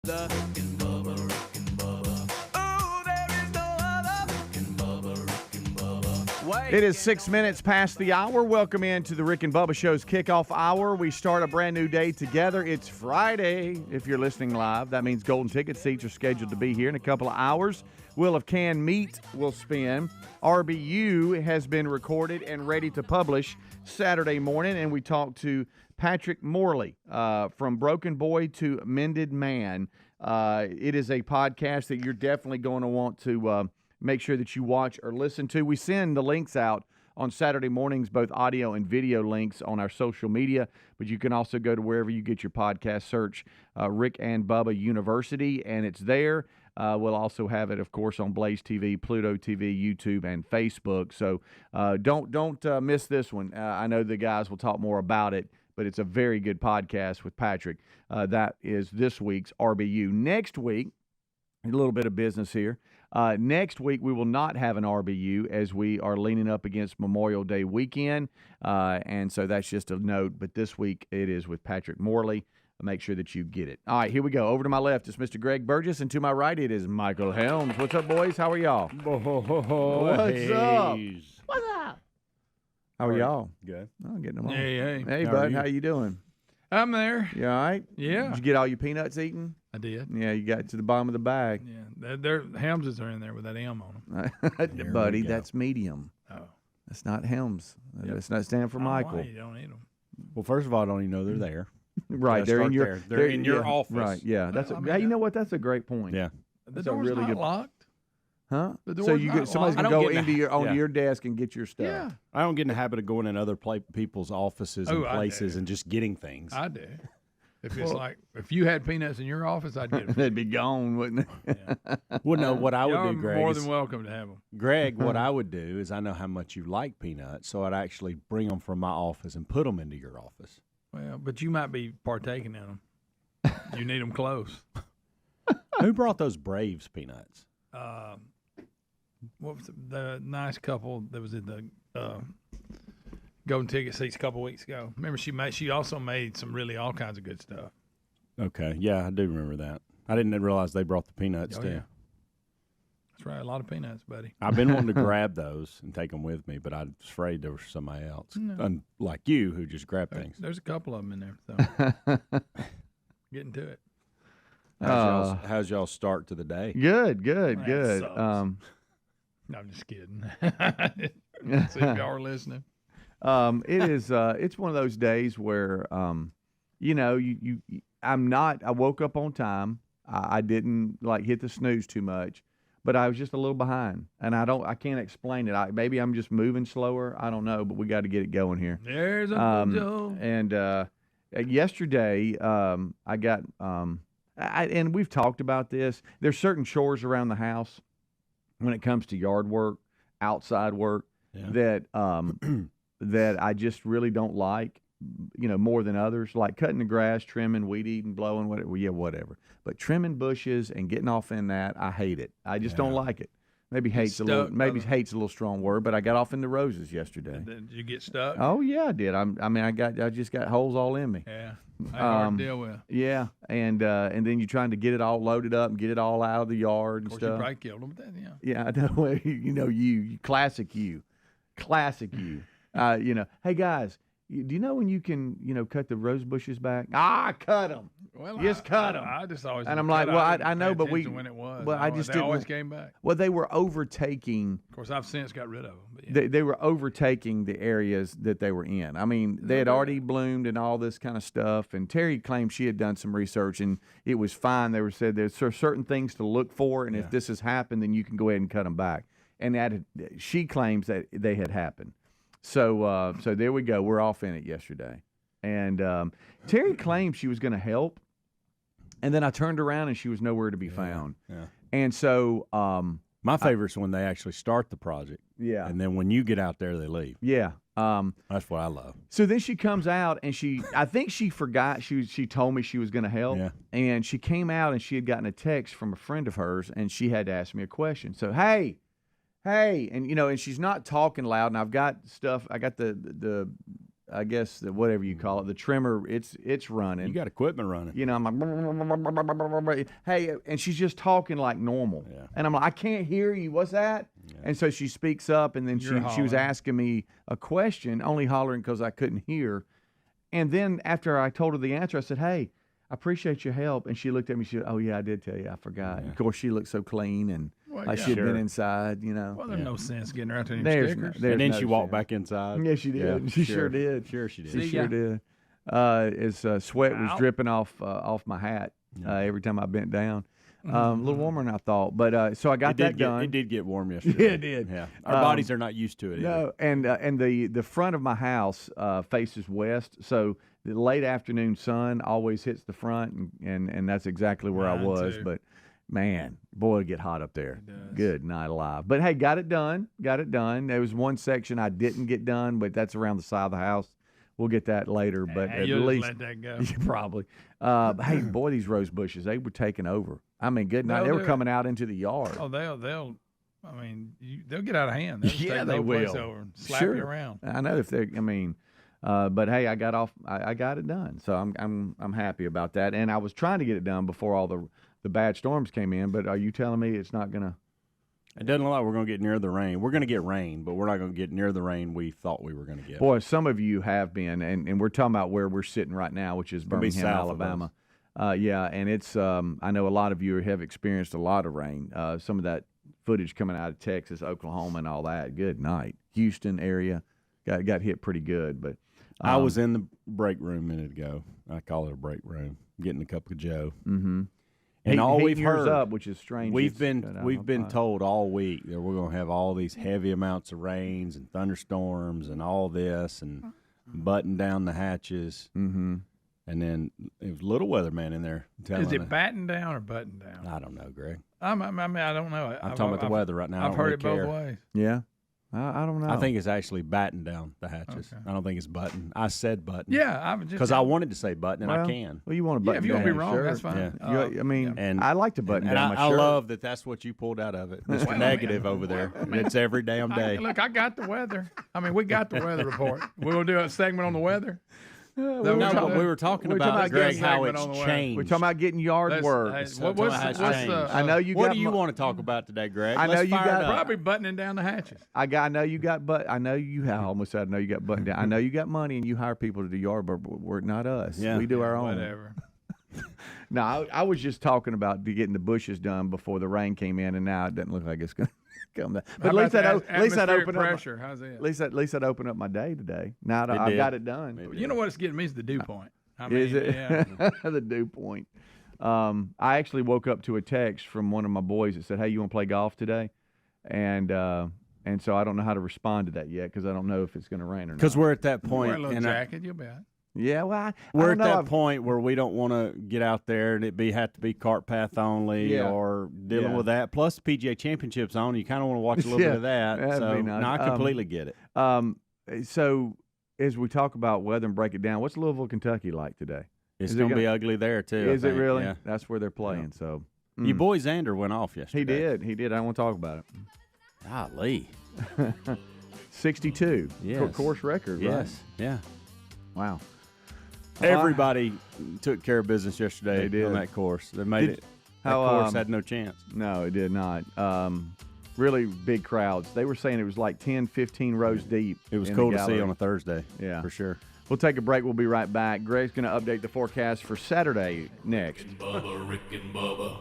The Rick and Bubba, Rick and Bubba. Oh, there is no other. Rick and Bubba, Rick and Bubba. It is 6 minutes past the hour. Welcome into the Rick and Bubba Show's kickoff hour. We start a brand new day together. It's Friday. If you're listening live, that means golden ticket seats are scheduled to be here in a couple of hours. Wheel of Canned Meat will spin. RBU has been recorded and ready to publish Saturday morning, and we talked to Patrick Morley from Broken Boy to Mended Man. It is a podcast that you're definitely going to want to make sure that you watch or listen to. We send the links out on Saturday mornings, both audio and video links on our social media, but you can also go to wherever you get your podcast, search Rick and Bubba University, and it's there. We'll also have it, of course, on Blaze TV, Pluto TV, YouTube, and Facebook. So don't miss this one. I know the guys will talk more about it, but it's a very good podcast with Patrick. That is this week's RBU. Next week, a little bit of business here. Next week, we will not have an RBU as we are leaning up against Memorial Day weekend, and so that's just a note. But this week, it is with Patrick Morley. Make sure that you get it. All right, here we go. Over to my left is Mr. Greg Burgess, and to my right, it is Michael Helms. What's up, boys? How are y'all? What's up? What's up? How are y'all? Good. Oh, getting them on. Hey. Hey, bud. How you doing? I'm there. You all right? Yeah. Did you get all your peanuts eaten? I did. Yeah, you got to the bottom of the bag. Yeah. Their Helmses are in there with that M on them. Buddy, that's medium. Oh. That's not Helms. Yep. That's not stand for Michael. Why you don't eat them. Well, first of all, I don't even know they're there. Right, they're in your They're in your office. Right, yeah. That's Well, you know what? That's a great point. Yeah. The That's a door's really not good- locked. Huh? The So door's you not get somebody's locked. gonna I go don't get into in the- onto yeah. your desk and get your stuff. Yeah. I don't get in the habit of going in other people's offices and Oh, I places do. and just getting things. I do. If it's like, if you had peanuts in your office, I'd get them. They'd be gone, wouldn't they? Well, no, what I would Y'all do, are Greg, more is, than welcome to have them. Greg, what I would do is I know how much you like peanuts, so I'd actually bring them from my office and put them into your office. Well, but you might be partaking in them. You need them close. Who brought those Braves peanuts? What was the nice couple that was in the golden ticket seats a couple weeks ago? Remember, she also made some really all kinds of good stuff. Okay, yeah, I do remember that. I didn't realize they brought the peanuts Oh, too. yeah. That's right, a lot of peanuts, buddy. I've been wanting to grab those and take them with me, but I was afraid there was somebody else, No. unlike you, who just grabbed things. There's a couple of them in there. So getting to it. How's y'all start to the day? Good. That sucks. No, I'm just kidding. See if y'all are listening. It is. It's one of those days where, I woke up on time. I didn't hit the snooze too much, but I was just a little behind, and I can't explain it. Maybe I'm just moving slower. I don't know, but we got to get it going here. There's a Joe. And yesterday, I got and we've talked about this. There's certain chores around the house when it comes to yard work, outside work, that that I just really don't like, more than others, like cutting the grass, trimming, weed eating, blowing, whatever. But trimming bushes and getting off in that, I hate it. I just don't like it. Maybe hate's a little strong word, but I got off in the roses yesterday. Did you get stuck? Oh yeah, I did. I just got holes all in me. Yeah, hard to deal with. Yeah, and then you're trying to get it all loaded up and get it all out of the yard and Of course, you stuff. probably killed them with that, yeah. Yeah, I know. You classic you. Hey guys, do you know when you can cut the rose bushes back? Cut them. Well, Just cut them. I just always. And I'm like, well, I know, but when it was. Well, I just they didn't. always came back. Well, they were overtaking. Of course, I've since got rid of them. But yeah. They were overtaking the areas that they were in. I mean, they had already bloomed and all this kind of stuff. And Terry claimed she had done some research and it was fine. They said there's certain things to look for, and if this has happened, then you can go ahead and cut them back. And she claims that they had happened. So there we go. We're off in it yesterday. And Terry claimed she was going to help. And then I turned around and she was nowhere to be found. Yeah. And so My favorite's when they actually start the project. Yeah. And then when you get out there, they leave. Yeah. That's what I love. So then she comes out and I think she forgot she told me she was going to help. Yeah. And she came out and she had gotten a text from a friend of hers and she had to ask me a question. So, hey, and and she's not talking loud, and I've got stuff. I got the I guess whatever you call it, the trimmer, it's running. You got equipment running. You know, I'm like, hey, and she's just talking like normal. Yeah. And I'm like, I can't hear you. What's that? Yeah. And so she speaks up, and then she was asking me a question, only hollering because I couldn't hear. And then after I told her the answer, I said, hey, I appreciate your help. And she looked at me. She said, oh, yeah, I did tell you. I forgot. Yeah. Of course, she looked so clean and like she'd been inside, you know. Well, there's no sense getting her out there any stickers. And then she walked back inside. Yeah, she did. Yeah, she sure did. Sure she did. She sure did. Sweat was dripping off my hat every time I bent down. A little warmer than I thought, but so I got that done. It did get warm yesterday. Yeah, it did. Yeah, our bodies are not used to it. No, and the front of my house faces west, so the late afternoon sun always hits the front, and that's exactly where I was. Too. But man, boy, it get hot up there. Good night alive. But hey, got it done. There was one section I didn't get done, but that's around the side of the house. We'll get that later, but at least let that go. Probably. Hey, boy, these rose bushes, they were taking over. I mean, good night. They were coming out into the yard. Oh, they'll. I mean, they'll get out of hand. They'll yeah, take they the will. place over and slap you around. I know if they. I mean, but hey, I got off. I got it done, so I'm happy about that. And I was trying to get it done before all the bad storms came in. But are you telling me it's not gonna? It doesn't look like we're going to get near the rain. We're going to get rain, but we're not going to get near the rain we thought we were going to get. Boy, some of you have been, and we're talking about where we're sitting right now, which is Birmingham, Alabama. Yeah, and it's I know a lot of you have experienced a lot of rain. Some of that footage coming out of Texas, Oklahoma, and all that. Good night. Houston area got hit pretty good. But I was in the break room a minute ago. I call it a break room, getting a cup of Joe. Mm-hmm. And all we've heard, up, which is strange. We've been told all week that we're going to have all these heavy amounts of rains and thunderstorms and all this, and button down the hatches. Mm-hmm. And then it was little weatherman in there. Is it batten down or button down? I don't know, Greg. I mean, I don't know. I'm talking about the weather right now. I've heard it both ways. Yeah. I don't know. I think it's actually batten down the hatches. Okay. I don't think it's button. I said button. Yeah, because I wanted to say button, and I can. Well, you want to button if you want to be wrong, sure. that's fine. Yeah. I mean, and I like to button down my I shirt. love that that's what you pulled out of it. Mr. Negative over there. It's every damn day. Look, I got the weather. I mean, we got the weather report. We're going to do a segment on the weather. We were talking about Greg, how it's changed. We're talking about getting yard work. I know you. What do you want to talk about today, Greg? I know you got probably buttoning down the hatches. I know you got, but I know you. I almost said I know you got buttoned down. I know you got money and you hire people to do yard work, not us. Yeah. We do our own. Whatever. No, I was just talking about getting the bushes done before the rain came in, and now it doesn't look like it's going to come down. But at least that opened pressure. How's it? At least that opened up my day today. Now I got it done. You know what's getting me is the dew point. I mean, is it? Yeah. The dew point. I actually woke up to a text from one of my boys that said, "Hey, you want to play golf today?" And so I don't know how to respond to that yet because I don't know if it's going to rain or not. Because we're at that point. Wear a little jacket, you'll be out. Yeah, well, we're at that point where we don't want to get out there and have to be cart path only or dealing with that. Plus, the PGA Championship's on. You kind of want to watch a little bit of that. So, I completely get it. So, as we talk about weather and break it down, what's Louisville, Kentucky like today? It's going to be ugly there, too. Is it really? Yeah. That's where they're playing. So, your boy Xander went off yesterday. He did. I don't want to talk about it. Golly. 62. Yes. Course record, yes. right? Yeah. Wow. Everybody took care of business yesterday on that course. They made it. That course had no chance. No, it did not. Really big crowds. They were saying it was like 10, 15 rows deep. It was cool to see on a Thursday. Yeah. For sure. We'll take a break. We'll be right back. Greg's going to update the forecast for Saturday next. Rick and Bubba.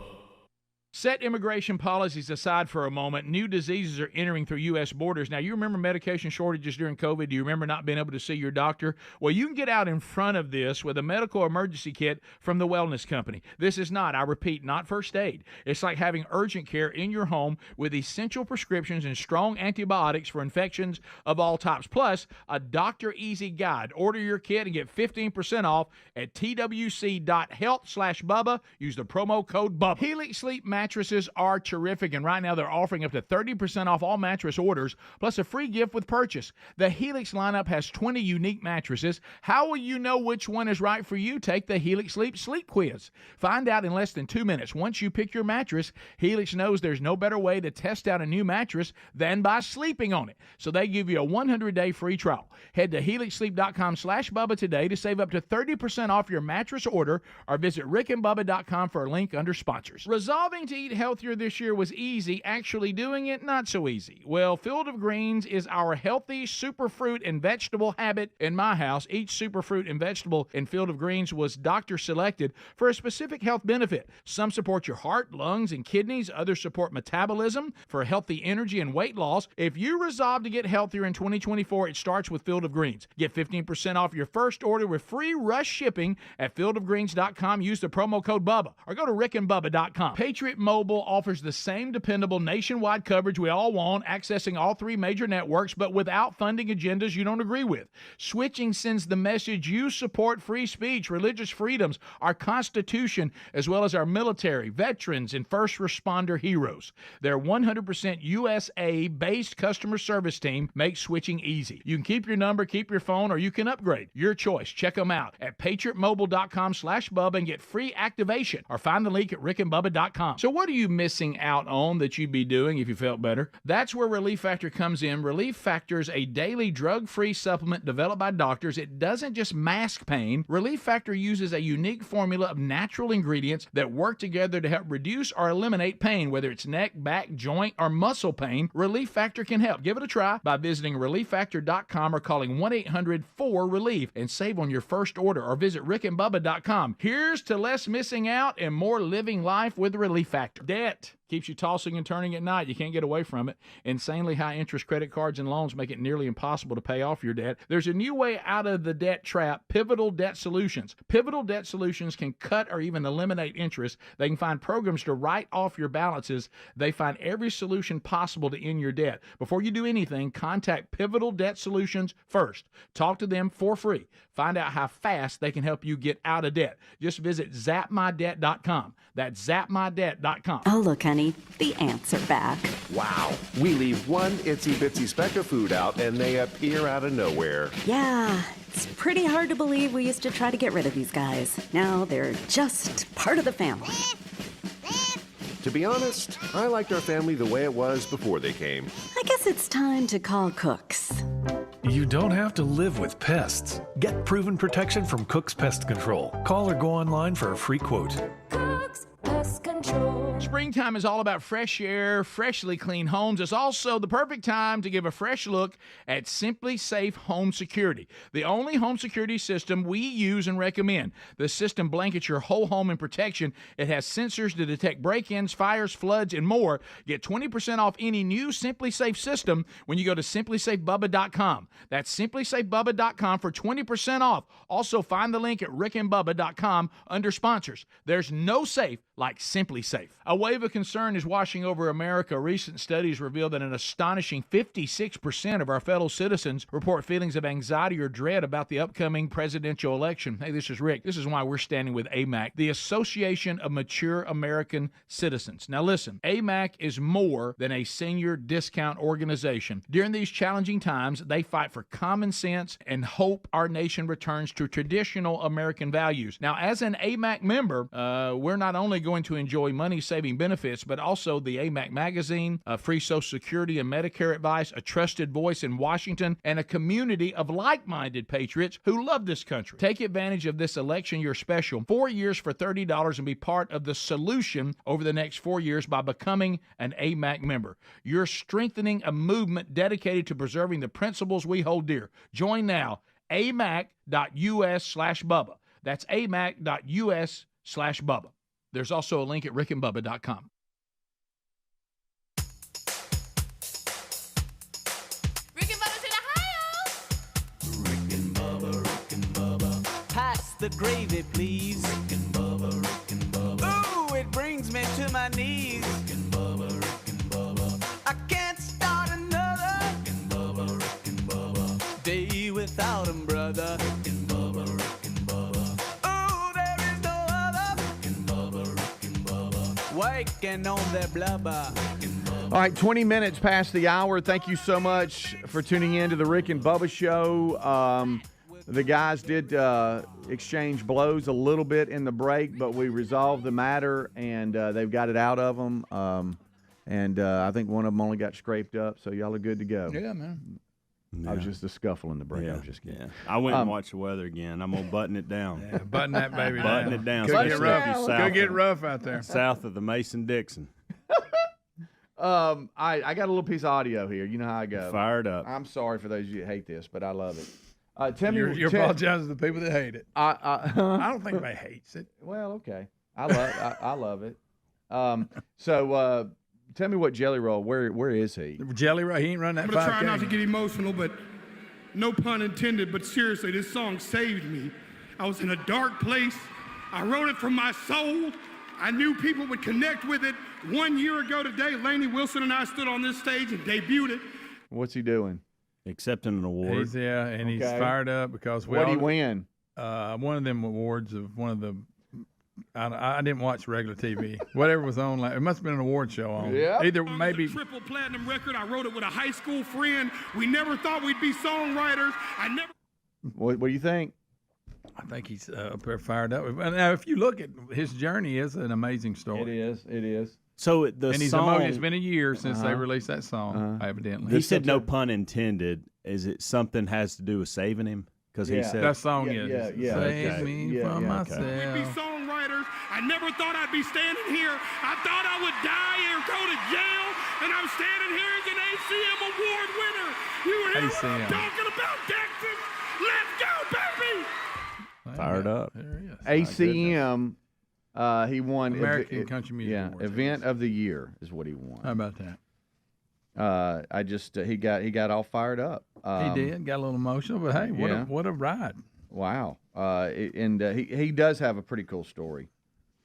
Set immigration policies aside for a moment. New diseases are entering through U.S. borders. Now, you remember medication shortages during COVID? Do you remember not being able to see your doctor? Well, you can get out in front of this with a medical emergency kit from the Wellness Company. This is not, I repeat, not first aid. It's like having urgent care in your home with essential prescriptions and strong antibiotics for infections of all types, plus a doctor-easy guide. Order your kit and get 15% off at twc.health/Bubba. Use the promo code Bubba. Helix Sleep Mattress mattresses are terrific, and right now they're offering up to 30% off all mattress orders, plus a free gift with purchase. The Helix lineup has 20 unique mattresses. How will you know which one is right for you? Take the Helix Sleep Quiz. Find out in less than 2 minutes. Once you pick your mattress, Helix knows there's no better way to test out a new mattress than by sleeping on it. So they give you a 100-day free trial. Head to helixsleep.com/Bubba today to save up to 30% off your mattress order, or visit rickandbubba.com for a link under sponsors. Resolving to eat healthier this year was easy. Actually doing it, not so easy. Well, Field of Greens is our healthy superfruit and vegetable habit in my house. Each superfruit and vegetable in Field of Greens was doctor selected for a specific health benefit. Some support your heart, lungs, and kidneys. Others support metabolism for healthy energy and weight loss. If you resolve to get healthier in 2024, it starts with Field of Greens. Get 15% off your first order with free rush shipping at fieldofgreens.com. Use the promo code Bubba, or go to rickandbubba.com. Patriot Mobile offers the same dependable nationwide coverage we all want, accessing all 3 major networks, but without funding agendas you don't agree with. Switching sends the message you support free speech, religious freedoms, our Constitution, as well as our military, veterans, and first responder heroes. Their 100% USA-based customer service team makes switching easy. You can keep your number, keep your phone, or you can upgrade. Your choice. Check them out at patriotmobile.com/Bubba and get free activation, or find the link at rickandbubba.com. So what are you missing out on that you'd be doing if you felt better? That's where Relief Factor comes in. Relief Factor is a daily drug-free supplement developed by doctors. It doesn't just mask pain. Relief Factor uses a unique formula of natural ingredients that work together to help reduce or eliminate pain, whether it's neck, back, joint, or muscle pain. Relief Factor can help. Give it a try by visiting relieffactor.com or calling 1-800-4RELIEF and save on your first order, or visit rickandbubba.com. Here's to less missing out and more living life with Relief Factor. Debt keeps you tossing and turning at night. You can't get away from it. Insanely high interest credit cards and loans make it nearly impossible to pay off your debt. There's a new way out of the debt trap: Pivotal Debt Solutions. Pivotal Debt Solutions can cut or even eliminate interest. They can find programs to write off your balances. They find every solution possible to end your debt. Before you do anything, contact Pivotal Debt Solutions first. Talk to them for free. Find out how fast they can help you get out of debt. Just visit zapmydebt.com. That's zapmydebt.com. Oh, look, honey, the ants are back. Wow. We leave one itsy-bitsy speck of food out, and they appear out of nowhere. Yeah, it's pretty hard to believe we used to try to get rid of these guys. Now they're just part of the family. To be honest, I liked our family the way it was before they came. I guess it's time to call Cooks. You don't have to live with pests. Get proven protection from Cook's Pest Control. Call or go online for a free quote. Cook's Pest Control. Springtime is all about fresh air, freshly clean homes. It's also the perfect time to give a fresh look at Simply Safe Home Security, the only home security system we use and recommend. The system blankets your whole home in protection. It has sensors to detect break-ins, fires, floods, and more. Get 20% off any new Simply Safe system when you go to simplysafebubba.com. That's simplysafebubba.com for 20% off. Also, find the link at rickandbubba.com under sponsors. There's no safe like Simply Safe. A wave of concern is washing over America. Recent studies reveal that an astonishing 56% of our fellow citizens report feelings of anxiety or dread about the upcoming presidential election. Hey, this is Rick. This is why we're standing with AMAC, the Association of Mature American Citizens. Now listen, AMAC is more than a senior discount organization. During these challenging times, they fight for common sense and hope our nation returns to traditional American values. Now, as an AMAC member, we're not only going to enjoy money-saving benefits, but also the AMAC magazine, free Social Security and Medicare advice, a trusted voice in Washington, and a community of like-minded patriots who love this country. Take advantage of this election year special, 4 years for $30, and be part of the solution over the next 4 years by becoming an AMAC member. You're strengthening a movement dedicated to preserving the principles we hold dear. Join now, amac.us/Bubba. That's amac.us/Bubba. There's also a link at rickandbubba.com. Rick and Bubba's in Ohio. Rick and Bubba. Pass the gravy, please. Rick and Bubba. Ooh, it brings me to my knees. Rick and Bubba. I can't start another Rick and Bubba. day without 'em, brother. Rick and Bubba. Ooh, there is no other working on their blubber. All right, 20 minutes past the hour. Thank you so much for tuning in to the Rick and Bubba Show. The guys did exchange blows a little bit in the break, but we resolved the matter, and they've got it out of them. I think one of them only got scraped up, so y'all are good to go. Yeah, man. I was just a scuffle in the break. I was just kidding. Yeah. I went and watched the weather again. I'm going to button it down. Yeah, button that baby down. Button it down. Could get rough out there. South of the Mason-Dixon. I got a little piece of audio here. You know how I go. Fired up. I'm sorry for those of you that hate this, but I love it. Tell me, you're apologizing to the people that hate it. I don't think anybody hates it. Well, okay. I love it. So tell me what Jelly Roll. Where is he? Jelly Roll. He ain't run that 5K. I'm gonna try not to get emotional, but no pun intended. But seriously, this song saved me. I was in a dark place. I wrote it from my soul. I knew people would connect with it. 1 year ago today, Lainey Wilson and I stood on this stage and debuted it. What's he doing? Accepting an award. He's fired up because what did he win? One of them awards of one of the. I didn't watch regular TV. Whatever was on, it must have been an award show on. Yeah. Either maybe triple platinum record. I wrote it with a high school friend. We never thought we'd be songwriters. What do you think? I think he's fired up. Now, if you look at his journey, is an amazing story. It is. So it's been a year since they released that song. Evidently, he said no pun intended. Is it something has to do with saving him? Because he said that song Save me from myself. We'd be songwriters. I never thought I'd be standing here. I thought I would die or go to jail, and I'm standing here as an ACM award winner. You hear what I'm talking about, Texas? Let's go, baby! Fired up. ACM. He won American Country Music Awards. Event of the Year is what he won. How about that? He got all fired up. He did, got a little emotional, but hey, what a ride! Wow. He does have a pretty cool story.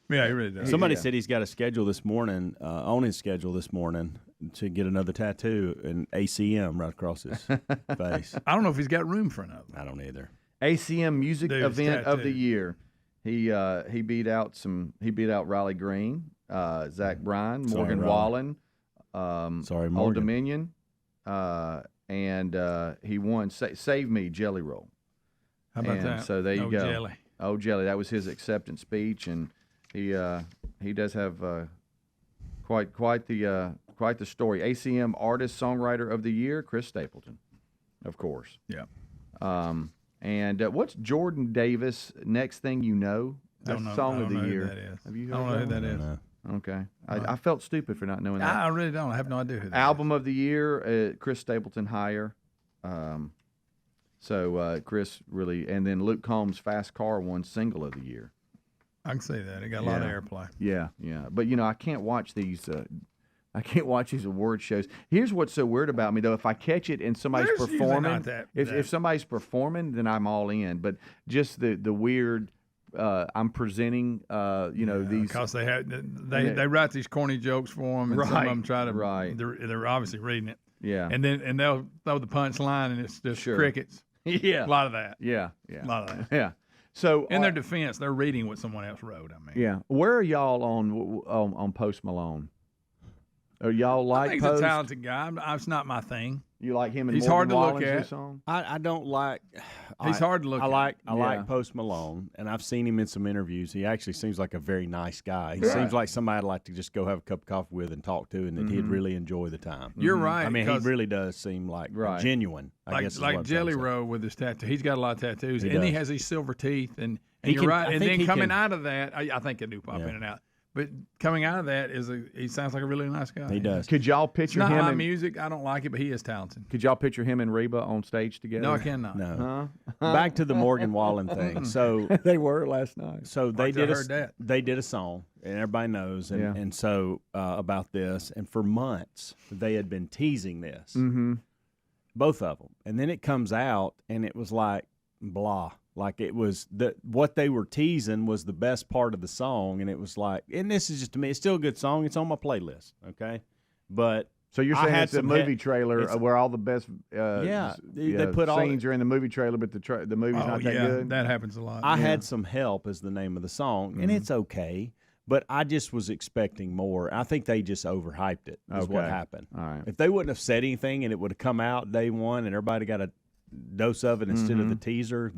Yeah, he really does. Somebody said he's got a schedule this morning, on his schedule this morning, to get another tattoo and ACM right across his face. I don't know if he's got room for another. I don't either. ACM Music Event of the Year. He beat out Riley Green, Zach Bryan, Morgan Wallen, Morgan. Old Dominion, and he won Save Me, Jelly Roll. How about that? So there you go. Jelly. Oh, Jelly. That was his acceptance speech, and he does have quite the story. ACM Artist Songwriter of the Year, Chris Stapleton, of course. Yeah. And what's Jordan Davis? Next Thing You Know. That's Song of the Year. Who that is. Have you heard I don't know who that is. Okay. I felt stupid for not knowing that. I really don't. I have no idea who that Album of the Year, Chris Stapleton Higher. So Chris really, and then Luke Combs' Fast Car won Single of the Year. I can see that. It got a lot of airplay. Yeah. But I can't watch these. I can't watch these award shows. Here's what's so weird about me, though. If I catch it and somebody's performing, if somebody's performing, then I'm all in. But just the weird. I'm presenting, these because they write these corny jokes for them, and some of them try to. They're obviously reading it. Yeah, and they'll throw the punchline, and it's just crickets. Yeah, a lot of that. Yeah, a lot of that. Yeah. So in their defense, they're reading what someone else wrote. I mean, yeah. Where are y'all on Post Malone? Are y'all like? I think he's a talented guy. It's not my thing. You like him? And he's Morgan hard to Wallen's look at. Song? I don't like. He's hard to look at. I like Post Malone, and I've seen him in some interviews. He actually seems like a very nice guy. He seems like somebody I'd like to just go have a cup of coffee with and talk to, and that he'd really enjoy the time. You're right. I mean, he really does seem like genuine. I guess like Jelly Roll with his tattoo. He's got a lot of tattoos, and he has these silver teeth, and you're can, right. And then coming out of that, I think it do pop in and out. But coming out of that he sounds like a really nice guy. He does. Could y'all picture him? Not my music. I don't like it, but he is talented. Could y'all picture him and Reba on stage together? No, I cannot. No. Back to the Morgan Wallen thing. So they were last night. So they did a song, and everybody knows, and so about this, and for months they had been teasing this, both of them, and then it comes out, and it was like blah. Like it was what they were teasing was the best part of the song, and it was like, and this is just to me, it's still a good song. It's on my playlist, okay? But so you're saying it's a movie trailer where all the best they put scenes are in the movie trailer, but the movie's not that good. That happens a lot. I Had Some Help is the name of the song, and it's okay, But I just was expecting more. I think they just overhyped it is what happened. All right. If they wouldn't have said anything and it would have come out day one and everybody got a dose of it instead of the teaser,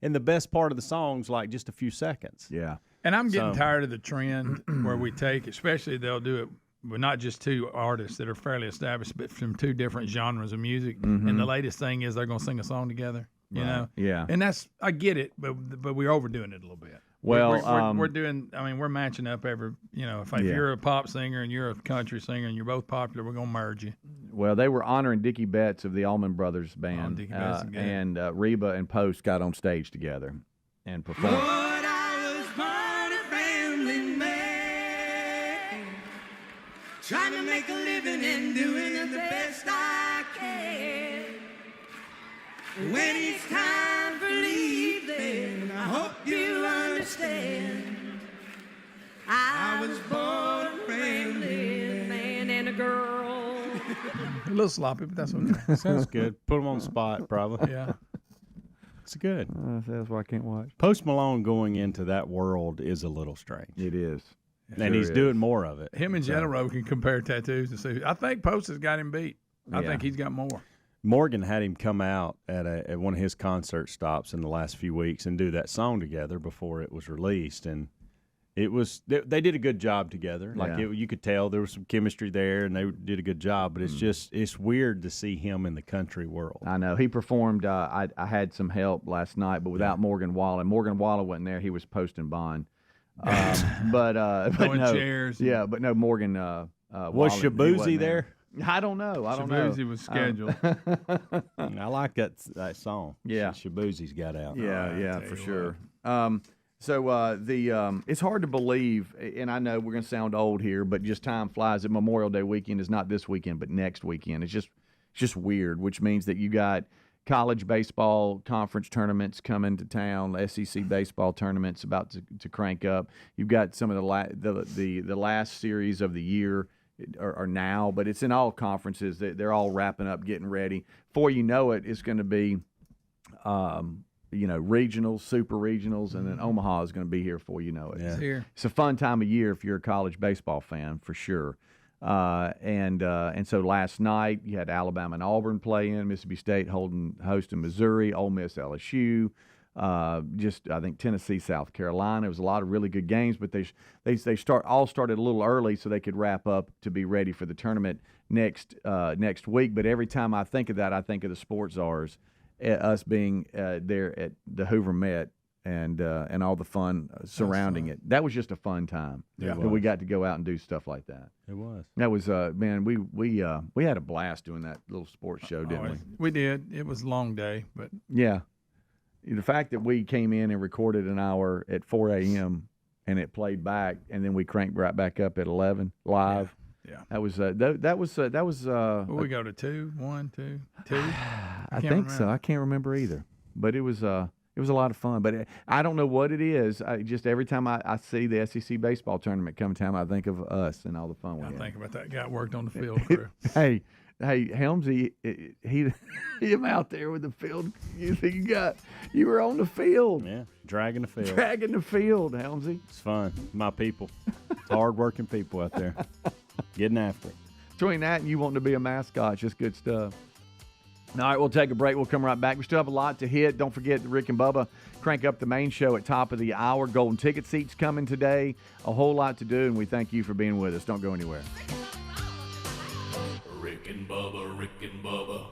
and the best part of the song's like just a few seconds. Yeah. And I'm getting tired of the trend where we take, especially they'll do it with not just two artists that are fairly established, but from two different genres of music. And the latest thing is they're going to sing a song together, you know? Yeah. And I get it, but we're overdoing it a little bit. Well, we're doing. I mean, we're matching up every. You know, if you're a pop singer and you're a country singer and you're both popular, we're gonna merge you. Well, they were honoring Dickie Betts of the Allman Brothers Band, Dickie Betts and Reba and Post got on stage together and performed. Lord, I was born a family man, trying to make a living and doing it the best I can. When it's time for leaving, I hope you understand. I was born a family man and a girl. A little sloppy, but that's okay. Sounds good. Put them on the spot, probably. Yeah. It's good. That's why I can't watch. Post Malone going into that world is a little strange. It is. And he's doing more of it. Him and General can compare tattoos and see. I think Post has got him beat. I think he's got more. Morgan had him come out at one of his concert stops in the last few weeks and do that song together before it was released, and it was they did a good job together. Like you could tell there was some chemistry there, and they did a good job. But it's weird to see him in the country world. I know he performed. I had some help last night, but without Morgan Wallen. Morgan Wallen wasn't there. He was posting bond. But no chairs. Yeah, but no Morgan. Was Shabuzi there? I don't know. I don't know. Shabuzi was scheduled. I like that song. Yeah, Shabuzi's got out. Yeah, for sure. So it's hard to believe, and I know we're going to sound old here, but just time flies. That Memorial Day weekend is not this weekend, but next weekend. It's just weird, which means that you got college baseball conference tournaments coming to town, SEC baseball tournaments about to crank up. You've got some of the last series of the year are now, but it's in all conferences. They're all wrapping up, getting ready. Before you know it, it's going to be, regionals, super regionals, and then Omaha is going to be here before you know it. It's here. It's a fun time of year if you're a college baseball fan, for sure. And so last night you had Alabama and Auburn playing, Mississippi State hosting Missouri, Ole Miss, LSU. I think Tennessee, South Carolina. It was a lot of really good games, but they started a little early so they could wrap up to be ready for the tournament next week. But every time I think of that, I think of the sports czars, us being there at the Hoover Met and all the fun surrounding it. That was just a fun time. Yeah, we got to go out and do stuff like that. It was. That was man. We had a blast doing that little sports show, didn't we? We did. It was a long day, but yeah. The fact that we came in and recorded an hour at 4 a.m. and it played back, and then we cranked right back up at 11 live. Yeah. That was that was. Will we go to 2, 1, 2, 2? I think so. I can't remember either, but it was a lot of fun. But I don't know what it is. Just every time I see the SEC baseball tournament come time, I think of us and all the fun we had. I think about that guy worked on the field crew. Hey, Helmsy, him out there with the field. You were on the field. Yeah, dragging the field. Helmsy. It's fun. My people. It's hard-working people out there. Getting after it. Between that and you wanting to be a mascot, it's just good stuff. All right, we'll take a break. We'll come right back. We still have a lot to hit. Don't forget, Rick and Bubba crank up the main show at top of the hour. Golden ticket seats coming today. A whole lot to do, and we thank you for being with us. Don't go anywhere. Rick and Bubba, Rick and Bubba.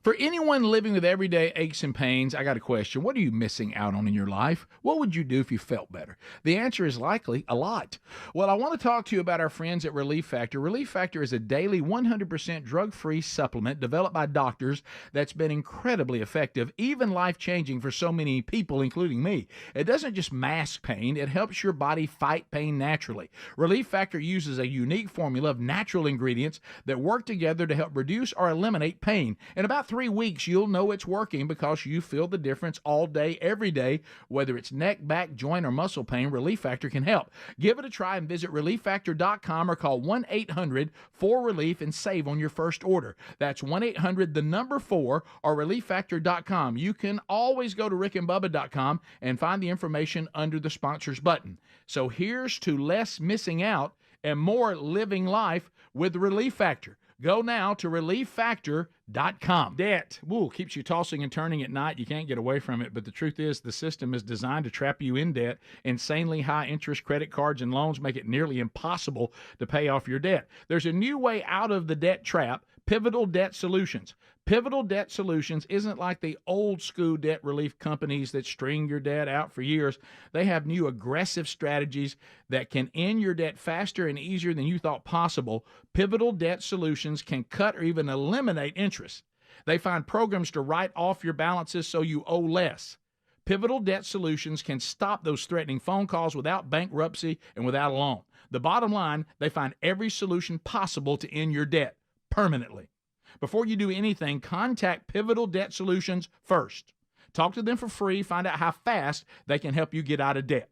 For anyone living with everyday aches and pains, I got a question. What are you missing out on in your life? What would you do if you felt better? The answer is likely a lot. Well, I want to talk to you about our friends at Relief Factor. Relief Factor is a daily 100% drug-free supplement developed by doctors that's been incredibly effective, even life-changing for so many people, including me. It doesn't just mask pain. It helps your body fight pain naturally. Relief Factor uses a unique formula of natural ingredients that work together to help reduce or eliminate pain. In about 3 weeks, you'll know it's working because you feel the difference all day, every day. Whether it's neck, back, joint, or muscle pain, Relief Factor can help. Give it a try and visit ReliefFactor.com or call 1-800-4RELIEF and save on your first order. That's 1-800-4 or ReliefFactor.com. You can always go to rickandbubba.com and find the information under the sponsors button. So here's to less missing out and more living life with Relief Factor. Go now to ReliefFactor.com. Debt, keeps you tossing and turning at night. You can't get away from it, but the truth is the system is designed to trap you in debt. Insanely high interest credit cards and loans make it nearly impossible to pay off your debt. There's a new way out of the debt trap, Pivotal Debt Solutions. Pivotal Debt Solutions isn't like the old school debt relief companies that string your debt out for years. They have new aggressive strategies that can end your debt faster and easier than you thought possible. Pivotal Debt Solutions can cut or even eliminate interest. They find programs to write off your balances so you owe less. Pivotal Debt Solutions can stop those threatening phone calls without bankruptcy and without a loan. The bottom line, they find every solution possible to end your debt permanently. Before you do anything, contact Pivotal Debt Solutions first. Talk to them for free. Find out how fast they can help you get out of debt.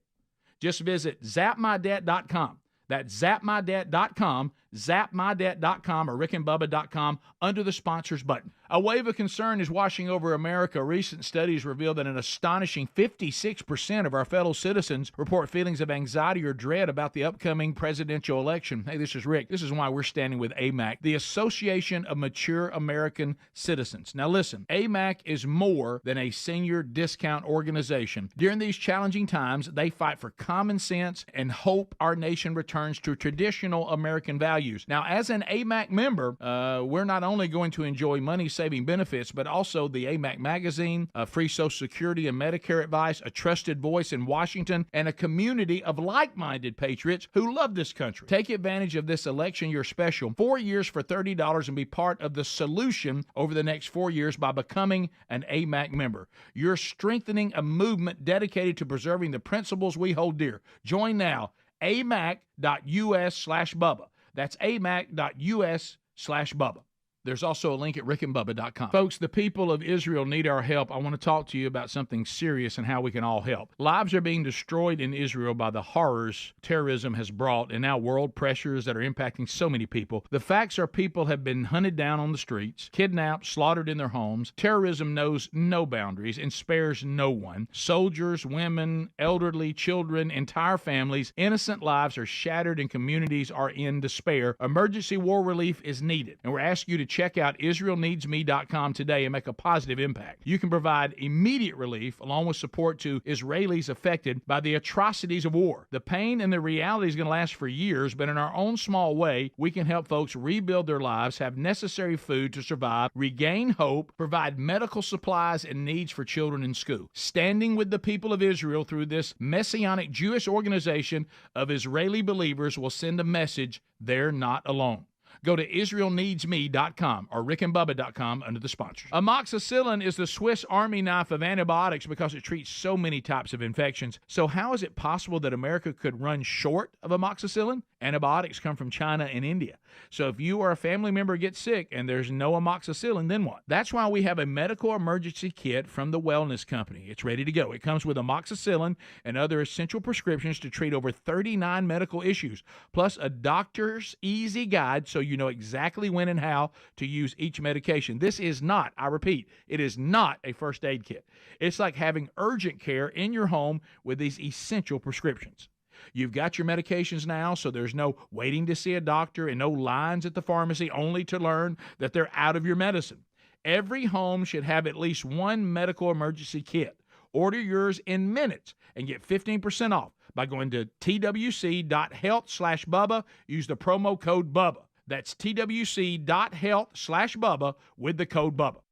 Just visit zapmydebt.com. That's zapmydebt.com, zapmydebt.com, or rickandbubba.com under the sponsors button. A wave of concern is washing over America. Recent studies reveal that an astonishing 56% of our fellow citizens report feelings of anxiety or dread about the upcoming presidential election. Hey, this is Rick. This is why we're standing with AMAC, the Association of Mature American Citizens. Now listen, AMAC is more than a senior discount organization. During these challenging times, they fight for common sense and hope our nation returns to traditional American values. Now, as an AMAC member, we're not only going to enjoy money-saving benefits, but also the AMAC magazine, free Social Security and Medicare advice, a trusted voice in Washington, and a community of like-minded patriots who love this country. Take advantage of this election year special, 4 years for $30, and be part of the solution over the next 4 years by becoming an AMAC member. You're strengthening a movement dedicated to preserving the principles we hold dear. Join now, amac.us/Bubba. That's amac.us/Bubba. There's also a link at rickandbubba.com. Folks, the people of Israel need our help. I want to talk to you about something serious and how we can all help. Lives are being destroyed in Israel by the horrors terrorism has brought and now world pressures that are impacting so many people. The facts are people have been hunted down on the streets, kidnapped, slaughtered in their homes. Terrorism knows no boundaries and spares no one. Soldiers, women, elderly, children, entire families, innocent lives are shattered and communities are in despair. Emergency war relief is needed, and we're asking you to check out IsraelNeedsMe.com today and make a positive impact. You can provide immediate relief along with support to Israelis affected by the atrocities of war. The pain and the reality is going to last for years, but in our own small way, we can help folks rebuild their lives, have necessary food to survive, regain hope, provide medical supplies and needs for children in school. Standing with the people of Israel through this messianic Jewish organization of Israeli believers will send a message they're not alone. Go to IsraelNeedsMe.com or rickandbubba.com under the sponsors. Amoxicillin is the Swiss Army knife of antibiotics because it treats so many types of infections. So how is it possible that America could run short of amoxicillin? Antibiotics come from China and India. So if you or a family member gets sick and there's no amoxicillin, then what? That's why we have a medical emergency kit from the Wellness Company. It's ready to go. It comes with amoxicillin and other essential prescriptions to treat over 39 medical issues, plus a doctor's easy guide so you know exactly when and how to use each medication. This is not, I repeat, it is not a first aid kit. It's like having urgent care in your home with these essential prescriptions. You've got your medications now, so there's no waiting to see a doctor and no lines at the pharmacy only to learn that they're out of your medicine. Every home should have at least one medical emergency kit. Order yours in minutes and get 15% off by going to twc.health/Bubba. Use the promo code Bubba. That's twc.health/Bubba with the code Bubba.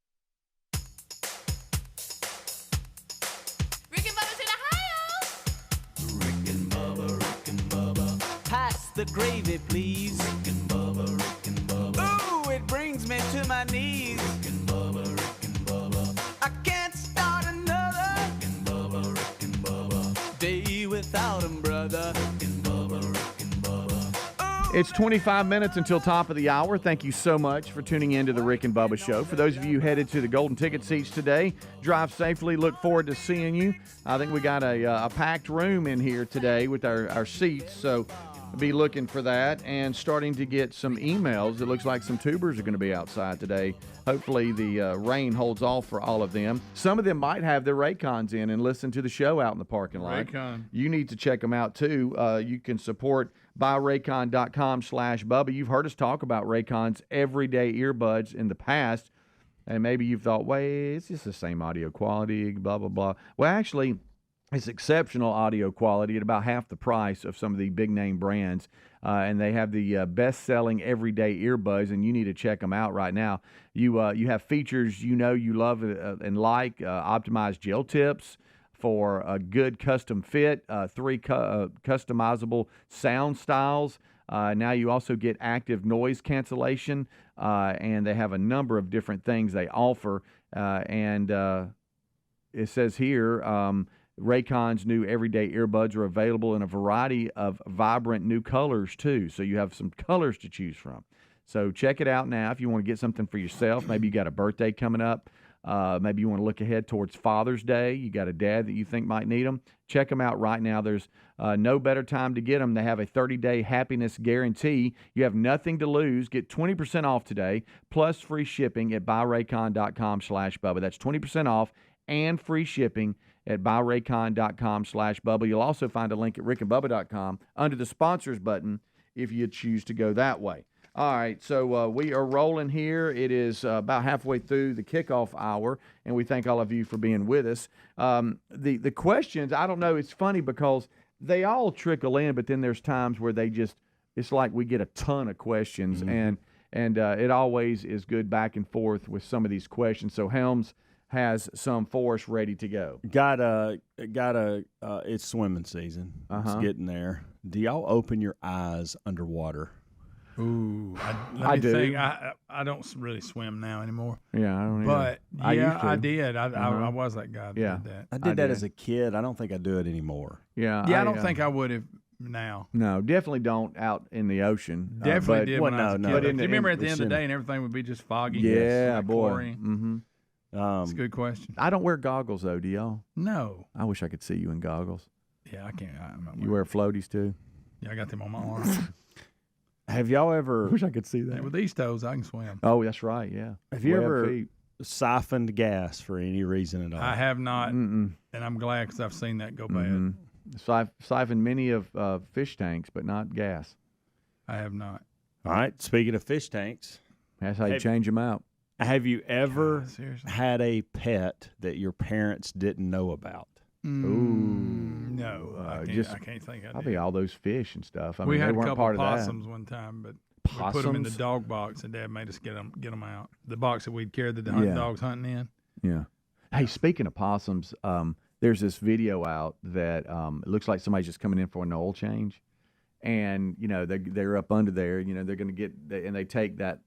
The gravy, please. Rick and Bubba. Ooh, it brings me to my knees. Rick and Bubba. I can't start another. Rick and Bubba. Day without 'em, brother. Rick and Bubba. It's 25 minutes until top of the hour. Thank you so much for tuning in to the Rick and Bubba Show. For those of you headed to the Golden Ticket seats today, drive safely. Look forward to seeing you. I think we got a packed room in here today with our seats, so be looking for that. And starting to get some emails. It looks like some tubers are going to be outside today. Hopefully the rain holds off for all of them. Some of them might have their Raycons in and listen to the show out in the parking lot. Raycon. You need to check them out, too. You can support buyraycon.com/Bubba. You've heard us talk about Raycon's everyday earbuds in the past, and maybe you've thought, wait, it's just the same audio quality, blah, blah, blah. Well, actually, it's exceptional audio quality at about half the price of some of the big-name brands, and they have the best-selling everyday earbuds, and you need to check them out right now. You have features you love and like, optimized gel tips for a good custom fit, 3 customizable sound styles. Now you also get active noise cancellation, and they have a number of different things they offer. And it says here, Raycon's new everyday earbuds are available in a variety of vibrant new colors, too. So you have some colors to choose from. So check it out now if you want to get something for yourself. Maybe you got a birthday coming up. Maybe you want to look ahead towards Father's Day. You got a dad that you think might need them. Check them out right now. There's no better time to get them. They have a 30-day happiness guarantee. You have nothing to lose. Get 20% off today, plus free shipping at buyraycon.com/Bubba. That's 20% off and free shipping at buyraycon.com/Bubba. You'll also find a link at rickandbubba.com under the sponsors button if you choose to go that way. All right, so we are rolling here. It is about halfway through the kickoff hour, and we thank all of you for being with us. The questions, I don't know, it's funny because they all trickle in, but then there's times where it's like we get a ton of questions, and it always is good back and forth with some of these questions. So Helms has some for us ready to go. It's swimming season. It's getting there. Do y'all open your eyes underwater? Ooh, I do. Think. I don't really swim now anymore. Yeah, I don't. But either. I did. I was that guy that did that. I did that as a kid. I don't think I do it anymore. Yeah, I don't think I would have now. No, definitely don't out in the ocean. Definitely did. Well, when I was a kid. no. Do you remember at the end of the day and everything would be just foggy? Yeah, like boy. Chlorine? That's a good question. I don't wear goggles though. Do y'all? No. I wish I could see you in goggles. Yeah, I can't. You wear floaties too? Yeah, I got them on my arm. Have y'all ever? I wish I could see that. Yeah, with these toes, I can swim. Oh, that's right. Yeah. Have you ever siphoned gas for any reason at all? I have not, and I'm glad because I've seen that go bad. Siphoned many of fish tanks, but not gas. I have not. All right. Speaking of fish tanks, that's how you change them out. Have you ever had a pet that your parents didn't know about? No, I can't think of it. Probably all those fish and stuff. We had they a weren't couple part possums of that. one time, but Possums? we put them in the dog box, and Dad made us get them out. The box that we'd carried the dogs hunting in. Yeah. Hey, speaking of possums, there's this video out that it looks like somebody's just coming in for an oil change, and they're up under there. They're going to get and they take the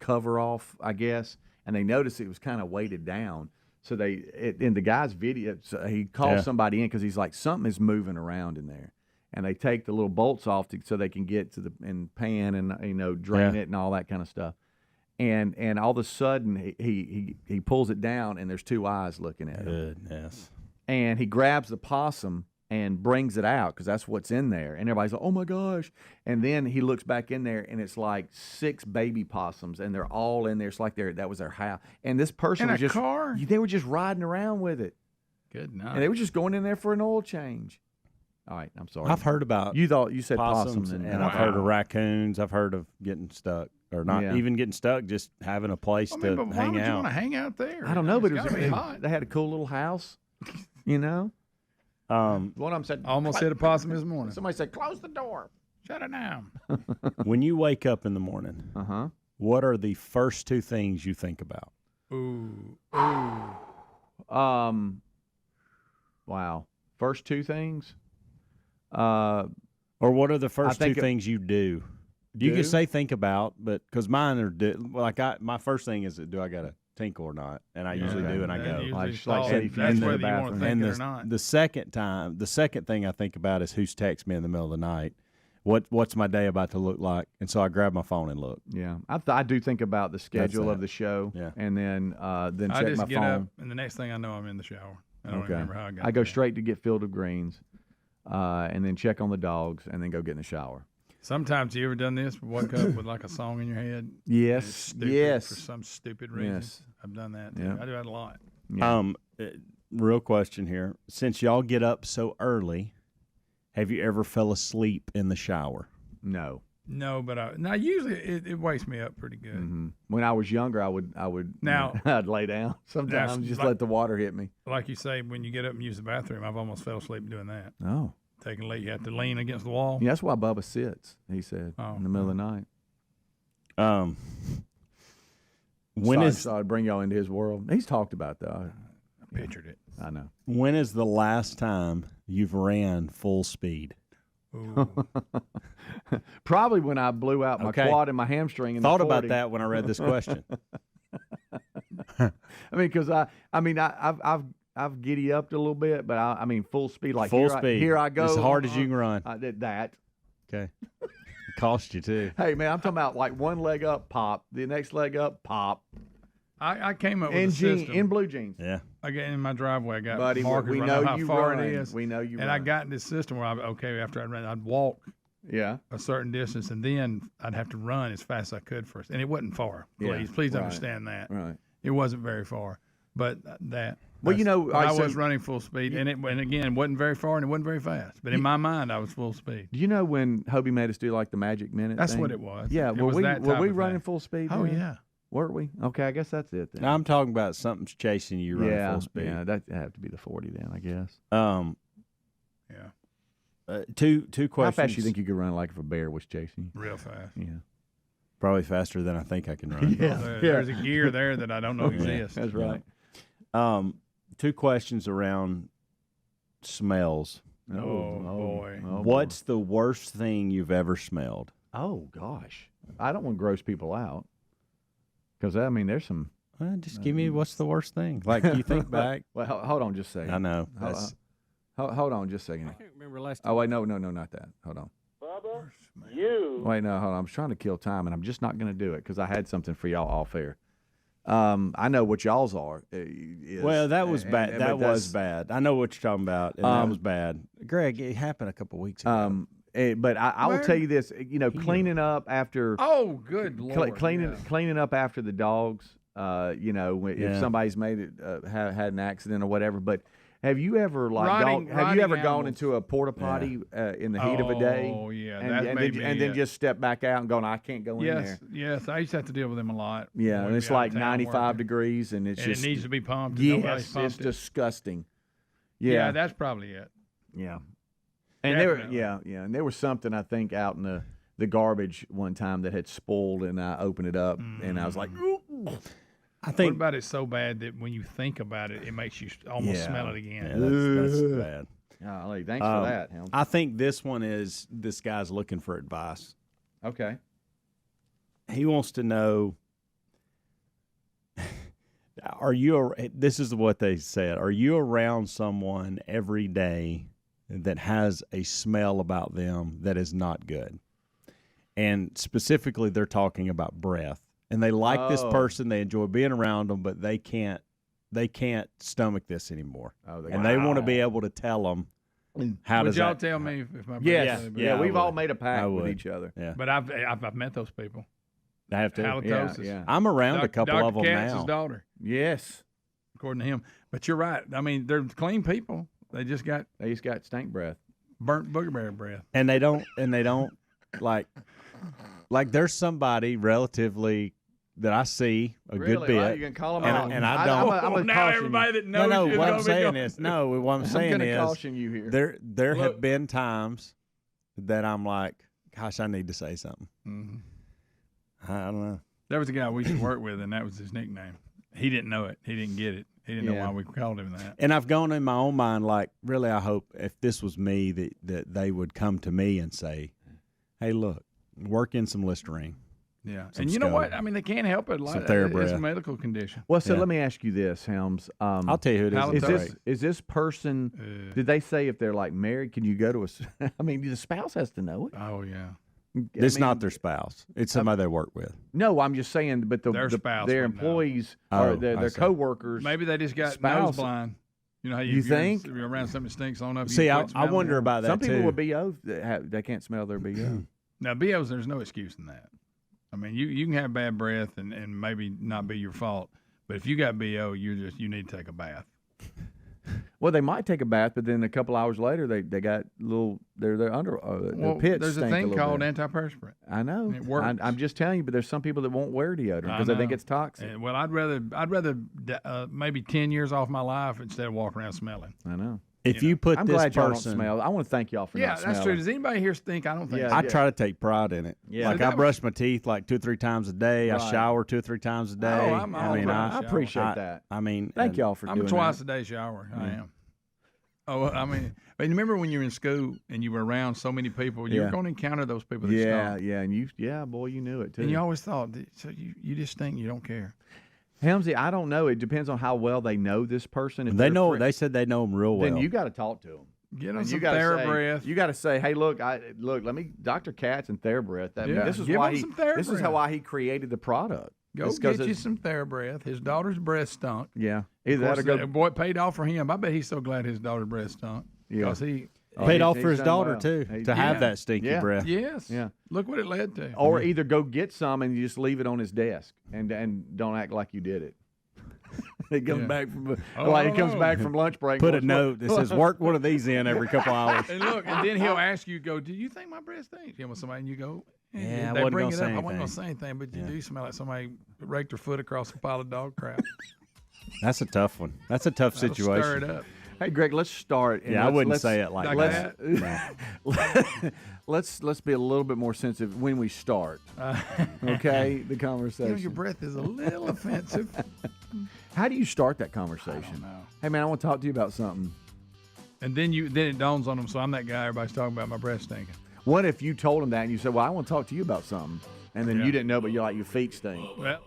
cover off, I guess, and they notice it was kind of weighted down. So in the guy's video, he calls somebody in because he's like, something is moving around in there, and they take the little bolts off so they can get to the pan and drain it and all that kind of stuff. And all of a sudden he pulls it down and there's 2 eyes looking at him. Goodness. And he grabs the possum and brings it out because that's what's in there. And everybody's like, oh, my gosh. And then he looks back in there, and it's like 6 baby possums, and they're all in there. It's like that was their house. And this person was just – car? They were just riding around with it. Good night. And they were just going in there for an oil change. All right, I'm sorry. I've heard about you said possums and I've heard of raccoons. I've heard of getting stuck or not even getting stuck, just having a place to but hang why would out. you want to hang out there? I don't know, but hot. They had a cool little house, One of them said, I almost hit a possum this morning. Somebody said, close the door. Shut it down. When you wake up in the morning, what are the first 2 things you think about? Wow. First 2 things? Or what are the first 2 things you do? You can say think about, but because mine are my first thing is, do I got to tinkle or not? And I usually do, and I go. That's whether you want to think it or not. The second thing I think about is who's texting me in the middle of the night. what's my day about to look like? And so I grab my phone and look. Yeah, I do think about the schedule of the show, and then check my phone. I just get up, and the next thing I know, I'm in the shower. I don't remember how I got. I go straight to get Field of Greens, and then check on the dogs, and then go get in the shower. Sometimes you ever done this? Wake up with like a song in your head? Yes, for some stupid reason. Yes. I've done that too. I do that a lot. Yeah. Real question here. Since y'all get up so early, have you ever fell asleep in the shower? No. No, but usually it wakes me up pretty good. Mm-hmm. When I was younger, I would now I'd lay down. Sometimes just let the water hit me. Like you say, when you get up and use the bathroom, I've almost fell asleep doing that. Oh. Taking a leak, you have to lean against the wall. Yeah, that's why Bubba sits, he said, in the middle of the night. So I'd bring y'all into his world. He's talked about that. I pictured it. I know. When is the last time you've ran full speed? Probably when I blew out my quad and my hamstring. Thought about that when I read this question. I mean, because I've giddy upped a little bit, but I mean full speed, like full speed. Here I go, as hard as you can run. I did that. Okay, it cost you too. Hey man, I'm talking about like one leg up, pop, the next leg up, pop. I came up with a system in blue jeans. Yeah, I got in my driveway. I got Buddy, markers. we know how you far run. it is. We know you. And run. I got in this system where after I ran, I'd walk. Yeah. A certain distance, and then I'd have to run as fast as I could first, and it wasn't far. Please understand that. Right. It wasn't very far, but that. Well, you know, I was running full speed, and again, it wasn't very far and it wasn't very fast. But in my mind, I was full speed. Do you know when Hobie made us do like the magic minute? That's thing? what it was. Yeah. Were we running full speed? Oh yeah. Were we? Okay, I guess that's it then. Now I'm talking about something's chasing you running full speed. Yeah, that'd have to be the 40 then, I guess. Yeah. Two questions. How fast do you think you could run like if a bear was chasing you? Real fast. Yeah. Probably faster than I think I can run. There's a gear there that I don't know exists. That's right. Two questions around smells. Oh boy. What's the worst thing you've ever smelled? Oh gosh. I don't want to gross people out. Because, I mean, there's some. Well, just give me what's the worst thing. Like, you think back. Well, hold on just a second. I know. Hold on just a second. I can't remember last time. Oh, wait, no, not that. Hold on. Bubba, you. Wait, no, hold on. I'm trying to kill time, and I'm just not going to do it because I had something for y'all off air. I know what y'all's are. Well, that was bad. That was bad. I know what you're talking about, and that was bad. Greg, it happened a couple weeks ago. But I will tell you this, cleaning up after. Oh, good Lord! Cleaning up after the dogs. If somebody's made it, had an accident or whatever. But have you ever gone into a porta potty in the heat of a day? Oh yeah, and then just step back out and going, I can't go in there. Yes, I used to have to deal with them a lot. Yeah, and it's like 95 degrees, and it's just it needs to be pumped. Yes, it's disgusting. Yeah, that's probably it. Yeah. And and there was something I think out in the garbage one time that had spoiled, and I opened it up, and I was like, ooh. I think. What about it so bad that when you think about it, it makes you almost smell it again? Yeah, that's bad. Golly, thanks for that, Helm. I think this one is this guy's looking for advice. Okay. He wants to know. This is what they said. Are you around someone every day that has a smell about them that is not good? And specifically, they're talking about breath. And they like this person, they enjoy being around them, but they can't stomach this anymore. They want to be able to tell them how Would does y'all that. tell me if my breath? Yes, yeah, we've all made a pact with each other. Yeah, but I've met those people. I have to. Halitosis. Yeah. I'm around a couple of them Katz's now. Daughter. Yes, according to him. But you're right. I mean, they're clean people. They just got stank breath, burnt booger bear breath, and they don't like there's somebody relatively that I see a good bit. Well, you can call them out. And I don't. I'm now everybody that knows no, you what I'm saying is caution you here. There have been times that I'm like, gosh, I need to say something. Mm-hmm. I don't know. There was a guy we used to work with, and that was his nickname. He didn't know it. He didn't get it. He didn't know why we called him that. And I've gone in my own mind like, really, I hope if this was me that they would come to me and say, hey, look, work in some Listerine. Yeah, and you know what? I mean, they can't help it. Some It's a medical condition. Well, so let me ask you this, Helms. I'll tell you who it is. Is this person? Did they say if they're like married? Can you go to a? I mean, the spouse has to know it. Oh yeah. It's not their spouse. It's somebody they work with. No, I'm just saying, but their spouse, their employees or their coworkers. Maybe they just got nose blind. You know how you think you're around something that stinks. I don't know if See, I wonder about that. Some people too. with BO they can't smell their BO. Now BOs, there's no excuse in that. I mean, you can have bad breath and maybe not be your fault, but if you got BO, you need to take a bath. Well, they might take a bath, but then a couple hours later, they got they're under their pits. There's a thing called antiperspirant. I know. It works. I'm just telling you, but there's some people that won't wear deodorant because they think it's toxic. Well, I'd rather maybe 10 years off my life instead of walking around smelling. I know. If you put I'm this glad y'all don't person, smell. I want to thank y'all for not smelling. Yeah, that's true. Does anybody here think? I don't think. I try to take pride in it. Yeah. Like I brush my teeth like 2 or 3 times a day. Right. I shower 2 or 3 times a day. Oh, I appreciate that. I mean, thank y'all for doing that. I'm a twice a day shower. I am. Oh, I mean, but remember when you were in school and you were around so many people, you were going to encounter those people that stunk. Yeah, and boy, you knew it too. And you always thought, so you just think you don't care. Helmsy, I don't know. It depends on how well they know this person. If they know. They said they know them real well. Then you got to talk to them. Get them some TheraBreath. You got to say, hey, look, let me, Dr. Katz and TheraBreath. This is Give why him some TheraBreath. This is why he created the product. Go get you some TheraBreath. His daughter's breath stunk. Yeah, either that or go. Boy, it paid off for him. I bet he's so glad his daughter's breath stunk. Yeah, because he paid off for his daughter too to have that stinky breath. Yes. Yeah. Look what it led to. Or either go get some and you just leave it on his desk and don't act like you did it. He comes back from he comes back from lunch break. Put a note that says work one of these in every couple hours. And look, and then he'll ask you, "Do you think my breath stinks?" With somebody, and you go, "Yeah, they bring it up. I wasn't gonna say anything, but you do smell like somebody raked their foot across a pile of dog crap." That's a tough one. That's a tough situation. Stir it up. Hey, Greg, let's start. Yeah, I wouldn't say it like that. Let's be a little bit more sensitive when we start. Okay, the conversation. Your breath is a little offensive. How do you start that conversation? I don't know. Hey, man, I want to talk to you about something. And then it dawns on them. So I'm that guy everybody's talking about, my breath stinking. What if you told them that and you said, "Well, I want to talk to you about something," and then you didn't know, but you're like, your feet stink. Well.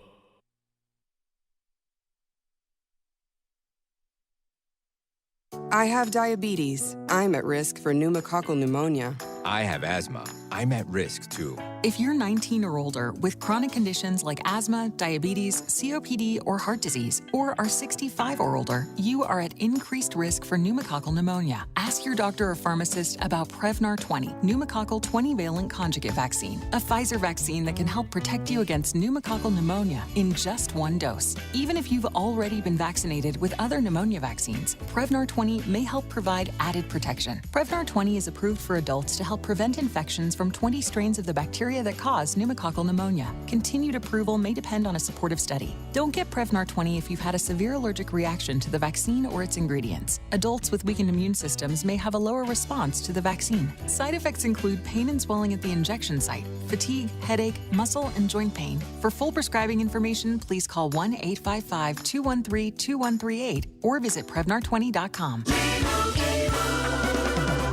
I have diabetes. I'm at risk for pneumococcal pneumonia. I have asthma. I'm at risk, too. If you're 19 or older with chronic conditions like asthma, diabetes, COPD, or heart disease, or are 65 or older, you are at increased risk for pneumococcal pneumonia. Ask your doctor or pharmacist about Prevnar 20, pneumococcal 20-valent conjugate vaccine, a Pfizer vaccine that can help protect you against pneumococcal pneumonia in just one dose. Even if you've already been vaccinated with other pneumonia vaccines, Prevnar 20 may help provide added protection. Prevnar 20 is approved for adults to help prevent infections from 20 strains of the bacteria that cause pneumococcal pneumonia. Continued approval may depend on a supportive study. Don't get Prevnar 20 if you've had a severe allergic reaction to the vaccine or its ingredients. Adults with weakened immune systems may have a lower response to the vaccine. Side effects include pain and swelling at the injection site, fatigue, headache, muscle, and joint pain. For full prescribing information, please call 1-855-213-2138 or visit Prevnar20.com.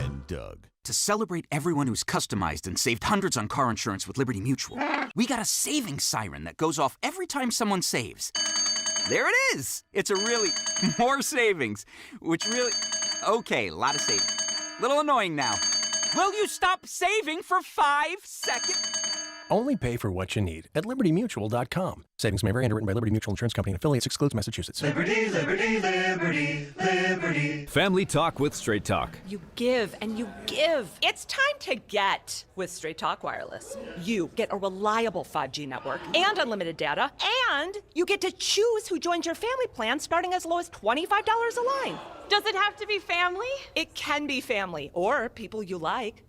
And Doug. To celebrate everyone who's customized and saved hundreds on car insurance with Liberty Mutual, we got a savings siren that goes off every time someone saves. There it is! It's a really more savings, which really... Okay, a lot of savings. Little annoying now. Will you stop saving for 5 seconds? Only pay for what you need at LibertyMutual.com. Savings may vary. Underwritten by Liberty Mutual Insurance Company and affiliates. Excludes Massachusetts. Liberty, liberty, liberty, liberty. Family Talk with Straight Talk. You give and you give. It's time to get with Straight Talk Wireless. You get a reliable 5G network and unlimited data, and you get to choose who joins your family plan starting as low as $25 a line. Does it have to be family? It can be family or people you like.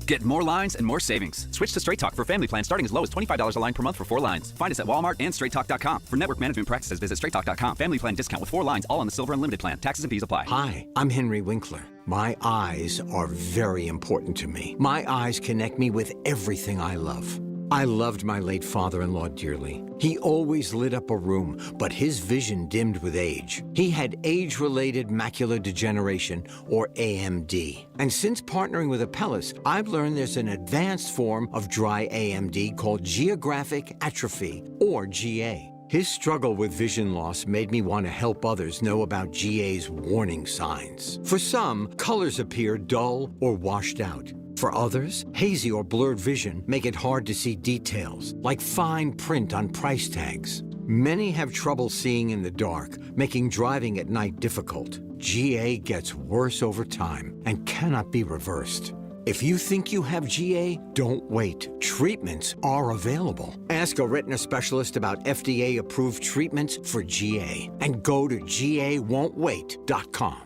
Get more lines and more savings. Switch to Straight Talk for family plan starting as low as $25 a line per month for 4 lines. Find us at Walmart and straighttalk.com. For network management practices, visit straighttalk.com. Family plan discount with 4 lines, all on the Silver Unlimited plan. Taxes and fees apply. Hi, I'm Henry Winkler. My eyes are very important to me. My eyes connect me with everything I love. I loved my late father-in-law dearly. He always lit up a room, but his vision dimmed with age. He had age-related macular degeneration, or AMD. And since partnering with Apellis, I've learned there's an advanced form of dry AMD called geographic atrophy, or GA. His struggle with vision loss made me want to help others know about GA's warning signs. For some, colors appear dull or washed out. For others, hazy or blurred vision make it hard to see details, like fine print on price tags. Many have trouble seeing in the dark, making driving at night difficult. GA gets worse over time and cannot be reversed. If you think you have GA, don't wait. Treatments are available. Ask a retina specialist about FDA-approved treatments for GA and go to GAWon'tWait.com.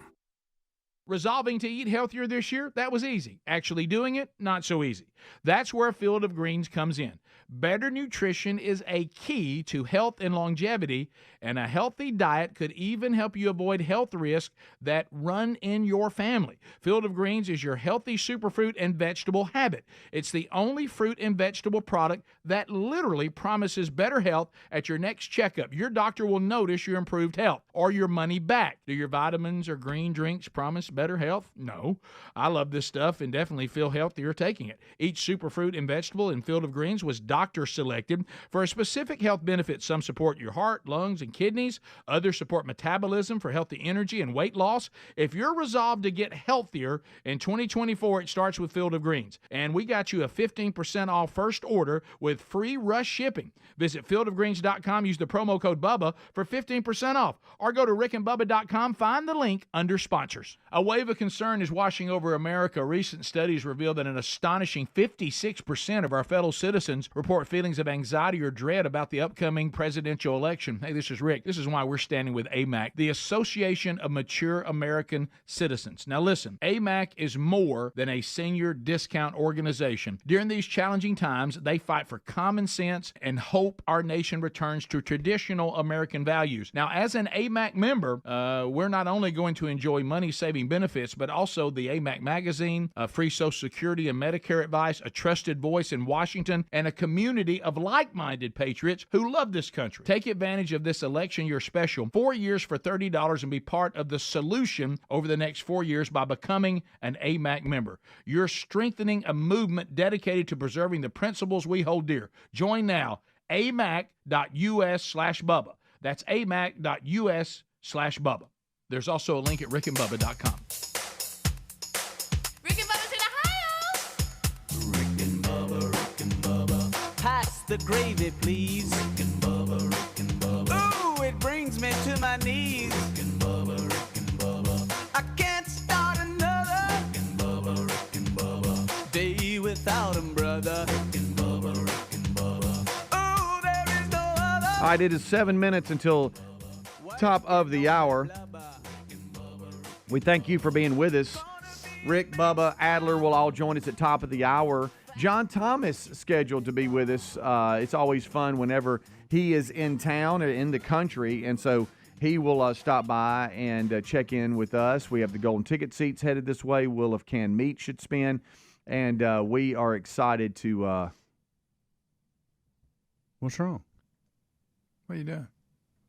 Resolving to eat healthier this year, that was easy. Actually doing it, not so easy. That's where Field of Greens comes in. Better nutrition is a key to health and longevity, and a healthy diet could even help you avoid health risks that run in your family. Field of Greens is your healthy superfruit and vegetable habit. It's the only fruit and vegetable product that literally promises better health at your next checkup. Your doctor will notice your improved health or your money back. Do your vitamins or green drinks promise better health? No. I love this stuff and definitely feel healthier taking it. Each superfruit and vegetable in Field of Greens was doctor selected for a specific health benefit. Some support your heart, lungs, and kidneys. Others support metabolism for healthy energy and weight loss. If you're resolved to get healthier in 2024, it starts with Field of Greens. And we got you a 15% off first order with free rush shipping. Visit fieldofgreens.com, use the promo code Bubba for 15% off. Or go to rickandbubba.com, find the link under sponsors. A wave of concern is washing over America. Recent studies reveal that an astonishing 56% of our fellow citizens report feelings of anxiety or dread about the upcoming presidential election. Hey, this is Rick. This is why we're standing with AMAC, the Association of Mature American Citizens. Now listen, AMAC is more than a senior discount organization. During these challenging times, they fight for common sense and hope our nation returns to traditional American values. Now, as an AMAC member, we're not only going to enjoy money-saving benefits, but also the AMAC magazine, free Social Security and Medicare advice, a trusted voice in Washington, and a community of like-minded patriots who love this country. Take advantage of this election year special, 4 years for $30, and be part of the solution over the next 4 years by becoming an AMAC member. You're strengthening a movement dedicated to preserving the principles we hold dear. Join now, amac.us/Bubba. That's amac.us/Bubba. There's also a link at rickandbubba.com. Rick and Bubba's in Ohio! Rick and Bubba. Pass the gravy, please. Rick and Bubba. Ooh, it brings me to my knees. Rick and Bubba. I can't start another. Rick and Bubba. Day without him, brother. Rick and Bubba. Ooh, there is no other. All right, it is 7 minutes until top of the hour. We thank you for being with us. Rick, Bubba, Adler will all join us at top of the hour. John Thomas scheduled to be with us. It's always fun whenever he is in town or in the country, and so he will stop by and check in with us. We have the golden ticket seats headed this way. Will of Canned Meat should spin, and we are excited to What's wrong? What are you doing?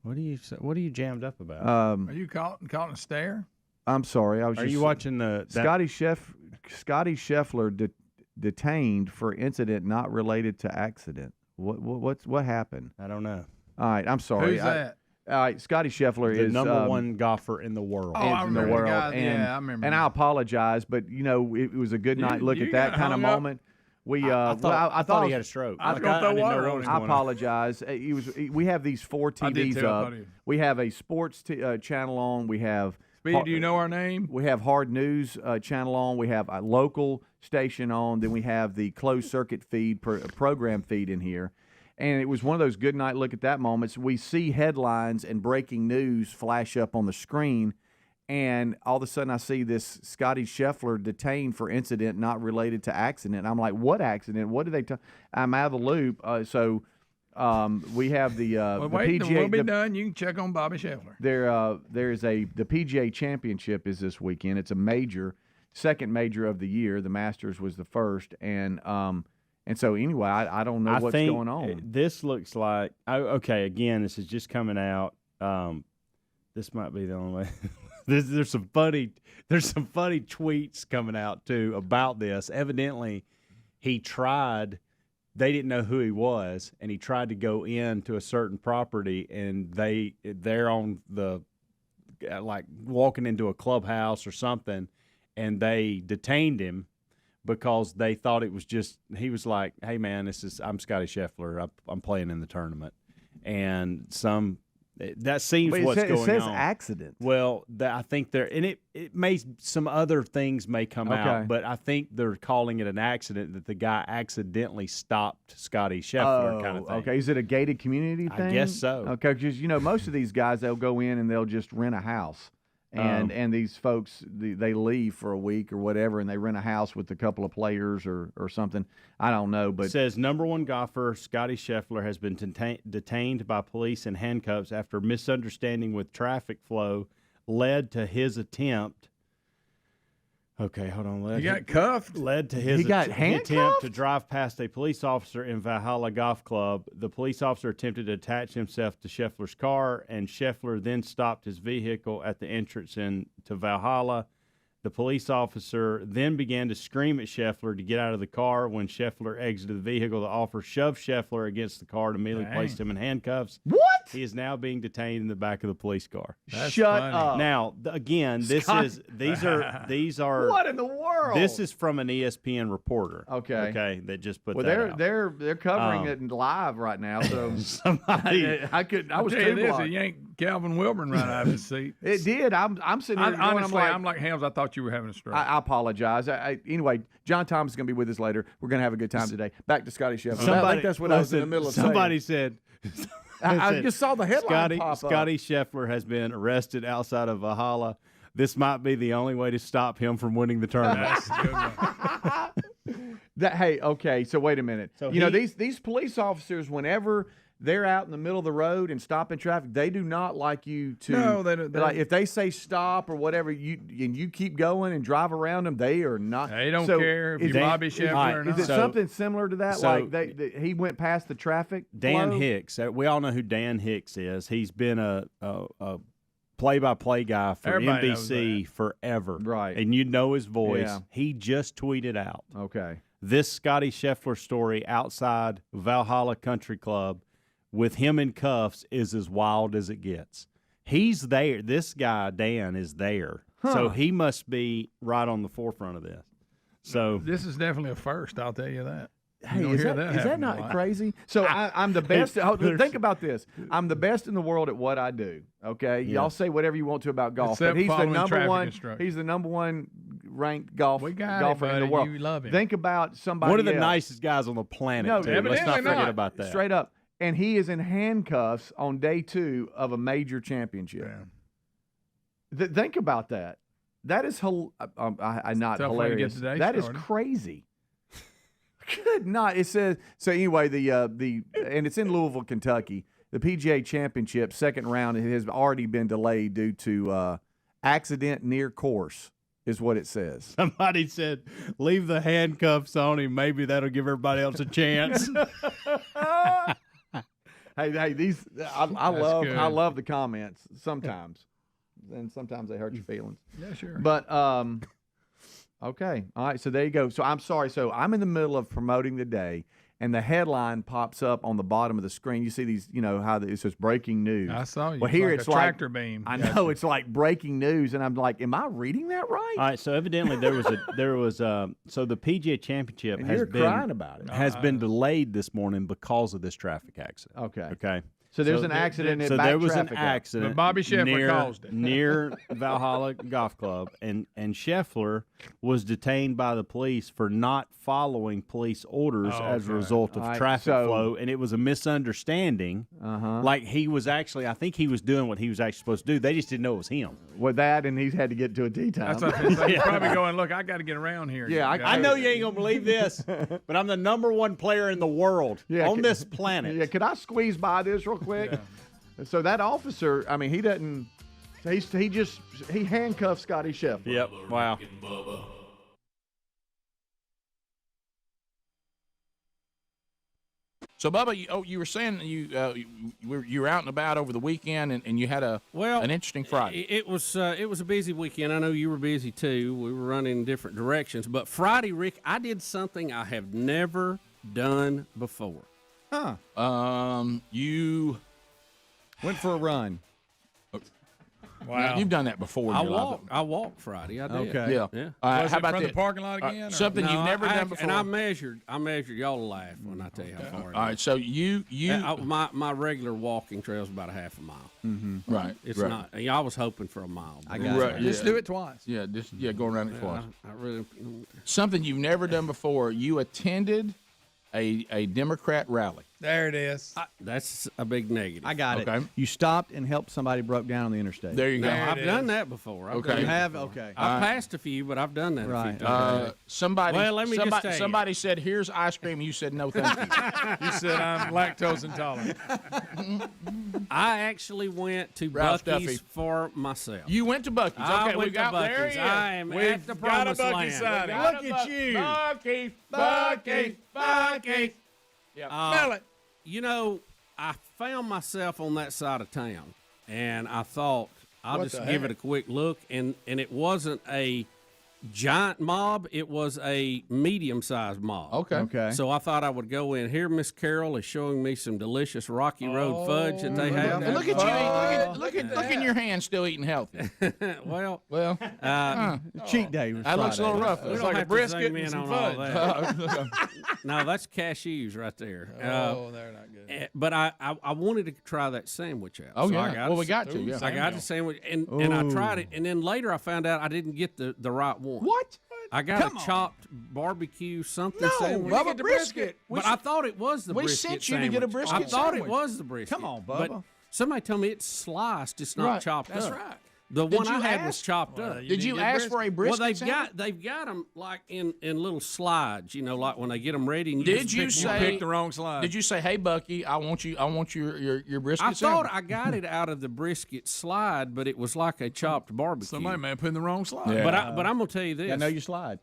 What are you jammed up about? Are you caught a stare? I'm sorry. Are you watching the Scottie Scheffler detained for incident not related to accident? What happened? I don't know. All right, I'm sorry. Who's that? All right, Scottie Scheffler the is number one golfer in the world. Oh, I remember the guy. Yeah, I remember. And I apologize, but it was a good night. Look at that kind of moment. I thought he had a stroke. I was going to throw water on him. I apologize. We have these 4 TVs up. We have a sports channel on. We have. Speedy, do you know our name? We have Hard News channel on. We have a local station on. Then we have the closed circuit feed, program feed in here. And it was one of those good night look at that moments. We see headlines and breaking news flash up on the screen, and all of a sudden I see this Scottie Scheffler detained for incident not related to accident. I'm like, what accident? What did they tell? I'm out of the loop. So we have the PGA. We'll be done. You can check on Bobby Scheffler. The PGA Championship is this weekend. It's a major, second major of the year. The Masters was the first, and And so anyway, I don't know what's going on. This looks like okay. Again, this is just coming out. This might be the only way. There's some funny tweets coming out too about this. Evidently, he tried. They didn't know who he was, and he tried to go into a certain property, and they're on the like walking into a clubhouse or something, and they detained him because they thought it was just he was like, "Hey man, I'm Scottie Scheffler. I'm playing in the tournament," and that seems what's going on. It says accident. Well, I think it may some other things may come out, but I think they're calling it an accident that the guy accidentally stopped Scottie Scheffler kind of thing. Okay, is it a gated community thing? I guess so. Okay, because most of these guys, they'll go in and they'll just rent a house. And these folks, they leave for a week or whatever, and they rent a house with a couple of players or something. I don't know. But it says number one golfer Scottie Scheffler has been detained by police in handcuffs after misunderstanding with traffic flow led to his attempt. Okay, hold on. He got cuffed? Led to his attempt to drive past a police officer in Valhalla Golf Club. The police officer attempted to attach himself to Scheffler's car, and Scheffler then stopped his vehicle at the entrance to Valhalla. The police officer then began to scream at Scheffler to get out of the car. When Scheffler exited the vehicle, the officer shoved Scheffler against the car and immediately placed him in handcuffs. What? He is now being detained in the back of the police car. Shut up. Now, again, these are what in the world? This is from an ESPN reporter. Okay, that just put that out. They're covering it live right now. So somebody, I was tell you this, it yanked Calvin Wilburn right out of his seat. It did. I'm sitting here. Honestly, I'm like Hams. I thought you were having a stroke. I apologize. Anyway, John Thomas is going to be with us later. We're going to have a good time today. Back to Scottie Scheffler. I think that's what I was in the middle of somebody saying. Said. I just saw the headline pop up. Scottie Scheffler has been arrested outside of Valhalla. This might be the only way to stop him from winning the tournament. So wait a minute. So these police officers, whenever they're out in the middle of the road and stopping traffic, they do not like you to. No, they don't. Like if they say stop or whatever, you keep going and drive around them, they are not. They don't care if you Bobby Scheffler or not. Is it something similar to that? Like he went past the traffic. Dan Hicks. We all know who Dan Hicks is. He's been a play-by-play guy for Everybody NBC forever. Right. And you know his voice. Yeah. He just tweeted out. Okay. This Scottie Scheffler story outside Valhalla Country Club with him in cuffs is as wild as it gets. He's there. This guy, Dan, is there. So he must be right on the forefront of this. So this is definitely a first, I'll tell you that. Hey, is that not crazy? So I'm the best. Think about this. I'm the best in the world at what I do. Okay, y'all say whatever you want to about golf, Except but he's the number one. Instruction. He's the number one ranked golfer in the world. You love him. Think about somebody. One of the else. nicest guys on the planet. No, too. Let's not forget about that. Straight up, and he is in handcuffs on day 2 of a major championship. Yeah. Think about that. That is not hilarious. That is crazy. Good night. It says so. Anyway, and it's in Louisville, Kentucky. The PGA Championship second round has already been delayed due to accident near course, is what it says. Somebody said, "Leave the handcuffs on him. Maybe that'll give everybody else a chance." Hey, these I love the comments sometimes, and sometimes they hurt your feelings. Yeah, sure. But okay. All right. So there you go. So I'm sorry. So I'm in the middle of promoting the day, and the headline pops up on the bottom of the screen. You see these, how it says breaking news. I saw you. Well, here like it's a tractor beam. I know it's like breaking news, and I'm like, am I reading that right? All right. So evidently so the PGA Championship has been delayed this morning because of this traffic accident. Okay. So there's an accident. So there was an accident. But Bobby Scheffler caused it near Valhalla Golf Club, and Scheffler was detained by the police for not following police orders as a result of traffic flow, and it was a misunderstanding. Like he was actually, I think he was doing what he was actually supposed to do. They just didn't know it was him. With that, and he's had to get to a tee time. That's what I'm saying. He's probably going, look, I got to get around here. Yeah, I know you ain't gonna believe this, but I'm the number one player in the world on this planet. Yeah, could I squeeze by this real quick? Yeah. So that officer, I mean, he doesn't. He handcuffs Scottie Scheffler. Yep. Wow. So, Bubba, you were saying you were out and about over the weekend, and you had an interesting Friday. It was a busy weekend. I know you were busy too. We were running in different directions. But Friday, Rick, I did something I have never done before. Huh? You went for a run. Wow, you've done that before. I walked Friday. I did. Okay. Yeah. Was how it about from the this? parking lot again? Something you've never done before. And I measured. Y'all will laugh when I tell you how far. All right. So you my regular walking trail is about a half a mile. Mm-hmm. Right. It's not. I was hoping for a mile. I got it. Just do it twice. Yeah. Go around it twice. I really. Something you've never done before. You attended a Democrat rally. There it is. That's a big negative. I got it. You stopped and helped somebody broke down on the interstate. There you go. I've done that before. You have? Okay. I've passed a few, but I've done that a few times. Somebody said, "Here's ice cream." You said, "No, thank you." You said, "I'm lactose intolerant." I actually went to Ralph Buc-ee's Duffy. for myself. You went to Buc-ee's. I Okay, went we got to there. Buc-ee's. I am We've at the got a promised Buc-ee's land. signing. Look at you. Buc-ee's. Yeah. Smell it. You know, I found myself on that side of town, and I thought I'll What just the give heck? it a quick look. And it wasn't a giant mob; it was a medium-sized mob. Okay. So I thought I would go in. Here, Miss Carol is showing me some delicious Rocky Road fudge that they have. And look at you! Look in your hand, still eating healthy. Well, cheat day. Was That looks a little rough. we It's don't like a have to brisket zoom and in some on all fudge. that. No, that's cashews right there. Oh, they're not good. But I wanted to try that sandwich out. Oh, So yeah. I got Well, a- we got to, yeah. I got the sandwich, and I tried it, and then later I found out I didn't get the right one. What? I got a chopped barbecue something sandwich. Bubba, get the brisket. But I thought it was the we brisket sent you to sandwich. get a brisket I thought sandwich. it was the brisket. Come on, But Bubba. somebody told me it's sliced, it's not Right. chopped That's up. right. The Did one you I had was ask? chopped up. you Did need you to get ask for a brisket? Well, sandwich? they've got them like in little slides, like when they get them ready. And you Did just you pick say? one. picked the wrong slide. Did you say, "Hey, Bucky, I want your brisket"? I thought sandwich? I got it out of the brisket slide, but it was like a chopped barbecue. Somebody may have put in the wrong slide. Yeah. But I'm gonna tell you this. I know you slide.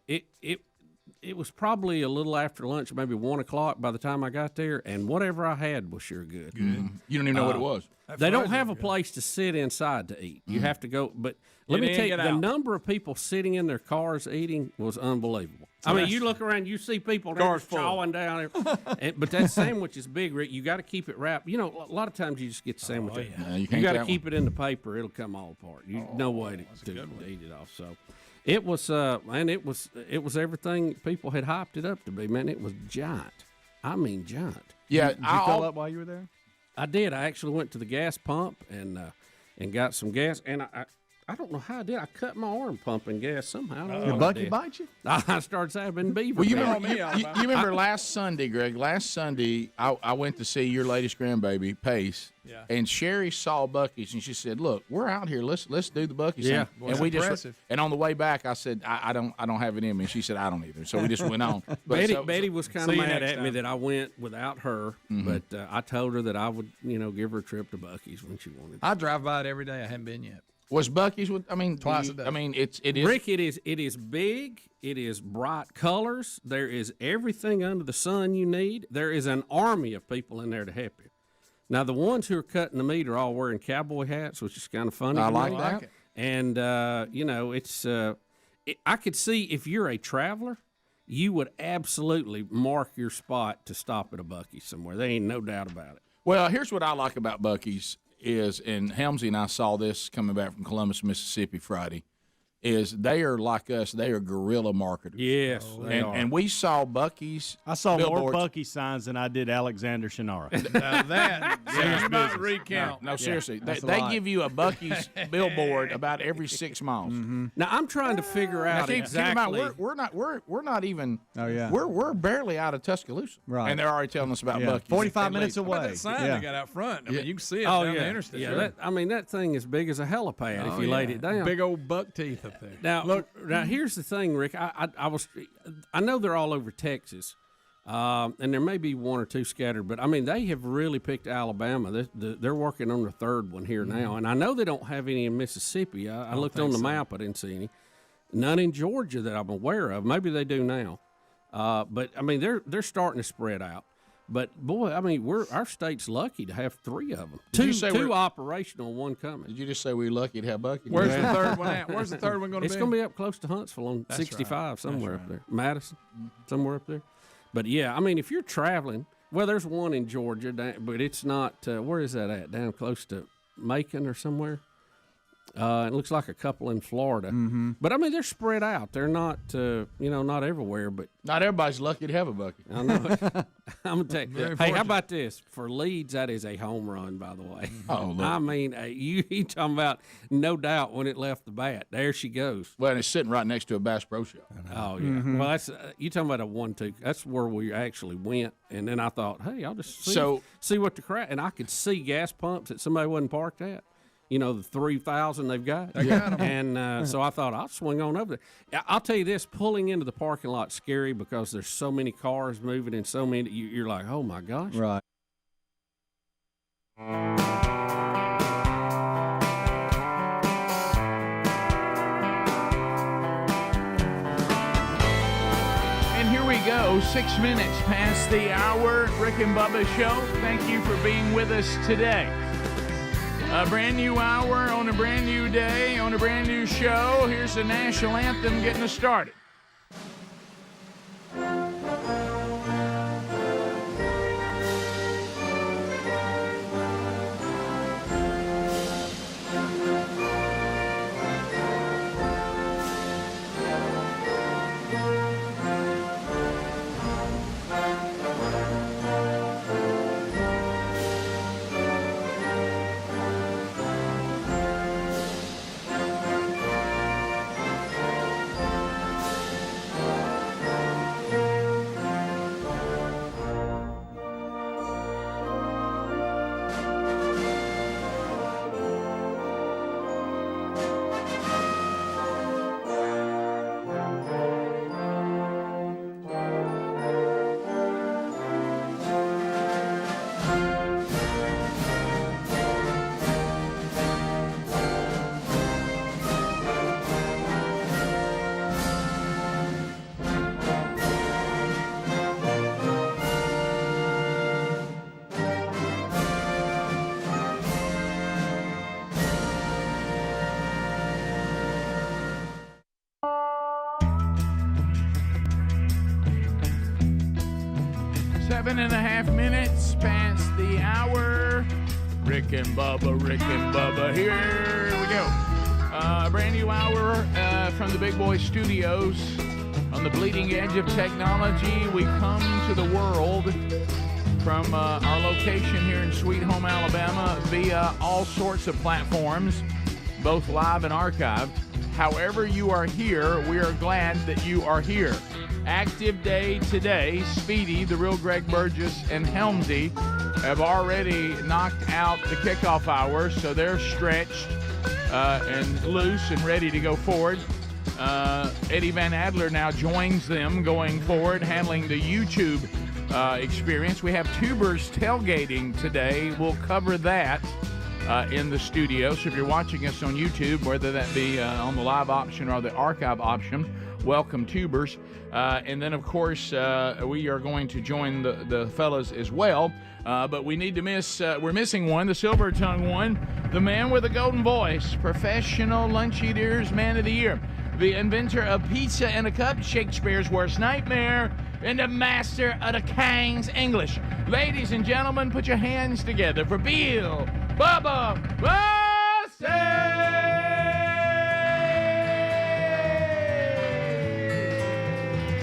It was probably a little after lunch, maybe 1 o'clock by the time I got there, and whatever I had was sure good. You don't even know what it was. They don't have a place to sit inside to eat. You have to go. But let Get me in, tell you, get the out. number of people sitting in their cars eating was unbelievable. I mean, you look around, you see people Cars full. chawing down there. But that sandwich is big, Rick. You got to keep it wrapped. A lot of times you just get the sandwich. Yeah, you You can't got to tell keep it in the paper; it'll come all apart. No way to eat it off. So, it was, man. It was everything people had hyped it up to be. Man, it was giant. I mean, giant. Yeah, Did you fill up while you were there? I did. I actually went to the gas pump and got some gas. And I don't know how I did. I cut my arm pumping gas somehow. I don't know Did what I Bucky did. bite you? I started saving beaver. Well, you man. remember, you remember last Sunday, Greg? Last Sunday, I went to see your latest grandbaby, Pace, and Sherry saw Bucky's, and she said, "Look, we're out here. Let's do the Bucky's." Yeah. thing." And we impressive. and on the way back, I said, "I don't have it in me." And she said, "I don't either." So we just went on. But Betty was kind See of you mad next at me time. that I went without her, but I told her that I would, give her a trip to Bucky's when she wanted. I drive by it every day. I haven't been yet. Was Bucky's with? I mean, Twice a day. I mean, it is. Rick, it is big. It is bright colors. There is everything under the sun you need. There is an army of people in there to help you. Now, the ones who are cutting the meat are all wearing cowboy hats, which is kind of funny. I to like me. that. And it's. I could see if you're a traveler, you would absolutely mark your spot to stop at a Buc-ee's somewhere. There ain't no doubt about it. Well, here's what I like about Bucky's is, and Helmsy and I saw this coming back from Columbus, Mississippi Friday, is they are like us. They are guerrilla marketers. Yes, they are. And we saw Bucky's. I saw more billboards. Bucky signs than I did Alexander Shannara. Now that you might recount. No, seriously. They a lot. give you a Bucky's billboard about every 6 miles. Now I'm trying to figure Now, out keep in exactly. mind, we're not even. Oh, yeah. We're barely out of Tuscaloosa. Right. And they're already telling us about Yeah. Bucky's. 45 at minutes least. away. That sign Yeah. they got out front. I mean, you can see it Oh down yeah, the interstate. yeah. Sure. That thing is big as a helipad if you laid it down. Big old buck teeth up there. Now, look. Now, here's the thing, Rick. I know they're all over Texas, and there may be one or two scattered, but I mean they have really picked Alabama. They're working on the third one here now, and I know they don't have any in Mississippi. I looked on the map, I didn't see any. None in Georgia that I'm aware of. Maybe they do now, but I mean they're starting to spread out. But boy, I mean, our state's lucky to have 3 of them. Two operational, 1 coming. Did you just say we're lucky to have Bucky? Where's the third one at? Where's the third one going to be? It's going to be up close to Huntsville on 65, somewhere up there. Madison, somewhere up there. But yeah, I mean, if you're traveling, well, there's one in Georgia, but it's not. Where is that at? Down close to Macon or somewhere. It looks like a couple in Florida, but I mean they're spread out. They're not, not everywhere. But not everybody's lucky to have a Bucky. I know. I'm gonna tell you. Hey, how about this? For Leeds, that is a home run, by the way. Oh, look. I mean, you talking about no doubt when it left the bat. There she goes. Well, and it's sitting right next to a Bass Pro Shop. Oh yeah. Well, that's you talking about a 1-2. That's where we actually went, and then I thought, hey, I'll just see what the crowd. And I could see gas pumps that somebody wasn't parked at. The 3,000 they've got. They got 'em. And so I thought, I'll swing on over there. I'll tell you this, pulling into the parking lot's scary because there's so many cars moving and so many, you're like, oh, my gosh. Right. And here we go, 6 minutes past the hour. Rick and Bubba Show. Thank you for being with us today. A brand new hour on a brand new day on a brand new show. Here's the national anthem getting us started. Seven and a half minutes past the hour. Rick and Bubba, here we go. A brand new hour from the Big Boy Studios on the bleeding edge of technology. We come to the world from our location here in Sweet Home, Alabama via all sorts of platforms, both live and archived. However you are here, we are glad that you are here. Active day today. Speedy, the real Greg Burgess, and Helmsy have already knocked out the kickoff hour, so they're stretched and loose and ready to go forward. Eddie Van Adler now joins them going forward, handling the YouTube experience. We have Tubers tailgating today. We'll cover that in the studio. So if you're watching us on YouTube, whether that be on the live option or the archive option, welcome, Tubers. And then, of course, we are going to join the fellas as well. But we need to we're missing one, the silver-tongued one, the man with a golden voice, professional lunch eaters, man of the year, the inventor of pizza in a cup, Shakespeare's worst nightmare, and the master of the King's English. Ladies and gentlemen, put your hands together for Bill Bubba Bussey!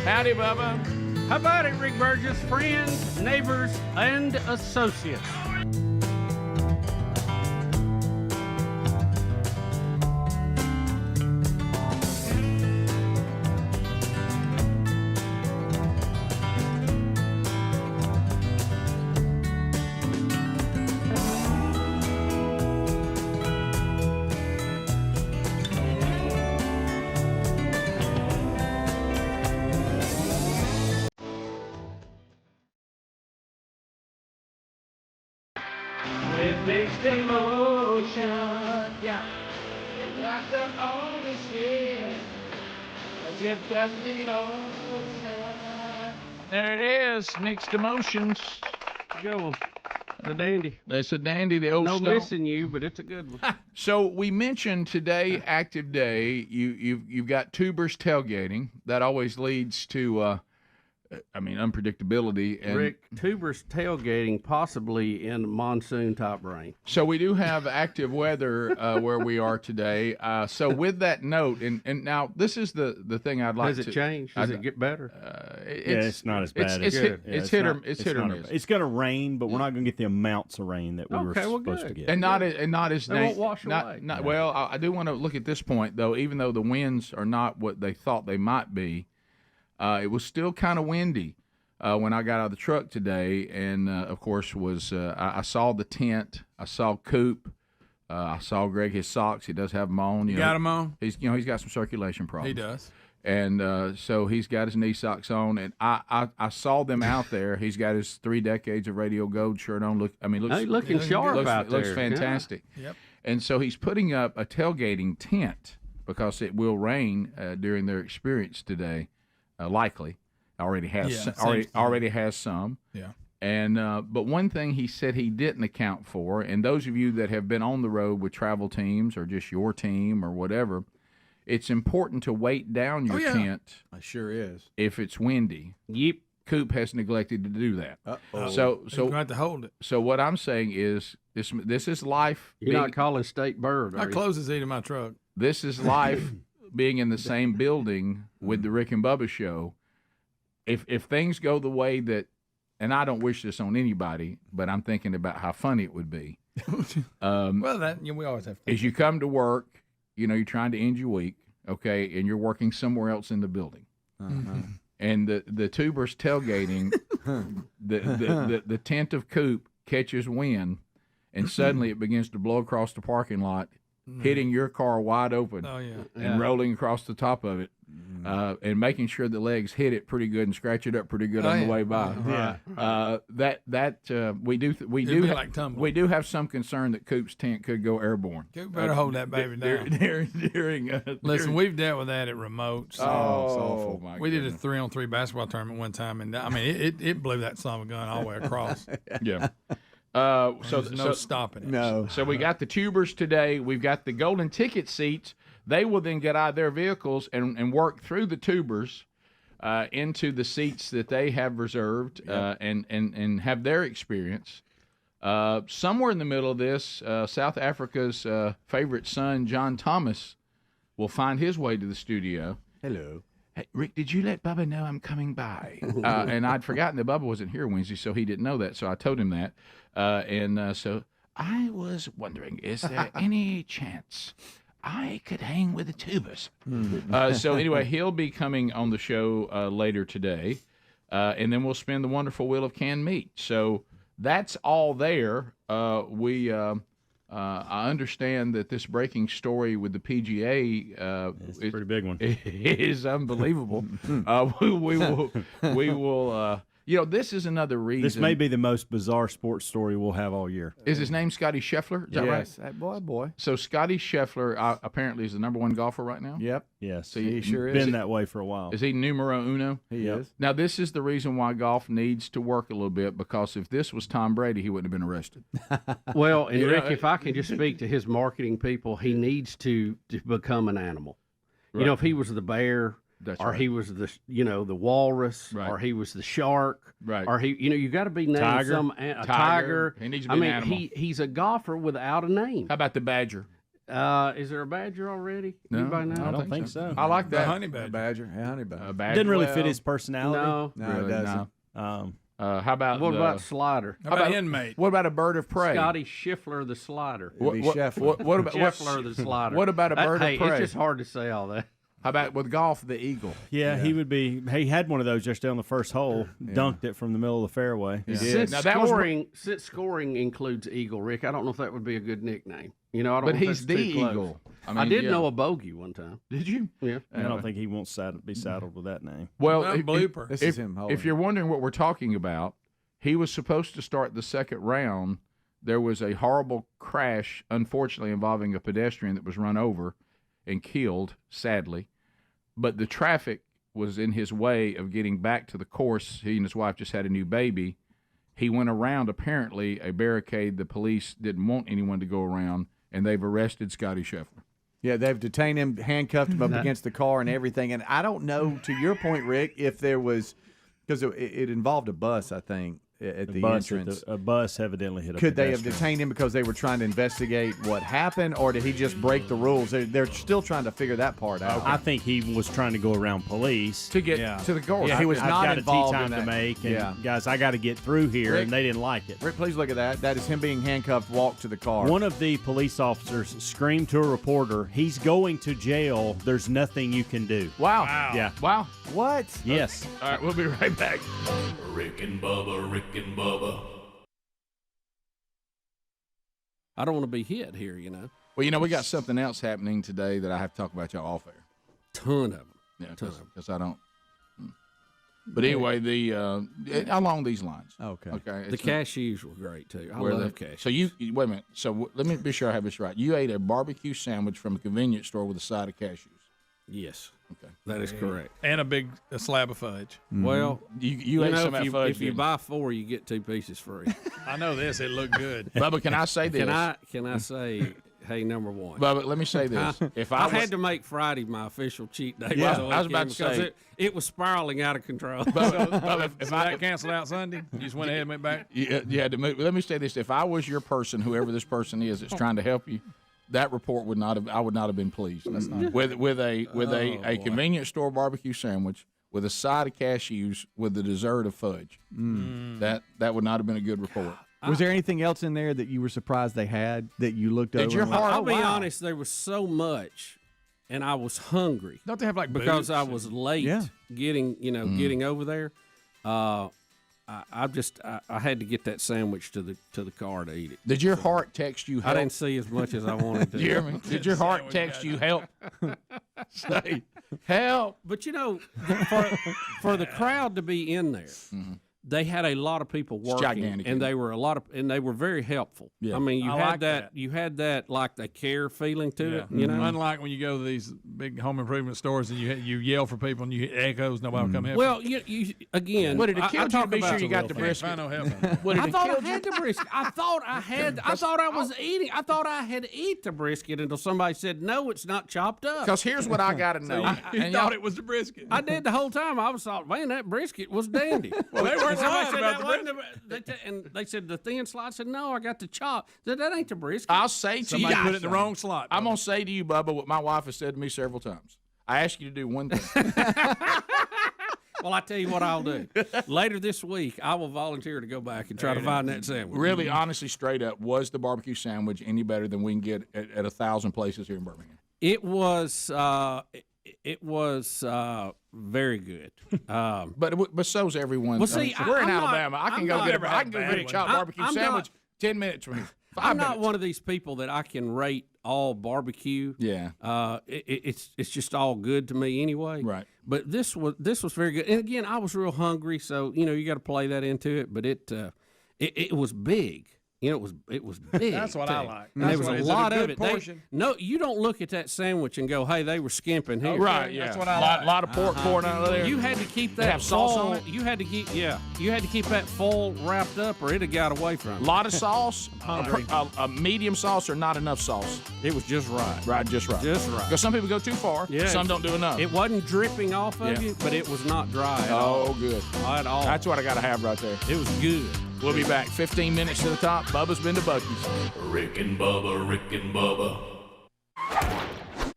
Howdy, Bubba. How about it, Rick Burgess? Friends, neighbors, and associates. Emotion, yeah. Locked up on the skin. As if that's the ocean. There it is. Mixed emotions. Go. The dandy. That's a dandy, the old No stone. missing you, but it's a good one. So we mentioned today, active day. You've got tubers tailgating. That always leads to, unpredictability. And Rick, tubers tailgating possibly in monsoon type rain. so we do have active weather where we are today. So with that note, and now this is the thing I'd like to. Does it change? Does it get better? It's not as bad. It's hit or miss. It's going to rain, but we're not going to get the amounts of rain that we were supposed to get. And not as They won't wash away. Well, I do want to look at this point though. Even though the winds are not what they thought they might be, it was still kind of windy when I got out of the truck today, and of course I saw the tent, I saw Coop, I saw Greg his socks. He does have them on. You got them on. He's got some circulation problems. He does. And so he's got his knee socks on, and I saw them out there. He's got his 3 decades of Radio Gold shirt on. Looks looking sharp out there. Looks fantastic. Yeah. Yep. And so he's putting up a tailgating tent because it will rain during their experience today. Likely, already has some. Yeah. And but one thing he said he didn't account for, and those of you that have been on the road with travel teams or just your team or whatever, it's important to weight down your tent. It sure is. If it's windy. Yep. Coop has neglected to do that. Uh-oh. So you have to hold it. So what I'm saying is this is life. You're not calling State Bird. My clothes is eating my truck. This is life being in the same building with the Rick and Bubba show. If things go the way that, and I don't wish this on anybody, but I'm thinking about how funny it would be. Well, we always have to. As you come to work, you're trying to end your week, okay, and you're working somewhere else in the building. Uh-huh. And the tubers tailgating, the tent of Coop catches wind, and suddenly it begins to blow across the parking lot, hitting your car wide open and rolling across the top of it, and making sure the legs hit it pretty good and scratch it up pretty good on the way by. We do have some concern that Coop's tent could go airborne. Coop better hold that baby down. Listen, we've dealt with that at remote. So my we did a 3-on-3 basketball tournament one time, and it blew that son of a gun all the way across. Yeah. So there's no stopping it. No. So we got the tubers today. We've got the golden ticket seats. They will then get out of their vehicles and work through the tubers into the seats that they have reserved and have their experience. Somewhere in the middle of this, South Africa's favorite son, John Thomas, will find his way to the studio. Hello. Hey, Rick, did you let Bubba know I'm coming by? And I'd forgotten that Bubba wasn't here Wednesday, so he didn't know that. So I told him that. So I was wondering, is there any chance I could hang with the tubers? So anyway, he'll be coming on the show later today. And then we'll spin the wonderful wheel of canned meat. So that's all there. I understand that this breaking story with the PGA it's a pretty big one. Is unbelievable. We will. This is another reason. This may be the most bizarre sports story we'll have all year. Is his name Scottie Scheffler? Is that right? Boy. So Scottie Scheffler apparently is the number 1 golfer right now? Yep. Yes. So he sure is. Been that way for a while. Is he numero uno? He is. Now, this is the reason why golf needs to work a little bit, because if this was Tom Brady, he wouldn't have been arrested. Well, and Rick, if I can just speak to his marketing people, he needs to become an animal. Right. If he was the bear, he was the the walrus, or he was the shark, or he you got to be named Tiger. a tiger. He needs to be an animal. He's a golfer without a name. How about the badger? Is there a badger already? No, Anybody know? I don't think so. I like that. The honey badger. Yeah, honey badger. Didn't really fit his personality. No, it doesn't. No. How about what about Slider? How about inmate? What about a bird of prey? Scottie Scheffler the Slider. What about Scheffler the Slider? What about a bird of prey? It's just hard to say all that. How about with golf, the eagle? Yeah, he would be. He had one of those just on the first hole, dunked it from the middle of the fairway. He did. Since scoring includes eagle, Rick, I don't know if that would be a good nickname. I don't. But know if he's that's the too close. eagle. I did know a bogey one time. Did you? Yeah. I don't think he won't be saddled with that name. Well, blooper. This is him. If you're wondering what we're talking about, he was supposed to start the second round. There was a horrible crash, unfortunately, involving a pedestrian that was run over and killed, sadly. But the traffic was in his way of getting back to the course. He and his wife just had a new baby. He went around, apparently, a barricade the police didn't want anyone to go around, and they've arrested Scottie Scheffler. Yeah, they've detained him, handcuffed him up against the car and everything. And I don't know, to your point, Rick, if there was – because it involved a bus, I think, at the entrance. A bus evidently hit a Could they have pedestrian. detained him because they were trying to investigate what happened, or did he just break the rules? They're still trying to figure that part out. I think he was trying to go around police to get to the course. Yeah, he was not I've got involved a tea time in to that. make, and Yeah. guys, I got to get through here, Rick, and they didn't like it. Rick, please look at that. That is him being handcuffed, walked to the car. One of the police officers screamed to a reporter, "He's going to jail. There's nothing you can do." Wow. Yeah. Wow. What? Yes. All right, we'll be right back. Rick and Bubba, Rick and Bubba. I don't want to be hit here, you know. Well, we got something else happening today that I have to talk about y'all off air. Ton of them. Yeah, because I don't. But anyway, along these lines. Okay. The cashews were great, too. I love cashews. So you wait a minute. So let me be sure I have this right. You ate a barbecue sandwich from a convenience store with a side of cashews. Yes. Okay. That is correct. And a slab of fudge. Mm-hmm. Well, you ate some of that fudge. If you buy 4, you get 2 pieces free. I know this. It looked good. Bubba, can I say this? Can I say, hey, number one? Bubba, let me say this. If I had to make Friday my official cheat day. Yeah, I was about to say. It was spiraling out of control. Bubba, if I canceled out Sunday, you just went ahead and went back? You had to move. Let me say this. If I was your person, whoever this person is that's trying to help you, that report would not have. I would not have been pleased with a convenience store barbecue sandwich with a side of cashews with the dessert of fudge. That would not have been a good report. Was there anything else in there that you were surprised they had that you looked over? your heart? I'll be honest. There was so much, and I was hungry. Don't they have like because boots I was late getting over there. I had to get that sandwich to the car to eat it. Did your heart text you help? I didn't see as much as I wanted to. Did you hear me? Did your heart text you help? Say help. But for the crowd to be in there, they had a lot of people working, gigantic, and they were very helpful. Yeah. I mean, you I had like that. that. You had that like the care feeling to it. You know, Unlike when you go to these big home improvement stores and you yell for people and you hit echoes, nobody will come help. well, you again. What did it kill you to be sure you got the Can't brisket? find no help. I thought I had the brisket. I thought I was eating. I thought I had eat the brisket until somebody said, "No, it's not chopped up." Because here's what I got to know. You thought it was the brisket. I did the whole time. I was thought, man, that brisket was dandy. Well, they weren't Somebody lying said about that the wasn't and they said the thin slot. I said, no, I got the chop. I said, that ain't the brisket. I'll say to Somebody you, put it in the wrong slot. I'm gonna say to you, Bubba, what my wife has said to me several times. I ask you to do one thing. Well, I tell you what I'll do. Later this week, I will volunteer to go back and try to find that sandwich. Really, honestly, straight up, was the barbecue sandwich any better than we can get at 1,000 places here in Birmingham? It was. It was very good, but so's everyone. Well, see, we're in I'm Alabama. not- I can I'm go not- get a chopped barbecue I'm sandwich. not- 10 minutes from here. 5 I'm minutes. not one of these people that I can rate all barbecue. Yeah, it's just all good to me anyway. Right. But this was very good. And again, I was real hungry, so you got to play that into it. But it was big. It was big. That's what I like. And there was a lot of it. Portion? No, you don't look at that sandwich and go, "Hey, they were skimping here." Right. Yeah. That's what I like. A lot of pork pouring out of there. You had to keep They that have sauce full. on it? You had to keep that full wrapped up, or it'd have got away from A it. lot of sauce, Hungry. a medium sauce, or not enough sauce. It was just right. Right, just right. Just right. Because some people go too far. Yeah. Some don't do enough. It wasn't dripping off of Yeah. you, but it was not dry at all. Oh, good. Not at all. That's what I got to have right there. It was good. We'll be back. 15 minutes to the top. Bubba's been to Buc-ee's. Rick and Bubba, Rick and Bubba.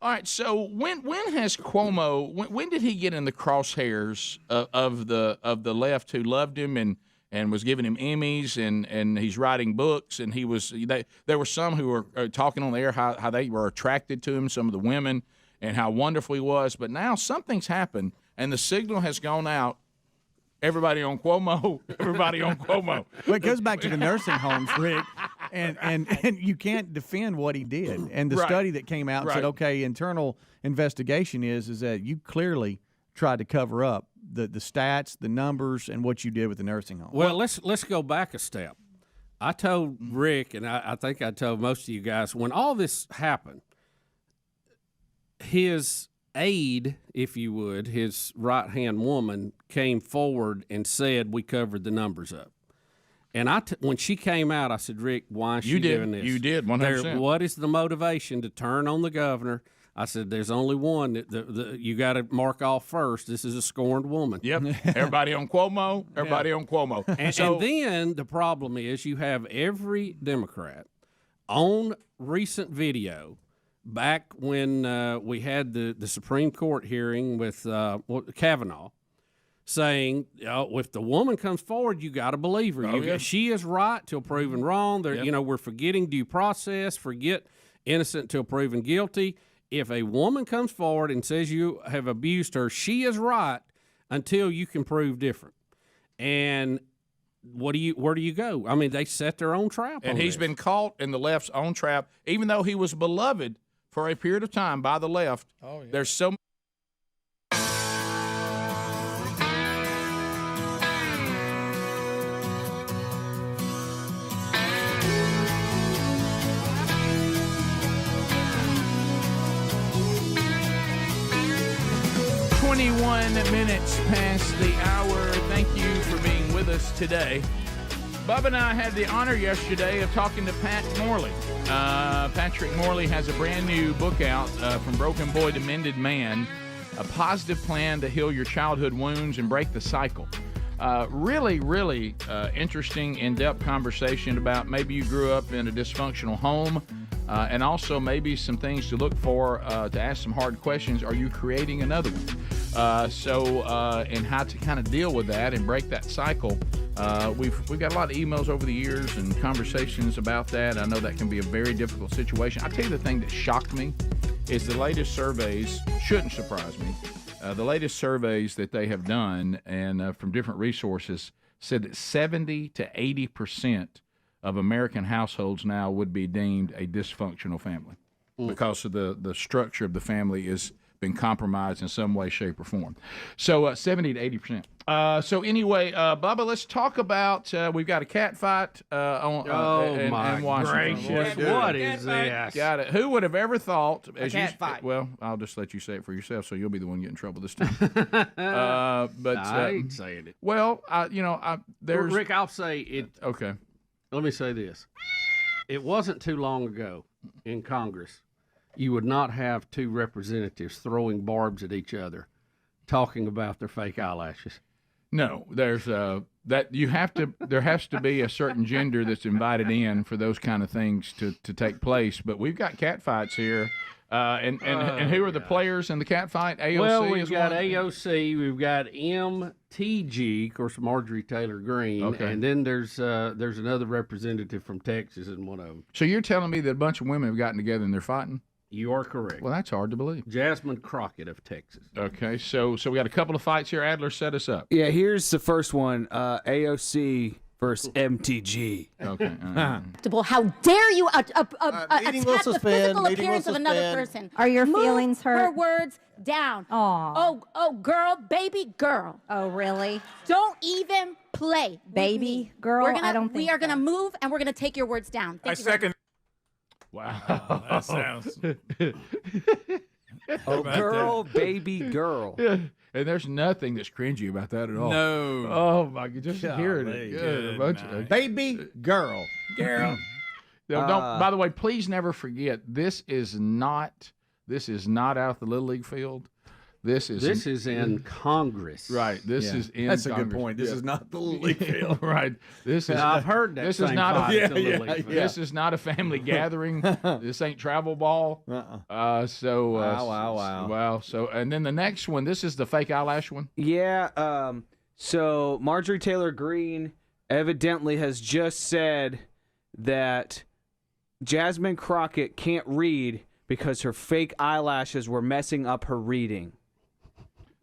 All right. So when has Cuomo? When did he get in the crosshairs of the left who loved him and was giving him Emmys and he's writing books and there were some who were talking on the air how they were attracted to him, some of the women, and how wonderful he was. But now something's happened and the signal has gone out. Everybody on Cuomo. Everybody on Cuomo. Well, it goes back to the nursing homes, Rick, and you can't defend what he did. And the study that came out said, okay, internal investigation is that you clearly tried to cover up the stats, the numbers, and what you did with the nursing home. Well, let's go back a step. I told Rick, and I think I told most of you guys, when all this happened, his aide, if you would, his right-hand woman, came forward and said we covered the numbers up. And when she came out, I said, Rick, why is she doing this? You did, 100%. What is the motivation to turn on the governor? I said, there's only one. You got to mark off first. This is a scorned woman. Yep. Everybody on Cuomo. Everybody on Cuomo. And then the problem is you have every Democrat on recent video back when we had the Supreme Court hearing with Kavanaugh, saying, if the woman comes forward, you got to believe her. She is right till proven wrong. We're forgetting due process, forget innocent till proven guilty. If a woman comes forward and says you have abused her, she is right until you can prove different. And where do you go? I mean, they set their own trap. And he's been caught in the left's own trap, even though he was beloved for a period of time by the left. There's so 21 minutes past the hour. Thank you for being with us today. Bubba and I had the honor yesterday of talking to Pat Morley. Patrick Morley has a brand new book out, From Broken Boy to Mended Man, a positive plan to heal your childhood wounds and break the cycle. Really interesting, in-depth conversation about maybe you grew up in a dysfunctional home, and also maybe some things to look for, to ask some hard questions. Are you creating another one? And how to kind of deal with that and break that cycle. We've got a lot of emails over the years and conversations about that. I know that can be a very difficult situation. I'll tell you the thing that shocked me is the latest surveys, shouldn't surprise me, the latest surveys that they have done and from different resources said that 70 to 80% of American households now would be deemed a dysfunctional family because of the structure of the family is been compromised in some way, shape, or form. So 70 to 80%. So anyway, Bubba, let's talk about, we've got a cat fight in Washington. Gracious. What is this? Got it. Who would have ever thought? A cat fight. Well, I'll just let you say it for yourself, so you'll be the one getting in trouble this time. But I ain't saying it. Well, there's... Rick, I'll say it. Okay. Let me say this. It wasn't too long ago in Congress you would not have two representatives throwing barbs at each other, talking about their fake eyelashes. No, there's that you have to. There has to be a certain gender that's invited in for those kind of things to take place. But we've got cat fights here, and who are the players in the cat fight? AOC. Well, we've got AOC, we've got MTG, of course, Marjorie Taylor Greene, Okay. and then there's another representative from Texas in one of them. So you're telling me that a bunch of women have gotten together and they're fighting? You are correct. Well, that's hard to believe. Jasmine Crockett of Texas. Okay, so we got a couple of fights here. Adler, set us up. Yeah, here's the first one. AOC versus MTG. Okay. How dare you attack meeting will the suspend, physical meeting appearance will of another suspend. person? Are your Move feelings hurt? her words down. Oh, girl, baby girl. Oh, really? Don't even play. Baby girl? I don't think we are so. going to move and we're going to take your words down. Thank you very much. Wow, that sounds. Oh, girl, baby girl. Yeah. And there's nothing that's cringy about that at all. No. Oh my God, just hearing it. Good A bunch night. of Baby girl. Girl. Don't. By the way, please never forget this is not out the Little League field. This is in Congress. Right. This is in That's Congress. a good point. This is not the Little League field. Right. This is. I've heard that. This same is not fight a. at the Little League field. This is not a family gathering. This ain't travel ball. Wow. So and then the next one. This is the fake eyelash one. Yeah. So Marjorie Taylor Greene evidently has just said that Jasmine Crockett can't read because her fake eyelashes were messing up her reading.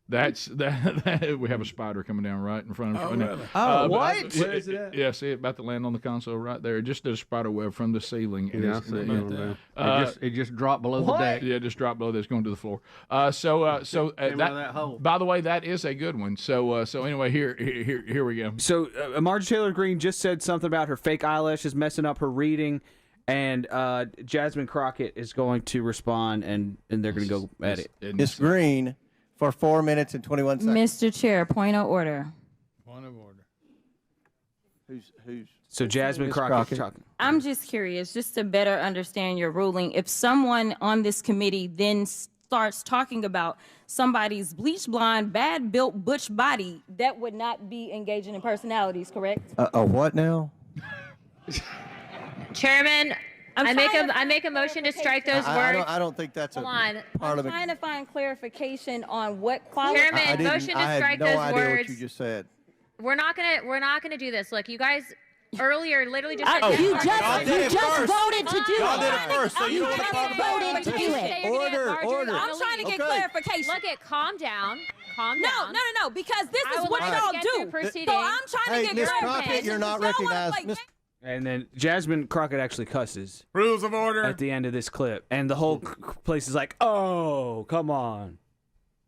That's that. We have a spider coming down right in front of us. Really? Oh, what? Where is it at? Yeah, see it about to land on the console right there. It just did a spider web from the ceiling. And Yeah, I see it. It just dropped below the deck. Yeah, just dropped below. That's going to the floor. That hole. By the way, that is a good one. So anyway, here we go. So Marjorie Taylor Greene just said something about her fake eyelashes messing up her reading, And Jasmine Crockett is going to respond, and they're going to go at it. Ms. Greene for 4 minutes and 21 seconds. Mr. Chair, point of order. Point of order. Who's? So Jasmine Crockett talking. I'm just curious, just to better understand your ruling. If someone on this committee then starts talking about somebody's bleach blonde, bad built butch body, that would not be engaging in personalities, correct? A what now? Chairman, I make a motion to strike those words. I don't think that's Hold a on. part of I'm it. trying to find clarification on what quality. Chairman, motion to strike those I had no idea words. what you just said. We're not gonna do this. Look, you guys earlier literally just said You that. just voted to do Y'all it. did it first, so you don't just wanna talk voted to do it. Order. I'm trying to get clarification. Look at calm down. Calm down. No, because this I is will what let us y'all get do. through proceedings. So I'm trying to get Ms. clarification. Crockett, you're not Y'all wanna recognized. And then Jasmine Crockett actually cusses Rules of order. at the end of this clip. And the whole place is like, oh, come on.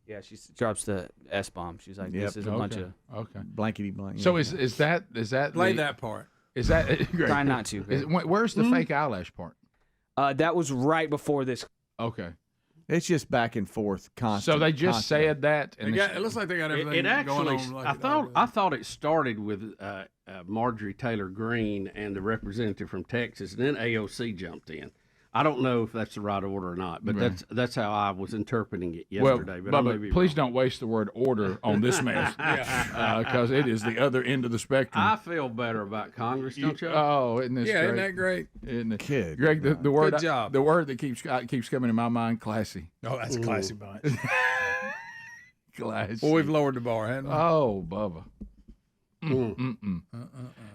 Yeah, she drops the S-bomb. She's like, this is a bunch of... Okay. Blankety blank. So is that Play that part. Is that great. Try not to. Where's the fake eyelash part? That was right before this. Okay. It's just back and forth constantly. So they just said that, and It looks like they got everything It actually, going on. Like I thought it started with Marjorie Taylor Greene and the representative from Texas, and then AOC jumped in. I don't know if that's the right order or not, but Right. that's how I was interpreting it yesterday. Well, but I may Bubba, be please wrong. don't waste the word order on this mess, because it is the other end of the spectrum. I feel better about Congress, don't you? Oh, isn't this Yeah, great? isn't that great? Isn't it? Kid. Greg, the word Good job. the word that keeps coming in my mind, classy. Oh, that's a classy bunch. Classy. Well, we've lowered the bar, haven't we? Oh, Bubba.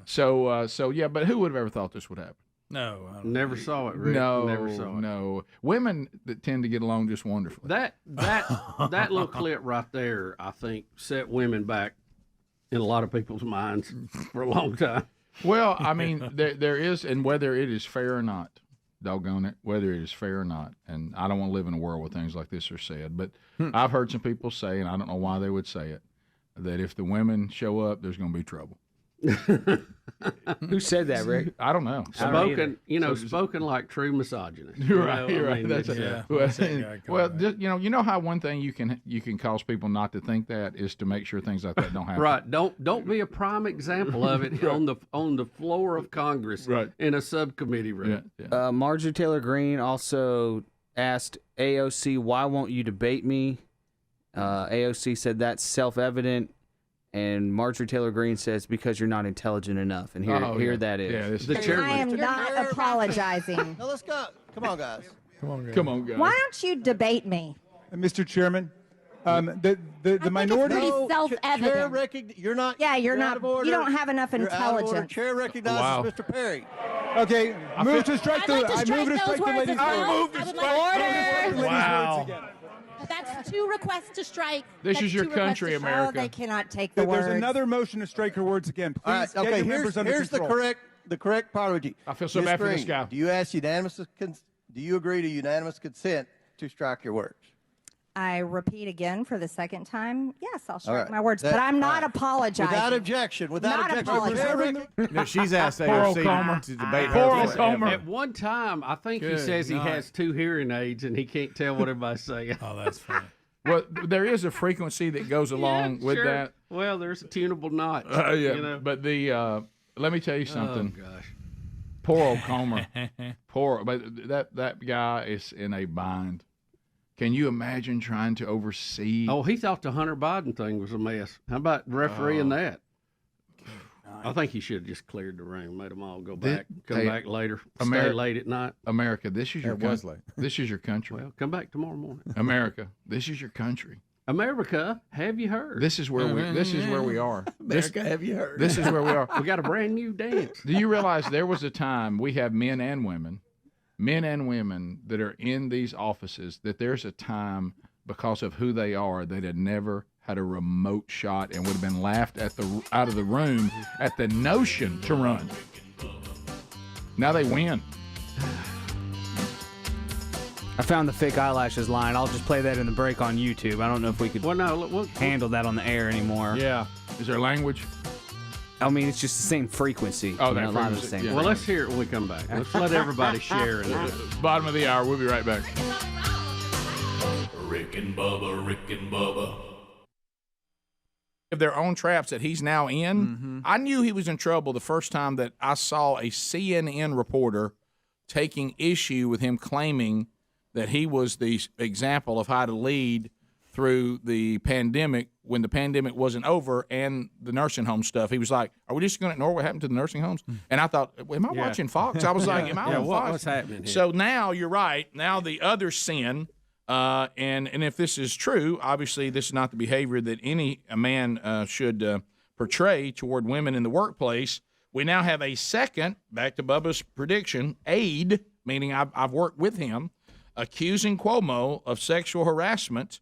So yeah, but who would have ever thought this would happen? No. I don't Never saw it, Rick. No, Never saw it. no. Women that tend to get along just wonderfully. That little clip right there, I think, set women back in a lot of people's minds for a long time. Well, I mean, there is, and whether it is fair or not, doggone it, whether it is fair or not, and I don't want to live in a world where things like this are said, but I've heard some people say, and I don't know why they would say it, that if the women show up, there's going to be trouble. Who said that, Rick? I don't know. Spoken like true misogynist. You're right. You're right. That's yeah. Well, just, you know how one thing you can cause people not to think that is to make sure things like that don't happen. Right. Don't be a prime example of it on the floor of Congress in a subcommittee room. Yeah. Marjorie Taylor Greene also asked AOC, why won't you debate me? AOC said that's self-evident. And Marjorie Taylor Greene says, because you're not intelligent enough. And here that is. Yeah, the chairman. I am not apologizing. Now let's go. Come on, guys. Come on, guys. Why don't you debate me? Mr. Chairman, the minority. It's pretty self-evident. Chair you're not. Yeah, you're not. Out of order. You don't have enough You're out of order. intelligence. Chair recognizes Mr. Perry. Okay, move to strike I'd like to I strike move to those strike the words lady's as well. words. I would like Order. Wow. That's two requests to strike. This That's is your two requests country, to strike. Oh, America. they cannot take the There's words. another motion to strike her words again. Please All right. get Okay. your members under Here's the control. correct apology. I feel so Ms. bad for this Greene, guy. Do you ask unanimous? Do you agree to unanimous consent to strike your words? I repeat again for the second time. Yes, I'll strike right. my words, That- but I'm not all right. apologizing. Without objection. Without Not objection. apologizing. No, she's asked Poor old AOC Comer. to debate Poor her. old Comer. At one time, I think he Good says he night. has 2 hearing aids and he can't tell what everybody's saying. Oh, that's funny. Well, there is a frequency that goes along with sure. that. Well, there's a tunable notch. Yeah, you know? but let me tell you something. Oh, gosh. Poor old Comer. But that guy is in a bind. Can you imagine trying to oversee? Oh, he thought the Hunter Biden thing was a mess. How about refereeing that? I think he should have just cleared the room, made them all go back, come back later, stay late at night. America, this is your country. late. This is your country. Well, come back tomorrow morning. America, this is your country. America, have you heard? This is where we are. America, have you heard? This is where we are. We got a brand new dance. Do you realize there was a time we have men and women that are in these offices, that there's a time because of who they are that had never had a remote shot and would have been laughed out of the room at the notion to run. Now they win. I found the fake eyelashes line. I'll just play that in the break on YouTube. I don't know if we could Well, no, handle that on the air anymore. Yeah. Is there language? I mean, it's just the same frequency. Oh, you that know, a lot of the frequency, same. yeah. Well, let's hear it when we come back. Let's let everybody share in it. Bottom of the hour. We'll be right back. Rick and Bubba, Rick and Bubba. Of their own traps that he's now in. I knew he was in trouble the first time that I saw a CNN reporter taking issue with him claiming that he was the example of how to lead through the pandemic when the pandemic wasn't over and the nursing home stuff. He was like, are we just going to ignore what happened to the nursing homes? And I thought, am I watching Fox? I was like, am I on Fox? What's happening here? So now you're right. Now the other sin, and if this is true, obviously this is not the behavior that any man should portray toward women in the workplace. We now have a second, back to Bubba's prediction, aide, meaning I've worked with him, accusing Cuomo of sexual harassment.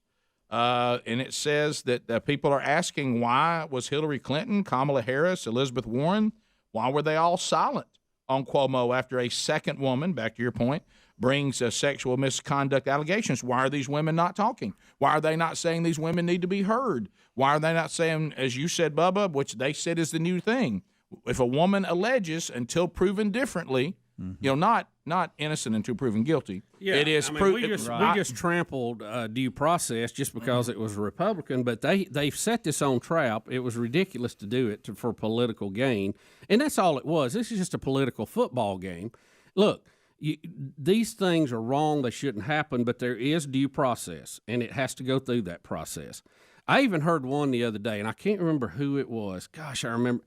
And it says that people are asking, why was Hillary Clinton, Kamala Harris, Elizabeth Warren, why were they all silent on Cuomo after a second woman, back to your point, brings sexual misconduct allegations? Why are these women not talking? Why are they not saying these women need to be heard? Why are they not saying, as you said, Bubba, which they said is the new thing, if a woman alleges until proven differently, you know, not innocent until proven guilty. Yeah, it is we just trampled due process just because it was a Republican, but they set this on trap. It was ridiculous to do it for political gain, and that's all it was. This is just a political football game. Look, these things are wrong. They shouldn't happen, but there is due process, and it has to go through that process. I even heard one the other day, and I can't remember who it was. Gosh, I remember.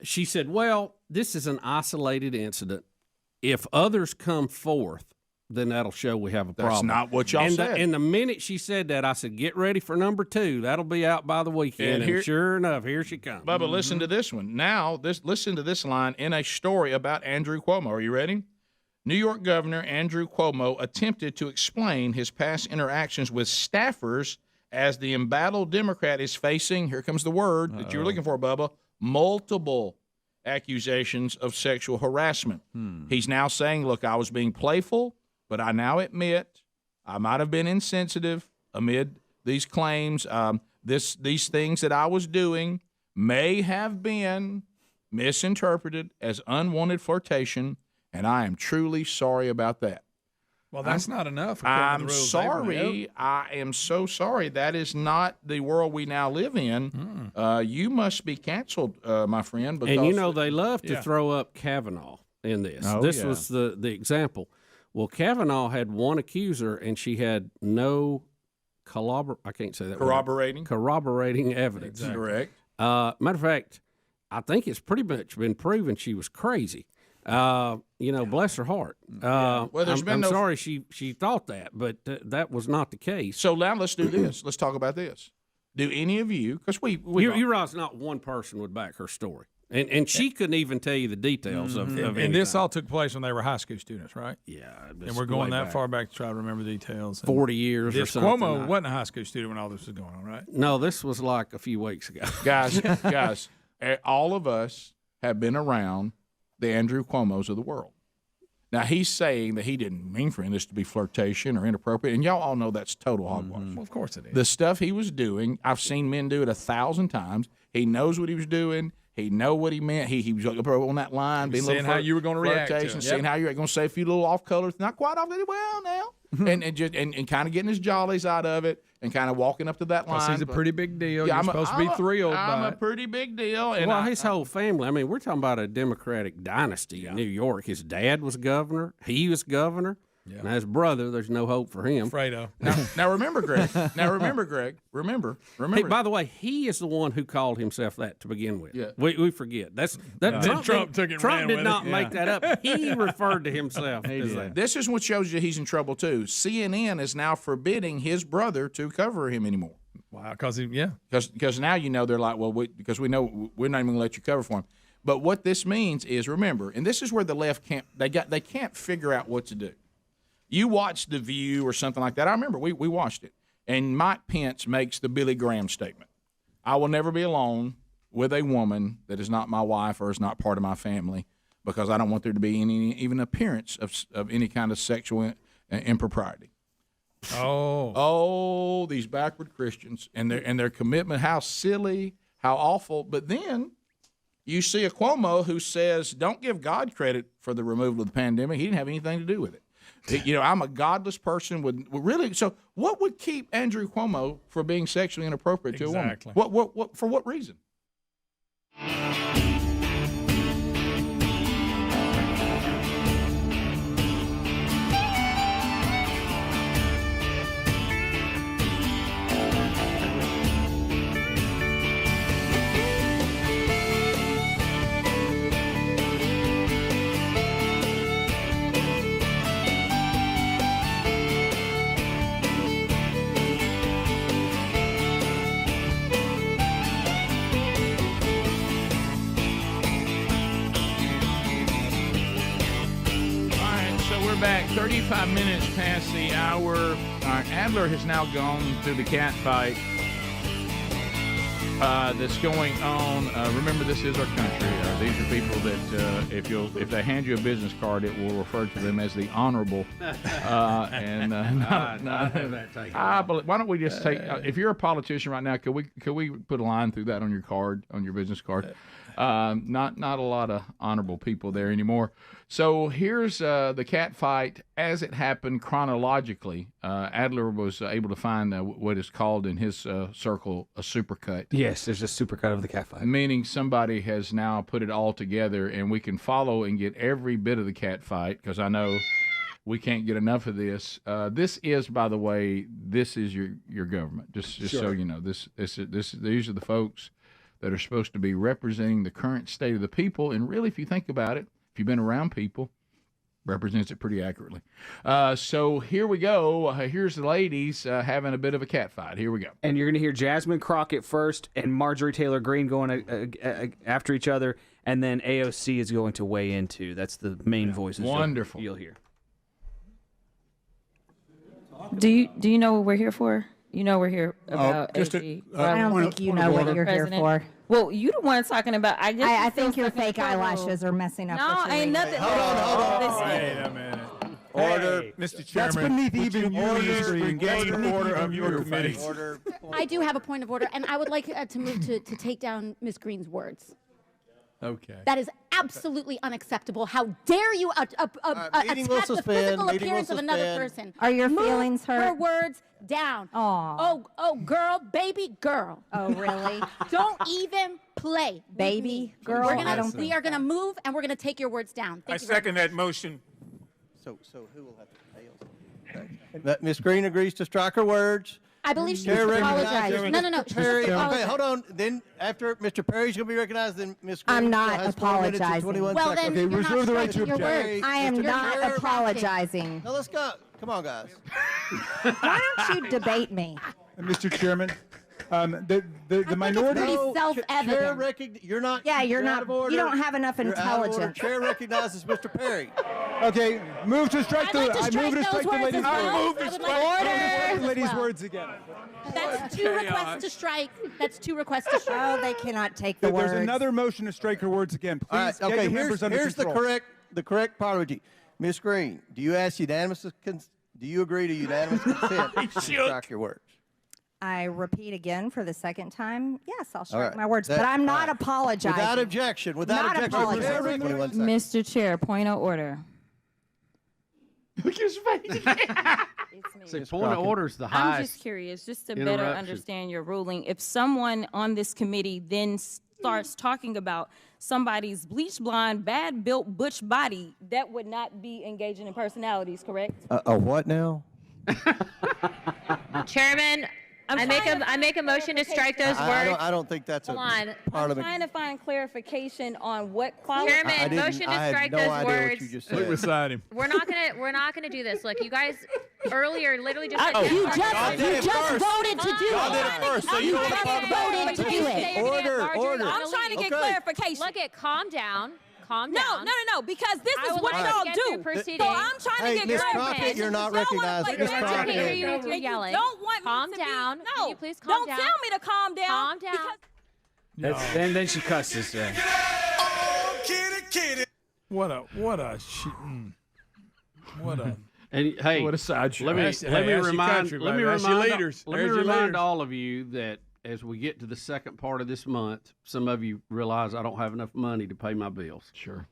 She said, well, this is an isolated incident. If others come forth, then that'll show we have a problem. That's not what y'all said. And the minute she said that, I said, get ready for number 2. That'll be out by the weekend. And sure enough, here she comes. Bubba, listen to this one. Now, listen to this line in a story about Andrew Cuomo. Are you ready? New York Governor Andrew Cuomo attempted to explain his past interactions with staffers as the embattled Democrat is facing, here comes the word that you were looking for, Bubba, multiple accusations of sexual harassment. He's now saying, look, I was being playful, but I now admit I might have been insensitive amid these claims. These things that I was doing may have been misinterpreted as unwanted flirtation, and I am truly sorry about that. Well, that's not enough. I'm sorry. I am so sorry. That is not the world we now live in. You must be canceled, my friend. Because and, you know, they love to throw up Kavanaugh in this. This was the example. Well, Kavanaugh had one accuser, and she had no corroborating evidence. Exactly. Correct. Matter of fact, I think it's pretty much been proven she was crazy. You know, bless her heart. Well, I'm sorry she thought that, but that was not the case. So now let's do this. Let's talk about this. Do any of you, because we you realize not one person would back her story. And she couldn't even tell you the details of anything. And this all took place when they were high school students, right? Yeah. And we're going that far back to try to remember details. 40 years or something. Cuomo wasn't a high school student when all this was going on, right? No, this was like a few weeks ago. Guys, all of us have been around the Andrew Cuomos of the world. Now, he's saying that he didn't mean for this to be flirtation or inappropriate, and y'all all know that's total hogwash. Well, of course it is. The stuff he was doing, I've seen men do it 1,000 times. He knows what he was doing. He know what he meant. He was on that line, being seeing how you were going to react to it. Seeing how you were going to say a few little off colors, not quite off well now, and kind of getting his jollies out of it, and kind of walking up to that line. He's a pretty big deal. You're supposed to be thrilled by it. I'm a pretty big deal. And well, his whole family. I mean, we're talking about a Democratic dynasty in New York. His dad was governor. He was governor. Yeah. Now, his brother, there's no hope for him. Fredo. Now remember, Greg. Remember. Hey, by the way, he is the one who called himself that to begin with. Yeah. We forget. Trump took it. Trump did not make that up. He referred to himself as that. This is what shows you he's in trouble too. CNN is now forbidding his brother to cover him anymore. Wow, because now you know they're like, well, because we know we're not even going to let you cover for him. But what this means is, remember, and this is where the left can't figure out what to do. You watch The View or something like that. I remember we watched it. And Mike Pence makes the Billy Graham statement. I will never be alone with a woman that is not my wife or is not part of my family because I don't want there to be any even appearance of any kind of sexual impropriety. Oh, these backward Christians and their commitment, how silly, how awful. But then you see a Cuomo who says, don't give God credit for the removal of the pandemic. He didn't have anything to do with it. I'm a godless person with really. So what would keep Andrew Cuomo from being sexually inappropriate to a woman? What for what reason? Back 35 minutes past the hour. Adler has now gone through the cat fight that's going on. Remember, this is our country. These are people that if they hand you a business card, it will refer to them as the honorable. Why don't we just take? If you're a politician right now, could we put a line through that on your card, on your business card? Not a lot of honorable people there anymore. So here's the cat fight as it happened chronologically. Adler was able to find what is called in his circle a supercut. Yes, there's a supercut of the cat fight. Meaning somebody has now put it all together, and we can follow and get every bit of the cat fight, because I know we can't get enough of this. This is, by the way, this is your government. Just sure. So you know, these are the folks that are supposed to be representing the current state of the people. And really, if you think about it, if you've been around people, represents it pretty accurately. So here we go. Here's the ladies having a bit of a cat fight. Here we go. And you're going to hear Jasmine Crockett first and Marjorie Taylor Greene going after each other. And then AOC is going to weigh in, too. That's the main voices. Wonderful. You'll hear. Do you know what we're here for? You know we're here about AG. I don't think you know what you're here for. Well, you the one talking about. I think your fake eyelashes are messing up. No, ain't nothing. Hold on. Wait a minute. Order, Mr. Chairman. That's beneath even order of your committee. I do have a point of order, and I would like to move to take down Ms. Greene's words. Okay. That is absolutely unacceptable. How dare you attack the physical appearance of another person? Are your feelings hurt? Her words down. Aww. Oh, girl, baby girl. Oh, really? Don't even play. Baby girl? We are gonna move, and we're gonna take your words down. I second that motion. So who will have to fail? Ms. Greene agrees to strike her words. I believe she needs to apologize. No. Perry, okay, hold on. Then after Mr. Perry's going to be recognized, then Ms. Greene I'm not has 4 minutes and apologizing. 21 Well, seconds. then you're not striking your words. I am not apologizing. Now let's go. Come on, guys. Why don't you debate me? Mr. Chairman, the minority. It's pretty self-evident. You're not. Yeah, you're out not. of order. You don't have enough You're out of order. intelligence. Chair recognizes Mr. Perry. Okay, move to strike I'd like to strike those words as well. I move to strike the lady's well. words again. That's two requests to strike. That's two requests to strike. Oh, they cannot take the words. There's another motion to strike her words again. Please All right, get okay, your members under here's control. the correct apology. Ms. Greene, do you agree to unanimous consent to strike your words? I repeat again for the second time. Yes, I'll strike right. my words, but I'm not apologizing. Without objection. Not apologizing. 21 seconds. Mr. Chair, point of order. Look at his face. See, point of order is the highest. I'm just curious, just to better understand your ruling. If someone on this committee then starts talking about somebody's bleach blonde, bad built butch body, that would not be engaging in personalities, correct? A what now? Chairman, I make a motion to strike those words. I don't think that's I'm trying to find clarification on what quality. Chairman, motion to strike those words. Look beside him. We're not gonna do this. Look, you guys earlier literally just said You just voted to do Y'all did it first, so you don't want to voted to do it. Order. I'm trying to get clarification. Look at calm down. Calm down. No, because this is what y'all do. So I'm trying to get Ms. clarification. Crockett, you're not recognized. Ms. I can't hear you if you're yelling. Don't want calm me down. To be, Can you please calm down? Don't tell me to calm down. Calm down. And then she cusses. What a And hey, what a sideshow. let me remind all of you that as we get to the second part of this month, some of you realize I don't have enough money to pay my bills. Sure.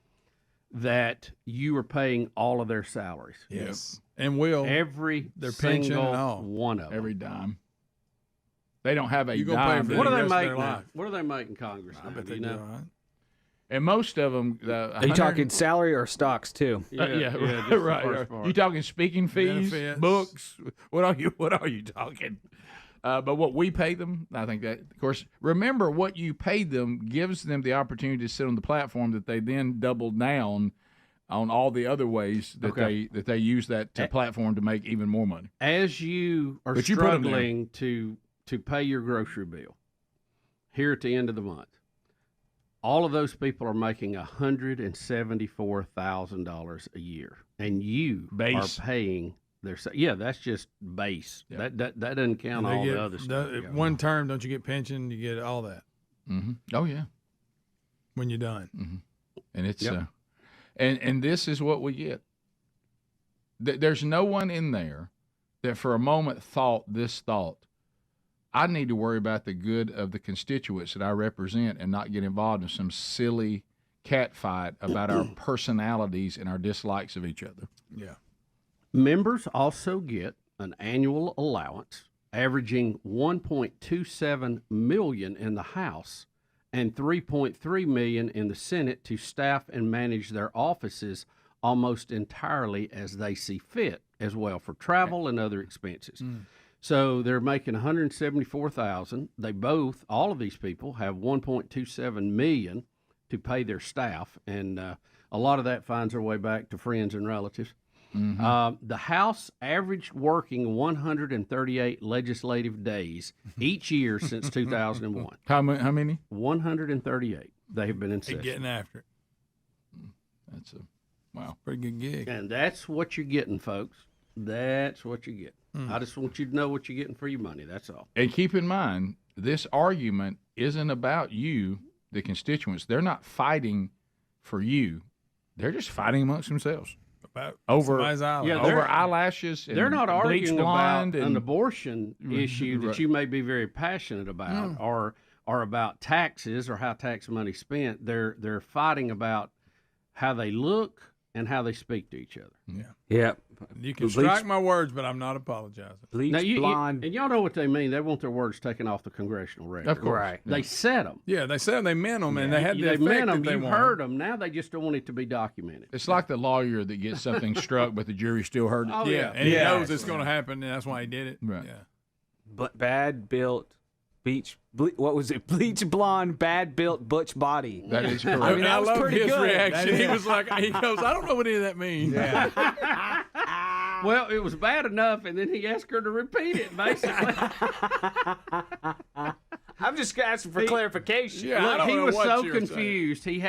That you are paying all of their salaries. Yes. And will. Their pension and single all. one of them. Every dime. They don't have a You gonna dime. pay for What do the they rest of make their now? life. What do they make in Congress? I now? bet Do they you do know? all right. And most of them, Are you talking salary or stocks too? Yeah, just the right. first part. You talking speaking fees, Benefits. books? What are you talking? But what we pay them, I think that, of course, remember what you paid them gives them the opportunity to sit on the platform that they then double down on all the other ways that they use that platform to make even more money. As you are But you put 'em there. struggling to pay your grocery bill here at the end of the month, all of those people are making $174,000 a year, and you Base. are paying their. That's just base. Yeah. That doesn't count all the other stuff. One term, don't you get pension? You get all that Mm-hmm. Oh yeah, when you're done. mm-hmm. And it's Yep. and this is what we get. There's no one in there that for a moment thought this thought. I need to worry about the good of the constituents that I represent and not get involved in some silly catfight about our personalities and our dislikes of each other. Yeah. Members also get an annual allowance averaging $1.27 million in the House and $3.3 million in the Senate to staff and manage their offices almost entirely as they see fit, as well for travel and other expenses. So they're making $174,000. They all of these people have $1.27 million to pay their staff, and a lot of that finds their way back to friends and relatives. Mm-hmm. The House averaged working 138 legislative days each year since 2001. How many? 138. They have been in They session. getting after it. That's wow, pretty good gig. And that's what you're getting, folks. That's what you get. I just want you to know what you're getting for your money. That's all. And keep in mind, this argument isn't about you, the constituents. They're not fighting for you. They're just fighting amongst themselves. About over somebody's eyelash. over eyelashes. And They're not bleach arguing about blonde an and abortion issue that Right. you may be very passionate about, or about taxes or how tax money's spent. They're fighting about how they look and how they speak to each other. Yeah. Yep. You can strike my words, but I'm not apologizing. Bleach blonde. And y'all know what they mean. They want their words taken off the congressional record. Of course. Right. They said them. Yeah, they said they meant them, and they had the They effect meant them. that they You wanted. heard them. Now they just don't want it to be documented. It's like the lawyer that gets something struck, but the jury still heard it. Oh, Yeah, yeah. and he Yeah. knows it's going to happen, and that's why he did it. Right. Yeah. But bad built, what was it? Bleach blonde, bad built, butch body. That is correct. I mean, that was love pretty his good. reaction. He was like, he goes, I don't know what any of that means. Well, it was bad enough, and then he asked her to repeat it, basically. I'm just asking for clarification. Yeah, I Look, don't he know was what so you were saying. confused. He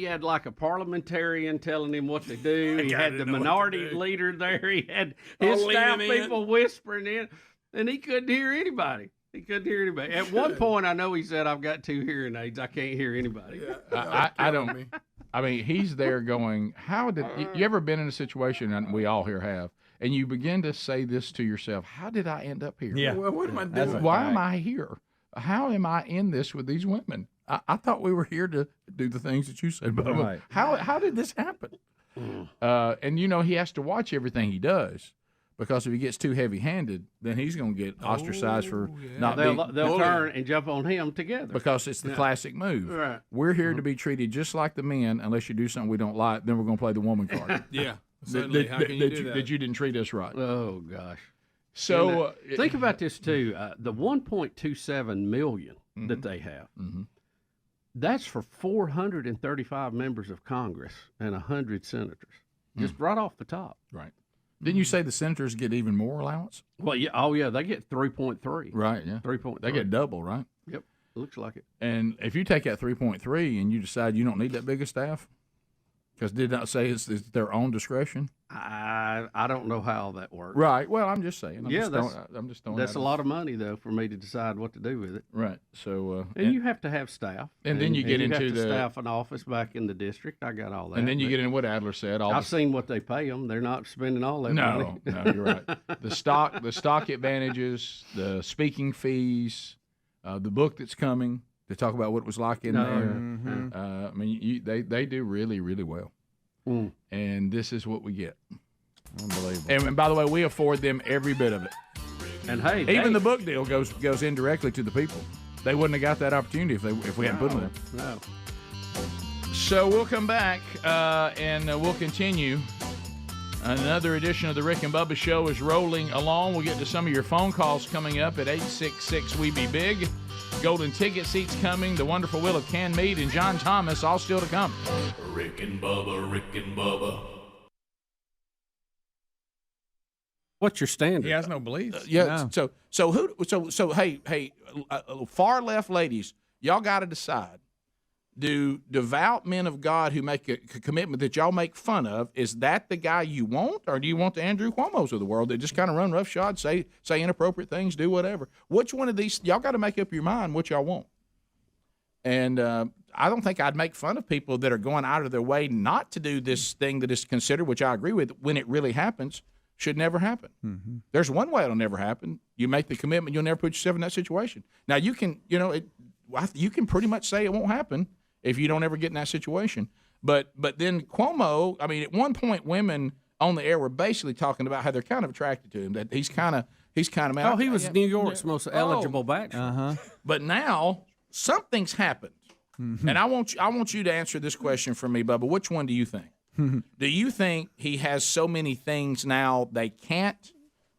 had like a parliamentarian telling him what to do. He I had didn't the know what to minority do. leader there. He had All his staff leaning in. people whispering in, and he couldn't hear anybody. He couldn't hear anybody. At one point, I know he said, "I've got 2 hearing aids. I can't hear anybody." I don't. I mean, he's there going, how did you ever been in a situation, and we all here have, and you begin to say this to yourself, how did I end up here? Yeah. Well, what am I doing? Why am I here? How am I in this with these women? I thought we were here to do the things that you said, Bubba. Right. How did this happen? And, he has to watch everything he does, because if he gets too heavy-handed, then he's going to get ostracized for not being They'll turn and jump on him together. because it's the classic move. Right. We're here to be treated just like the men. Unless you do something we don't like, then we're going to play the woman card. Yeah. Suddenly, how can you do that? That you didn't treat us right. Oh gosh. So Think about this too. The 1.27 million that they have. That's for 435 members of Congress and 100 senators. Just right off the top. Right. Didn't you say the senators get even more allowance? Well, yeah. Oh, yeah. They get 3.3. Right. Yeah. 3.3. They get double, right? Yep. Looks like it. And if you take that 3.3 and you decide you don't need that big a staff, because did not say it's their own discretion. I don't know how that works. Right. Well, I'm just saying. I'm just throwing That's that a out. lot of money though for me to decide what to do with it. Right. So and you have to have staff. And then you get into have to the staff an office back in the district. I got all that. and then you but get into what Adler said. I've seen what they pay them. They're not spending all that money. No, you're right. The stock advantages, the speaking fees, the book that's coming to talk about what it was like in there. I mean, they do really, really well. And this is what we get. Unbelievable. And by the way, we afford them every bit of it. And hey, even the book deal goes indirectly to the people. They wouldn't have got that opportunity if we hadn't put them there. No. So we'll come back and we'll continue. Another edition of the Rick and Bubba Show is rolling along. We'll get to some of your phone calls coming up at 866-WE-BE-BIG. Golden ticket seats coming. The wonderful Will of Canned Meat and John Thomas all still to come. Rick and Bubba, Rick and Bubba. What's your standard? He has no beliefs. Yeah. No. So hey, far left ladies, y'all got to decide. Do devout men of God who make a commitment that y'all make fun of, is that the guy you want, or do you want the Andrew Cuomo's of the world that just kind of run roughshod, say inappropriate things, do whatever? Which one of these, y'all got to make up your mind what y'all want. And I don't think I'd make fun of people that are going out of their way not to do this thing that is considered, which I agree with, when it really happens, should never happen. Mm-hmm. There's one way it'll never happen. You make the commitment, you'll never put yourself in that situation. Now, you can, you can pretty much say it won't happen if you don't ever get in that situation. But then Cuomo, I mean, at one point, women on the air were basically talking about how they're kind of attracted to him, that he's kind of Oh, he was New York's most eligible bachelor. Uh-huh. But now something's happened, and I want you to answer this question for me, Bubba. Which one do you think? Do you think he has so many things now they can't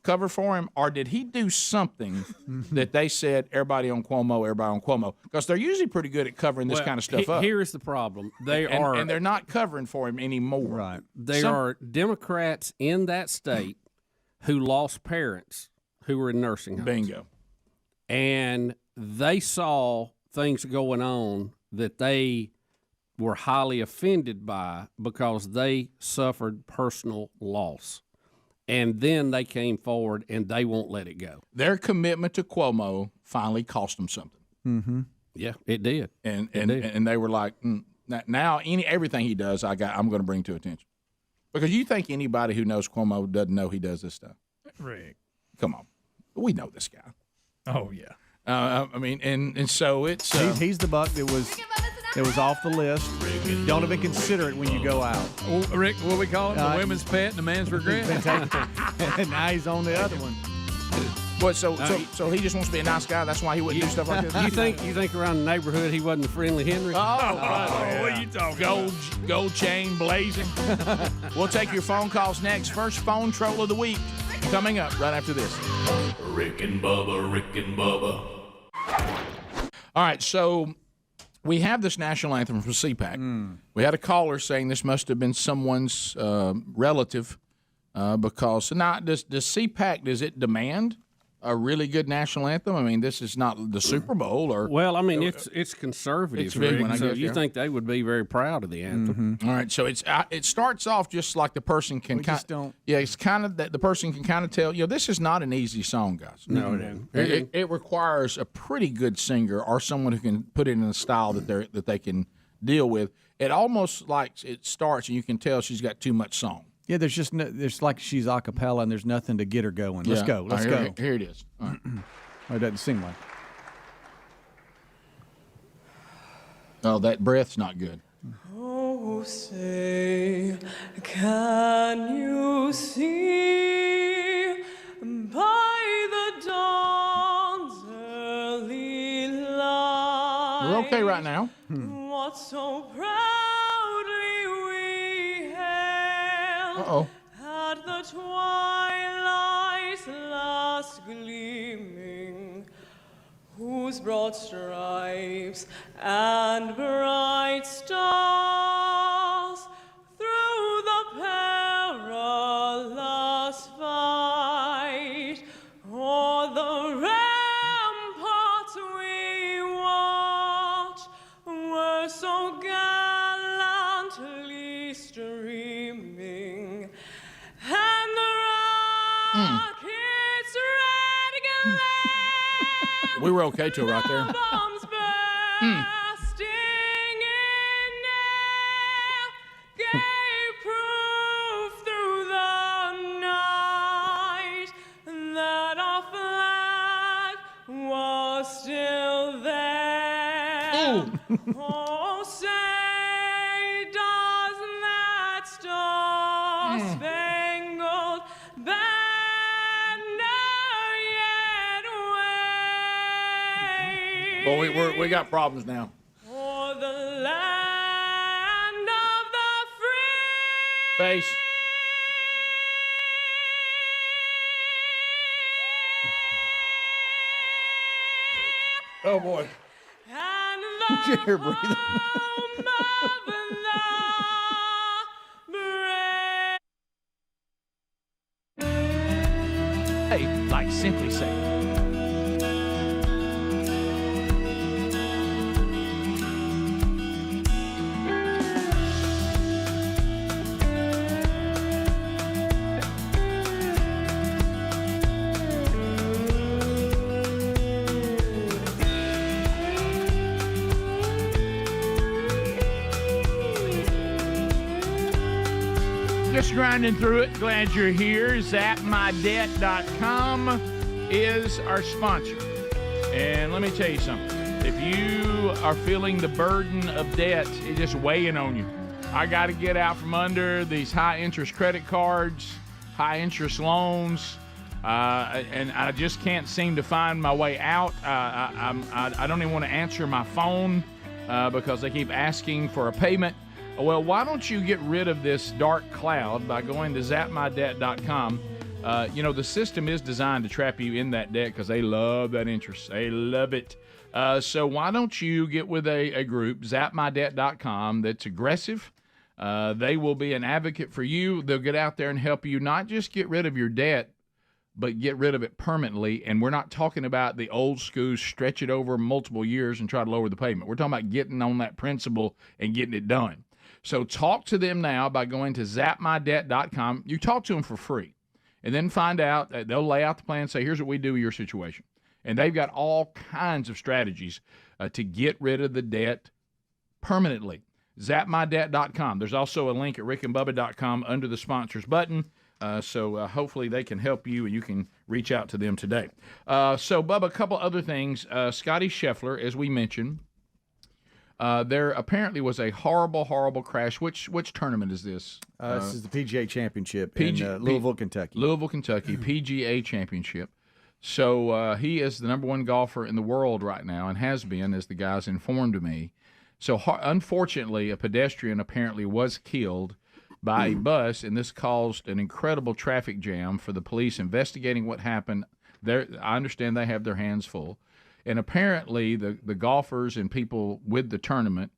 cover for him, or did he do something that they said everybody on Cuomo? Because they're usually pretty good at covering this kind of stuff up. Here is the problem: and they're not covering for him anymore. Right? There are Democrats in that state who lost parents who were in nursing homes. Bingo. And they saw things going on that they were highly offended by because they suffered personal loss. And then they came forward, and they won't let it go. Their commitment to Cuomo finally cost them something. Mm-hmm. Yeah, it did. And they were like, now everything he does, I'm going to bring to attention. Because you think anybody who knows Cuomo doesn't know he does this stuff? Rick, come on, we know this guy. Oh yeah. I mean, and so it's he's the buck that was off the list. Don't even consider it when you go out. Well, Rick, what we call him? The women's pet and the man's regret. And now he's on the other one. What? So he just wants to be a nice guy. That's why he wouldn't do stuff like this. You think around the neighborhood he wasn't a friendly Henry? What are you talking about? Gold chain blazing. We'll take your phone calls next. First phone troll of the week coming up right after this. Rick and Bubba, Rick and Bubba. All right, so we have this national anthem from CPAC. We had a caller saying this must have been someone's relative because now does CPAC, does it demand a really good national anthem? I mean, this is not the Super Bowl or. Well, I mean, it's conservative. It's a big one, I guess, you think they would be very proud of the anthem? All right, so it starts off just like the person can it's kind of that the person can kind of tell. This is not an easy song, guys. No, it isn't. It requires a pretty good singer or someone who can put it in a style that they can deal with. It almost like it starts and you can tell she's got too much song. Yeah, there's like she's a cappella and there's nothing to get her going. Let's go. Let's go. Here it is. All right. Oh, it doesn't sing like. Oh, that breath's not good. Oh, say, can you see by the dawn's early light? We're okay right now. What so proudly we hailed at the twilight's last gleaming, whose broad stripes and bright stars through the perilous fight o'er the ramparts we watch were so gallantly streaming, and the rockets' red glare We were okay till right there. bombs bursting in air gave proof through the night that our flag was still Oh, say does that star-spangled banner yet wave? Boy, we got problems now. For the land of the free. Face. Oh boy. And Did you hear breathing? Hey, like simply say. Just grinding through it. Glad you're here. ZapMyDebt.com is our sponsor. And let me tell you something. If you are feeling the burden of debt, it's just weighing on you. I got to get out from under these high-interest credit cards, high-interest loans, and I just can't seem to find my way out. I don't even want to answer my phone because they keep asking for a payment. Well, why don't you get rid of this dark cloud by going to zapmydebt.com? The system is designed to trap you in that debt because they love that interest. They love it. So why don't you get with a group, zapmydebt.com, that's aggressive. They will be an advocate for you. They'll get out there and help you not just get rid of your debt, but get rid of it permanently. And we're not talking about the old school, stretch it over multiple years and try to lower the payment. We're talking about getting on that principle and getting it done. So talk to them now by going to zapmydebt.com. You talk to them for free. And then find out, they'll lay out the plan and say, here's what we do with your situation. And they've got all kinds of strategies to get rid of the debt permanently. ZapMyDebt.com. There's also a link at rickandbubba.com under the sponsors button. So hopefully they can help you and you can reach out to them today. So, Bubba, a couple other things. Scottie Scheffler, as we mentioned, there apparently was a horrible, horrible crash. Which tournament is this? This is the PGA Championship in Louisville, Kentucky. Louisville, Kentucky, PGA Championship. So he is the number one golfer in the world right now and has been, as the guys informed me. So unfortunately, a pedestrian apparently was killed by a bus, and this caused an incredible traffic jam for the police investigating what happened. I understand they have their hands full. And apparently the golfers and people with the tournament,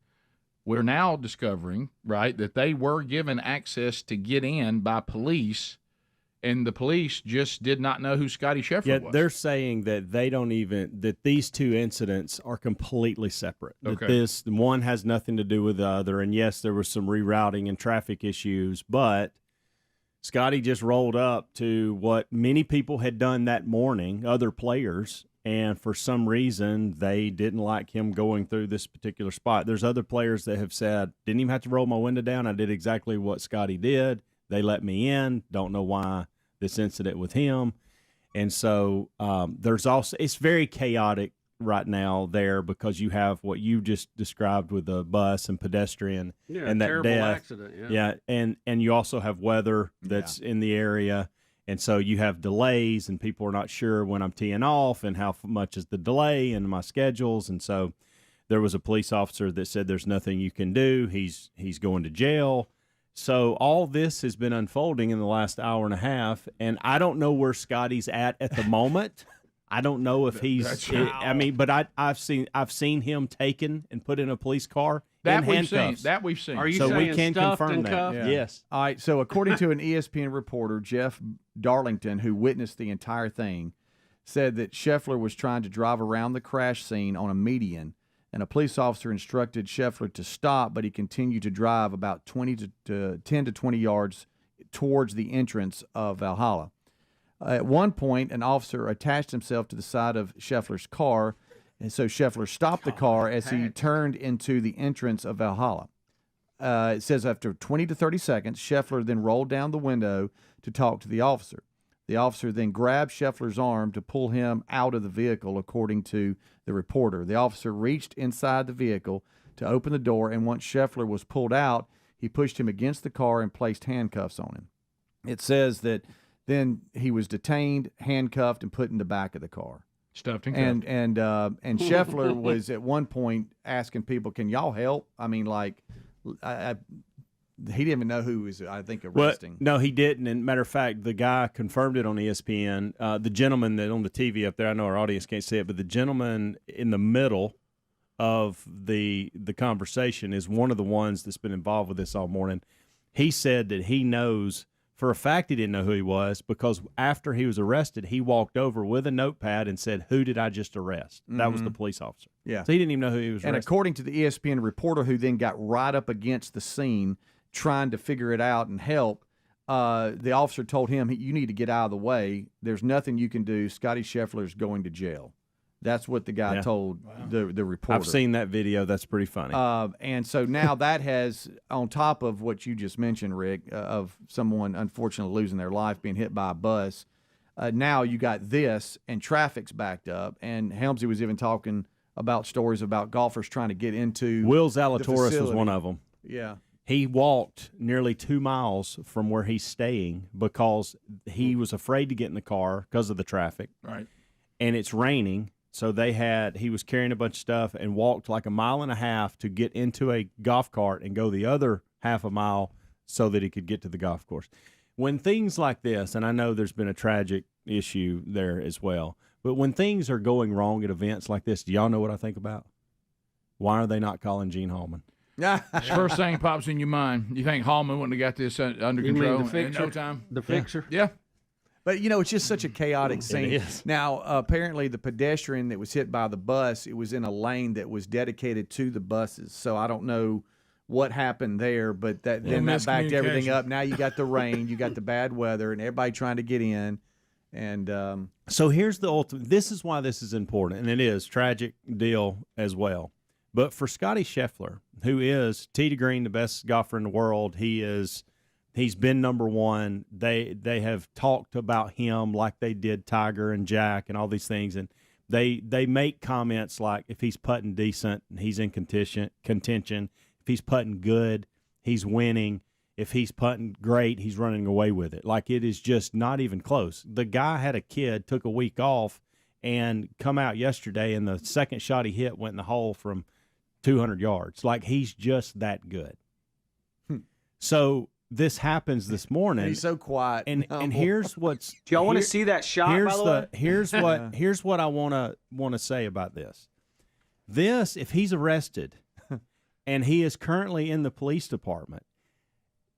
we're now discovering, right, that they were given access to get in by police, and the police just did not know who Scottie Scheffler was. They're saying that they don't that these two incidents are completely separate. Okay. That this one has nothing to do with the other. And yes, there was some rerouting and traffic issues, but Scottie just rolled up to what many people had done that morning, other players, and for some reason they didn't like him going through this particular spot. There's other players that have said, didn't even have to roll my window down. I did exactly what Scottie did. They let me in. Don't know why this incident with him. And so there's also, it's very chaotic right now there because you have what you just described with the bus and pedestrian and that terrible death. Accident. Yeah. And you also have weather that's in the area. And so you have delays and people are not sure when I'm teeing off and how much is the delay and my schedules. And so there was a police officer that said there's nothing you can do. He's going to jail. So all this has been unfolding in the last hour and a half, and I don't know where Scottie's at the moment. I don't know if he's. But I've seen him taken and put in a police car in handcuffs. That we've seen. Are you so saying we can stuffed confirm and that? cuffed? Yeah. Yes. All right. So according to an ESPN reporter, Jeff Darlington, who witnessed the entire thing, said that Scheffler was trying to drive around the crash scene on a median, and a police officer instructed Scheffler to stop, but he continued to drive about 10 to 20 yards towards the entrance of Valhalla. At one point, an officer attached himself to the side of Scheffler's car, and so Scheffler stopped the car as he turned into the entrance of Valhalla. It says after 20 to 30 seconds, Scheffler then rolled down the window to talk to the officer. The officer then grabbed Scheffler's arm to pull him out of the vehicle, according to the reporter. The officer reached inside the vehicle to open the door, and once Scheffler was pulled out, he pushed him against the car and placed handcuffs on him. It says that then he was detained, handcuffed, and put in the back of the car. Stuffed and cuffed. And Scheffler was at one point asking people, "Can y'all help?" I mean, like, he didn't even know who was, I think, arresting. Well, no, he didn't. And matter of fact, the guy confirmed it on ESPN. The gentleman that on the TV up there, I know our audience can't see it, but the gentleman in the middle of the conversation is one of the ones that's been involved with this all morning. He said that he knows. For a fact, he didn't know who he was because after he was arrested, he walked over with a notepad and said, "Who did I just arrest?" That was the police officer. Yeah. So he didn't even know who he was And arresting. according to the ESPN reporter, who then got right up against the scene trying to figure it out and help, the officer told him, "You need to get out of the way. There's nothing you can do. Scottie Scheffler's going to jail." That's what the guy told the reporter. I've seen that video. That's pretty funny. And so now that has, on top of what you just mentioned, Rick, of someone unfortunately losing their life, being hit by a bus, now you got this, and traffic's backed up. And Helmsy was even talking about stories about golfers trying to get into Will Zalatoris was one of them. Yeah. He walked nearly 2 miles from where he's staying because he was afraid to get in the car because of the traffic. Right. And it's raining. So he was carrying a bunch of stuff and walked like 1.5 miles to get into a golf cart and go the other half a mile so that he could get to the golf course. When things like this, and I know there's been a tragic issue there as well, but when things are going wrong at events like this, do y'all know what I think about? Why are they not calling Gene Hallman? First thing pops in your mind. You think Hallman wouldn't have got this under control the fixer? in no time? The fixer? Yeah. But, it's just such a chaotic scene. It is. Now, apparently the pedestrian that was hit by the bus, it was in a lane that was dedicated to the buses. So I don't know what happened there, but that backed everything up. Now you got the rain, you got the bad weather, and everybody trying to get in. And so here's the ultimate. This is why this is important, and it is tragic deal as well. But for Scottie Scheffler, who is T. Green, the best golfer in the world, he's been number one. They have talked about him like they did Tiger and Jack and all these things, and they make comments like if he's putting decent, he's in contention. If he's putting good, he's winning. If he's putting great, he's running away with it. Like it is just not even close. The guy had a kid, took a week off, and come out yesterday, and the second shot he hit went in the hole from 200 yards. Like he's just that good. So this happens this morning. He's so quiet. And here's what's. Do y'all want to see that shot? By the way, here's what I want to say about this. This, if he's arrested, and he is currently in the police department,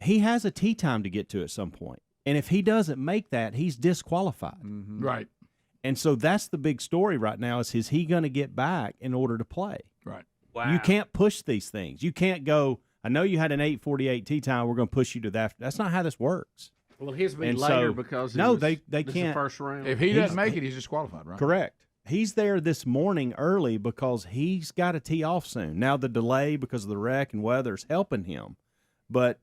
he has a tee time to get to at some point. And if he doesn't make that, he's disqualified. Mm-hmm. Right. And so that's the big story right now is he going to get back in order to play? Right. wow. You can't push these things. You can't go, I know you had an 8:48 tee time. We're going to push you to that. That's not how this works. Well, his be And later so- because no, they they this is can't. the first round. If he doesn't make it, he's disqualified, right? Correct. He's there this morning early because he's got to tee off soon. Now the delay because of the wreck and weather is helping him, but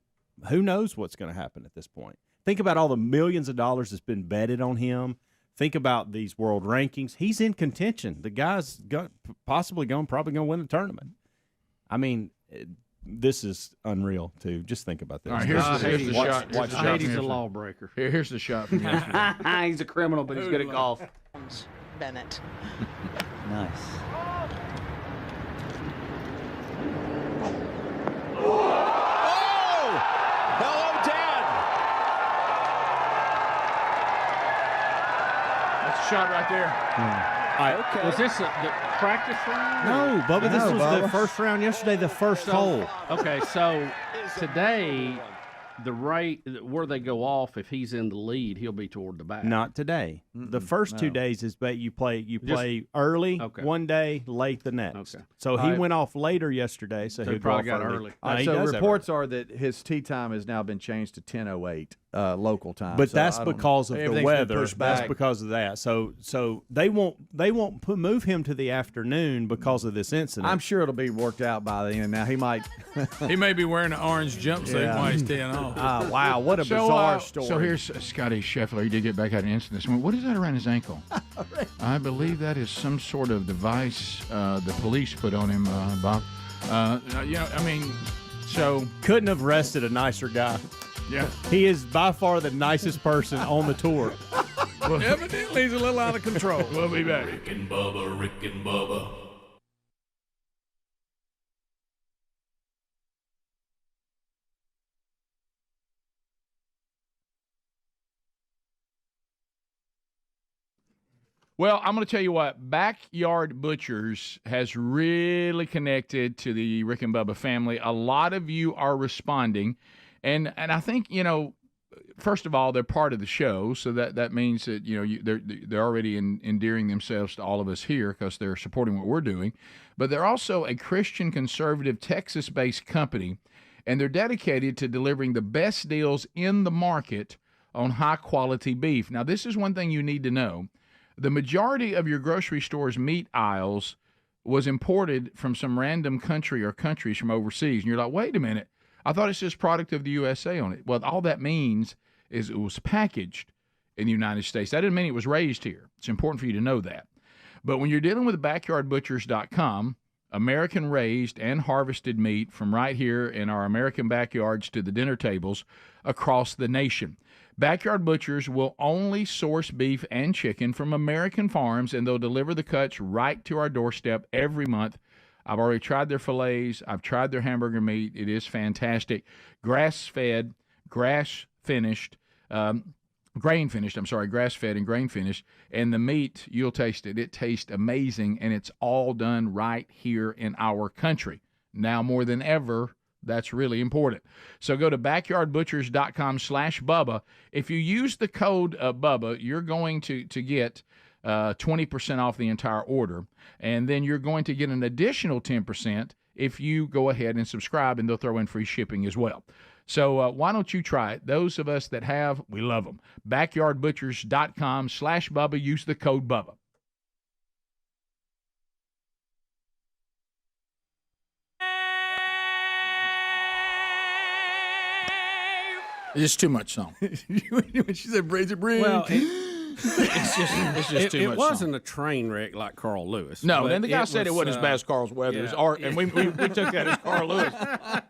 who knows what's going to happen at this point. Think about all the millions of dollars that's been betted on him. Think about these world rankings. He's in contention. The guy's probably going to win the tournament. I mean, this is unreal, too. Just think about this. All right, here's the shot. Watch Here's the shot he's from a yesterday. lawbreaker. Here's the shot from yesterday. He's a criminal, but he's good at golf. Bennett. Nice. Hello, Dad. That's a shot right there. Okay. Was this the practice round? No, Bubba, this No, was Bubba. the first round yesterday, the first hole. Okay, so today, the rate where they go off, if he's in the lead, he'll be toward the back. Not today. The first 2 days is you play early one day, late the next. Okay. So he went off later yesterday, so he he'll probably go off got early. early. No, he so does have reports are that his tee time has now been changed to 10:08 local time. But So that's I don't know. because of the Everything's been weather. pushed That's back. because of that. So they won't move him to the afternoon because of this incident. I'm sure it'll be worked out by then. Now he might. He may be wearing an orange jumpsuit Yeah. while he's teeing off. Wow, what a bizarre story. So here's Scottie Scheffler. He did get back out of an incident this morning. What is that around his ankle? I believe that is some sort of device the police put on him, Bob. So couldn't have rested a nicer guy. Yeah, he is by far the nicest person on the tour. Evidently, he's a little out of control. We'll be back. Rick and Bubba. Well, I'm going to tell you what, Backyard Butchers has really connected to the Rick and Bubba family. A lot of you are responding, and I think, first of all, they're part of the show, so that means that, they're already endearing themselves to all of us here because they're supporting what we're doing. But they're also a Christian conservative Texas-based company, and they're dedicated to delivering the best deals in the market on high-quality beef. Now, this is one thing you need to know. The majority of your grocery store's meat aisles was imported from some random country or countries from overseas. And you're like, wait a minute, I thought it says product of the USA on it. Well, all that means is it was packaged in the United States. That didn't mean it was raised here. It's important for you to know that. But when you're dealing with backyardbutchers.com, American-raised and harvested meat from right here in our American backyards to the dinner tables across the nation. Backyard Butchers will only source beef and chicken from American farms, and they'll deliver the cuts right to our doorstep every month. I've already tried their fillets. I've tried their hamburger meat. It is fantastic. Grass-fed, grass-finished, grain-finished, grass-fed and grain-finished. And the meat, you'll taste it. It tastes amazing, and it's all done right here in our country. Now more than ever, that's really important. So go to backyardbutchers.com/Bubba. If you use the code Bubba, you're going to get 20% off the entire order. And then you're going to get an additional 10% if you go ahead and subscribe, and they'll throw in free shipping as well. So why don't you try it? Those of us that have, we love them. Backyardbutchers.com/Bubba. Use the code Bubba. It's too much song. When she said "Bridget Bridge," well, it's just too much. It wasn't a train wreck like Carl Lewis. No, and the guy said it wasn't as bad as Carl Weathers, yeah. and we took that as Carl Lewis.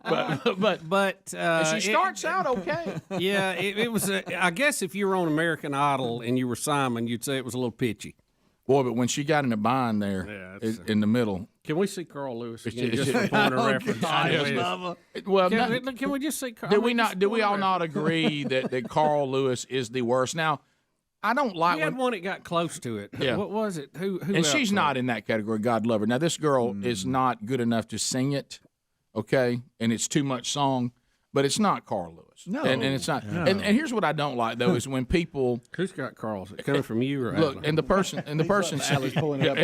But and she starts out okay. Yeah, it was. I guess if you were on American Idol and you were Simon, you'd say it was a little pitchy. Boy, but when she got in a bind there in the middle. Can we see Carl Lewis again, just for point of reference? Well, can we just see Carl? Do we all not agree that Carl Lewis is the worst? Now, I don't like. We had one that got close to it. Yeah. What was it? Who? And she's not in that category. God love her. Now, this girl is not good enough to sing it. Okay, and it's too much song. But it's not Carl Lewis. No, and it's not. No. And here's what I don't like though is when people. Who's got Carl's? Coming from you or look? And the person said, pulling it up right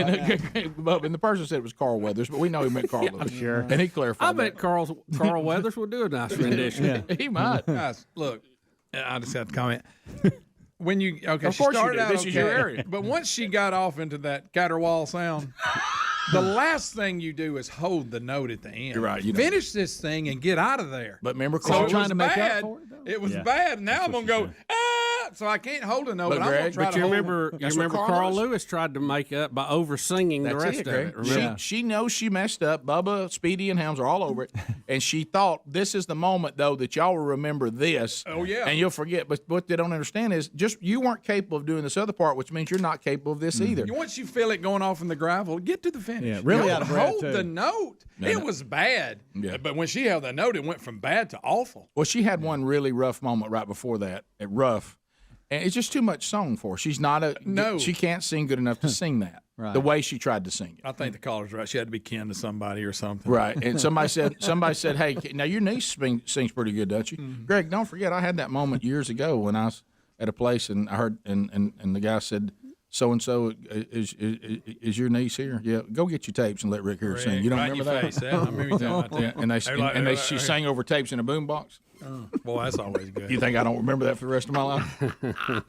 and the person said it was Carl Weathers, but we know he meant Carl Lewis. Sure. And he clarified. I bet Carl Weathers would do a nice rendition. Yeah. He might. Guys, look, I just have to comment. When you of she course started you do. out This okay, is your area. But once she got off into that caterwaul sound. The last thing you do is hold the note at the end. You're right. Finish this thing and get out of there. But remember, so it was make bad. up for it, though? It was bad. Now I'm going to go, so I can't hold a note. Look, but I'm going Greg, to try But to you hold remember, Carl Lewis tried to make up by over-singing the rest of it. Remember? She knows she messed up. Bubba, Speedy, and Helms are all over it. And she thought, this is the moment, though, that y'all will remember this. Oh, yeah. And you'll forget. But what they don't understand is just you weren't capable of doing this other part, which means you're not capable of this either. Once you feel it going off in the gravel, get to the finish. Yeah, really out of breath, hold too. the note. It was bad. Yeah. But when she held the note, it went from bad to awful. Well, she had one really rough moment right before that, rough. And it's just too much song for her. She's not she can't sing good enough to sing that. Right. The way she tried to sing it. I think the caller's right. She had to be kin to somebody or something. Right. And somebody said, hey, now your niece sings pretty good, don't you? Mm-hmm. Greg, don't forget, I had that moment years ago when I was at a place and I heard, and the guy said, so-and-so is your niece here? Yeah, go get your tapes and let Rick hear her sing. You don't right remember in your that? face, I remember you talking about that. And she sang over tapes in a boombox. Oh, boy, that's always good. You think I don't remember that for the rest of my life?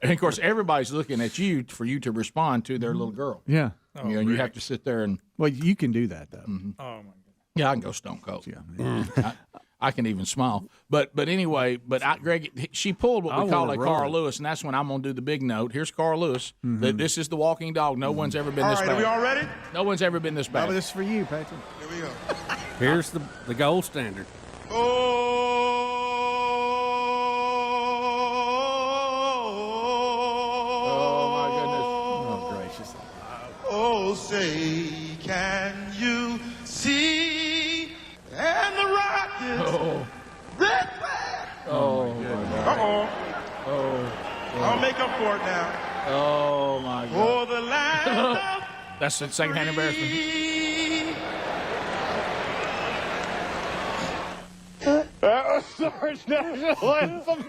And, of course, everybody's looking at you for you to respond to their little girl. Yeah. And you have to sit there and... Well, you can do that, though. Mm-hmm. Oh, my God. Yeah, I can go stone cold. Yeah. I can even smile. But anyway, Greg, she pulled what we call a Carl Lewis, and that's when I'm going to do the big note. Here's Carl Lewis. This is the walking dog. No one's ever been this bad. Are we all ready? No one's ever been this bad. This is for you, Patrick. Here we go. Here's the gold standard. Oh, say, can you see? And the rockets, red flag. Oh, my God. I'll make up for it now. Oh, my God. For the land That's the second-hand embarrassment. Sorry, national anthem.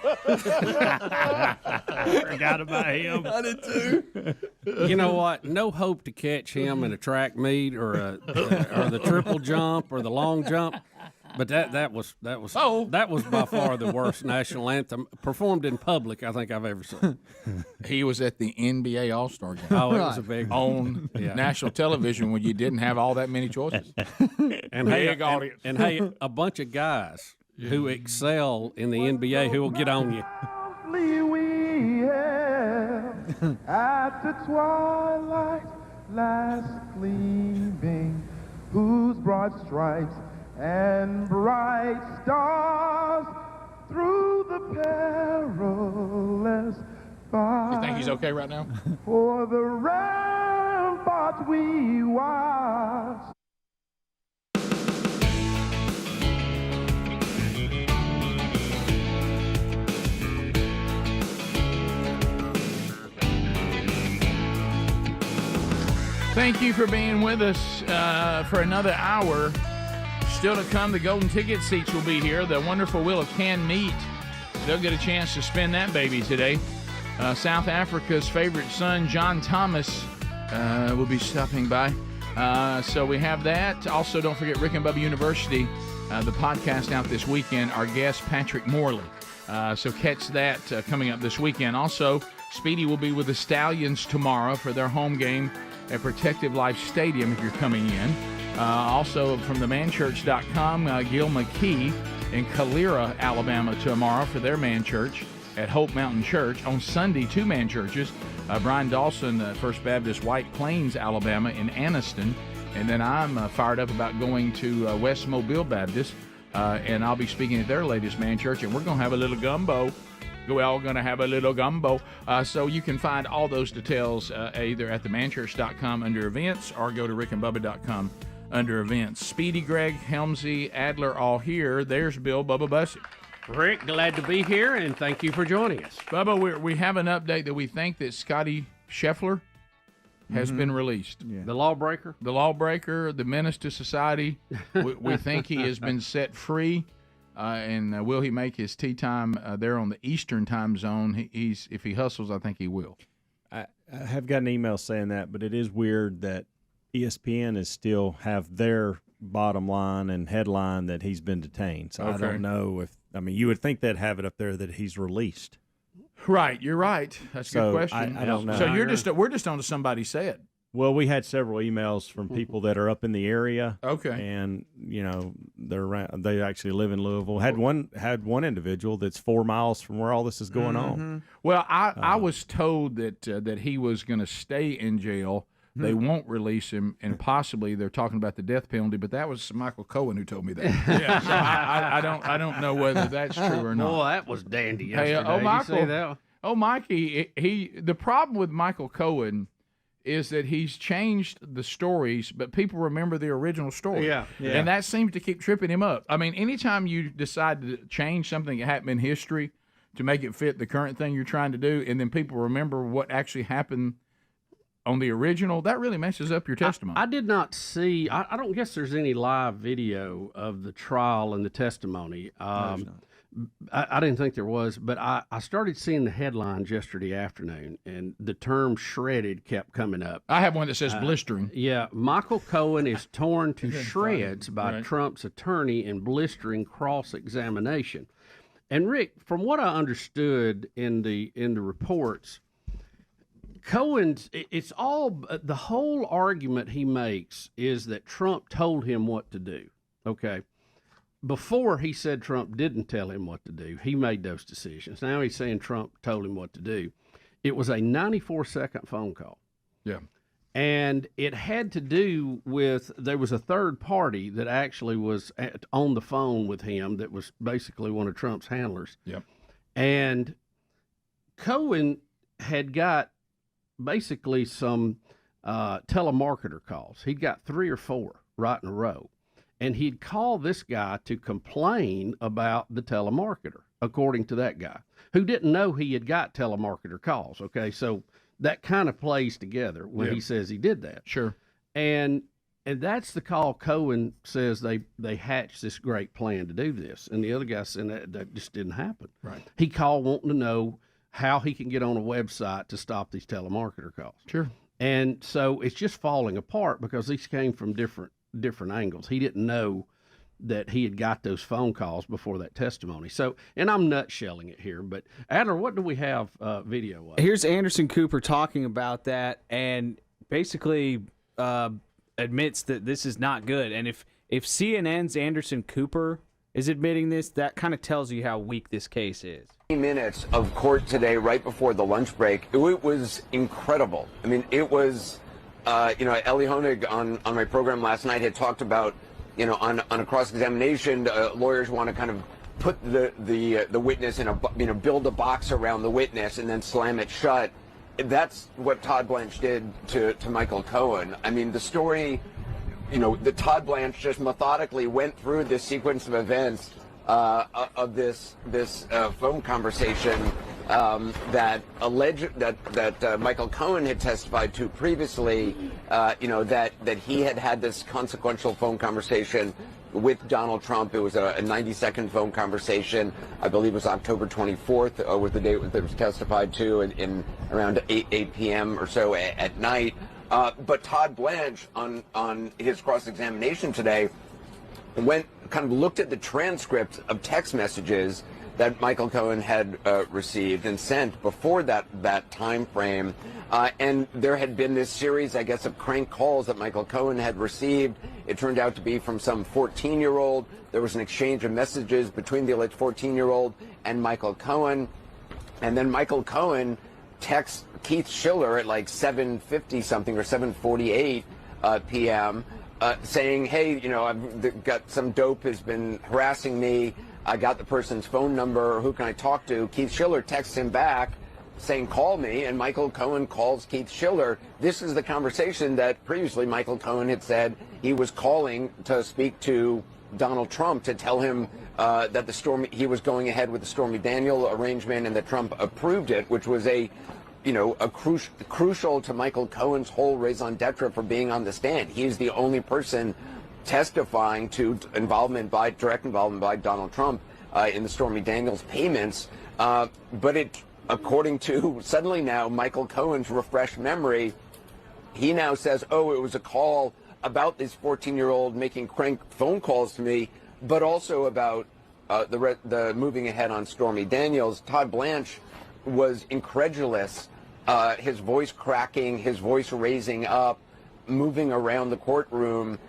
Forgot about him. I did too. You know what? No hope to catch him in a track meet or the triple jump or the long jump. But that was by far the worst national anthem performed in public I think I've ever seen. He was at the NBA All-Star game. Oh, it was a big on national television when you didn't have all that many choices. And big audience. And hey, a bunch of guys who excel in the NBA who will get on you. We have at the twilight last gleaming, whose broad stripes and bright stars through the perilous fight. You think he's okay right now? For the rampart we watch. Thank you for being with us for another hour. Still to come, the golden ticket seats will be here. The wonderful Wheel of Canned Meat. They'll get a chance to spin that baby today. South Africa's favorite son, John Thomas, will be stopping by. So we have that. Also, don't forget Rick and Bubba University, the podcast out this weekend. Our guest, Patrick Morley. So catch that coming up this weekend. Also, Speedy will be with the Stallions tomorrow for their home game at Protective Life Stadium if you're coming in. Also from the manchurch.com, Gil McKee in Calera, Alabama tomorrow for their man church at Hope Mountain Church. On Sunday, two man churches, Brian Dawson, First Baptist, White Plains, Alabama in Anniston. And then I'm fired up about going to West Mobile Baptist, and I'll be speaking at their latest man church, and we're going to have a little gumbo. We're all going to have a little gumbo. So you can find all those details either at themanchurch.com under events or go to rickandbubba.com under events. Speedy, Greg, Helmsy, Adler, all here. There's Bill, Bubba Bussey. Rick, glad to be here, and thank you for joining us. Bubba, we have an update that we think that Scottie Scheffler has been released. Yeah. The lawbreaker? The lawbreaker, the menace to society. We think he has been set free. And will he make his tee time there on the Eastern time zone? If he hustles, I think he will. I have gotten emails saying that, but it is weird that ESPN is still have their bottom line and headline that he's been detained. So Okay. I don't know you would think they'd have it up there that he's released. Right, you're right. That's a So, good question. I don't know. So we're just on to somebody said. Well, we had several emails from people that are up in the area. Okay. And they actually live in Louisville. Had one individual that's 4 miles from where all this is going on. Well, I was told that he was going to stay in jail. They won't release him, and possibly they're talking about the death penalty. But that was Michael Cohen who told me that. Yeah. So I don't know whether that's true or not. Boy, that was dandy Hey, yesterday. Michael. You see that? Oh, Mikey. The problem with Michael Cohen is that he's changed the stories, but people remember the original story. Yeah. And that seems to keep tripping him up. I mean, anytime you decide to change something that happened in history to make it fit the current thing you're trying to do, and then people remember what actually happened on the original, that really messes up your testimony. I did not see, I don't guess there's any live video of the trial and the testimony. I didn't think there was, but I started seeing the headlines yesterday afternoon, and the term shredded kept coming up. I have one that says blistering. Yeah, Michael Cohen is torn to shreds by Trump's attorney in blistering cross-examination. And Rick, from what I understood in the reports, Cohen's, it's all, the whole argument he makes is that Trump told him what to do, okay? before he said Trump didn't tell him what to do. He made those decisions. Now he's saying Trump told him what to do. It was a 94-second phone call. Yeah. And it had to do with, there was a third party that actually was on the phone with him that was basically one of Trump's handlers. Yep. And Cohen had got basically some telemarketer calls. He'd got 3 or 4 right in a row. And he'd call this guy to complain about the telemarketer, according to that guy, who didn't know he had got telemarketer calls. Okay, so that kind of plays together when he says he did that. Sure. And that's the call. Cohen says they hatched this great plan to do this. And the other guy said that just didn't happen. Right. He called wanting to know how he can get on a website to stop these telemarketer calls. Sure. And so it's just falling apart because these came from different angles. He didn't know that he had got those phone calls before that testimony. So, and I'm nutshelling it here, but Adler, what do we have video of? Here's Anderson Cooper talking about that and basically admits that this is not good. And if CNN's Anderson Cooper is admitting this, that kind of tells you how weak this case is. Minutes of court today, right before the lunch break. It was incredible. I mean, it was, Ellie Honig on my program last night had talked about, on a cross-examination, lawyers want to kind of put the witness in build a box around the witness and then slam it shut. That's what Todd Blanche did to Michael Cohen. I mean, the story, the Todd Blanche just methodically went through this sequence of events of this phone conversation that Michael Cohen had testified to previously, that he had this consequential phone conversation with Donald Trump. It was a 90-second phone conversation. I believe it was October 24th was the date that was testified to in around 8 p.m. or so at night. But Todd Blanche on his cross-examination today looked at the transcript of text messages that Michael Cohen had received and sent before that time frame. And there had been this series, I guess, of crank calls that Michael Cohen had received. It turned out to be from some 14-year-old. There was an exchange of messages between the alleged 14-year-old and Michael Cohen. And then Michael Cohen texts Keith Schiller at like 7:50 something or 7:48 p.m. Saying, hey, I've got some dope has been harassing me. I got the person's phone number. Who can I talk to? Keith Schiller texts him back saying, call me. And Michael Cohen calls Keith Schiller. This is the conversation that previously Michael Cohen had said he was calling to speak to Donald Trump to tell him that he was going ahead with the Stormy Daniels arrangement and that Trump approved it, which was crucial to Michael Cohen's whole raison d'etre for being on the stand. He's the only person testifying to direct involvement by Donald Trump in the Stormy Daniels payments. But according to suddenly now Michael Cohen's refreshed memory, he now says, oh, it was a call about this 14-year-old making crank phone calls to me, but also about the moving ahead on Stormy Daniels. Todd Blanche was incredulous, his voice cracking, his voice raising up, moving around the courtroom,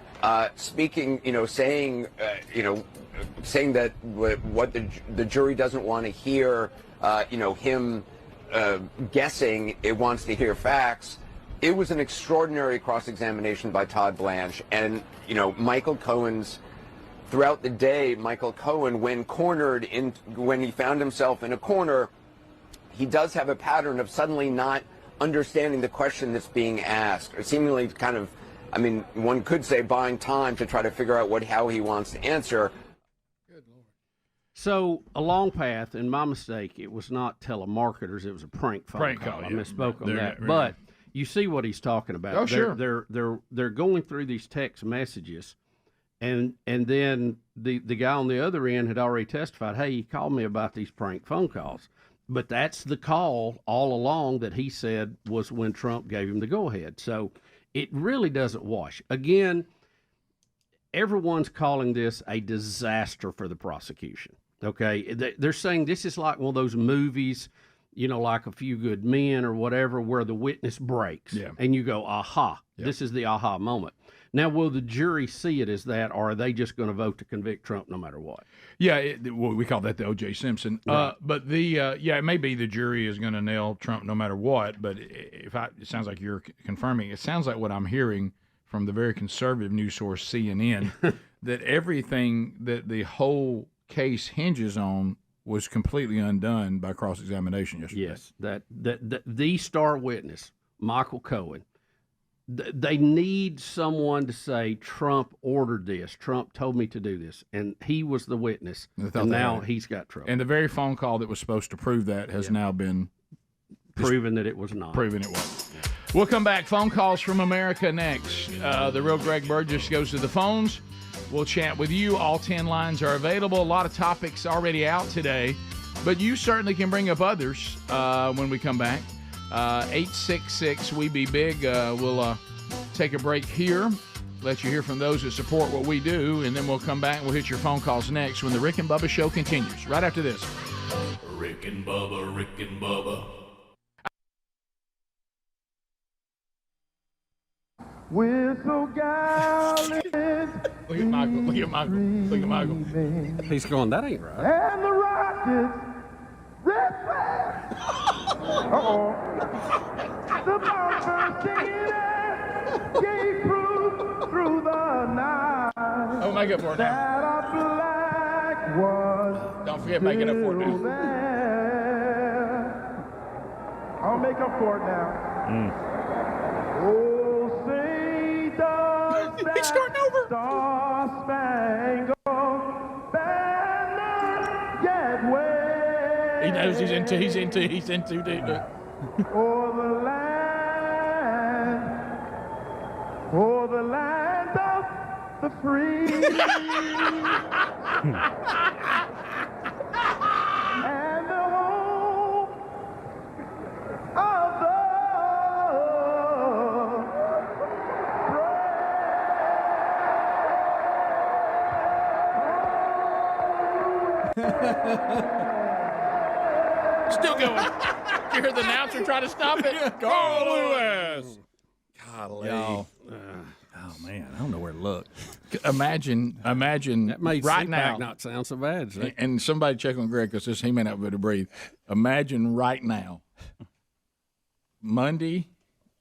speaking, saying that what the jury doesn't want to hear, him guessing, it wants to hear facts. It was an extraordinary cross-examination by Todd Blanche, and Michael Cohen's. Throughout the day, Michael Cohen, when he found himself in a corner, he does have a pattern of suddenly not understanding the question that's being asked, or seemingly one could say buying time to try to figure out how he wants to answer. So, a long path, and my mistake, it was not telemarketers, it was a prank phone call. I misspoke on that. But you see what he's talking about. Oh, sure. They're going through these text messages, and then the guy on the other end had already testified, hey, he called me about these prank phone calls. But that's the call all along that he said was when Trump gave him the go-ahead. So it really doesn't wash. Again, everyone's calling this a disaster for the prosecution. Okay? They're saying this is like one of those movies, like A Few Good Men or whatever, where the witness breaks. Yeah. And you go, aha, This is the aha moment. Now, will the jury see it as that, or are they just going to vote to convict Trump no matter what? Yeah, well, we call that the O.J. Simpson. Right. But it may be the jury is going to nail Trump no matter what. But it sounds like you're confirming. It sounds like what I'm hearing from the very conservative news source CNN that everything that the whole case hinges on was completely undone by cross-examination yesterday. Yes, that the star witness, Michael Cohen. They need someone to say Trump ordered this. Trump told me to do this, and he was the witness. And now he's got trouble. And the very phone call that was supposed to prove that has now been proven that it was not. Proven it was. Yeah. We'll come back. Phone calls from America next. The real Greg Burgess goes to the phones. We'll chat with you. All 10 lines are available. A lot of topics already out today, but you certainly can bring up others when we come back. 866 We Be Big. We'll take a break here, let you hear from those that support what we do, and then we'll come back and we'll hit your phone calls next when the Rick and Bubba Show continues, right after this. Rick and Bubba, Rick and Bubba. We're so gallant. Look at Michael. Look at Michael. Look at Michael. He's going, that ain't right. And the Rockets, red flag. Uh-oh. The bumper singing it gave proof through the night. Oh, make up for it now. That our flag was Don't forget making up for it now. There. I'll make up for it now. Oh, say does that star-spangled banner get waved? He knows he's in too deep. For the land of the free. And the home of the Still going. You heard the announcer try to stop it? Carl Lewis. Golly. Oh, man. I don't know where to look. Imagine That made right CPAC now. not sound so bad. And somebody check on Greg because he may not be able to breathe. Imagine right now, Monday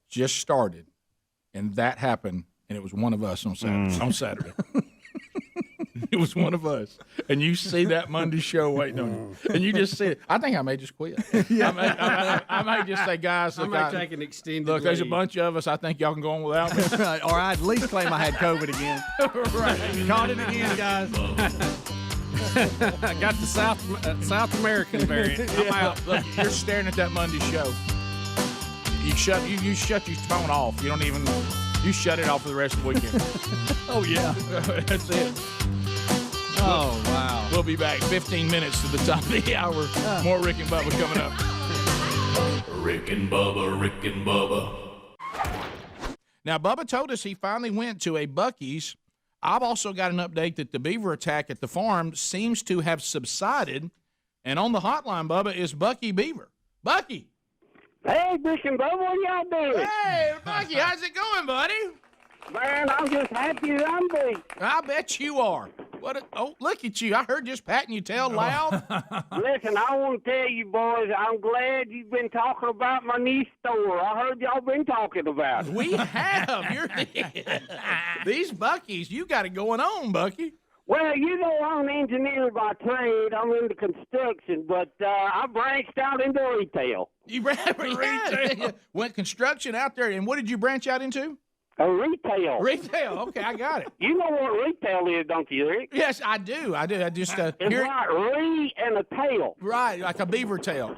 just started, and that happened, and it was one of us on Saturday. It was one of us. And you see that Monday show waiting on you. And you just see it. I think I may just quit. I may just say, guys, look, I may take an extended look, there's a leave. bunch of us. I think y'all can go on without me. Or I'd at least claim I had COVID again. Right. Caught it again, guys. Got the South American variant. I'm out. Look, you're staring at that Monday show. You shut your phone off. You shut it off for the rest of the weekend. Oh, yeah. That's it. Oh, wow. We'll be back 15 minutes to the top of the hour. More Rick and Bubba coming up. Rick and Bubba, Rick and Bubba. Now, Bubba told us he finally went to a Buc-ee's. I've also got an update that the beaver attack at the farm seems to have subsided. And on the hotline, Bubba, is Bucky Beaver. Bucky. Hey, Rick and Bubba, what y'all doing? Hey, Bucky, how's it going, buddy? Man, I'm just happy that I'm beat. I bet you are. Oh, look at you. I heard just patting your tail loud. Listen, I want to tell you, boys, I'm glad you've been talking about my new store. I heard y'all been talking about it. We have. These Buc-ee's, you got it going on, Bucky. Well, you know, I'm an engineer by trade. I'm into construction, but I branched out into retail. You retail? Went construction out there, and what did you branch out into? Retail. Retail. Okay, I got it. You know what retail is, don't you, Rick? Yes, I do. I just it's like re and a tail. Right, like a beaver tail.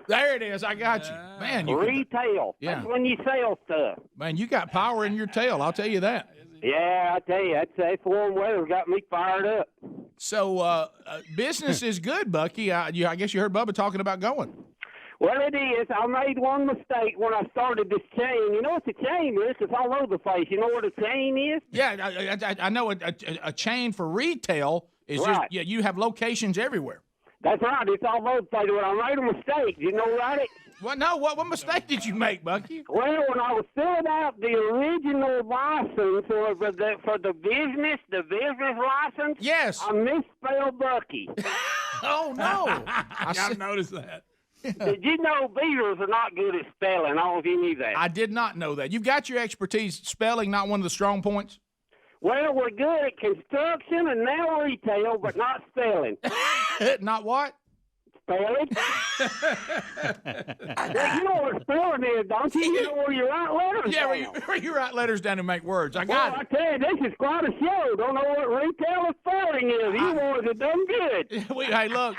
There it is. I got you, man. Retail. Yeah. That's when you sell stuff. Man, you got power in your tail. I'll tell you that. Yeah, I tell you, that's warm weather got me fired up. So business is good, Bucky. I guess you heard Bubba talking about going. Well, it is. I made one mistake when I started this chain. You know what the chain is? It's all over the place. You know what a chain is? Yeah, I know a chain for retail is right. You have locations everywhere. That's right. It's all over the place. But I made a mistake. You know, right? What mistake did you make, Bucky? Well, when I was filling out the original license for the business license, yes, I misspelled Bucky. Oh no! I noticed that. Did you know beavers are not good at spelling? I don't know if you knew that. I did not know that. You've got your expertise. Spelling, not one of the strong points. Well, we're good at construction and now retail, but not spelling. Not what? Spelling. Well, you know what spelling is, don't you? You know where you write letters down. Where you write letters down and make words. I got it. I tell you, this is quite a show. Don't know what retail and spelling is. You boys have done good. Hey, look,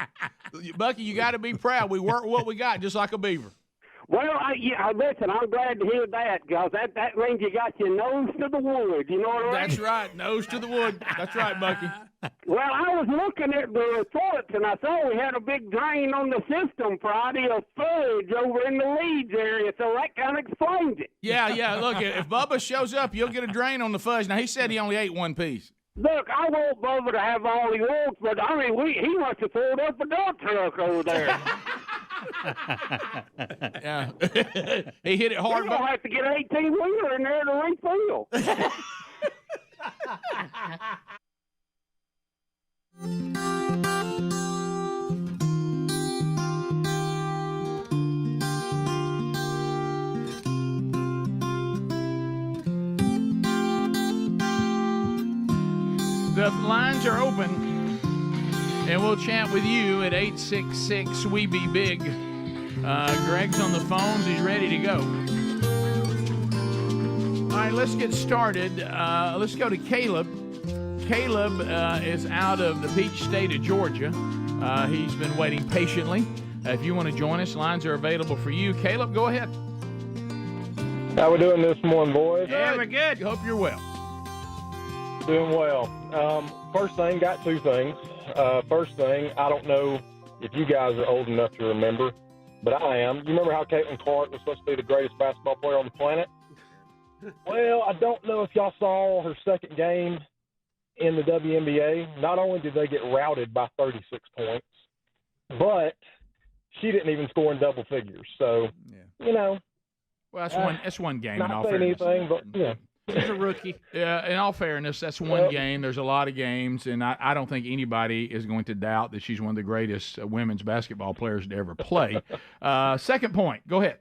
Bucky, you got to be proud. We work what we got, just like a beaver. Well, listen, I'm glad to hear that, because that means you got your nose to the wood. You know what I mean? That's right, nose to the wood. That's right, Bucky. Well, I was looking at the reports, and I saw we had a big drain on the system Friday of fudge over in the Leeds area, so that kind of explains it. Yeah, look, if Bubba shows up, you'll get a drain on the fudge. Now, he said he only ate one piece. Look, I want Bubba to have all he wants, but, I mean, he must have pulled up a dump truck over there. Yeah. He hit it hard. We're going to have to get 18-wheeler in there to refill. The lines are open, and we'll chat with you at 866-WE-BE-BIG. Greg's on the phones. He's ready to go. All right, let's get started. Let's go to Caleb. Caleb is out of the Peach State of Georgia. He's been waiting patiently. If you want to join us, lines are available for you. Caleb, go ahead. How we doing this morning, boys? Yeah, we're good. Hope you're well. Doing well. First thing, got two things. First thing, I don't know if you guys are old enough to remember, but I am. You remember how Caitlin Clark was supposed to be the greatest basketball player on the planet? Well, I don't know if y'all saw her second game in the WNBA. Not only did they get routed by 36 points, but she didn't even score in double figures. So, you know. Well, that's one game. Not saying anything, but, yeah. He's a rookie. Yeah, in all fairness, that's one game. There's a lot of games, and I don't think anybody is going to doubt that she's one of the greatest women's basketball players to ever play. Second point, go ahead.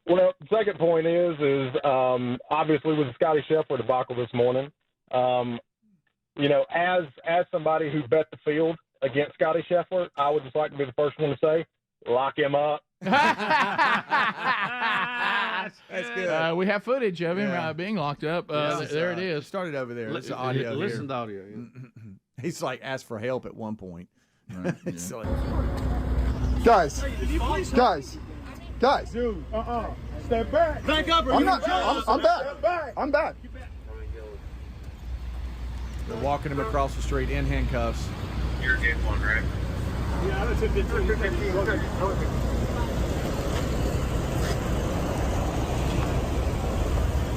Well, the second point is obviously with the Scottie Scheffler debacle this morning, you know, as somebody who bet the field against Scottie Scheffler, I would just like to be the first one to say, lock him up. That's good. We have footage of him being locked up. There it is. Started over there. Listen audio. Listen to audio. He's like asked for help at one point. Right. Guys, dude, step back. Back up. I'm back. I'm back. They're walking him across the street in handcuffs. You're getting one, right? Yeah, that's a 15. Okay.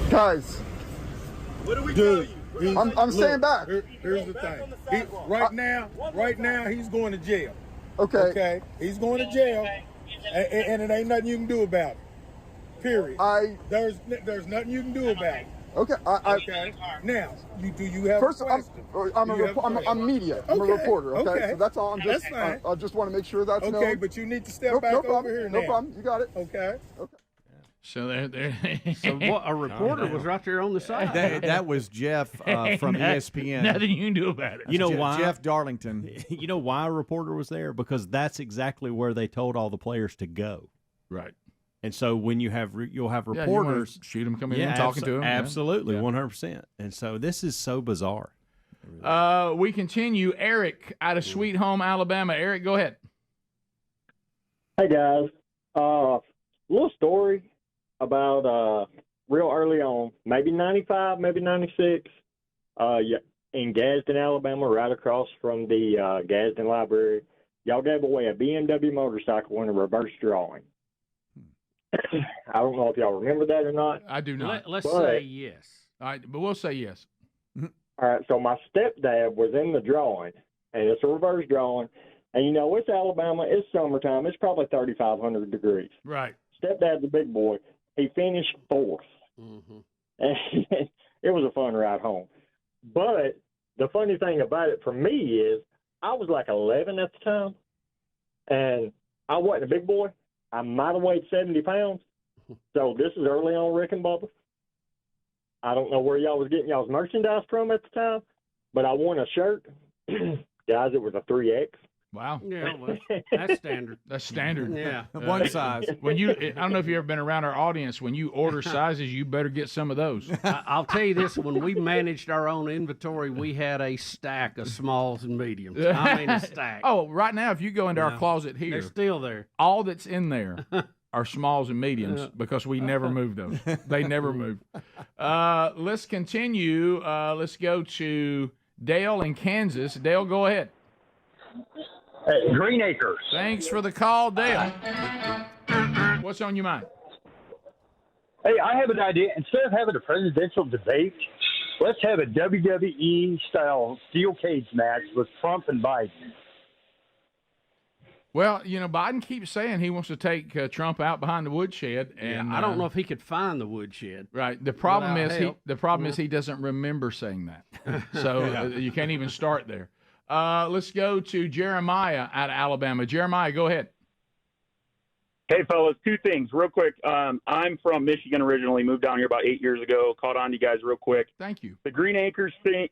Guys, What do we dude, tell you? I'm staying back. Here's the thing. Right now, he's going to jail. Okay. Okay. He's going to jail, and it ain't nothing you can do about it. Period. There's nothing you can do about it. Okay. Okay. Now, do you have First, a question? I'm media. I'm a reporter. Okay. So that's all. That's fine. I just want to make sure that's known. Okay, but you need to step back over here now. No problem. You got it. Okay. So there. So what? A reporter was right there on the side. That was Jeff from ESPN. Nothing you can do about it. You know why? Jeff Darlington. You know why a reporter was there? Because that's exactly where they told all the players to go. Right. And so when you'll have reporters shoot them coming in and talking to them. Absolutely, 100%. And so this is so bizarre. We continue. Eric out of Sweet Home, Alabama. Eric, go ahead. Hey guys, little story about real early on, maybe 95, maybe 96, in Gadsden, Alabama, right across from the Gadsden Library, y'all gave away a BMW motorcycle in a reverse drawing. I don't know if y'all remember that or not. I do not. Let's say yes. All right, but we'll say yes. All right, so my stepdad was in the drawing, and it's a reverse drawing, And, it's Alabama. It's summertime. It's probably 3,500 degrees. Right. Stepdad's a big boy. He finished 4th. Mm-hmm. And it was a fun ride home. But the funny thing about it for me is I was like 11 at the time, and I wasn't a big boy. I might have weighed 70 pounds. So this is early on Rick and Bubba. I don't know where y'all was getting y'all's merchandise from at the time, but I won a shirt. Guys, it was a 3X. Wow. Yeah, well, that's standard. That's standard. Yeah. One size. When you, I don't know if you've ever been around our audience. When you order sizes, you better get some of those. I'll tell you this: when we managed our own inventory, we had a stack of smalls and mediums. I mean, a stack. Oh, right now, if you go into our closet here, they're still there. All that's in there are smalls and mediums because we never moved those. They never moved. Let's continue. Let's go to Dale in Kansas. Dale, go ahead. Hey, Green Acres. Thanks for the call, Dale. What's on your mind? Hey, I have an idea. Instead of having a presidential debate, let's have a WWE-style steel cage match with Trump and Biden. Well, Biden keeps saying he wants to take Trump out behind the woodshed, and I don't know if he could find the woodshed. Right. The problem is he doesn't remember saying that, so you can't even start there. Let's go to Jeremiah out of Alabama. Jeremiah, go ahead. Hey, fellas, 2 things real quick. I'm from Michigan originally, moved down here about 8 years ago. Caught on to you guys real quick. Thank you. The Green Acres thing,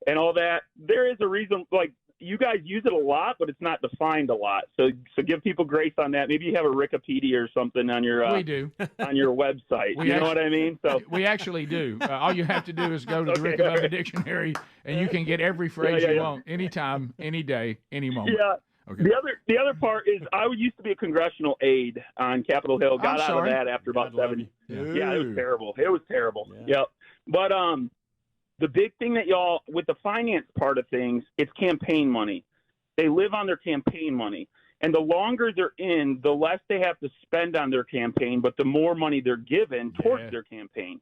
and all that. There is a reason, like, you guys use it a lot, but it's not defined a lot. So give people grace on that. Maybe you have a Wikipedia or something on your we do on your website. You know what I mean? So we actually do. All you have to do is go to the Rick and Bubba dictionary, and you can get every phrase you want, anytime, any day, any moment. Yeah. Okay. The other part is I used to be a congressional aide on Capitol Hill. Got out of that after about 7 years. Yeah, it was terrible. It was terrible. Yeah. Yep. But the big thing that y'all, with the finance part of things, it's campaign money. They live on their campaign money. And the longer they're in, the less they have to spend on their campaign, but the more money they're given towards their campaign.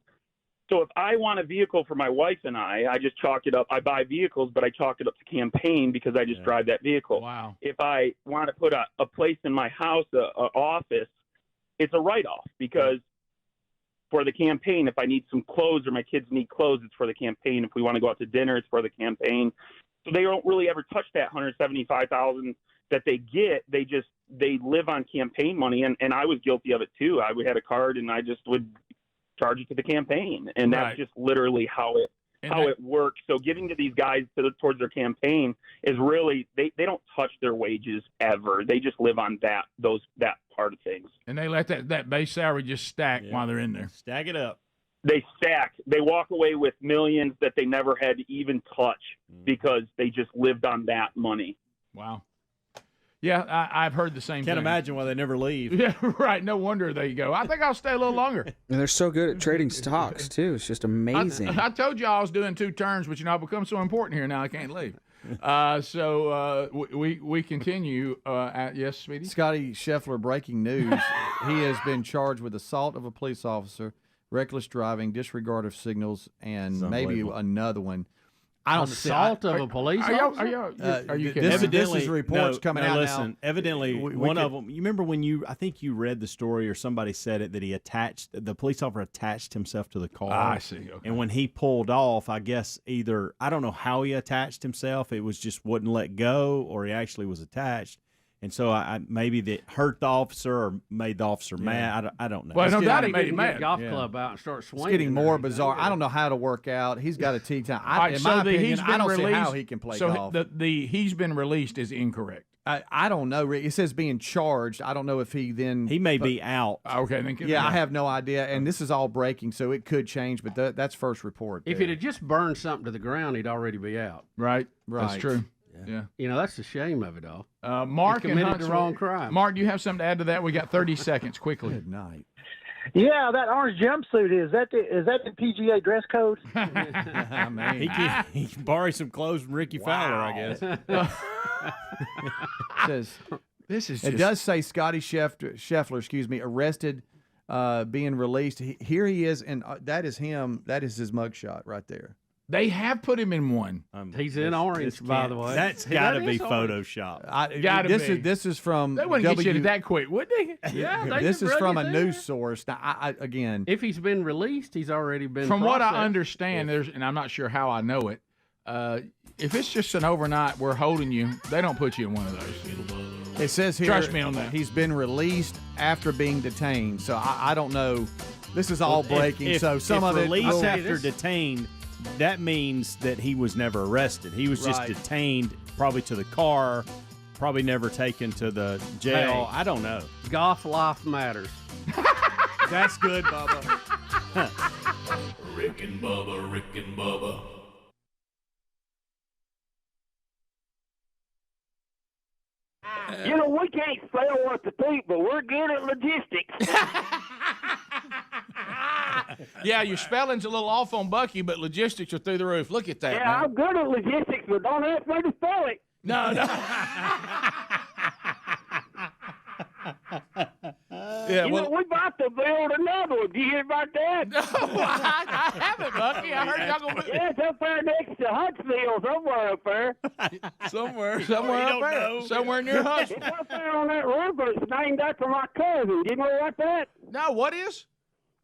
So if I want a vehicle for my wife and I just chalk it up. I buy vehicles, but I chalk it up to campaign because I just drive that vehicle. Wow. If I want to put a place in my house, an office, it's a write-off because for the campaign, if I need some clothes or my kids need clothes, it's for the campaign. If we want to go out to dinner, it's for the campaign. So they don't really ever touch that $175,000 that they get. They live on campaign money, and I was guilty of it too. I had a card, and I just would charge it to the campaign, and that's just literally how it works. So giving to these guys towards their campaign is really they don't touch their wages ever. They just live on that part of things. And they let that base salary just stack while they're in there. Stack it up. They stack. They walk away with millions that they never had to even touch because they just lived on that money. Wow. Yeah, I've heard the same thing. Can't imagine why they never leave. Yeah, right. No wonder they go. I think I'll stay a little longer. And they're so good at trading stocks, too. It's just amazing. I told you I was doing 2 turns, but, I've become so important here now I can't leave. We continue. Yes, Speedy? Scottie Scheffler, breaking news. He has been charged with assault of a police officer, reckless driving, disregard of signals, and maybe another one. I don't assault of a police officer. Are you kidding? This is reports coming out listen, now. Evidently, one of them. You remember when I think you read the story or somebody said it that the police officer attached himself to the car. I see. Okay. And when he pulled off, I guess I don't know how he attached himself. It was just wouldn't let go, or he actually was attached. And so maybe that hurt the officer or made the officer mad. I don't know. Well, no doubt it made him mad. Golf club out and start swinging. It's getting more bizarre. I don't know how to work out. He's got a tee time. In my opinion, I don't see how he can play golf. So the he's been released is incorrect. I don't know. It says being charged. I don't know if he may be out. Okay, then I have no idea. And this is all breaking, so it could change. But that's first report. If it had just burned something to the ground, he'd already be out. Right. That's true. Yeah. That's the shame of it all. Mark he committed the wrong crime. Mark, do you have something to add to that? We got 30 seconds, quickly. Good night. Yeah, that orange jumpsuit is that the PGA dress code? He can borrow some clothes from Ricky Fowler, I guess. It does say Scottie Scheffler, arrested, being released. Here he is, and that is him. That is his mugshot right there. They have put him in one. He's in orange, by the way. That's got to be Photoshopped. This is from. They wouldn't get you that quick, would they? Yeah, this is from a news source. Now, again, if he's been released, he's already been. From processed. what I understand, and I'm not sure how I know it. If it's just an overnight, we're holding you. They don't put you in one of those. It says here. Trust me on that. He's been released after being detained. So I don't know. This is all breaking. So some of it released after detained. That means that he was never arrested. He was just detained, probably to the car, probably never taken to the jail. Hey, I don't know. Golf life matters. That's good, Bubba. Rick and Bubba, Rick and Bubba. You know, we can't spell what to think, but we're good at logistics. Yeah, your spelling's a little off on Bucky, but logistics are through the roof. Look at that. Yeah, man. I'm good at logistics, but don't ask me to spell it. No. Yeah, we about to build another one. Did you hear about that? No, I haven't, Bucky. I heard y'all gonna. Yeah, it's up there next to Huntsville, somewhere up there. somewhere up there. Somewhere near Huntsville. It's up there on that river. It's named after my cousin. You know what that? No, what is?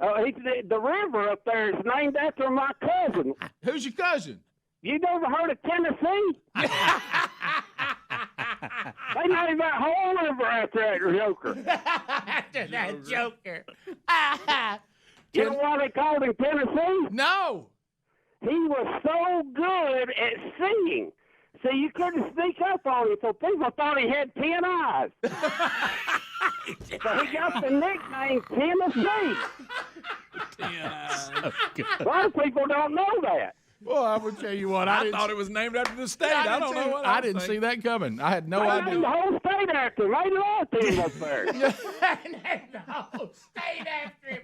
The river up there is named after my cousin. Who's your cousin? You never heard of Tennessee? They named that whole river after that joker. After that joker. You know why they called him Tennessee? No. He was so good at singing. So you couldn't sneak up on him, so people thought he had 10 eyes. So he got the nickname Tennessee. 10 eyes. A lot of people don't know that. Well, I would tell you what. I thought it was named after the state. Yeah, I don't know what I didn't see that coming. I had no They idea. named the whole state after him. Made love to him up there. The whole state after him.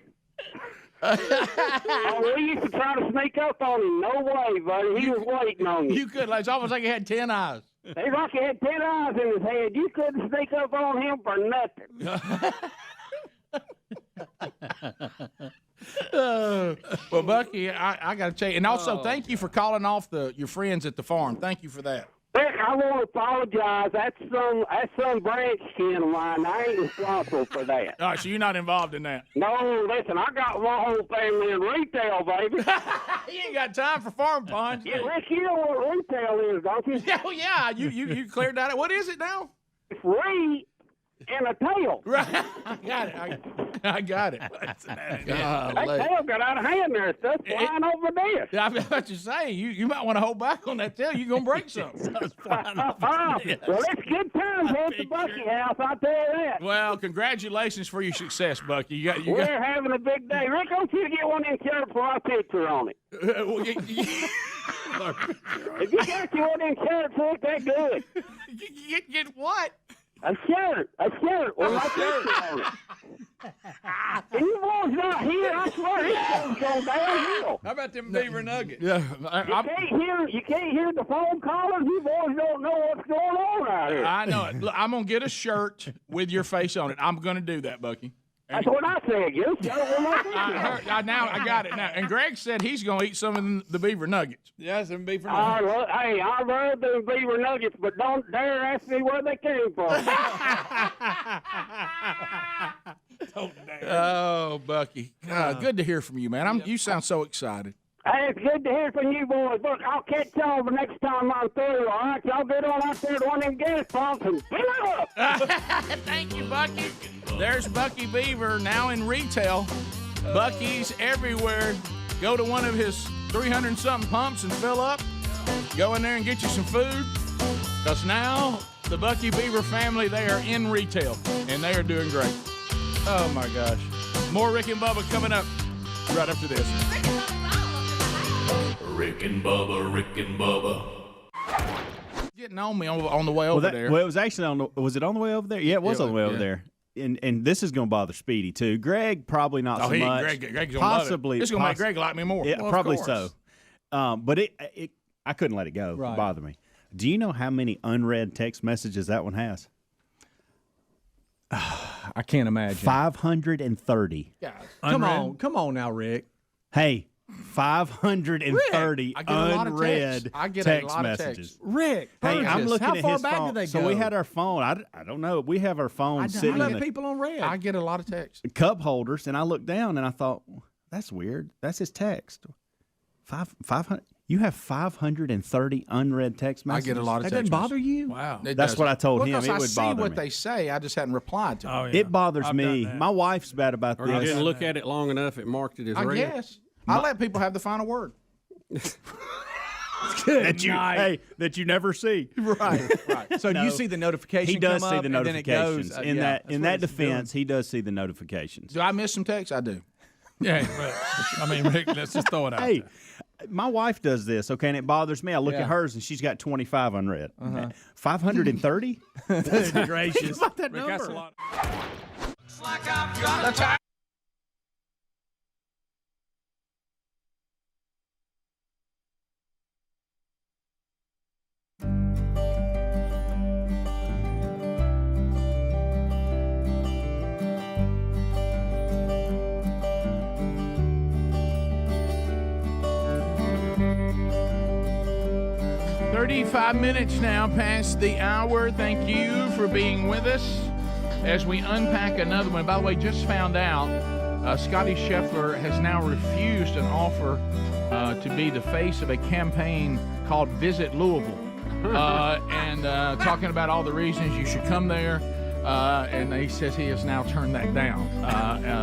Oh, we used to try to sneak up on him. No way, buddy. He was waiting on you. You could. It's almost like he had 10 eyes. They like he had 10 eyes in his head. You couldn't sneak up on him for nothing. Well, Bucky, I got to tell you, and also thank you for calling off your friends at the farm. Thank you for that. Rick, I want to apologize. That's some branch kin of mine. I ain't responsible for that. All right, so you're not involved in that. No, listen, I got my whole family in retail, baby. You ain't got time for farm ponds. Yeah, Rick, you know what retail is, don't you? Oh, yeah. You cleared that up. What is it now? It's Re and a tail. Right. I got it. That tail got out of hand there. Stuff flying over the desk. I was about to say, you might want to hold back on that tail. You're going to break something. Well, it's good times at the Bucky house, I'll tell you that. Well, congratulations for your success, Bucky. We're having a big day. Rick, I want you to get one of them shirts with my picture on it. If you got you one of them shirts, Rick, that's good. Get what? A shirt with my picture on it. And you boys not here, I swear it's going downhill. How about them beaver nuggets? Yeah, you can't hear the phone callers. You boys don't know what's going on out here. I know it. Look, I'm going to get a shirt with your face on it. I'm going to do that, Bucky. That's what I said. You shirt with my picture on it. Now I got it now. And Greg said he's going to eat some of the beaver nuggets. Yeah, some beaver nuggets. I love them beaver nuggets, but don't dare ask me where they came from. Don't dare. Oh, Bucky. Good to hear from you, man. You sound so excited. Hey, it's good to hear from you boys. Look, I'll catch y'all the next time I'm through, all right? Y'all get on out there to one of them gas pumps and fill it up. Thank you, Bucky. There's Bucky Beaver now in retail. Bucky's everywhere. Go to one of his 300-something pumps and fill up. Go in there and get you some food. Because now the Bucky Beaver family, they are in retail, and they are doing great. Oh, my gosh. More Rick and Bubba coming up right after this. Rick and Bubba, Rick and Bubba. Getting on me on the way over there. Well, it was actually was it on the way over there? Yeah, it was on the way over there. And this is going to bother Speedy too. Greg probably not so much. Greg's possibly, it's going to make Greg like me more. Yeah, well, probably so. But I couldn't let it go. Right. It bothered me. Do you know how many unread text messages that one has? I can't imagine. 530. Come on now, Rick. Hey, 530 unread text messages. Rick, hey, Burgess, I'm looking how at far his back phone. do they go? So we had our phone. I don't know. We have our phone sitting in the people on red. I get a lot of texts. Cup holders, and I looked down and I thought, that's weird. That's his text. 500. You have 530 unread text messages. I get a lot of text. That doesn't bother you? Wow. That's what I told him. It would bother me. I see what they say. I just hadn't replied to them. It bothers me. My wife's bad about Or this. you didn't look at it long enough. It marked it as I red. guess. I let people have the final word. that you never see. Right. So you see the notification He does come see up, the and then it goes, notifications. In that defense, he does see the notifications. Do I miss some texts? I do. Yeah, but, I mean, Rick, let's just throw it out Hey, there. my wife does this, okay, and it bothers me. I look at hers, and she's got 25 unread. 530? That's gracious. Think about that Rick, number. that's a lot. Thirty-five minutes now past the hour. Thank you for being with us as we unpack another one. By the way, just found out Scottie Scheffler has now refused an offer to be the face of a campaign called Visit Louisville, and talking about all the reasons you should come there. And he says he has now turned that down.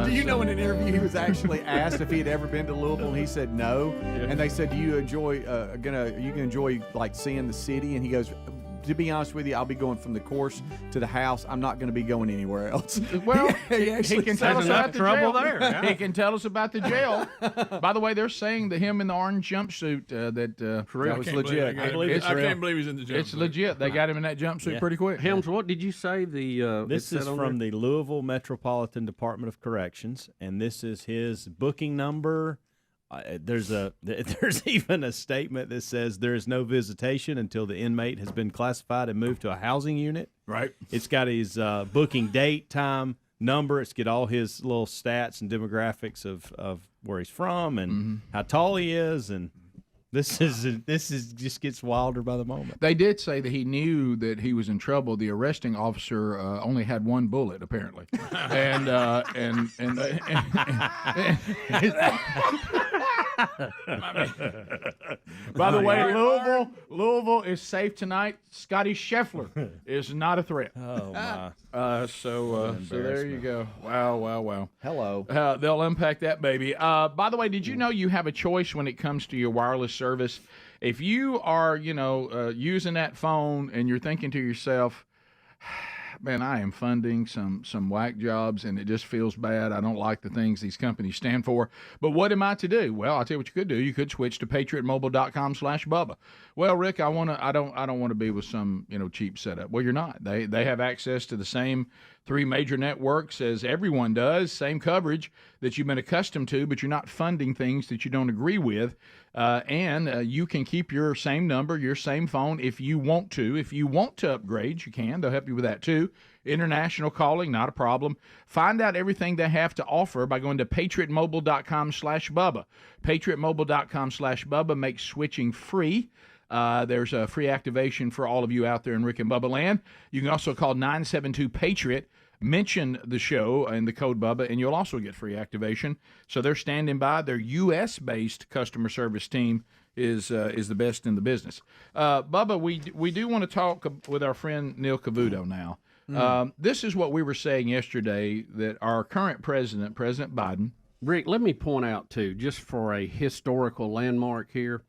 Do you know in an interview he was actually asked if he had ever been to Louisville, and he said no. And they said, "Do you enjoy like seeing the city?" And he goes, "To be honest with you, I'll be going from the course to the house. I'm not going to be going anywhere else." Well, he can tell us about the jail. there. Yeah. He can tell us about the jail. By the way, they're saying that him in the orange jumpsuit that was legit. I can't believe he's in the jumpsuit. It's legit. They got him in that jumpsuit pretty quick. Helms, what did you say? This is from the Louisville Metropolitan Department of Corrections, and this is his booking number. There's even a statement that says there is no visitation until the inmate has been classified and moved to a housing unit. Right. It's got his booking date, time, number. It's got all his little stats and demographics of where he's from and how tall he is, and this is just gets wilder by the moment. They did say that he knew that he was in trouble. The arresting officer only had one bullet, apparently, and by the way, Louisville is safe tonight. Scottie Scheffler is not a threat. Oh my! So there you go. Wow. Hello. They'll unpack that baby. By the way, did you know you have a choice when it comes to your wireless service? If you are, using that phone and you're thinking to yourself, man, I am funding some whack jobs and it just feels bad. I don't like the things these companies stand for. But what am I to do? Well, I'll tell you what you could do. You could switch to patriotmobile.com/Bubba. Well, Rick, I don't want to be with some, cheap setup. Well, you're not. They have access to the same 3 major networks as everyone does, same coverage that you've been accustomed to, but you're not funding things that you don't agree with. And you can keep your same number, your same phone if you want to. If you want to upgrade, you can. They'll help you with that too. International calling, not a problem. Find out everything they have to offer by going to patriotmobile.com/Bubba. Patriotmobile.com/Bubba makes switching free. There's a free activation for all of you out there in Rick and Bubba land. You can also call 972-PATRIOT. Mention the show and the code Bubba, and you'll also get free activation. So they're standing by. Their U.S.-based customer service team is the best in the business. Bubba, we do want to talk with our friend Neil Cavuto now. This is what we were saying yesterday, that our current president, President Biden. Rick, let me point out, too, just for a historical landmark here,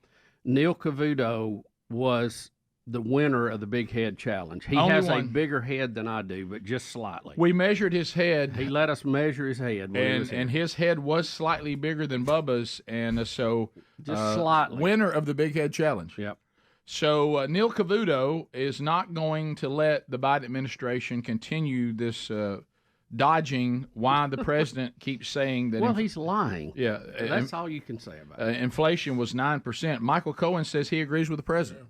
Neil Cavuto was the winner of the Big Head Challenge. He has a bigger head than I do, but just slightly. We measured his head. He let us measure his head. And his head was slightly bigger than Bubba's, and so just slightly. Winner of the Big Head Challenge. Yep. So Neil Cavuto is not going to let the Biden administration continue this dodging why the president keeps saying that. Well, he's lying. Yeah. That's all you can say about it. Inflation was 9%. Michael Cohen says he agrees with the president.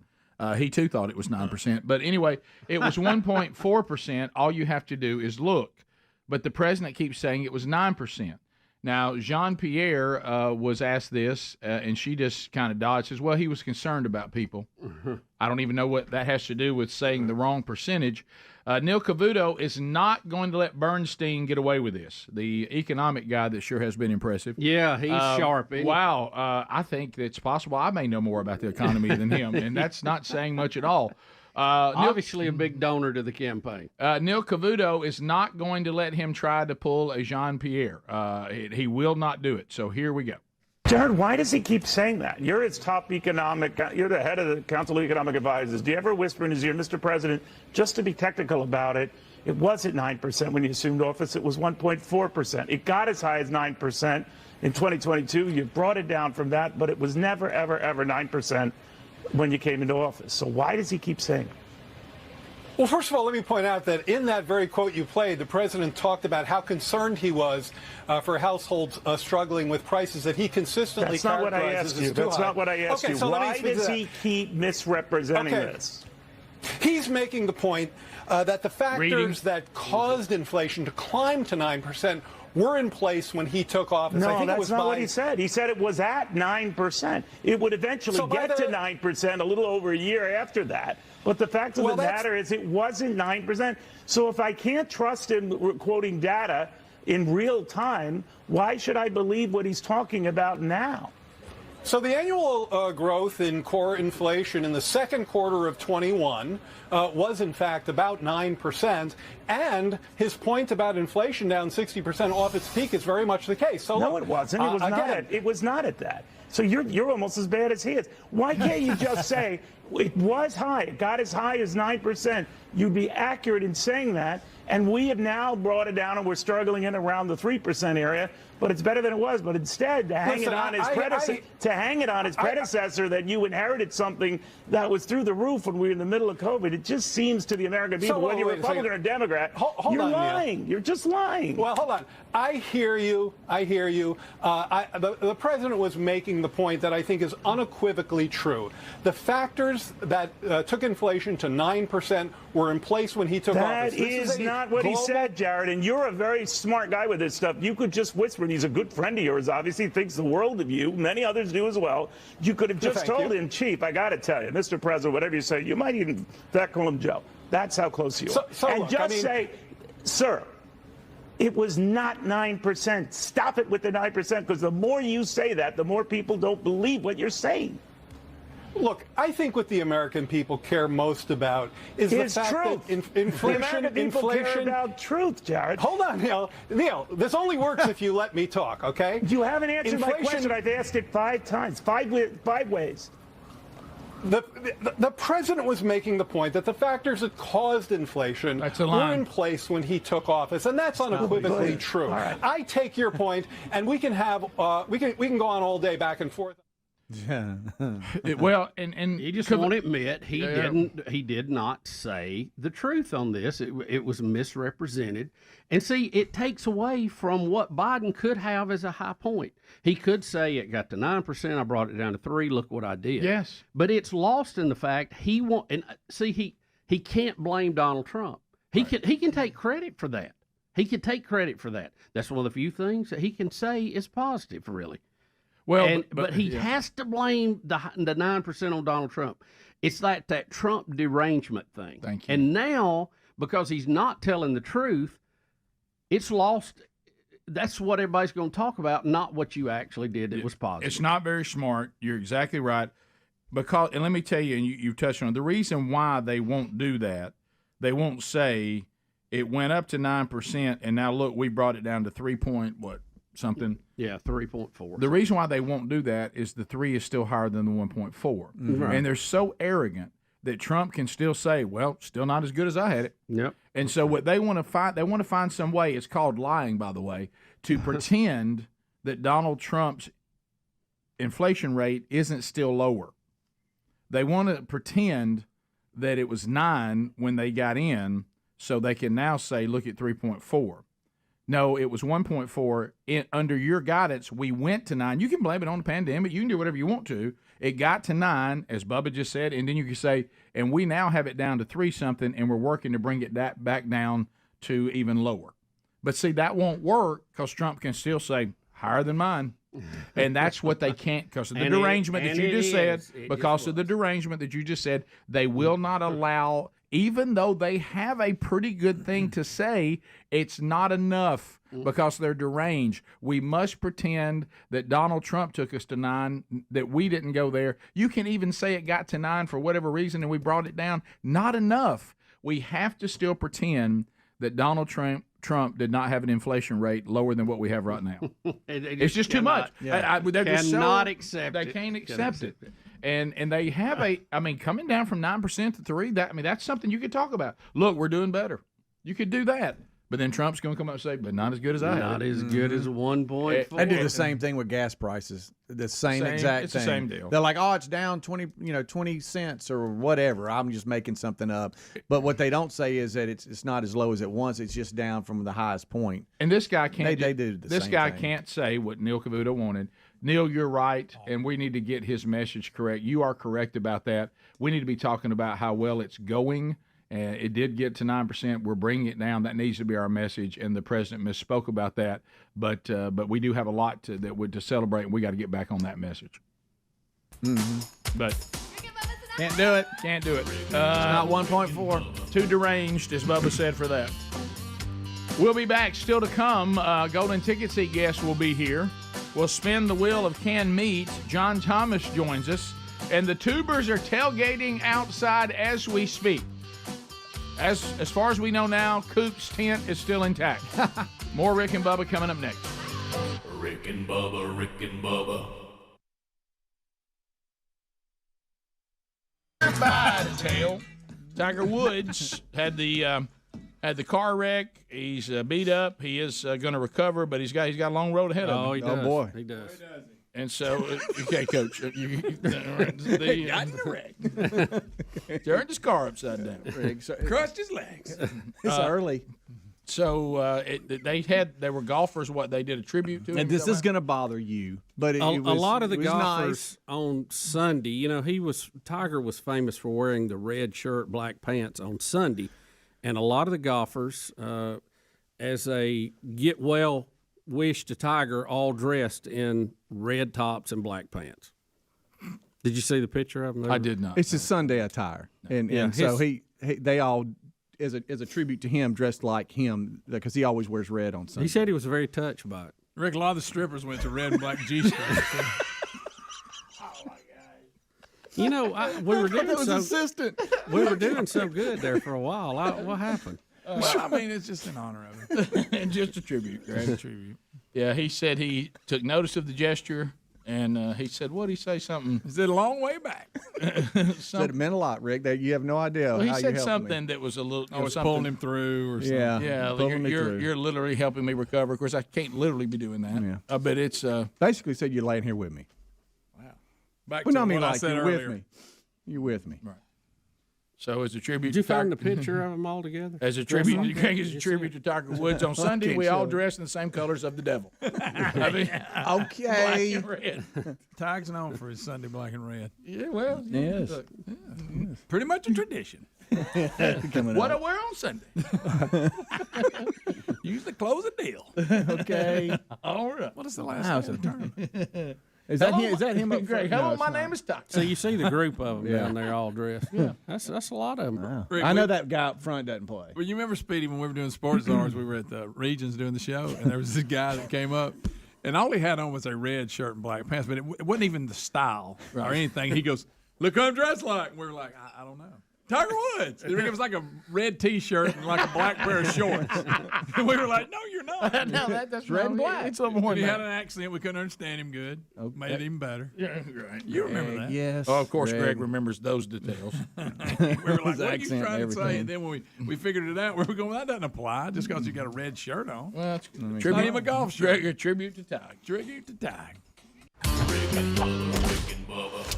He, too, thought it was 9%. But anyway, it was 1.4%. All you have to do is look. But the president keeps saying it was 9%. Now, Jean-Pierre was asked this, and she just kind of dodged, says, well, he was concerned about people. I don't even know what that has to do with saying the wrong percentage. Neil Cavuto is not going to let Bernstein get away with this, the economic guy that sure has been impressive. Yeah, he's sharp. Wow. I think it's possible I may know more about the economy than him, and that's not saying much at all. Obviously a big donor to the campaign. Neil Cavuto is not going to let him try to pull a Jean-Pierre. He will not do it. So here we go. Jared, why does he keep saying that? You're his top you're the head of the Council of Economic Advisors. Do you ever whisper in his ear, Mr. President, just to be technical about it, it wasn't 9% when you assumed office, it was 1.4%. It got as high as 9% in 2022. You brought it down from that, but it was never, ever, ever 9% when you came into office. So why does he keep saying it? Well, first of all, let me point out that in that very quote you played, the president talked about how concerned he was for households struggling with prices that he consistently That's not what I characterizes asked you. as too That's high. not what I asked you. So Why does he keep misrepresenting this? He's making the point that the factors that caused inflation to climb to 9% were in place when he took office. I No, think that's it was not what he said. He said it was at 9%. It would eventually get to 9% a little over a year after that. But the fact of the matter is it wasn't 9%. So if I can't trust him quoting data in real time, why should I believe what he's talking about now? So the annual growth in core inflation in the second quarter of 21 was, in fact, about 9%. And his point about inflation down 60% off its peak is very much the case. So No, it wasn't. It was not. It was not at that. So you're almost as bad as he is. Why can't you just say it was high? It got as high as 9%. You'd be accurate in saying that. And we have now brought it down, and we're struggling in around the 3% area. But it's better than it was. But instead, to hang it on his predecessor, that you inherited something that was through the roof when we were in the middle of COVID. It just seems to the American people, whether you're Republican or Democrat, you're lying. Neil. You're just lying. Well, hold on. I hear you. The president was making the point that I think is unequivocally true. The factors that took inflation to 9% were in place when he took office. That is not what he said, Jared. And you're a very smart guy with this stuff. You could just whisper. He's a good friend of yours. Obviously, thinks the world of you. Many others do as well. You could have just told him, Chief, I got to tell you, Mr. President, whatever you say, you might even call him Joe. That's how close you are. And say, sir, it was not 9%. Stop it with the 9%, because the more you say that, the more people don't believe what you're saying. Look, I think what the American people care most about is the fact that inflation care about truth, Jared. Hold on, Neil. Neil, this only works if you let me talk, okay? You haven't answered my question. I've asked it 5 times, five ways. The president was making the point that the factors that caused inflation were in place when he took office, and that's unequivocally true. Right. I take your point, and we can have we can go on all day back and forth. Well, and he just won't admit he did not say the truth on this. It was misrepresented. And see, it takes away from what Biden could have as a high point. He could say it got to 9%, I brought it down to 3%, look what I did. Yes. But it's lost in the fact he can't blame Donald Trump. He can take credit for that. He can take credit for that. That's one of the few things that he can say is positive, really. Well, but he has to blame the 9% on Donald Trump. It's like that Trump derangement thing. Thank you. And now, because he's not telling the truth, it's lost. That's what everybody's going to talk about, not what you actually did that was positive. It's not very smart. You're exactly right. And let me tell you, and you touched on it, the reason why they won't do that, they won't say it went up to 9%, and now look, we brought it down to 3.something. Yeah, 3.4. The reason why they won't do that is the 3 is still higher than the 1.4. Mm-hmm. And they're so arrogant that Trump can still say, well, still not as good as I had it. Yep. And so what they want to find some way, it's called lying, by the way, to pretend that Donald Trump's inflation rate isn't still lower. They want to pretend that it was 9 when they got in, so they can now say, look at 3.4. No, it was 1.4. Under your guidance, we went to 9. You can blame it on the pandemic. You can do whatever you want to. It got to 9, as Bubba just said, and then you can say, and we now have it down to 3-something, and we're working to bring it back down to even lower. But see, that won't work because Trump can still say, higher than mine. And that's what they can't, because of the derangement that you just said, because of the derangement that you just said, they will not allow, even though they have a pretty good thing to say, it's not enough because they're deranged. We must pretend that Donald Trump took us to 9, that we didn't go there. You can even say it got to 9 for whatever reason and we brought it down. Not enough. We have to still pretend that Donald Trump did not have an inflation rate lower than what we have right now. It's just too much. Yeah. They're just cannot accept they it. can't accept it. And they have coming down from 9% to 3%, that's something you could talk about. Look, we're doing better. You could do that. But then Trump's going to come up and say, but not as good as I have. Not as good as 1.4. They do the same thing with gas prices. The same exact it's thing. the same deal. They're like, oh, it's down 20 cents or whatever. I'm just making something up. But what they don't say is that it's not as low as it was. It's just down from the highest point. And this guy can't. They do the this same guy thing. can't say what Neil Cavuto wanted. Neil, you're right, and we need to get his message correct. You are correct about that. We need to be talking about how well it's going. And it did get to 9%. We're bringing it down. That needs to be our message. And the president misspoke about that. But we do have a lot to celebrate, and we got to get back on that message. Mm-hmm. But can't do it. Can't do it. It's not 1.4. Too deranged, as Bubba said for that. We'll be back. Still to come, Golden Ticket Seat guests will be here. We'll spin the wheel of canned meat. John Thomas joins us. And the tubers are tailgating outside as we speak. As far as we know now, Coop's tent is still intact. More Rick and Bubba coming up next. Rick and Bubba, Rick and Bubba. By the tail. Tiger Woods had the car wreck. He's beat up. He is going to recover, but he's got a long road ahead of him. Oh, he does. Oh, boy. He does. And so, okay, Coach, got in the wreck. Turned his car upside down. Crushed his legs. It's early. So they were golfers. What they did a tribute to him. And this is going to bother you, but a lot of the nice. golfers on Sunday. Tiger was famous for wearing the red shirt, black pants on Sunday, and a lot of the golfers, as a get well wish to Tiger, all dressed in red tops and black pants. Did you see the picture of him? I did not. It's his Sunday attire, and so they all, as a tribute to him, dressed like him because he always wears red on Sunday. He said he was very touched by it. Rick, a lot of the strippers went to red and black G-strings. We were doing we were doing so good there for a while. What happened? Well, I mean, it's just in honor of him. And just a tribute, right? A tribute. Yeah, he said he took notice of the gesture, and he said, what did he say? Something. He said a long way back. Said it meant a lot, Rick. That you have no idea. Well, he how said you something that was a little. I was pulling him through, or something. Yeah, you're literally helping me recover. Of course, I can't literally be doing that. Yeah. But it's basically said you're laying here with me. Wow. Back Well, to no, I mean, what I like said you're earlier. with me. You're with me. Right. So as a tribute, Did you to Tiger, find the picture of them all together? As a tribute, you can't as a tribute to Tiger Woods on Sunday. We all dressed in the same colors of the devil. I mean, okay. black and red. Tiger's known for his Sunday black and red. Yeah, well, Yes. look, Pretty much a tradition. what I wear on Sunday. Usually close a deal. Okay. All right. What is the last name of the tournament? Is that him up Greg, front? hello, No, my it's name not. is Tiger. So you see the group of them Yeah. down there all dressed. Yeah. That's a lot of them. Wow. Rick, I know that guy up front doesn't play. Well, you remember, Speedy, when we were doing Sports Czars, we were at the Regions doing the show, and there was this guy that came up, and all he had on was a red shirt and black pants, but it wasn't even the style or anything. He goes, look who I'm dressed like. And we were like, I don't know. Tiger Woods. It was like a red T-shirt and like a black pair of shorts. And we were like, no, you're not. No, that's red and black. It's a little more He than had that. an accent. We couldn't understand him good. Okay. Made it even better. Yeah, right. You remember that. Yes. Oh, of course, Greg. Greg remembers those details. We were like, His what are you accent trying and to say? everything. And then when we figured it out, we were going, well, that doesn't apply just because you got a red shirt on. Well, it's Not even a golf shirt. A tribute to Tiger. Tribute to Tiger. Rick and Bubba, Rick and Bubba.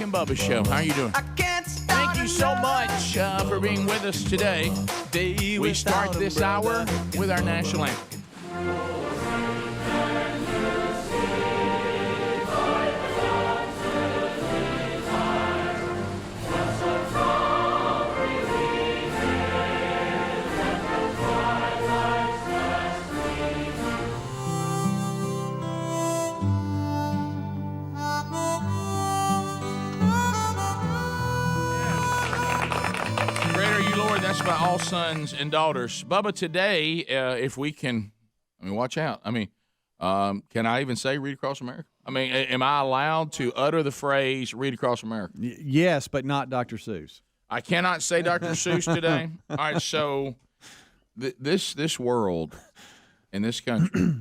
and Bubba Show. How are you doing? Thank you so much for being with us today. We start this hour with our national anthem. That's by all sons and daughters. Bubba, today, if we can, watch out. Can I even say read across America? Am I allowed to utter the phrase read across America? Yes, but not Dr. Seuss. I cannot say Dr. Seuss today. All right, so this world and this country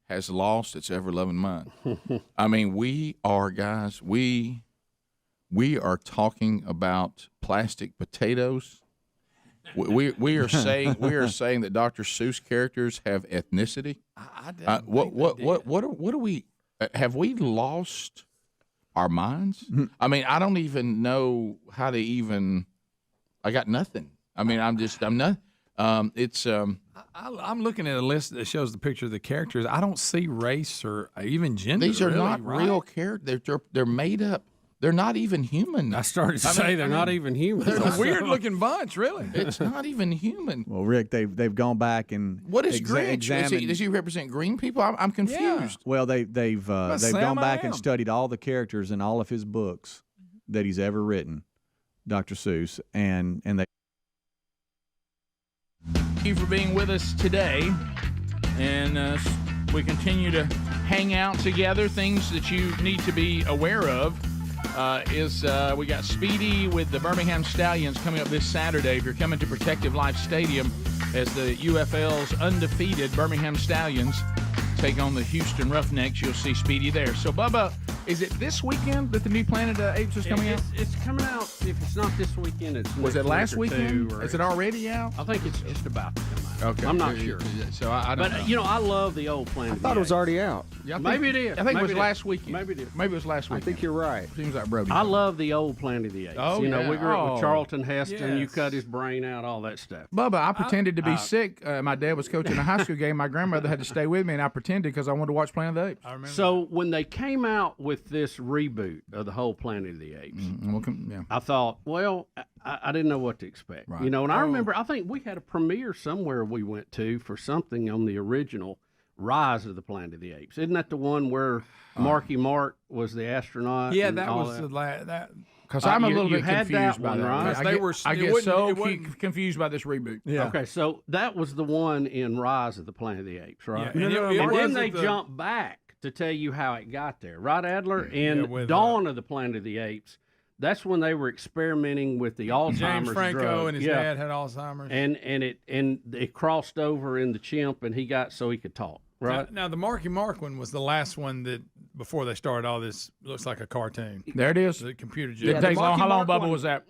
has lost its ever-loving mind. We are, guys, we are talking about plastic potatoes. We are saying that Dr. Seuss characters have ethnicity. What are we? Have we lost our minds? I don't even know how to even. I got nothing. I'm not. I'm looking at a list that shows the picture of the characters. I don't see race or even gender. These are really, not right? real characters. They're made up. They're not even human. I started to say they're not even human. They're a weird-looking bunch, really. It's not even human. Well, Rick, they've gone back and what is Grinch? Does he represent green people? I'm confused. Yeah. Well, they've gone back and studied all the characters in all of his books that he's ever written, Dr. Seuss, and they. Thank you for being with us today, and we continue to hang out together. Things that you need to be aware of. We got Speedy with the Birmingham Stallions coming up this Saturday. If you're coming to Protective Life Stadium as the UFL's undefeated Birmingham Stallions take on the Houston Roughnecks, you'll see Speedy there. So, Bubba, is it this weekend that the new Planet of the Apes is coming out? It's coming out. If it's not this weekend, it's was it last weekend? Is it already out? I think it's just about to come out. Okay, I'm not sure. So I don't know. I love the old Planet. I thought it was already out. Yeah, maybe it is. I think maybe it was last weekend. Maybe it is. Maybe it was last weekend. I think you're right. Seems like Brody. I love the old Planet of the Apes. Oh, we grew up with Charlton Heston. Yes. You cut his brain out, all that stuff. Bubba, I pretended to be sick. My dad was coaching a high school game. My grandmother had to stay with me, and I pretended because I wanted to watch Planet of the Apes. I remember. So when they came out with this reboot of the whole Planet of the Apes, I thought, well, I didn't know what to expect. Right. And I remember, I think we had a premiere somewhere we went to for something on the original Rise of the Planet of the Apes. Isn't that the one where Marky Mark was the astronaut? Yeah, that was the last. Because I'm a little bit had confused that by one, that. right? I get so confused by this reboot. Yeah. Okay, so that was the one in Rise of the Planet of the Apes, right? Yeah, and then they jump back to tell you how it got there, right, Adler? And Dawn of the Planet of the Apes, that's when they were experimenting with the Alzheimer's James Franco drug. and his dad had Alzheimer's. And it crossed over in the chimp, and he could talk. Right. Now the Marky Mark one was the last one that before they started all this looks like a cartoon. There it is. The computer. It takes long. How long, Bubba, was that?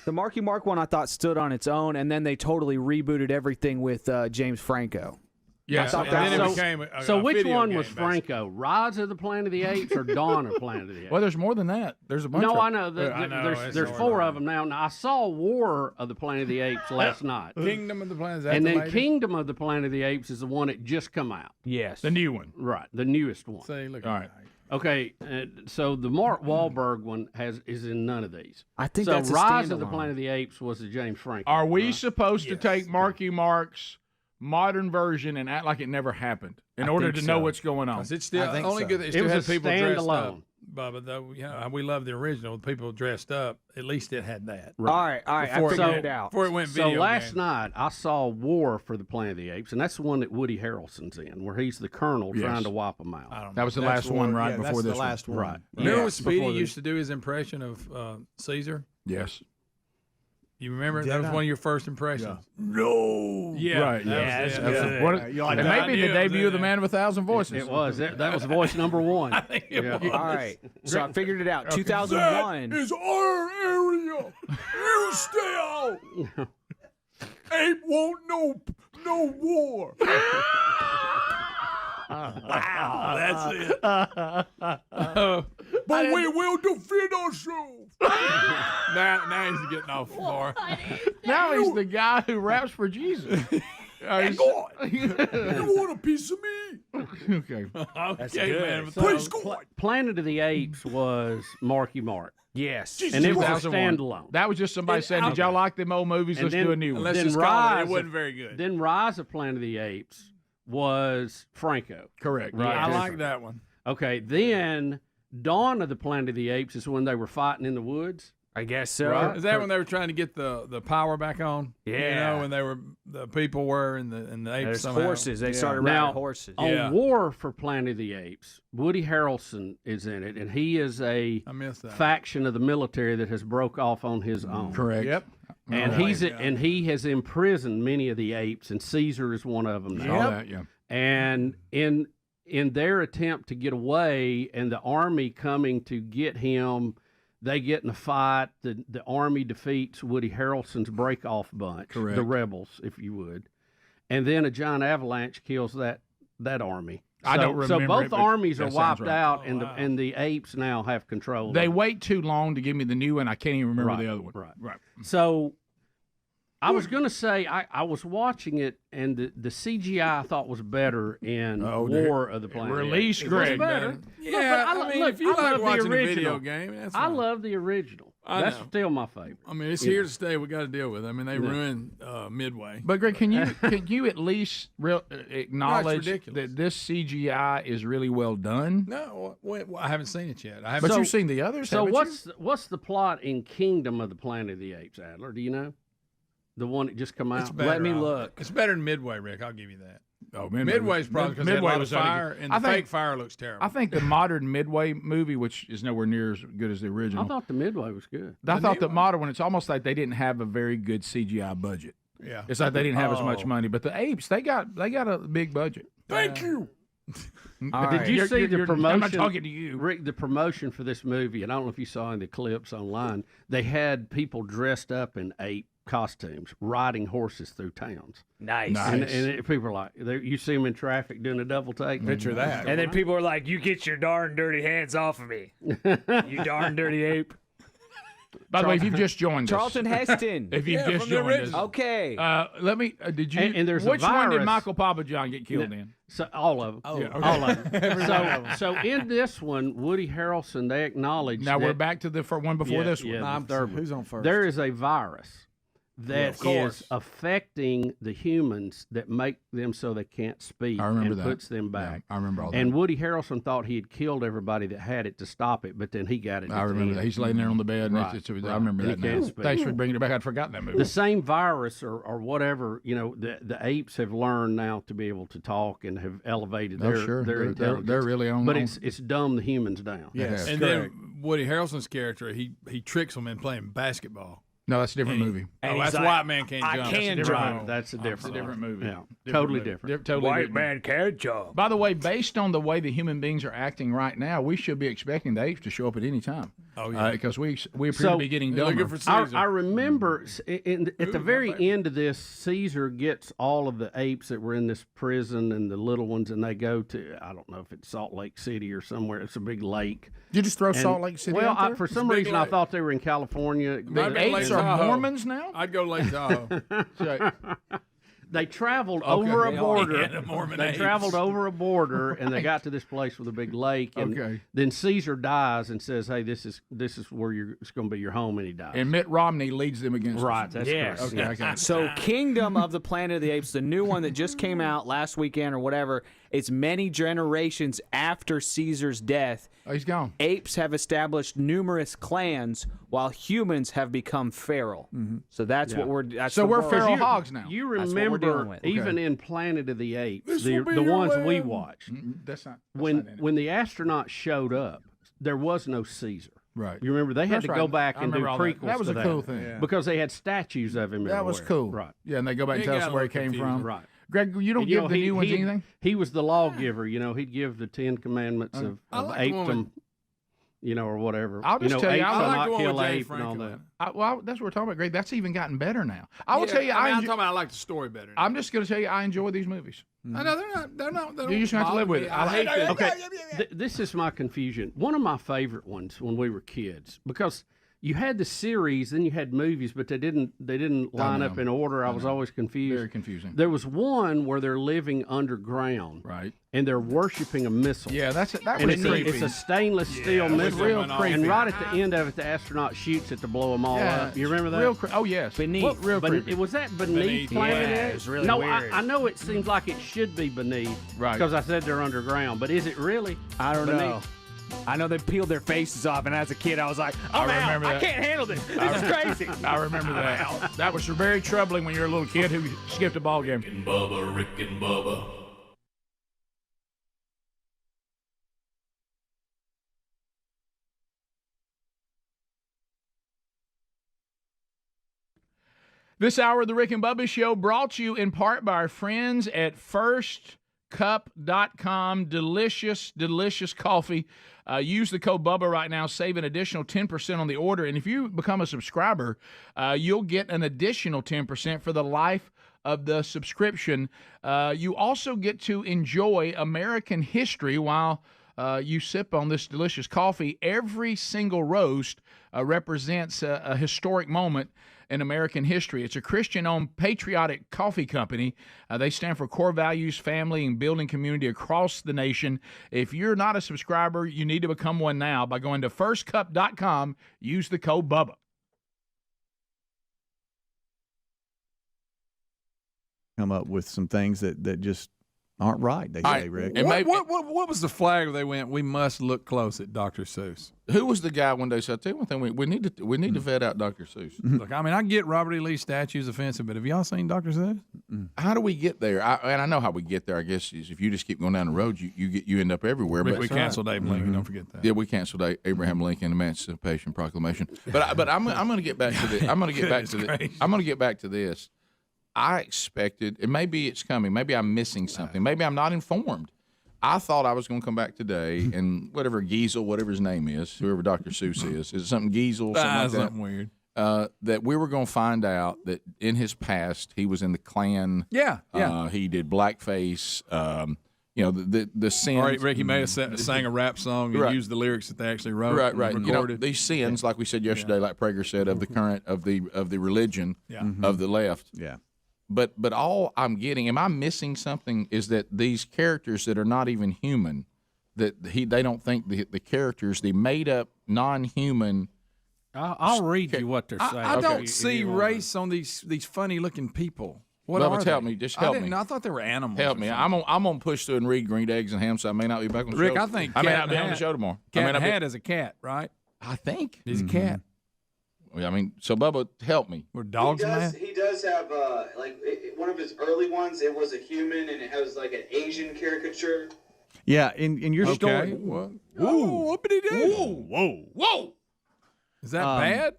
The Marky Mark one I thought stood on its own, and then they totally rebooted everything with James Franco. Yeah, so which one was Franco? Rise of the Planet of the Apes or Dawn of the Planet of the Apes? Well, there's more than that. There's a bunch. No, of I know. There's four of them now. Now I saw War of the Planet of the Apes last night. Kingdom of the Planet. And then Kingdom of the Planet of the Apes is the one that just come out. Yes, the new one. Right, the newest one. See, look. All right. Okay, so the Mark Wahlberg one is in none of these. I think so. That's Rise of the Planet of the Apes was the James Franco. Are we supposed to take Marky Mark's modern version and act like it never happened in order to know what's going on? It's still only good that it still had people dressed up. Bubba, though, we love the original. People dressed up. At least it had that. Right. All right. I figured it out. Before it went video. So last night I saw War for the Planet of the Apes, and that's the one that Woody Harrelson's in, where he's the colonel trying to wipe them out. That was the last one, right before this. The last one. Right. Remember when Speedy used to do his impression of Caesar? Yes. You remember that was one of your first impressions? Yeah. No. Yeah. Right. That It may be the debut of the Man with 1,000 Voices. It was. That was voice number one. I think it was. All right. So I figured it out. 2001 is our area. You stay out. Ape won't no war. Wow, that's it. But we will defend ourselves. now he's getting off the bar. Now he's the guy who raps for Jesus. You want a piece of me? Okay. Okay, man. So, Praise God. Planet of the Apes was Marky Mark. Yes. And it was a 2001. standalone. That was just somebody saying, did y'all like them old movies? Let's do a new one. Let's Then just call it. Rise It wasn't of- very good. Then Rise of Planet of the Apes was Franco. Correct. Right. I like that one. Okay, then Dawn of the Planet of the Apes is when they were fighting in the woods. I guess so. Right. Is that when they were trying to get the power back on? Yeah. You know, when the people were and the apes There's somehow. horses. They started Now, riding horses. on War for Planet of the Apes, Woody Harrelson is in it, and he is a I missed that. faction of the military that has broke off on his own. Correct. Yep. And he has imprisoned many of the apes, and Caesar is one of them now. All that, yeah. And in their attempt to get away, and the army coming to get him, they get in a fight. The army defeats Woody Harrelson's break-off bunch, Correct. the rebels, if you would, and then a giant avalanche kills that army. I don't remember So it, both but armies are that sounds wiped right. out, and the apes now have control. They of it. wait too long to give me the new one. I can't even remember Right, the other one. right. So I was going to say I was watching it, and the CGI I thought was better in War of the Planet. Release It was Greg. better. man. Yeah, I mean, if you like love the watching a original. video game, that's I fine. love the original. I That's know. still my favorite. I mean, it's You here know. to stay. We got to deal with it. I mean, they Yeah. ruined Midway. But Greg, can you at least acknowledge ridiculous. that this CGI is really well done? No, I haven't seen it yet. But you've seen the others. So haven't you? what's the plot in Kingdom of the Planet of the Apes, Adler? Do you know? The one that just come out. It's better, Let me look. It's better than Midway, Rick. I'll give you that. Oh, Midway's probably because Midway Midway was was fire, really good. and the fake fire looks terrible. I think the modern Midway movie, which is nowhere near as good as the original. I thought the Midway was good. I thought the modern one, it's almost like they didn't have a very good CGI budget. Yeah. It's like they didn't have as much Oh. money. But the apes, they got a big budget. Thank you. Did you see the promotion? I'm not talking to you. Rick, the promotion for this movie, and I don't know if you saw in the clips online, they had people dressed up in ape costumes riding horses through towns. Nice. And people are like, you see them in traffic doing a double take. Picture that. And then people are like, "You get your darn dirty hands off of me, you darn dirty ape." By the way, if you've just joined Charlton us. Heston. If you've just joined us. Okay. Let me, did you, And there's which a one did virus. Michael Papa John get killed in? So all of them. Oh, yeah, okay. All of them. So in this one, Woody Harrelson, they acknowledge Now that, we're back to the one before this one. the third one. Who's on first? There is a virus of that course. is affecting the humans that make them so they can't speak I remember and that. puts them back. Yeah, I remember all that. And Woody Harrelson thought he had killed everybody that had it to stop it, but then he got it. I at the remember end. that. He's laying there on the bed. And Right, I right. remember And that he can't now. speak. Thanks for bringing it back. I'd forgotten that movie. The same virus or whatever, the apes have learned now to be able to talk and have elevated Oh, their sure. their They're intelligence. really on. But on- it's dumbed the humans down. Yes. And then Woody Harrelson's character, he tricks them in playing basketball. No, that's a different movie. Oh, that's White Man Can't I Jump. can That's a different jump. movie. That's a different, It's a different movie. Yeah, totally movie. different. Totally White different. man can't jump. By the way, based on the way the human beings are acting right now, we should be expecting the apes to show up at any time. Oh, yeah. Because we appear to be getting dumber. Looking for I Caesar. remember at the very end of this, Caesar gets all of the apes that were in this prison and the little ones, and they go to, I don't know if it's Salt Lake City or somewhere. It's a big lake. Did you just throw And- Salt Lake City Well, out there? for some big reason, I lake. thought they were in California. I'd The go Lake apes are Tahoe. Mormons now? I'd go Lake Tahoe. They traveled Okay. over a They all border. had the Mormon They apes. traveled over a border, and they got to this place with a big lake. And Okay. then Caesar dies and says, "Hey, this is where it's going to be your home," and he dies. And Mitt Romney leads them against Right, us. that's Yes. correct. Okay, I got it. So, Kingdom of the Planet of the Apes, the new one that just came out last weekend or whatever, it's many generations after Caesar's death. Oh, he's gone. Apes have established numerous clans while humans have become feral. So that's what we're. That's So the we're world. feral hogs now. You That's what we're dealing remember, with. even in Planet of the Apes, This the will be the your ones we land. watched, That's not when the astronauts showed up, there was no Caesar. Right. You remember they had That's to go right. back I and do remember all that. prequels That was to a cool thing. Yeah. because they had statues of him. That was everywhere. cool. Right. Yeah, and they go back and It tell got us a where he little came confusing. from. Right. Greg, you don't And, give the new ones anything? He was the lawgiver. He'd give the 10 Commandments of I like the one apedom. or whatever. I'll just tell you, ape I shall like not going kill with Jay ape and all that. That's what we're talking about, Greg. That's even gotten better now. I will tell you, I'm talking about I like the story better. I'm just going to tell you, I enjoy these movies. I know they're not. You just have to live with it. I hate this. Okay, this is my confusion. One of my favorite ones when we were kids, because you had the series, then you had movies, but they didn't line up in order. I was always confused. Very confusing. There was one where they're living underground, right? And they're worshiping a missile. Yeah, that and was creepy. It's a stainless steel missile, real creepy. and right at the end of it, the astronaut shoots it to blow them all up. You remember that? Oh yes, Beneath. Real creepy. Was that Beneath Planet X? It was really no, weird. I know it seems like it should be Beneath, right? Because I said they're underground, but is it really? I don't Beneath? know. I know they peeled their faces off, and as a kid, I was like, "I'm out. I can't handle this. This is crazy." I remember that. That was very troubling when you're a little kid who skipped a ball game. Rick and Bubba, Rick and Bubba. This hour of the Rick and Bubba Show brought to you in part by our friends at firstcup.com. Delicious, delicious coffee. Use the code Bubba right now. Save an additional 10% on the order. And if you become a subscriber, you'll get an additional 10% for the life of the subscription. You also get to enjoy American history while you sip on this delicious coffee. Every single roast represents a historic moment in American history. It's a Christian-owned patriotic coffee company. They stand for core values, family, and building community across the nation. If you're not a subscriber, you need to become one now by going to firstcup.com. Use the code Bubba. Come up with some things that just aren't right, they say, Rick. What was the flag they went, we must look close at Dr. Seuss? Who was the guy one day said, I'll tell you one thing, we need to vet out Dr. Seuss. Look, I mean, I get Robert E. Lee statues offensive, but have y'all seen Dr. Seuss? How do we get there? And I know how we get there, I guess, is if you just keep going down the road, you end up everywhere. Rick, but we canceled Abe Lincoln, don't forget that. Yeah, we canceled Abraham Lincoln Emancipation Proclamation. But I'm going to get back to this. I'm going to get back to this. I expected, and maybe it's coming, maybe I'm missing something, maybe I'm not informed. I thought I was going to come back today and whatever Giesel, whatever his name is, whoever Dr. Seuss is it something Giesel, something like that? Something weird. That we were going to find out that in his past he was in the Klan. Yeah. He did blackface. The sins. All right, Rick, he may have sang a rap song and used the lyrics that they actually wrote. Right. Recorded. These sins, like we said yesterday, like Prager said, of the current of the religion of the left. Yeah. But all I'm getting, am I missing something? Is that these characters that are not even human, that they don't think the characters, the made up non-human. I'll read you what they're saying. I don't see race on these funny looking people. What Bubba, are help they? me. Just help me. I thought they were animals. Help me. I'm gonna push through and read Green Eggs and Ham, so I may not be back on the Rick, show. I think I may not be on the show tomorrow. Cat in the Hat is a cat, right? I think he's a cat. I mean, so Bubba, help me. We're dogs, man. He does have one of his early ones. It was a human, and it has like an Asian caricature. Yeah, in your story. What? Ooh, whoopity doo. Whoa! Is that bad?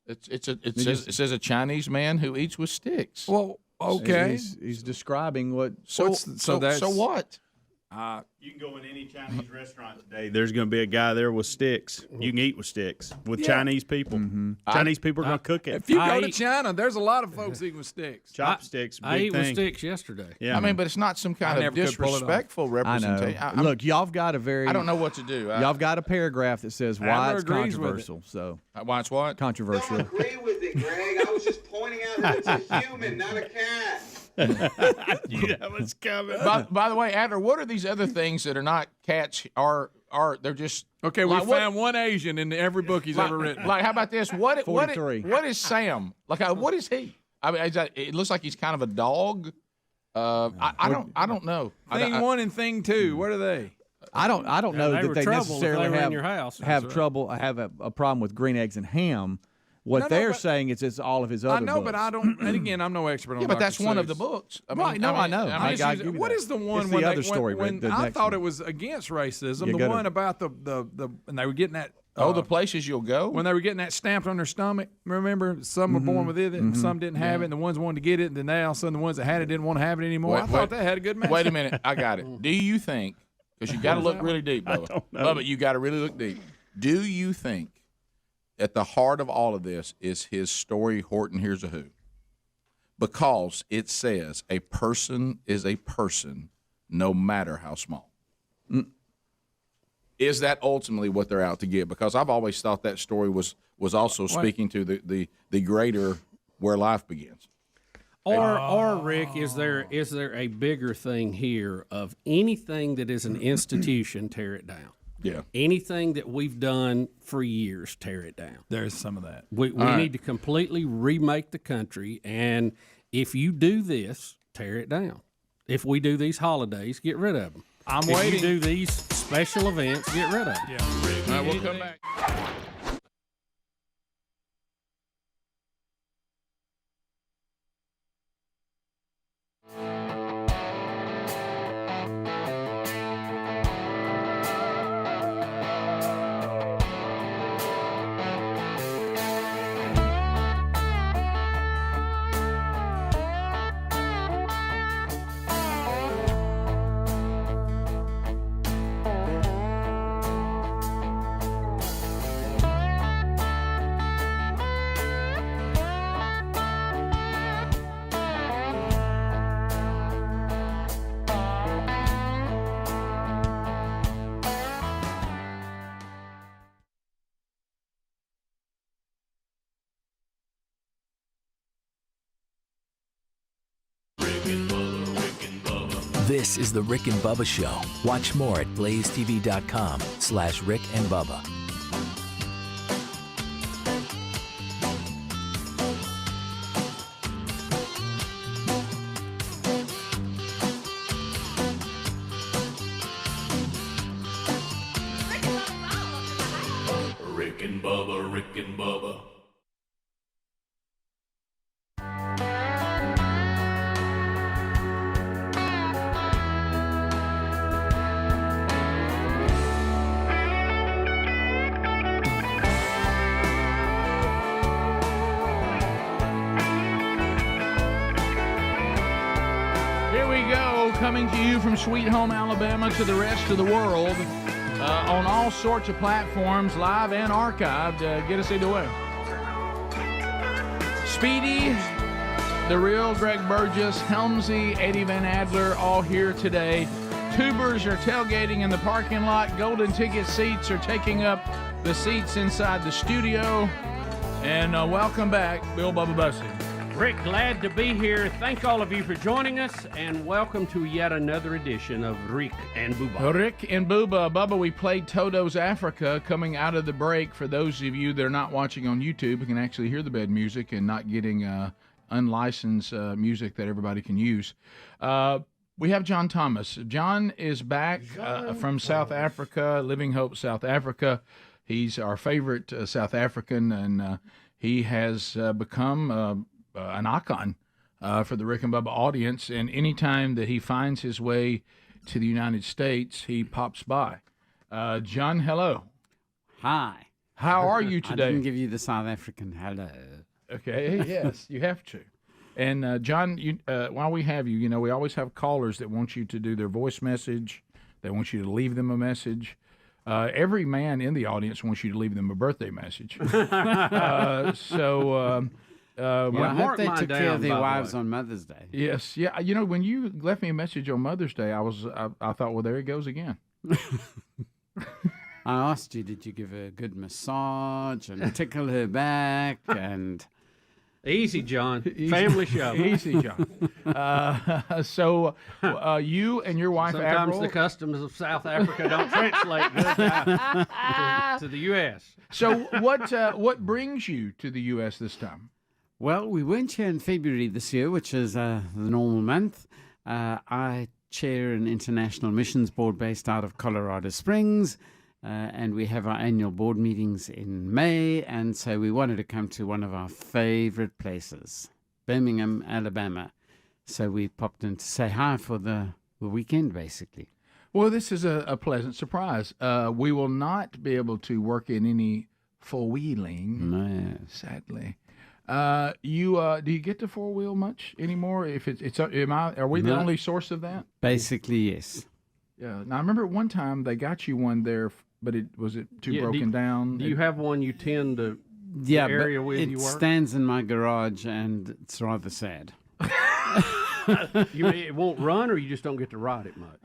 It says a Chinese man who eats with sticks. Well, okay. He's describing what. So what? You can go in any Chinese restaurant today. There's going to be a guy there with sticks. You can eat with sticks with Chinese people. Chinese people are going to cook it. If you go to China, there's a lot of folks eating with sticks. Chopsticks. I ate thing. with sticks yesterday. Yeah, I mean, but it's not some kind of disrespectful representation. I know. Look, y'all have got a very. I don't know what to do. Y'all have got a paragraph that says why it's controversial. So why it's what? Controversial. I don't agree with it, Greg. I was just pointing out that it's a human, not a cat. You know what's coming. By the way, Adler, what are these other things that are not cats? Are they're just okay? We found one Asian in every book he's ever written. Like, how about this? What is Sam? Like, what is he? I mean, it looks like he's kind of a dog. I don't know. Thing one and thing two. What are they? I don't know that they necessarily in your house. have trouble. Have a problem with Green Eggs and Ham. What they're saying is it's all of his other books. I know, but I don't. And again, I'm no expert on. Yeah, but Dr. that's Seuss. one of the books. I know. What is the one? It's when the they, other story. When I thought it was against racism. The one about the and they were getting that. The places you'll go when they were getting that stamped on their stomach. Remember, some were born with it, and some didn't have it, and the ones wanted to get it, and then they all of a sudden the ones that had it didn't want to have it anymore. I thought that had a good message. Wait a minute, I got it. Do you think? Because you got to look really deep, Bubba. Bubba, you got to really look deep. Do you think at the heart of all of this is his story, Horton Hears a Who? Because it says a person is a person no matter how small. Is that ultimately what they're out to get? Because I've always thought that story was also speaking to the greater where life begins. Or Rick, is there a bigger thing here of anything that is an institution, tear it down? Yeah. Anything that we've done for years, tear it down. There's some of that. We need to completely remake the country, and if you do this, tear it down. If we do these holidays, get rid of them. I'm if waiting. you do these special events, get rid of them. Yeah. All right, we'll come back. This is the Rick and Bubba Show. Watch more at blazetv.com/Rick and Bubba. Rick and Bubba, Rick and Bubba. Coming to you from Sweet Home, Alabama to the rest of the world on all sorts of platforms, live and archived. Get us either way. Speedy, The Real, Greg Burgess, Helmsy, Eddie Van Adler, all here today. Tubers are tailgating in the parking lot. Golden ticket seats are taking up the seats inside the studio. And welcome back, Bill Bubba Bussey. Rick, glad to be here. Thank all of you for joining us, and welcome to yet another edition of Rick and Bubba. Rick and Bubba. Bubba, we played Toto's Africa coming out of the break. For those of you that are not watching on YouTube, you can actually hear the bed music and not getting unlicensed music that everybody can use. We have John Thomas. John is back from South Africa, Living Hope, South Africa. He's our favorite South African, and he has become an icon for the Rick and Bubba audience, and anytime that he finds his way to the United States, he pops by. John, hello. Hi. How are you today? I didn't give you the South African hello. Okay, yes, you have to. And John, while we have you, we always have callers that want you to do their voice message. They want you to leave them a message. Every man in the audience wants you to leave them a birthday message. I hope they took care of their wives on Mother's Day. Yes, yeah. When you left me a message on Mother's Day, I thought, well, there he goes again. I asked you, did you give her a good massage and tickle her back and... Easy, John. Family show. Easy, John. You and your wife, Sometimes Avril... the customs of South Africa don't translate good to the U.S. So what brings you to the U.S. this time? Well, we weren't here in February this year, which is the normal month. I chair an international missions board based out of Colorado Springs, and we have our annual board meetings in May, and so we wanted to come to one of our favorite places, Birmingham, Alabama. So we popped in to say hi for the weekend, basically. Well, this is a pleasant surprise. We will not be able to work in any four-wheeling, sadly. Do you get to four-wheel much anymore? If are we the only source of that? Basically, yes. Yeah. Now I remember one time they got you one there but was it too broken down? Do you have one you tend to Yeah, the area but where it you work? stands in my garage, and it's rather sad. You mean it won't run, or you just don't get to ride it much?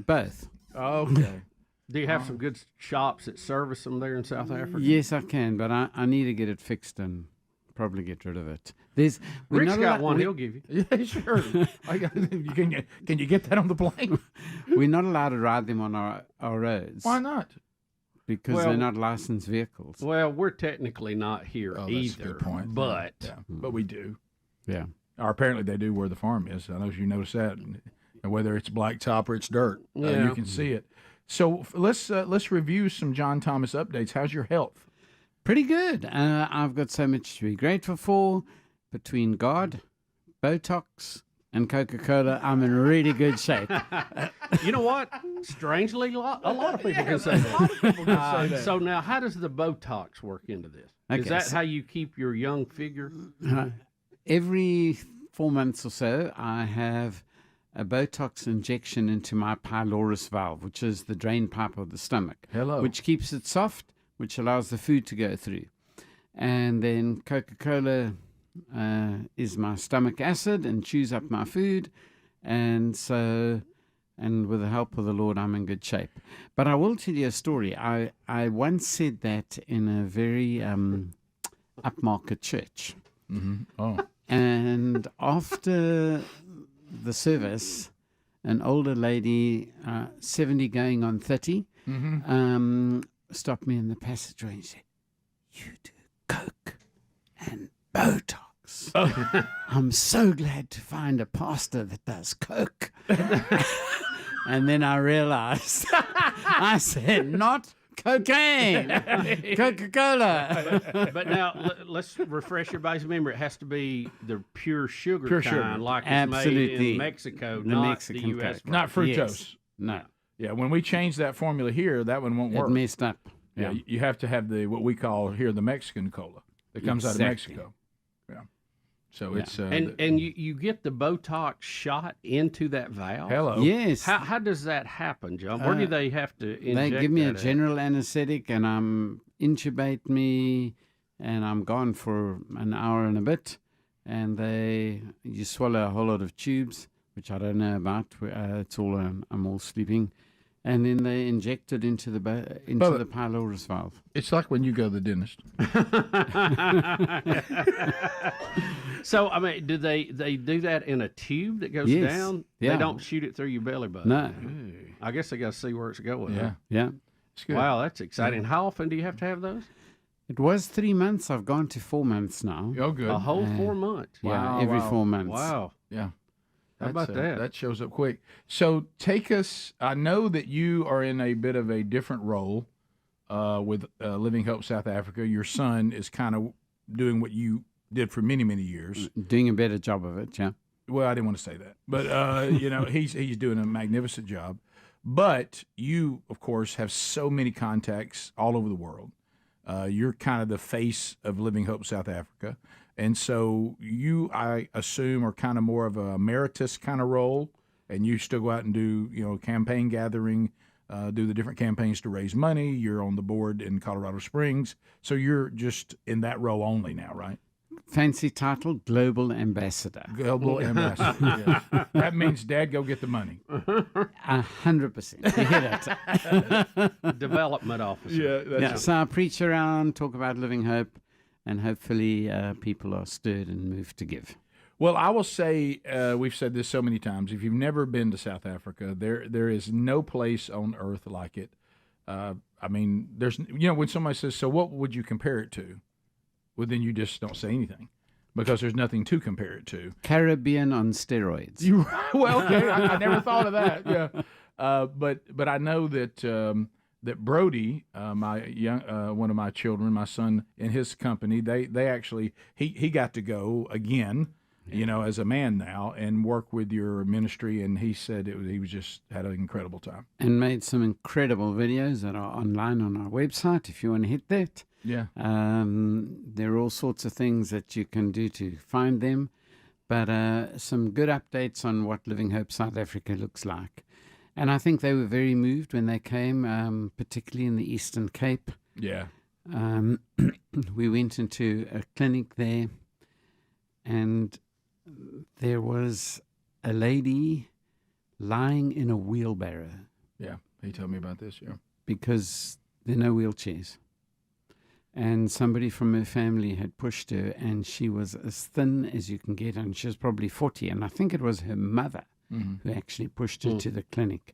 Both. Okay. Do you have some good shops that service them there in South Africa? Yes, I can, but I need to get it fixed and probably get rid of it. Rick's got one he'll give you. Yeah, sure. Can you get that on the plane? We're not allowed to ride them on our roads. Why not? Because they're not licensed vehicles. Well, we're technically not here That's either. a good point. But but we do. Yeah. Or apparently they do where the farm is. I know you noticed that. And whether it's blacktop or it's dirt, you can see it. So let's review some John Thomas updates. How's your health? Pretty good. I've got so much to be grateful for. Between God, Botox, and Coca-Cola, I'm in really good shape. You know what? Strangely, a lot of people can say that. A lot of people can say that. So now, how does the Botox work into this? Is that how you keep your young figure? Every 4 months or so, I have a Botox injection into my pylorus valve, which is the drain pipe of the stomach. Hello. Which keeps it soft, which allows the food to go through. And then Coca-Cola is my stomach acid and chews up my food. And with the help of the Lord, I'm in good shape. But I will tell you a story. I once said that in a very upmarket church. Mm-hmm. Oh. And after the service, an older lady, 70 going on 30, stopped me in the passageway and said, "You do Coke and Botox. I'm so glad to find a pastor that does Coke." And then I realized, I said, not cocaine, Coca-Cola. But now let's refresh everybody's memory. It has to be the pure sugar kind, like it's made in Mexico, not Mexican the U.S. Coke. Not fructose. Yes. No. Yeah, when we change that formula here, that one won't work. It messed up. Yeah, you have to have what we call here the Mexican cola that comes out of Mexico. Yeah. So it's and you get the Botox shot into that valve. Hello. Yes. How does that happen, John? Where do they have to inject They give me a that at? general anesthetic and intubate me, and I'm gone for an hour and a bit. And you swallow a whole lot of tubes, which I don't know about. It's all I'm all sleeping. And then they inject it into the pylorus valve. It's like when you go to the dentist. So, I mean, do they do that in a tube that goes Yes. down? Yeah. They don't shoot it through your belly button? No. I guess they got to see where it's going. Yeah. Huh? Yeah. It's good. Wow, that's exciting. How often do you have to have those? It was 3 months. I've gone to 4 months now. Oh, good. A whole 4 months. Yeah, every 4 months. Wow. Yeah. How about that? That shows up quick. So take us. I know that you are in a bit of a different role with Living Hope South Africa. Your son is kind of doing what you did for many, many years. Doing a better job of it, yeah. Well, I didn't want to say that, but he's doing a magnificent job. But you, of course, have so many contacts all over the world. You're kind of the face of Living Hope South Africa. And so you, I assume, are kind of more of a emeritus kind of role, and you still go out and do, campaign gathering, do the different campaigns to raise money. You're on the board in Colorado Springs. So you're just in that role only now, right? Fancy title, Global Ambassador. Global Ambassador. Yes. That means, Dad, go get the money. 100%. You hear that? Development officer. Yeah, So I preach around, talk about Living Hope, and hopefully people are stirred and moved to give. Well, I will say, we've said this so many times, if you've never been to South Africa, there is no place on earth like it. I mean, there's, when somebody says, so what would you compare it to? Well, then you just don't say anything because there's nothing to compare it to. Caribbean on steroids. Well, okay, I never thought of that. Yeah, but I know that that Brody, my one of my children, my son, in his company, they actually he got to go again, as a man now, and work with your ministry, and he said he was just had an incredible time and made some incredible videos that are online on our website. If you want to hit that. Yeah. There are all sorts of things that you can do to find them, but some good updates on what Living Hope South Africa looks like. And I think they were very moved when they came, particularly in the Eastern Cape. Yeah. We went into a clinic there, and there was a lady lying in a wheelbarrow. Yeah, he told me about this, yeah. Because there are no wheelchairs. And somebody from her family had pushed her, and she was as thin as you can get, and she was probably 40. And I think it was her mother who actually pushed her to the clinic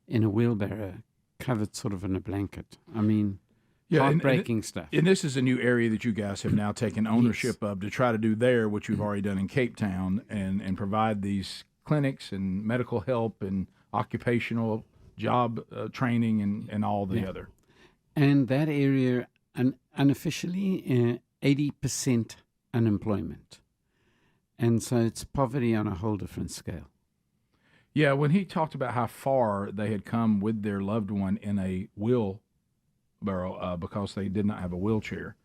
in a wheelbarrow, covered sort of in a blanket. I mean, heartbreaking stuff. And this is a new area that you guys have now taken ownership of to try to do there what you've already done in Cape Town, and provide these clinics and medical help and occupational job training and all the other. And that area, unofficially, 80% unemployment. And so it's poverty on a whole different scale. Yeah, when he talked about how far they had come with their loved one in a wheelbarrow because they did not have a wheelchair,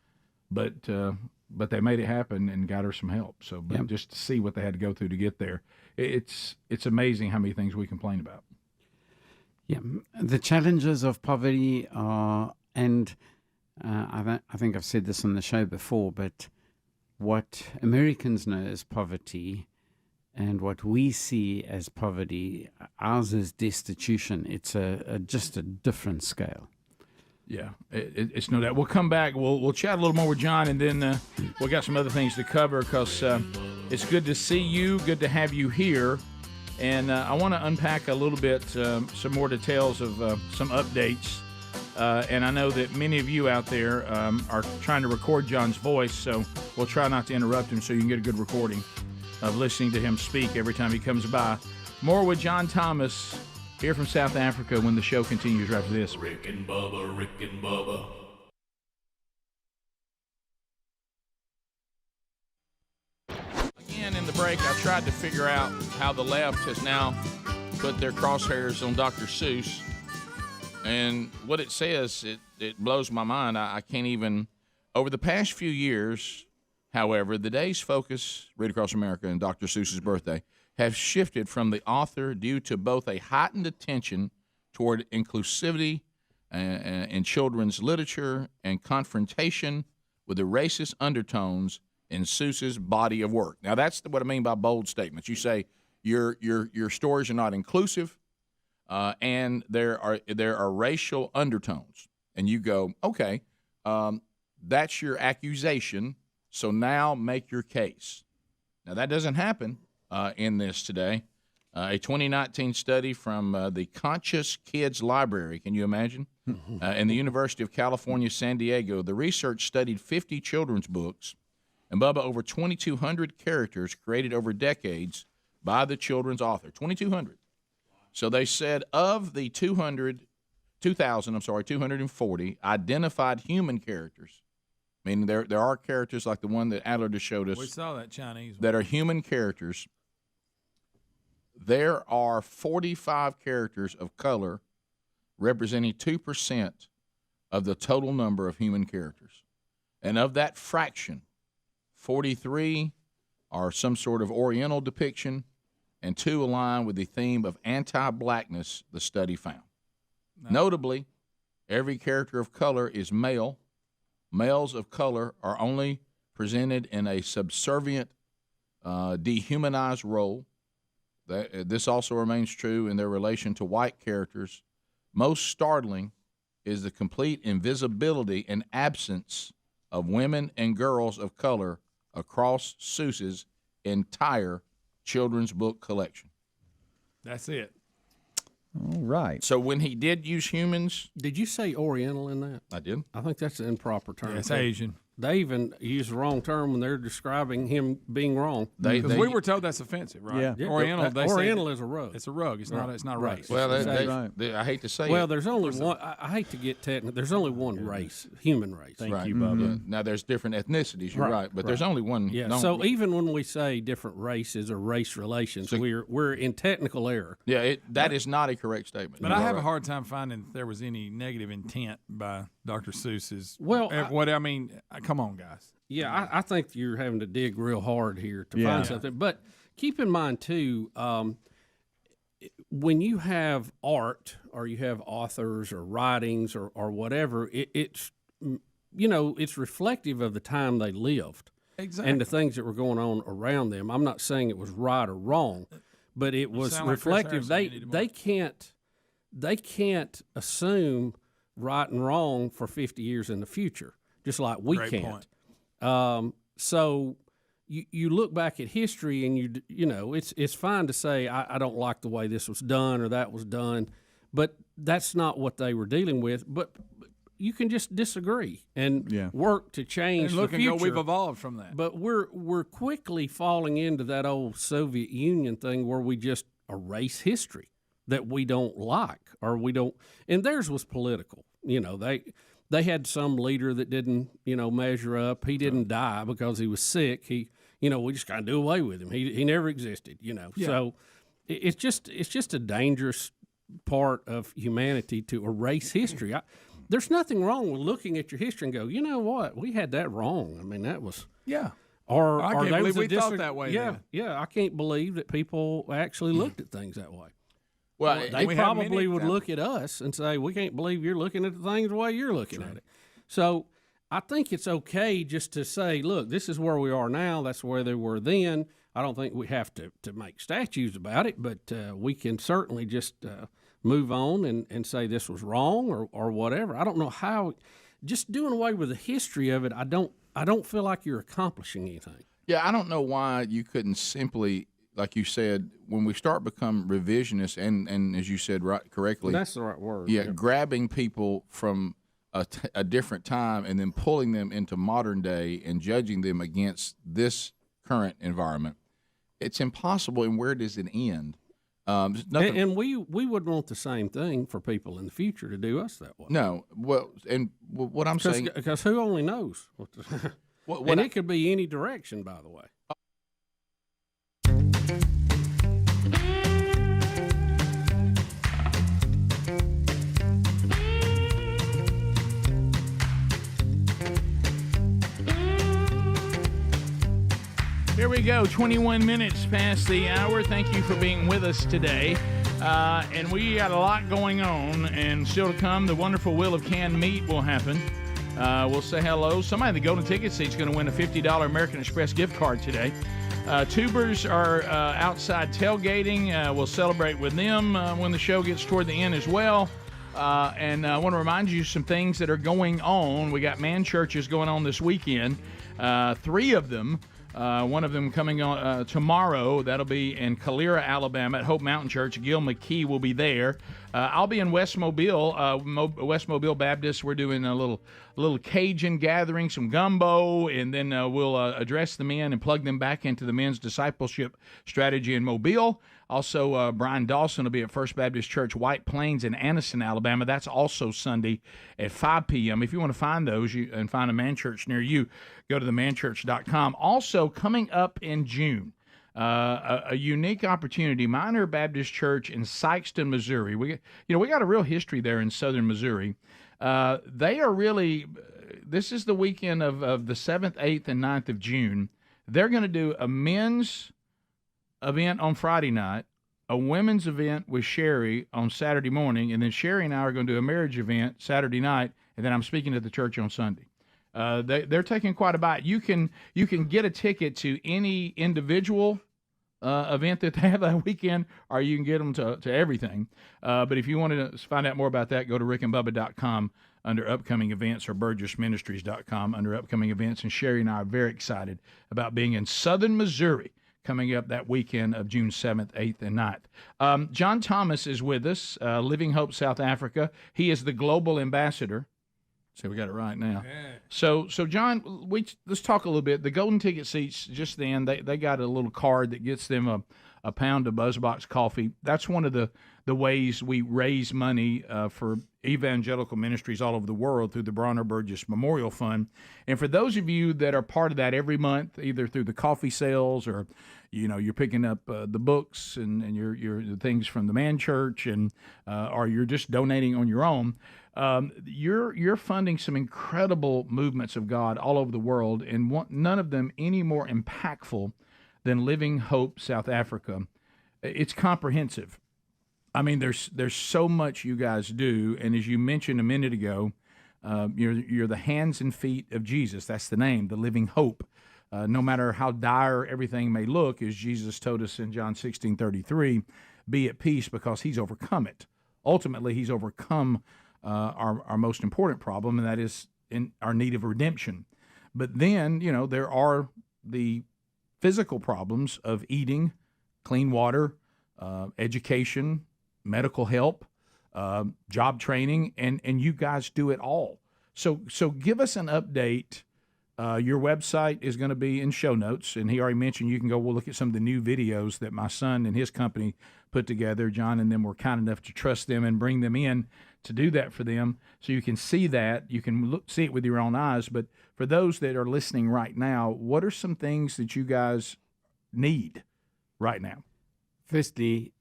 but they made it happen and got her some help. So, but just to see what they had to go through to get there, it's amazing how many things we complain about. Yeah, the challenges of poverty are, and I think I've said this on the show before, but what Americans know as poverty and what we see as poverty, ours is destitution. It's just a different scale. Yeah, it's no doubt. We'll come back. We'll chat a little more with John, and then we got some other things to cover because it's good to see you, good to have you here. And I want to unpack a little bit some more details of some updates. And I know that many of you out there are trying to record John's voice, so we'll try not to interrupt him so you can get a good recording of listening to him speak every time he comes by. More with John Thomas here from South Africa when the show continues right after this. Rick and Bubba, Rick and Bubba. Again, in the break, I tried to figure out how the left has now put their crosshairs on Dr. Seuss. And what it says, it blows my mind. I can't even. Over the past few years, however, the day's focus, Read Across America and Dr. Seuss's birthday, have shifted from the author due to both a heightened attention toward inclusivity in children's literature and confrontation with the racist undertones in Seuss's body of work. Now, that's what I mean by bold statements. You say your stories are not inclusive, and there are racial undertones, and you go, okay, that's your accusation. So now make your case. Now that doesn't happen in this today. A 2019 study from the Conscious Kids Library, can you imagine? And the University of California, San Diego, the research studied 50 children's books, and Bubba, over 2,200 characters created over decades by the children's author. 2,200. So they said of the 2,240 identified human characters, meaning there are characters like the one that Adler just showed us. We saw that Chinese one. That are human characters. There are 45 characters of color representing 2% of the total number of human characters. And of that fraction, 43 are some sort of Oriental depiction, and 2 align with the theme of anti-blackness, the study found. No. Notably, every character of color is male. Males of color are only presented in a subservient, dehumanized role. This also remains true in their relation to white characters. Most startling is the complete invisibility and absence of women and girls of color across Seuss's entire children's book collection. That's it. All right. So when he did use humans... Did you say Oriental in that? I did. I think that's an improper term. Yeah, it's Asian. They even use the wrong term when they're describing him being wrong. Because we were told that's offensive, right? Yeah. Oriental. Oriental is a rug. It's a rug. It's not. It's not race. Well, I hate to say it. Well, there's only one. I hate to get technical. There's only one race, human race. Thank you, Bubba. Mm-hmm. Now there's different ethnicities. You're right, but there's only one. Yeah. So even when we say different races or race relations, we're in technical error. Yeah. That is not a correct statement. But I have a hard time finding if there was any negative intent by Dr. Seuss's. Well, I mean, come on, guys. Yeah, I think you're having to dig real hard here to find something. But keep in mind, too, when you have art or you have authors or writings or whatever, it's it's reflective of the time they lived. Exactly. And the things that were going on around them. I'm not saying it was right or wrong, but it was reflective. They can't assume right and wrong for 50 years in the future, just like we Great can't. Point. So you look back at history and it's fine to say I don't like the way this was done or that was done, but that's not what they were dealing with. But you can just disagree and work to change and look the and future. go, we've evolved from that. But we're quickly falling into that old Soviet Union thing where we just erase history that we don't like or we don't. And theirs was political. They had some leader that didn't measure up. He didn't die because he was sick. We just kind of do away with him. He never existed. Yeah. So it's just a dangerous part of humanity to erase history. There's nothing wrong with looking at your history and go, you know what, we had that wrong. I mean, that was Or I can't believe we thought that way. Yeah, then. yeah. I can't believe that people actually looked at things that way. Well, They probably would look at us and say, we can't believe you're looking at the things the way you're looking at it. So I think it's okay just to say, look, this is where we are now. That's where they were then. I don't think we have to make statues about it, but we can certainly just move on and say this was wrong or whatever. I don't know how. Just doing away with the history of it, I don't feel like you're accomplishing anything. Yeah, I don't know why you couldn't simply, like you said, when we start become revisionist and as you said correctly. That's the right word. Yeah, grabbing people from a different time and then pulling them into modern day and judging them against this current environment. It's impossible, and where does it end? And we would want the same thing for people in the future to do us that way. No, well, and what I'm saying, because who only knows? And it could be any direction, by the way. Here we go, 21 minutes past the hour. Thank you for being with us today. And we got a lot going on, and still to come, the wonderful Wheel of Canned Meat will happen. We'll say hello. Somebody in the Golden Ticket Seat is going to win a $50 American Express gift card today. Tubers are outside tailgating. We'll celebrate with them when the show gets toward the end as well. And I want to remind you some things that are going on. We got man churches going on this weekend, 3 of them. One of them coming on tomorrow. That'll be in Calera, Alabama at Hope Mountain Church. Gil McKee will be there. I'll be in West Mobile, West Mobile Baptist. We're doing a little Cajun gathering, some gumbo, and then we'll address the men and plug them back into the men's discipleship strategy in Mobile. Also, Brian Dawson will be at First Baptist Church, White Plains in Anniston, Alabama. That's also Sunday at 5 p.m. If you want to find those and find a man church near you, go to themanchurch.com. Also, coming up in June, a unique opportunity, Minor Baptist Church in Sikeston, Missouri. We got a real history there in southern Missouri. They are really, this is the weekend of the 7th, 8th, and 9th of June. They're going to do a men's event on Friday night, a women's event with Sherry on Saturday morning, and then Sherry and I are going to do a marriage event Saturday night, and then I'm speaking at the church on Sunday. They're taking quite a bite. You can get a ticket to any individual event that they have that weekend, or you can get them to everything. But if you want to find out more about that, go to rickandbubba.com under upcoming events or burgessministries.com under upcoming events. And Sherry and I are very excited about being in southern Missouri coming up that weekend of June 7th, 8th, and 9th. John Thomas is with us, Living Hope South Africa. He is the global ambassador. So we got it right now. Yeah. So John, let's talk a little bit. The Golden Ticket Seats, just then, they got a little card that gets them a pound of BuzzBox coffee. That's one of the ways we raise money for evangelical ministries all over the world through the Bronner Burgess Memorial Fund. And for those of you that are part of that every month, either through the coffee sales or you're picking up the books and your the things from the Man Church and or you're just donating on your own. You're funding some incredible movements of God all over the world, and none of them any more impactful than Living Hope South Africa. It's comprehensive. I mean, there's so much you guys do, and as you mentioned a minute ago, you're the hands and feet of Jesus. That's the name, the living hope. No matter how dire everything may look, as Jesus told us in John 16:33, be at peace because he's overcome it. Ultimately, he's overcome our most important problem, and that is in our need of redemption. But then, there are the physical problems of eating, clean water, education, medical help, job training, and you guys do it all. So give us an update. Your website is going to be in show notes, and he already mentioned you can go look at some of the new videos that my son and his company put together. John and them were kind enough to trust them and bring them in to do that for them, so you can see that. You can see it with your own eyes. But for those that are listening right now, what are some things that you guys need right now? Firstly,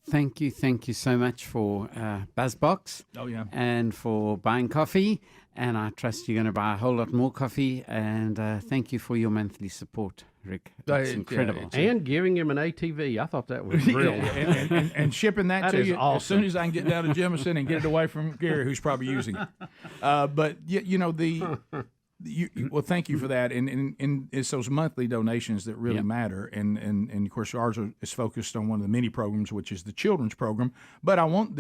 thank you so much for BuzzBox. Oh, yeah. And for buying coffee. And I trust you're going to buy a whole lot more coffee. And thank you for your monthly support, Rick. It's incredible. And giving him an ATV. I thought that was brilliant. and shipping that to you awesome. as soon as I can get down to Jemison and get it away from Gary, who's probably using it. But, well, thank you for that. And it's those monthly donations that really matter. And of course, ours is focused on one of the many programs, which is the children's program. But I want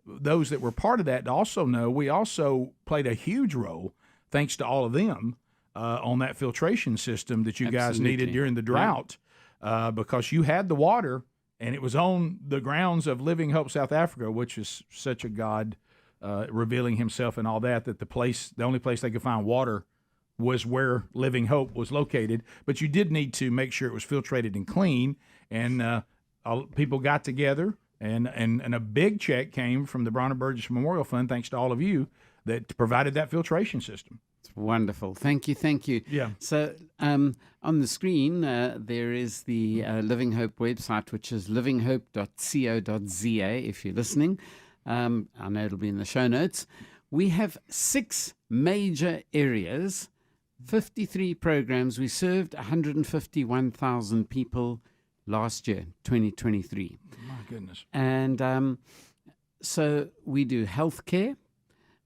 those that were part of that to also know we also played a huge role, thanks to all of them, on that filtration system that you guys needed during the drought, because you had the water, and it was on the grounds of Living Hope South Africa, which is such a God revealing himself and all that, the only place they could find water was where Living Hope was located. But you did need to make sure it was filtrated and clean, and people got together, and a big check came from the Bronner Burgess Memorial Fund, thanks to all of you, that provided that filtration system. It's wonderful. Thank you. Yeah. So on the screen, there is the Living Hope website, which is livinghope.co.za, if you're listening. I know it'll be in the show notes. We have 6 major areas, 53 programs. We served 151,000 people last year, 2023. My goodness. And so we do healthcare.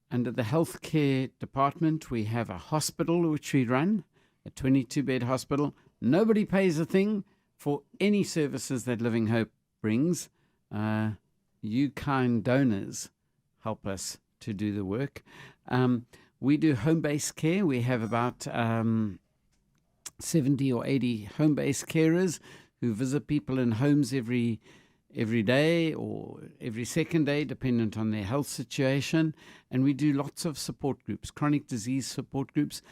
Under the healthcare department, we have a hospital which we run, a 22-bed hospital. Nobody pays a thing for any services that Living Hope brings. You kind donors help us to do the work. We do home-based care. We have about 70 or 80 home-based carers who visit people in homes every day or every second day, dependent on their health situation. And we do lots of support groups, chronic disease support groups.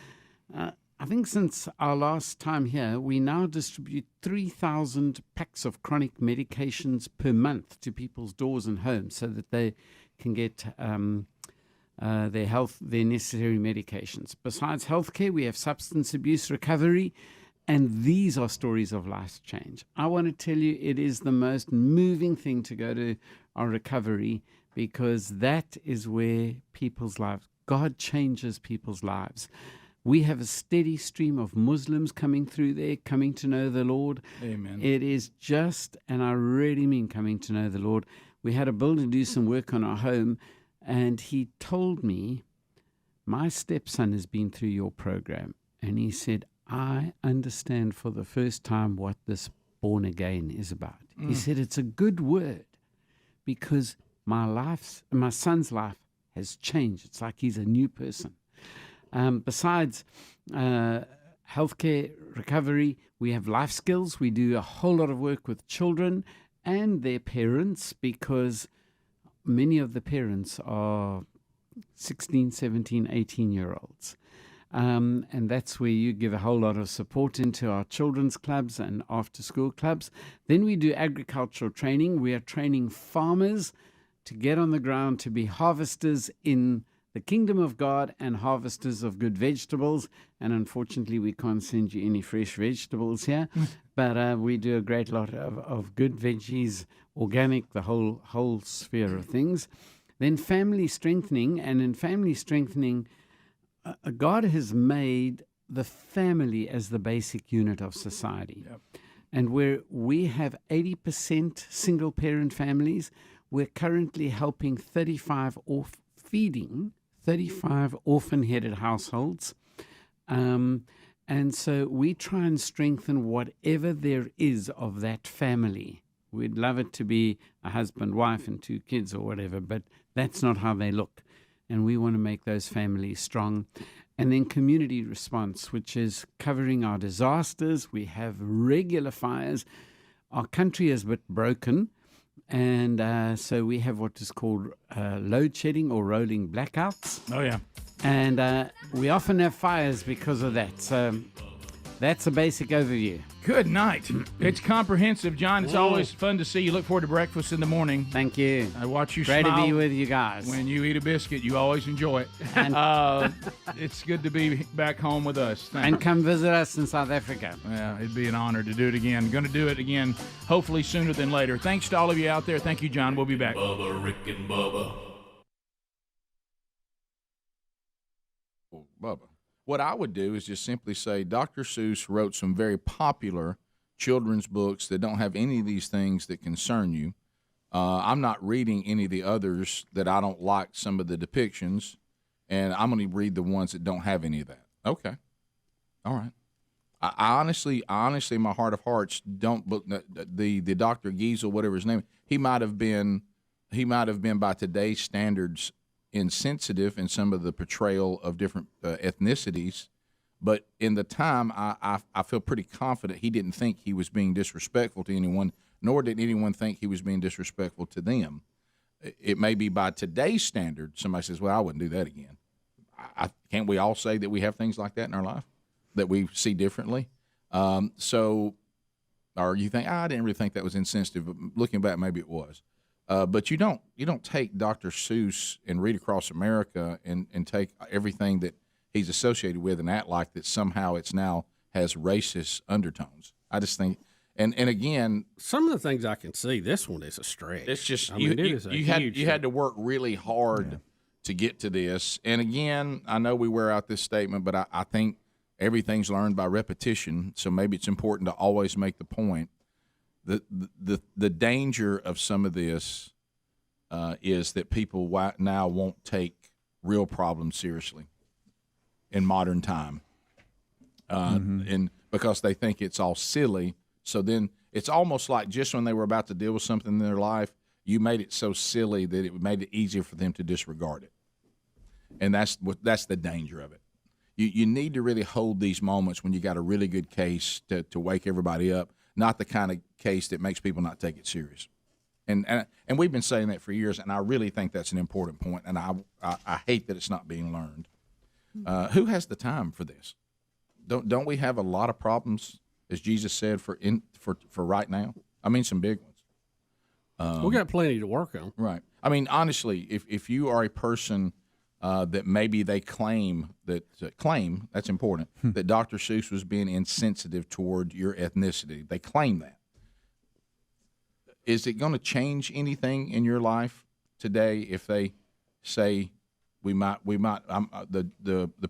I think since our last time here, we now distribute 3,000 packs of chronic medications per month to people's doors and homes so that they can get their necessary medications. Besides healthcare, we have substance abuse recovery, and these are stories of life change. I want to tell you, it is the most moving thing to go to our recovery, because that is where people's lives, God changes people's lives. We have a steady stream of Muslims coming through there, coming to know the Lord. Amen. It is just, and I really mean coming to know the Lord. We had a builder do some work on our home, and he told me, my stepson has been through your program. And he said, I understand for the first time what this born again is about. He said, it's a good word, because my son's life has changed. It's like he's a new person. Besides healthcare recovery, we have life skills. We do a whole lot of work with children and their parents, because many of the parents are 16, 17, 18-year-olds. And that's where you give a whole lot of support into our children's clubs and after-school clubs. Then we do agricultural training. We are training farmers to get on the ground to be harvesters in the kingdom of God and harvesters of good vegetables. And unfortunately, we can't send you any fresh vegetables here, but we do a great lot of good veggies, organic, the whole sphere of things. Then family strengthening, and in family strengthening, God has made the family as the basic unit of society. Yep. And where we have 80% single-parent families, we're currently helping 35 orphan-headed households. And so we try and strengthen whatever there is of that family. We'd love it to be a husband, wife, and 2 kids or whatever, but that's not how they look. And we want to make those families strong. And then community response, which is covering our disasters. We have regular fires. Our country is a bit broken. And so we have what is called load shedding or rolling blackouts. Oh, yeah. And we often have fires because of that. So that's a basic overview. Good night. It's comprehensive, John. It's always fun to see you. Look forward to breakfast in the morning. Thank you. I watch you Great smile. to be with you guys. When you eat a biscuit, you always enjoy it. It's good to be back home with us. Thanks. And come visit us in South Africa. Yeah, it'd be an honor to do it again. Going to do it again, hopefully sooner than later. Thanks to all of you out there. Thank you, John. We'll be back. Bubba, Rick and Bubba. Bubba. What I would do is just simply say Dr. Seuss wrote some very popular children's books that don't have any of these things that concern you. I'm not reading any of the others that I don't like some of the depictions, and I'm going to read the ones that don't have any of that. Okay. All right. I honestly, in my heart of hearts, don't book the Dr. Giesel, whatever his name is. He might have been by today's standards insensitive in some of the portrayal of different ethnicities, but in the time, I feel pretty confident he didn't think he was being disrespectful to anyone, nor did anyone think he was being disrespectful to them. It may be by today's standard, somebody says, well, I wouldn't do that again. Can't we all say that we have things like that in our life that we see differently? Or you think, I didn't really think that was insensitive, but looking back, maybe it was. But you don't take Dr. Seuss and Read Across America and take everything that he's associated with and act like that somehow it's now has racist undertones. I just think, and again, some of the things I can see, this one is a stretch. It's just you had to work really hard to get to this. And again, I know we wear out this statement, but I think everything's learned by repetition. So maybe it's important to always make the point. The danger of some of this is that people now won't take real problems seriously in modern time, and because they think it's all silly. So then it's almost like just when they were about to deal with something in their life, you made it so silly that it made it easier for them to disregard it, and that's the danger of it. You need to really hold these moments when you got a really good case to wake everybody up. Not the kind of case that makes people not take it serious, and we've been saying that for years, and I really think that's an important point, and I hate that it's not being learned. Who has the time for this? Don't we have a lot of problems, as Jesus said, for right now? I mean, some big ones. We got plenty to work on, right? I mean, honestly, if you are a person that maybe they claim that's important, that Dr. Seuss was being insensitive toward your ethnicity. They claim that. Is it going to change anything in your life today if they say the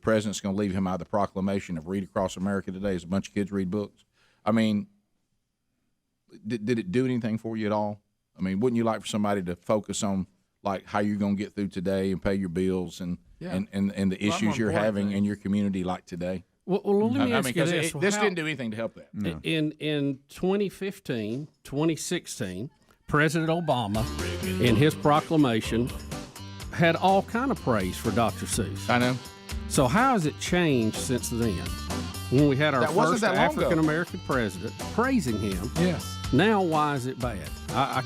president's going to leave him out of the proclamation of Read Across America today as a bunch of kids read books? I mean, did it do anything for you at all? I mean, wouldn't you like for somebody to focus on like how you're going to get through today and pay your bills and the issues you're having in your community like today? Well, let me ask you this. This didn't do anything to help that. No. In 2015, 2016, President Obama, in his proclamation, had all kind of praise for Dr. Seuss. I know. So how has it changed since then? When we had our first African-American president praising him. Yes. Now, why is it bad? I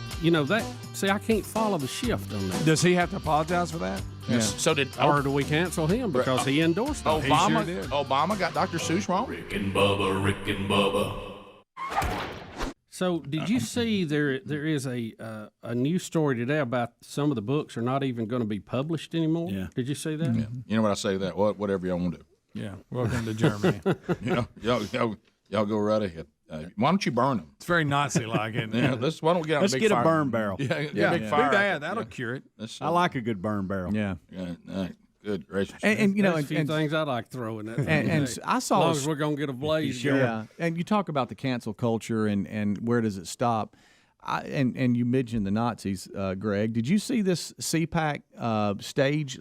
can't follow the shift on that. Does he have to apologize for that? Yes. Yeah. So or do we cancel him because he endorsed it? Obama? He sure did. Obama got Dr. Seuss wrong. Rick and Bubba. So, did you see there is a news story today about some of the books are not even going to be published anymore? Yeah. Did you see that? Yeah. You know what I say to that? Whatever y'all want to do. Yeah. Welcome to Germany. Y'all go right ahead. Why don't you burn them? It's very Nazi-like, isn't it? Yeah, why don't we get on Let's a big get fire? a burn barrel. Yeah, a big fire. Do that. That'll cure it. I like a good burn barrel. Yeah. Good gracious. And you know, there's a few things I like throwing that. And I saw as long as we're gonna get a blaze. Yeah. And you talk about the cancel culture and where does it stop? and you mentioned the Nazis, Greg. Did you see this CPAC stage,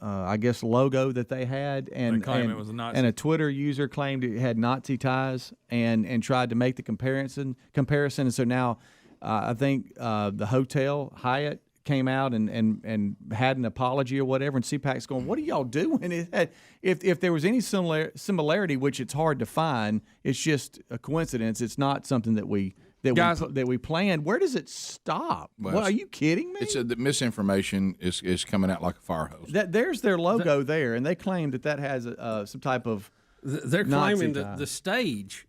I guess, logo that they had? And, they claim it was a Nazi. And a Twitter user claimed it had Nazi ties and tried to make the comparison. And so now I think the hotel, Hyatt, came out and had an apology or whatever, and CPAC's going, what are y'all doing? If there was any similarity, which it's hard to find, it's just a coincidence. It's not something that we planned. Where does it stop? Well, are you kidding me? It's the misinformation is coming out like a fire hose. There's their logo there, and they claim that has some type of They're claiming that the stage,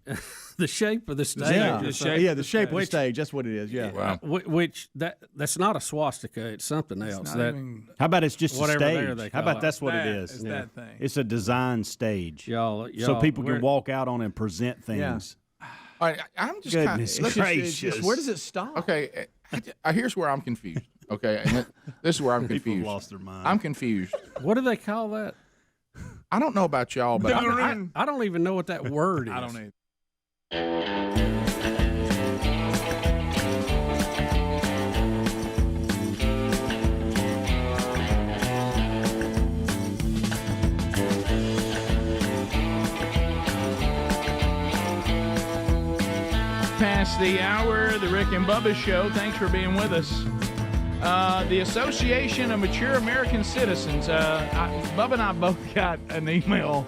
the shape of the stage. The shape of the stage. That's what it is. Yeah. Wow. Which that's not a swastika. It's something else. How about it's just a whatever stage? How about that's what it is? It's that thing. It's a design stage. Y'all, so people can walk out on and present things. Yeah. All right, I'm just Goodness gracious. Where does it stop? Okay, here's where I'm confused. Okay, and this is where I'm confused. People lost their mind. I'm confused. What do they call that? I don't know about y'all, but I don't even know what that word is. I don't either. Past the hour, the Rick and Bubba Show. Thanks for being with us. The Association of Mature American Citizens. Bubba and I both got an email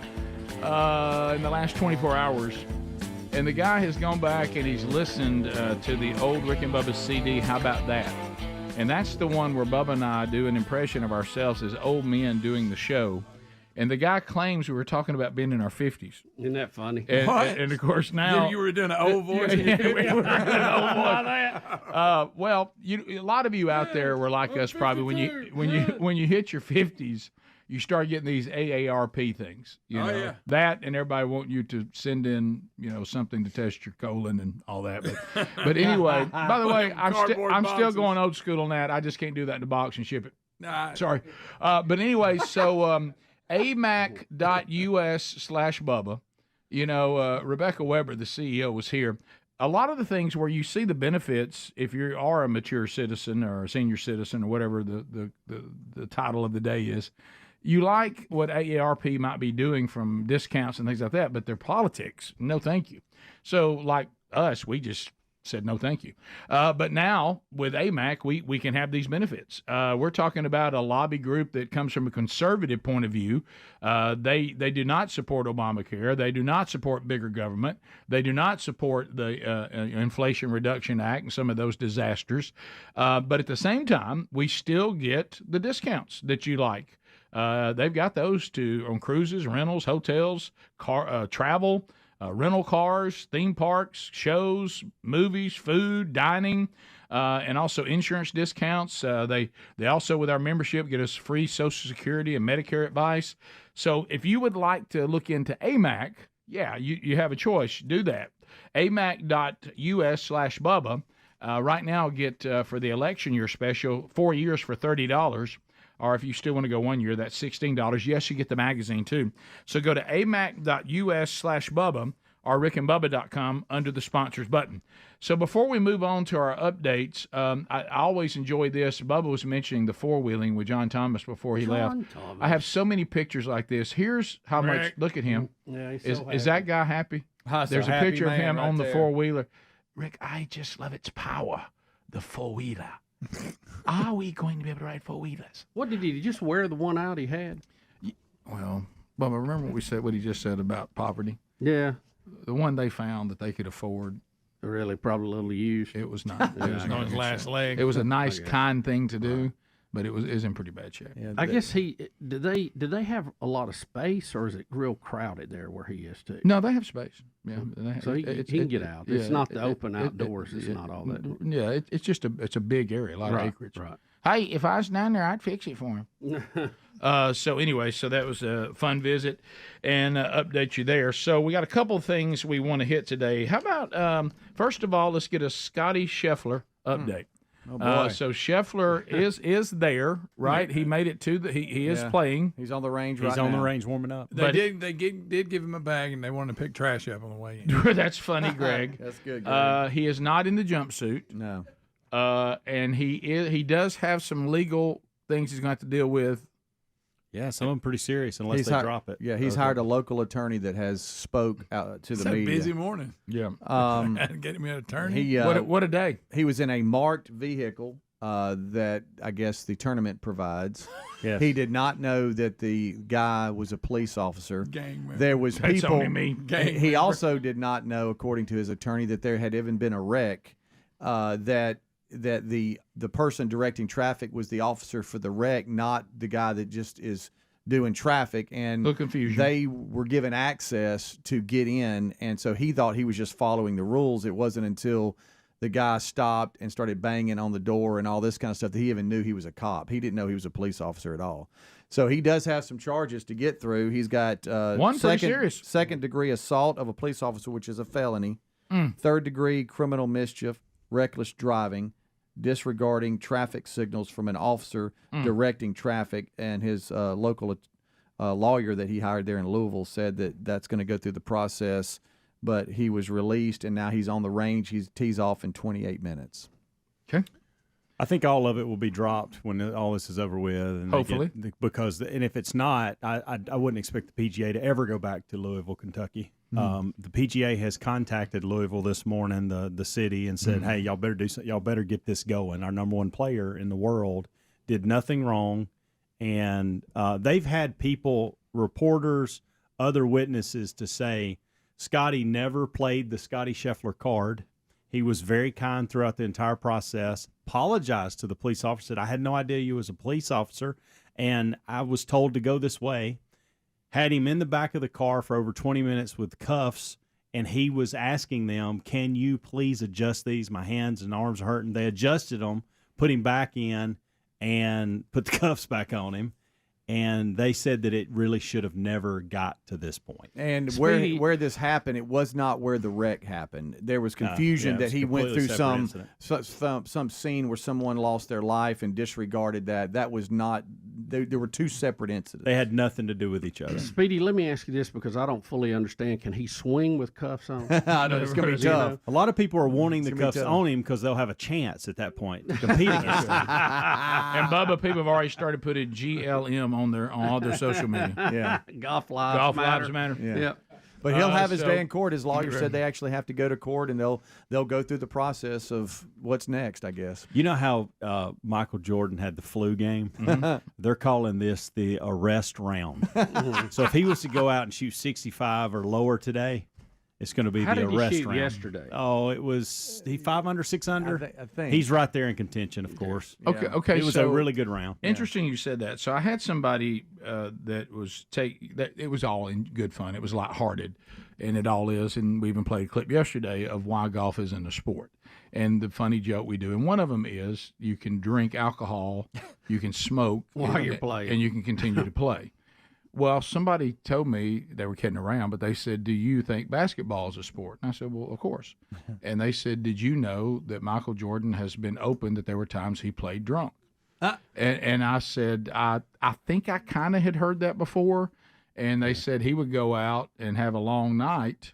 in the last 24 hours. And the guy has gone back and he's listened to the old Rick and Bubba CD, How About That? And that's the one where Bubba and I do an impression of ourselves as old men doing the show. And the guy claims we were talking about being in our 50s. Isn't that funny? And of course now you were doing an old voice. We were doing an old voice. Well, a lot of you out there were like us probably when you hit your 50s, you start getting these AARP things. You know, that and everybody want you to send in something to test your colon and all that. But anyway, by the way, I'm still going old school on that. I just can't do that in a box and ship it. Sorry, but anyway, so. amac.us/Bubba. Rebecca Weber, the CEO, was here. A lot of the things where you see the benefits, if you are a mature citizen or a senior citizen or whatever the title of the day is, you like what AARP might be doing from discounts and things like that, but their politics, no thank you. So like us, we just said no thank you. But now with AMAC, we can have these benefits. We're talking about a lobby group that comes from a conservative point of view. They do not support Obamacare. They do not support bigger government. They do not support the Inflation Reduction Act and some of those disasters. But at the same time, we still get the discounts that you like. They've got those too on cruises, rentals, hotels, travel, rental cars, theme parks, shows, movies, food, dining, and also insurance discounts. They also, with our membership, get us free Social Security and Medicare advice. So if you would like to look into AMAC, you have a choice. Do that. amac.us/Bubba. Right now, get for the election year special, 4 years for $30. Or if you still want to go 1 year, that's $16. Yes, you get the magazine too. So go to amac.us/Bubba or rickandbubba.com under the sponsors button. So before we move on to our updates, I always enjoy this. Bubba was mentioning the four-wheeling with John Thomas before he left. I have so many pictures like this. Here's how much, look at him. Yeah, is that guy happy? There's a picture of him on the four-wheeler. Rick, I just love its power, the four-wheeler. Are we going to be able to ride four-wheelers? What did he just wear the one out he had? Well, Bubba, remember what he just said about poverty? Yeah. The one they found that they could afford. Really, probably a little used. It was not. It was on his last leg. It was a nice, kind thing to do, but it was in pretty bad shape. Yeah, I guess did they have a lot of space, or is it real crowded there where he is too? No, they have space. Yeah, so he can get out. It's not the open outdoors. It's not all that. Yeah, it's just a big area, a lot of acreage. Right. Hey, if I was down there, I'd fix it for him. So anyway, so that was a fun visit and update you there. So we got a couple of things we want to hit today. How about, first of all, let's get a Scottie Scheffler update. Oh, boy. So Scheffler is there, right? He made it to the. He is playing. He's on the range He's on the range warming up. They did give him a bag, and they wanted to pick trash up on the way in. That's funny, Greg. That's good, Greg. He is not in the jumpsuit. No. And he does have some legal things he's going to have to deal with. Yeah, some of them pretty serious unless they drop it. Yeah, he's hired a local attorney that has spoke out to the media. It's a busy morning. Yeah. Getting me an attorney. What a day. He was in a marked vehicle that I guess the tournament provides. Yes. He did not know that the guy was a police officer. Gang member. There was That's people. only me. He also did not know, according to his attorney, that there had even been a wreck. That the person directing traffic was the officer for the wreck, not the guy that just is doing traffic. And little confusion. They were given access to get in, and so he thought he was just following the rules. It wasn't until the guy stopped and started banging on the door and all this kind of stuff that he even knew he was a cop. He didn't know he was a police officer at all. So he does have some charges to get through. He's got second degree assault of a police officer, which is a felony, third degree criminal mischief, reckless driving, disregarding traffic signals from an officer directing traffic, and his local lawyer that he hired there in Louisville said that that's going to go through the process, but he was released, and now he's on the range. He tees off in 28 minutes. Okay. I think all of it will be dropped when all this is over with. And hopefully. And if it's not, I wouldn't expect the PGA to ever go back to Louisville, Kentucky. The PGA has contacted Louisville this morning, the city, and said, "Hey, y'all better do something. Y'all better get this going. Our number one player in the world did nothing wrong," and they've had people, reporters, other witnesses to say Scottie never played the Scottie Scheffler card. He was very kind throughout the entire process. Apologized to the police officer. Said, "I had no idea you was a police officer, and I was told to go this way." Had him in the back of the car for over 20 minutes with cuffs, and he was asking them, "Can you please adjust these? My hands and arms are hurting." They adjusted them, put him back in, and put the cuffs back on him. And they said that it really should have never got to this point. And where this happened, it was not where the wreck happened. There was confusion that he went through some scene where someone lost their life and disregarded that. That was not. There were two separate incidents. They had nothing to do with each other. Speedy, let me ask you this because I don't fully understand. Can he swing with cuffs on? I know it's going to be tough. A lot of people are wanting the cuffs on him because they'll have a chance at that point to compete against him. And Bubba, people have already started putting GLM on all their social media. Yeah, Golf lives matter. Yeah. Yep. But he'll have his day in court. His lawyer said they actually have to go to court, and they'll go through the process of what's next, I guess. You know how Michael Jordan had the flu game? They're calling this the arrest round. So if he was to go out and shoot 65 or lower today, it's going to be How the did arrest he shoot round. Yesterday? Oh, it was 5 under, 6 under. I think he's right there in contention, of course. Okay. It was a really good round. Interesting you said that. So I had somebody that it was all in good fun. It was lighthearted, and it all is. And we even played a clip yesterday of why golf isn't a sport. And the funny joke we do, and one of them is you can drink alcohol, you can smoke while you're playing, and you can continue to play. Well, somebody told me, they were kidding around, but they said, "Do you think basketball is a sport?" And I said, "Well, of course." And they said, "Did you know that Michael Jordan has been open that there were times he played drunk?" And I said, I think I kind of had heard that before. And they said he would go out and have a long night.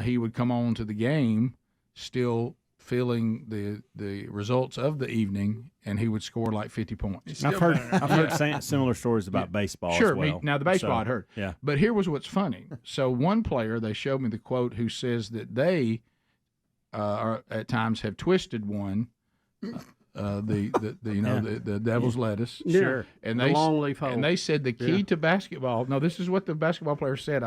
He would come on to the game still feeling the results of the evening, and he would score like 50 points. I've heard similar stories about baseball as well. Now, the baseball I'd heard. Yeah. But here was what's funny. So one player, they showed me the quote, who says that they at times have twisted one, the devil's lettuce. Sure. And the long leaf hole. And they said the key to basketball. No, this is what the basketball player said.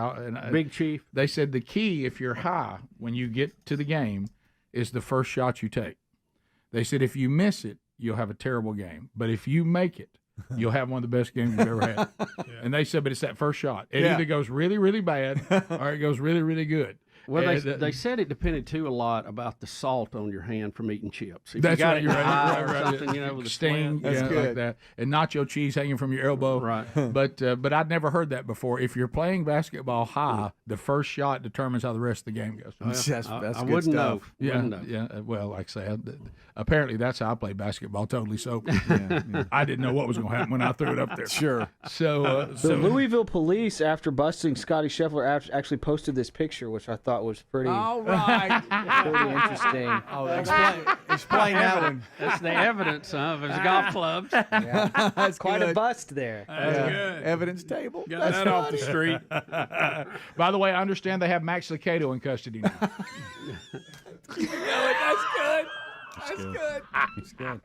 Big Chief. They said the key, if you're high when you get to the game, is the first shot you take. They said if you miss it, you'll have a terrible game. But if you make it, you'll have one of the best games you've ever had. And they said, but it's that first shot. It either goes really, really bad or it goes really, really good. Well, they said it depended too a lot about the salt on your hand from eating chips. If That's you got right. it You're right. or something, with a sting, splint. like that, and nacho cheese hanging from your elbow. Right. But I'd never heard that before. If you're playing basketball high, the first shot determines how the rest of the game goes. Well, that's I good wouldn't stuff. know. Yeah, Wouldn't know. yeah. Well, like I say, apparently that's how I play basketball, totally sober. I didn't know what was going to happen when I threw it up there. Sure. So, the Louisville police, after busting Scottie Scheffler, actually posted this picture, which I thought was pretty, All right. pretty interesting. Oh, explain that one. That's the evidence of his golf clubs. That's Quite good. a bust there. That's good. Evidence table. Got That's that off the funny. street. By the way, I understand they have Max Licato in custody now. That's good. That's good.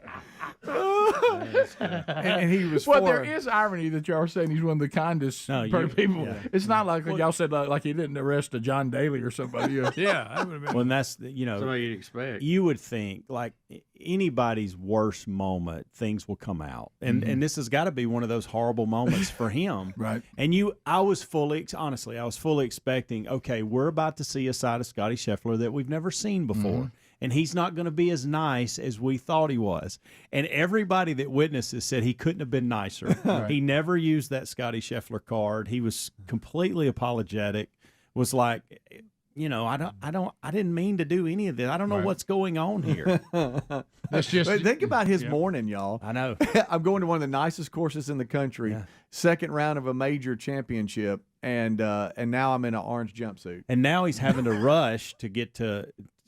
That's good. And he was Well, for there is irony that y'all are saying he's one of the kindest people. Yeah. It's not like y'all said like he didn't arrest a John Daly or somebody. Yeah, that would have been. Well, and that's Somebody you'd expect. You would think like anybody's worst moment, things will come out, and this has got to be one of those horrible moments for him, right? And I was fully expecting. Okay, we're about to see a side of Scottie Scheffler that we've never seen before. And he's not going to be as nice as we thought he was. And everybody that witnesses said he couldn't have been nicer. Right. He never used that Scottie Scheffler card. He was completely apologetic. Was like, I didn't mean to do any of this. I don't know what's going on here. That's just think about his morning, y'all. I know. I'm going to one of the nicest courses in the country. Second round of a major championship, and now I'm in an orange jumpsuit. And now he's having to rush to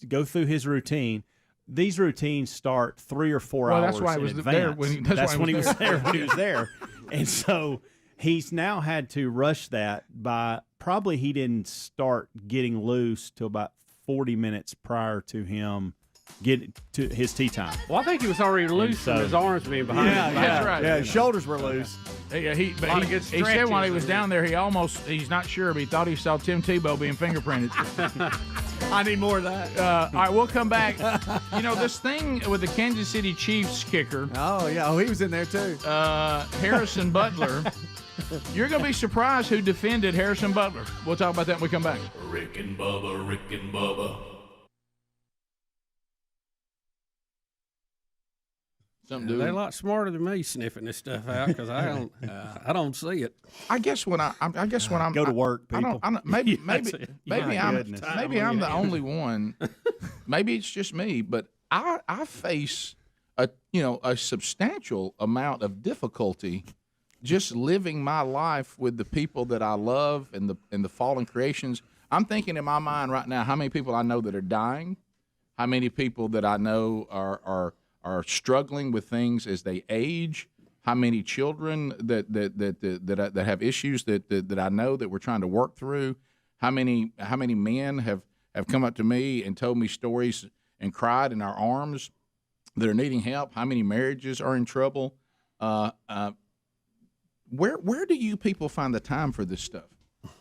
go through his routine. These routines start 3 or 4 hours that's why he was in there advance. that's when he was there. When he was there, and so he's now had to rush that by probably he didn't start getting loose till about 40 minutes prior to him getting to his tee time. Well, I think he was already loose from his arms being behind him. That's right. Yeah, his shoulders were loose. Yeah, he said while he was down there, he's not sure, but he thought he saw Tim Tebow being fingerprinted. I need more of that. All right, we'll come back. This thing with the Kansas City Chiefs kicker. Oh, yeah. Oh, he was in there, too. Harrison Butler. You're going to be surprised who defended Harrison Butler. We'll talk about that when we come back. Rick and Bubba, Rick and Bubba. They're a lot smarter than me sniffing this stuff out because I don't see it. I guess when I'm go to work, people. Maybe I'm the only one. Maybe it's just me, but I face a substantial amount of difficulty just living my life with the people that I love and the fallen creations. I'm thinking in my mind right now how many people I know that are dying, how many people that I know are struggling with things as they age, how many children that have issues that I know that we're trying to work through, how many men have come up to me and told me stories and cried in our arms that are needing help, how many marriages are in trouble. Where do you people find the time for this stuff?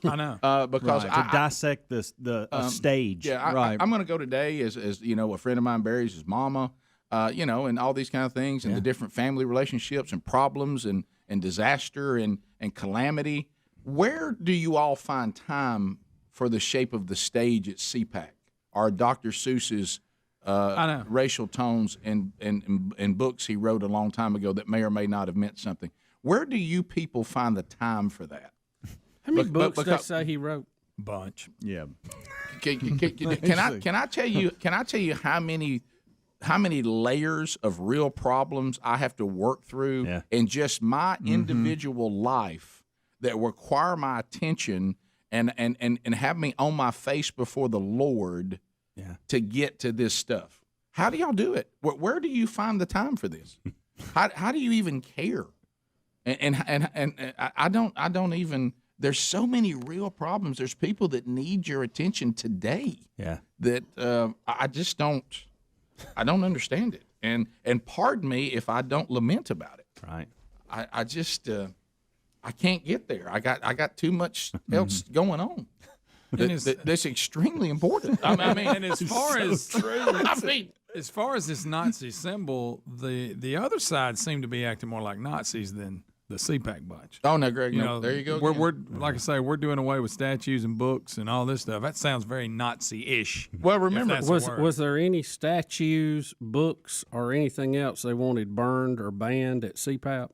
I know because to dissect the stage. Yeah, right. I'm going to go today as a friend of mine buries his mama. And all these kind of things, and the different family relationships and problems and disaster and calamity. Where do you all find time for the shape of the stage at CPAC or Dr. Seuss's racial tones and books he wrote a long time ago that may or may not have meant something? Where do you people find the time for that? How many books does say he wrote? Bunch. Yeah. Can I tell you how many layers of real problems I have to work through in just my individual life that require my attention and have me on my face before the Lord to get to this stuff. How do y'all do it? Where do you find the time for this? How do you even care? And I don't even. There's so many real problems. There's people that need your attention today. Yeah. That I just don't. I don't understand it, and pardon me if I don't lament about it. Right. I just I can't get there. I got too much else going on. That's extremely important. I mean, and as far as I mean, as far as this Nazi symbol, the other side seemed to be acting more like Nazis than the CPAC bunch. Oh no, Greg, there you go. We're like I say, we're doing away with statues and books and all this stuff. That sounds very Nazi-ish. Well, remember, was there any statues, books, or anything else they wanted burned or banned at CPAC?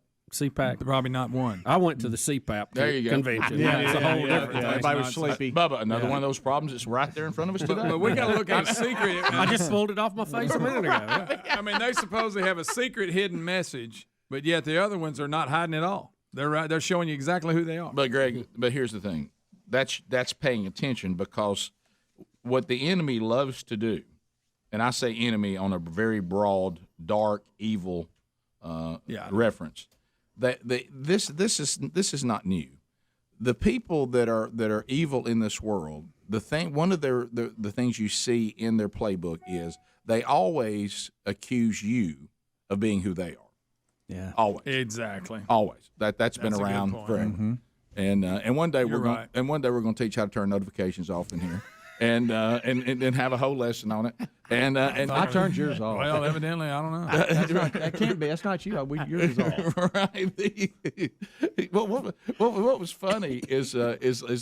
Probably not one. I went to the CPAP convention. It's a whole different. Everybody was sleepy. Bubba, another one of those problems that's right there in front of us today. But we got to look at a secret. I just pulled it off my face a minute ago. I mean, they supposedly have a secret hidden message, but yet the other ones are not hiding at all. They're right. They're showing you exactly who they are. But Greg, here's the thing. That's paying attention, because what the enemy loves to do, and I say enemy on a very broad, dark, evil reference. This is not new. The people that are evil in this world, one of the things you see in their playbook is they always accuse you of being who they are. Yeah, always. Exactly. Always. That's been around forever. Mm-hmm. And one day we're right. going to teach how to turn notifications off in here. And have a whole lesson on it. And I turned yours off. Well, evidently, I don't know. That can't be. That's not you. Yours is off. Right. What was funny is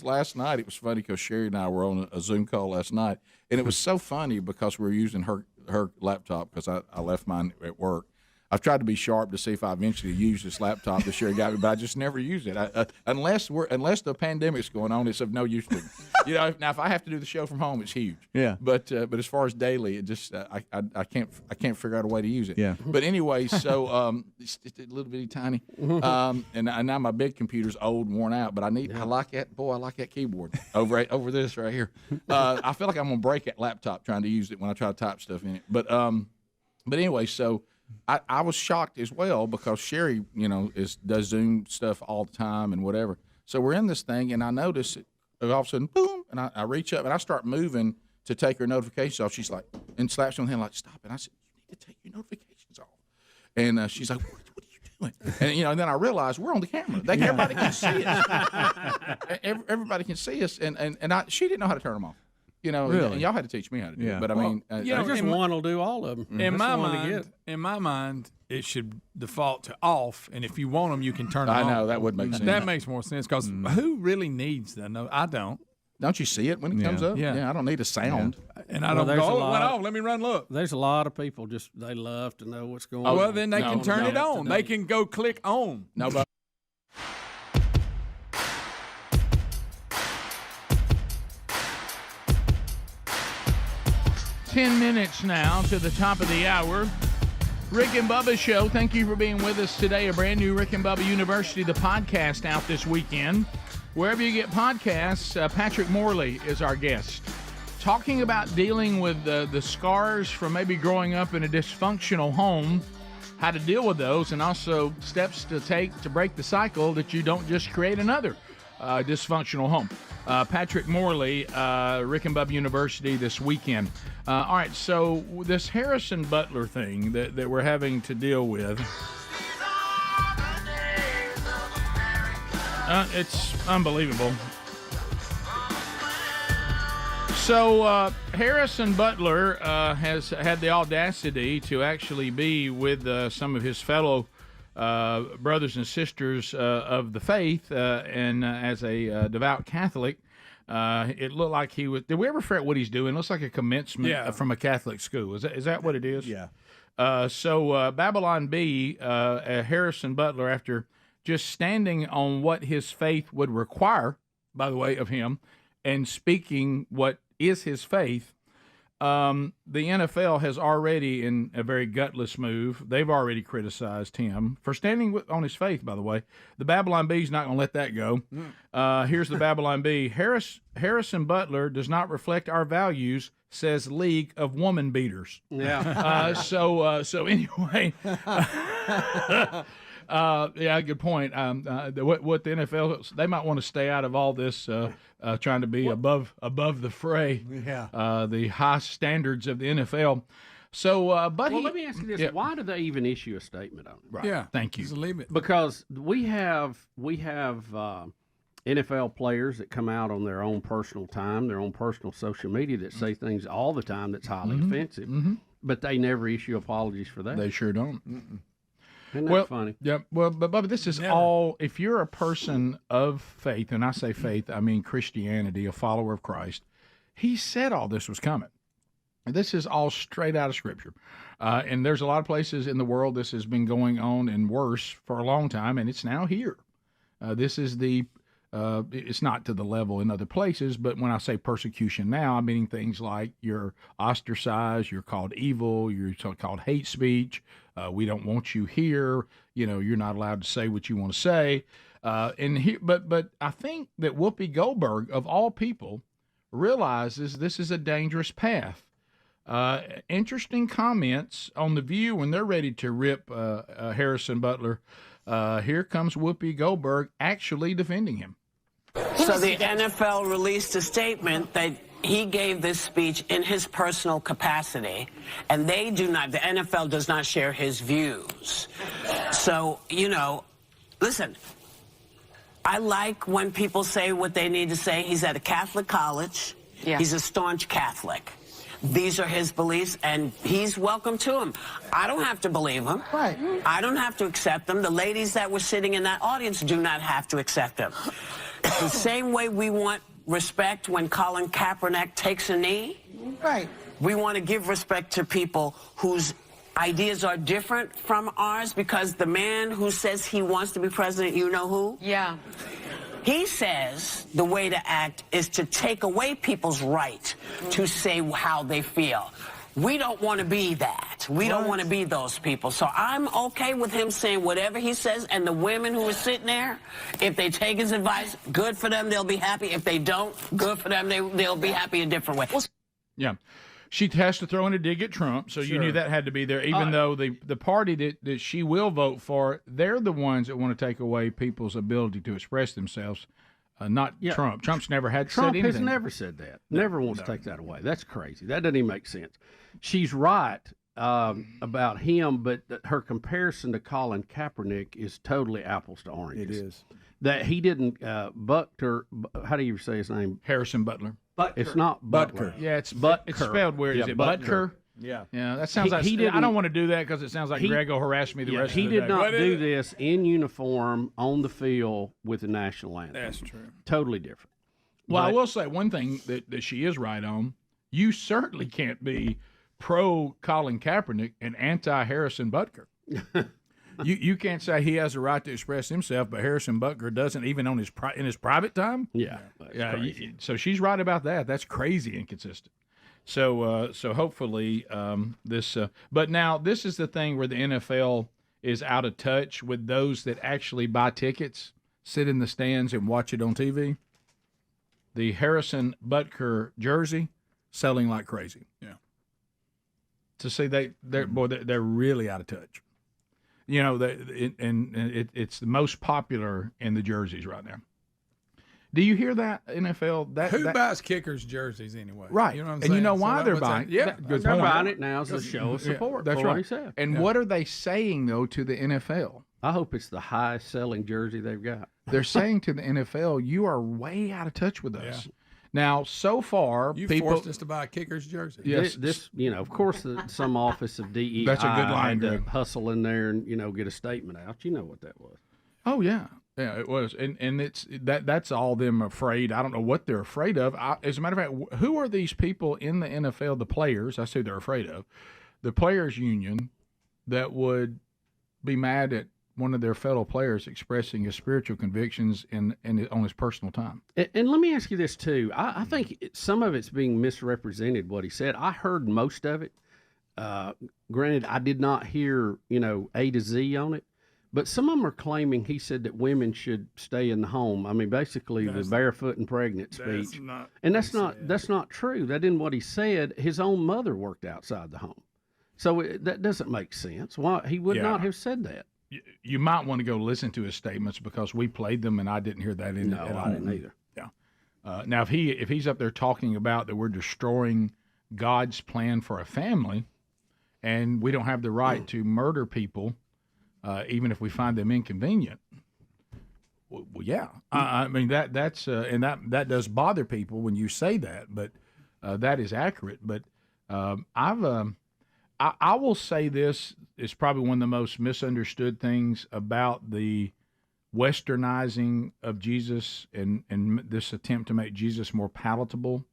last night. It was funny because Sherry and I were on a Zoom call last night, and it was so funny because we were using her laptop because I left mine at work. I've tried to be sharp to see if I eventually use this laptop that Sherry got me, but I just never use it. Unless the pandemic's going on, it's of no use to me. Now if I have to do the show from home, it's huge. Yeah. But as far as daily, it just I can't figure out a way to use it. Yeah. But anyway, so it's just a little bitty tiny, and now my big computer's old and worn out. But I like that keyboard over this right here. I feel like I'm gonna break that laptop trying to use it when I try to type stuff in it. But anyway, so. I was shocked as well because Sherry, does Zoom stuff all the time and whatever. So we're in this thing, and I notice it all of a sudden, boom, and I reach up and I start moving to take her notifications off. She's like, and slaps me on the hand like, stop it. I said, you need to take your notifications off. And she's like, what are you doing? And then I realized we're on the camera. Everybody can see us. Everybody can see us, and she didn't know how to turn them off. Really? And y'all had to teach me how to do it. But I mean, just one will do all of them. In my mind, it should default to off, and if you want them, you can turn them on. I know that would make sense. That makes more sense because who really needs that? No, I don't. Don't you see it when it comes up? Yeah, I don't need a sound. Yeah. And I don't go, it went off. Let me run look. There's a lot of people they love to know what's going on. Well, then they can turn it on. They can go click on. Nobody. 10 minutes now to the top of the hour. Rick and Bubba Show. Thank you for being with us today. A brand new Rick and Bubba University, the podcast, out this weekend. Wherever you get podcasts, Patrick Morley is our guest. Talking about dealing with the scars from maybe growing up in a dysfunctional home, how to deal with those, and also steps to take to break the cycle that you don't just create another dysfunctional home. Patrick Morley, Rick and Bubba University this weekend. All right, so this Harrison Butler thing that we're having to deal with, it's unbelievable. So Harrison Butler has had the audacity to actually be with some of his fellow brothers and sisters of the faith, and as a devout Catholic, it looked like he was. Did we ever figure out what he's doing? It looks like a commencement from a Catholic school. Is that what it is? Yeah. So Babylon B, Harrison Butler, after just standing on what his faith would require, by the way, of him, and speaking what is his faith, the NFL has already, in a very gutless move, they've already criticized him for standing on his faith, by the way. The Babylon B's not going to let that go. Here's the Babylon B. Harrison Butler does not reflect our values, says League of Woman Beaters. Yeah. So anyway... yeah, good point. What the NFL, they might want to stay out of all this, trying to be above the fray. Yeah. The high standards of the NFL. So, let me ask you this: why do they even issue a statement on it? Right. Yeah. Thank you. Just leave it. Because we have NFL players that come out on their own personal time, their own personal social media that say things all the time that's highly offensive, but they never issue apologies for that. They sure don't. Isn't that funny? Yeah. Well, but Bubba, this is all. If you're a person of faith, and I say faith, I mean Christianity, a follower of Christ. He said all this was coming. And this is all straight out of Scripture. And there's a lot of places in the world this has been going on and worse for a long time, and it's now here. This is it's not to the level in other places, but when I say persecution now, I'm meaning things like you're ostracized, you're called evil, you're called hate speech, we don't want you here, you're not allowed to say what you want to say. But I think that Whoopi Goldberg, of all people, realizes this is a dangerous path. Interesting comments on The View when they're ready to rip Harrison Butler. Here comes Whoopi Goldberg actually defending him. So the NFL released a statement that he gave this speech in his personal capacity, and the NFL does not share his views. So, listen, I like when people say what they need to say. He's at a Catholic college. Yeah. He's a staunch Catholic. These are his beliefs, and he's welcome to them. I don't have to believe him. Right. I don't have to accept them. The ladies that were sitting in that audience do not have to accept them. The same way we want respect when Colin Kaepernick takes a knee. Right. We want to give respect to people whose ideas are different from ours, because the man who says he wants to be president, you know who? Yeah. He says the way to act is to take away people's right to say how they feel. We don't want to be that. We don't want to be those people. So I'm okay with him saying whatever he says, and the women who are sitting there, if they take his advice, good for them, they'll be happy. If they don't, good for them, they'll be happy a different way. Yeah. She has to throw in a dig at Trump, so you knew that had to be there, even though the party that she will vote for, they're the ones that want to take away people's ability to express themselves, not Trump. Trump's never had Trump said anything. has never said that. Never wants to take that away. That's crazy. That doesn't even make sense. She's right about him, but her comparison to Colin Kaepernick is totally apples to oranges. It is. That he didn't Butker. How do you say his name? Harrison Butler. Butker. It's not Butker. Yeah, it's Butker. It's spelled weird. Is it Butker? Yeah. Yeah, that sounds like I don't want to do that because it sounds like Greg will harass me the rest of the day. He did not do this in uniform on the field with the national anthem. That's true. Totally different. Well, I will say one thing that she is right on. You certainly can't be pro Colin Kaepernick and anti Harrison Butker. You can't say he has a right to express himself, but Harrison Butker doesn't, even on in his private time. Yeah, so she's right about that. That's crazy inconsistent. So hopefully this. But now this is the thing where the NFL is out of touch with those that actually buy tickets, sit in the stands, and watch it on TV. The Harrison Butker jersey selling like crazy. Yeah. To see they're really out of touch. It's the most popular in the jerseys right now. Do you hear that, NFL? Who buys kickers' jerseys anyway? Right. You know what I'm and saying? you know why they're buying it? Yeah. They're buying it now as a show of support. That's right. And Yeah. what are they saying, though, to the NFL? I hope it's the highest selling jersey they've got. They're saying to the NFL, you are way out of touch with us. Yeah. Now, so far, you people forced us to buy a kicker's jersey. Yes, this of course, some office of DEI That's a good line, had to Greg. hustle in there and get a statement out. You know what that was. Oh yeah, it was, and it's that's all them afraid. I don't know what they're afraid of. As a matter of fact, who are these people in the NFL? The players. That's who they're afraid of. The players' union that would be mad at one of their fellow players expressing his spiritual convictions on his personal time. And let me ask you this too. I think some of it's being misrepresented. What he said, I heard most of it. Granted, I did not hear A to Z on it, but some of them are claiming he said that women should stay in the home. I mean, basically the barefoot and pregnant speech. That's not true. That isn't what he said. His own mother worked outside the home, so that doesn't make sense. Why he would not have said that. You might want to go listen to his statements because we played them and I didn't hear that in it at all. I didn't either. Yeah. Now, if he's up there talking about that we're destroying God's plan for a family and we don't have the right to murder people, even if we find them inconvenient, well, yeah. I mean, that's and that does bother people when you say that, but that is accurate. But I will say this is probably one of the most misunderstood things about the westernizing of Jesus and this attempt to make Jesus more palatable.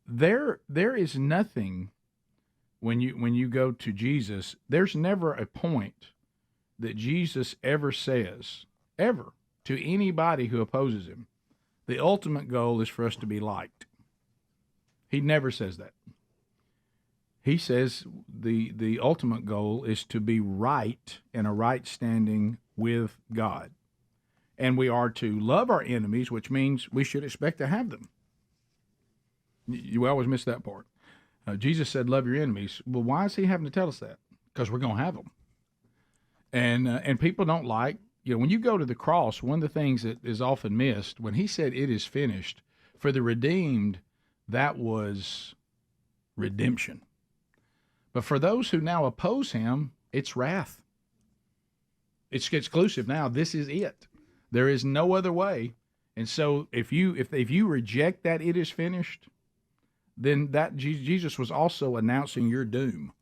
There is nothing when you go to Jesus, there's never a point that Jesus ever says, ever, to anybody who opposes him, the ultimate goal is for us to be liked. He never says that. He says the ultimate goal is to be right in a right standing with God. And we are to love our enemies, which means we should expect to have them. You always miss that part. Jesus said, love your enemies. Well, why is he having to tell us that? Because we're going to have them. And people don't like, when you go to the cross, one of the things that is often missed, when he said it is finished, for the redeemed, that was redemption. But for those who now oppose him, it's wrath. It's exclusive now. This is it. There is no other way. And so if you reject that it is finished, then that Jesus was also announcing your doom.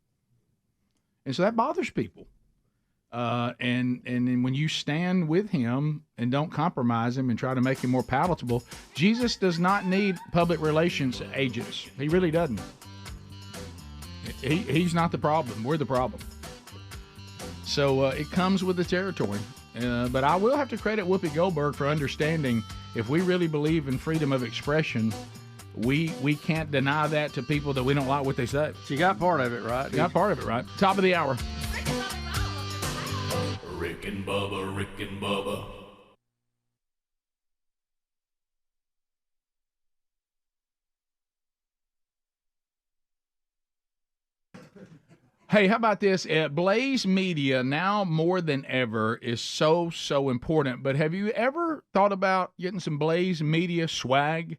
And so that bothers people. And then when you stand with him and don't compromise him and try to make him more palatable, Jesus does not need public relations agents. He really doesn't. He's not the problem. We're the problem. So it comes with the territory. But I will have to credit Whoopi Goldberg for understanding if we really believe in freedom of expression, we can't deny that to people that we don't like what they say. She got part of it right. Got part of it right. Top of the hour. Rick and Bubba, Rick and Bubba. Hey, how about this? Blaze Media now more than ever is so important. But have you ever thought about getting some Blaze Media swag?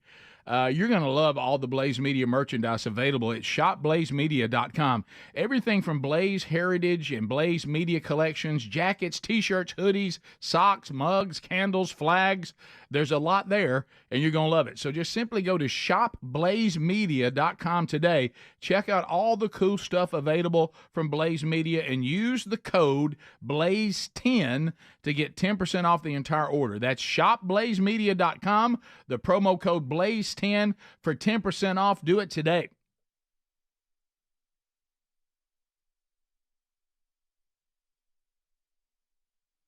You're going to love all the Blaze Media merchandise available at shopblazemedia.com. Everything from Blaze Heritage and Blaze Media collections, jackets, T-shirts, hoodies, socks, mugs, candles, flags. There's a lot there, and you're going to love it. So just simply go to shopblazemedia.com today. Check out all the cool stuff available from Blaze Media and use the code BLAZE10 to get 10% off the entire order. That's shopblazemedia.com, the promo code BLAZE10 for 10% off. Do it today.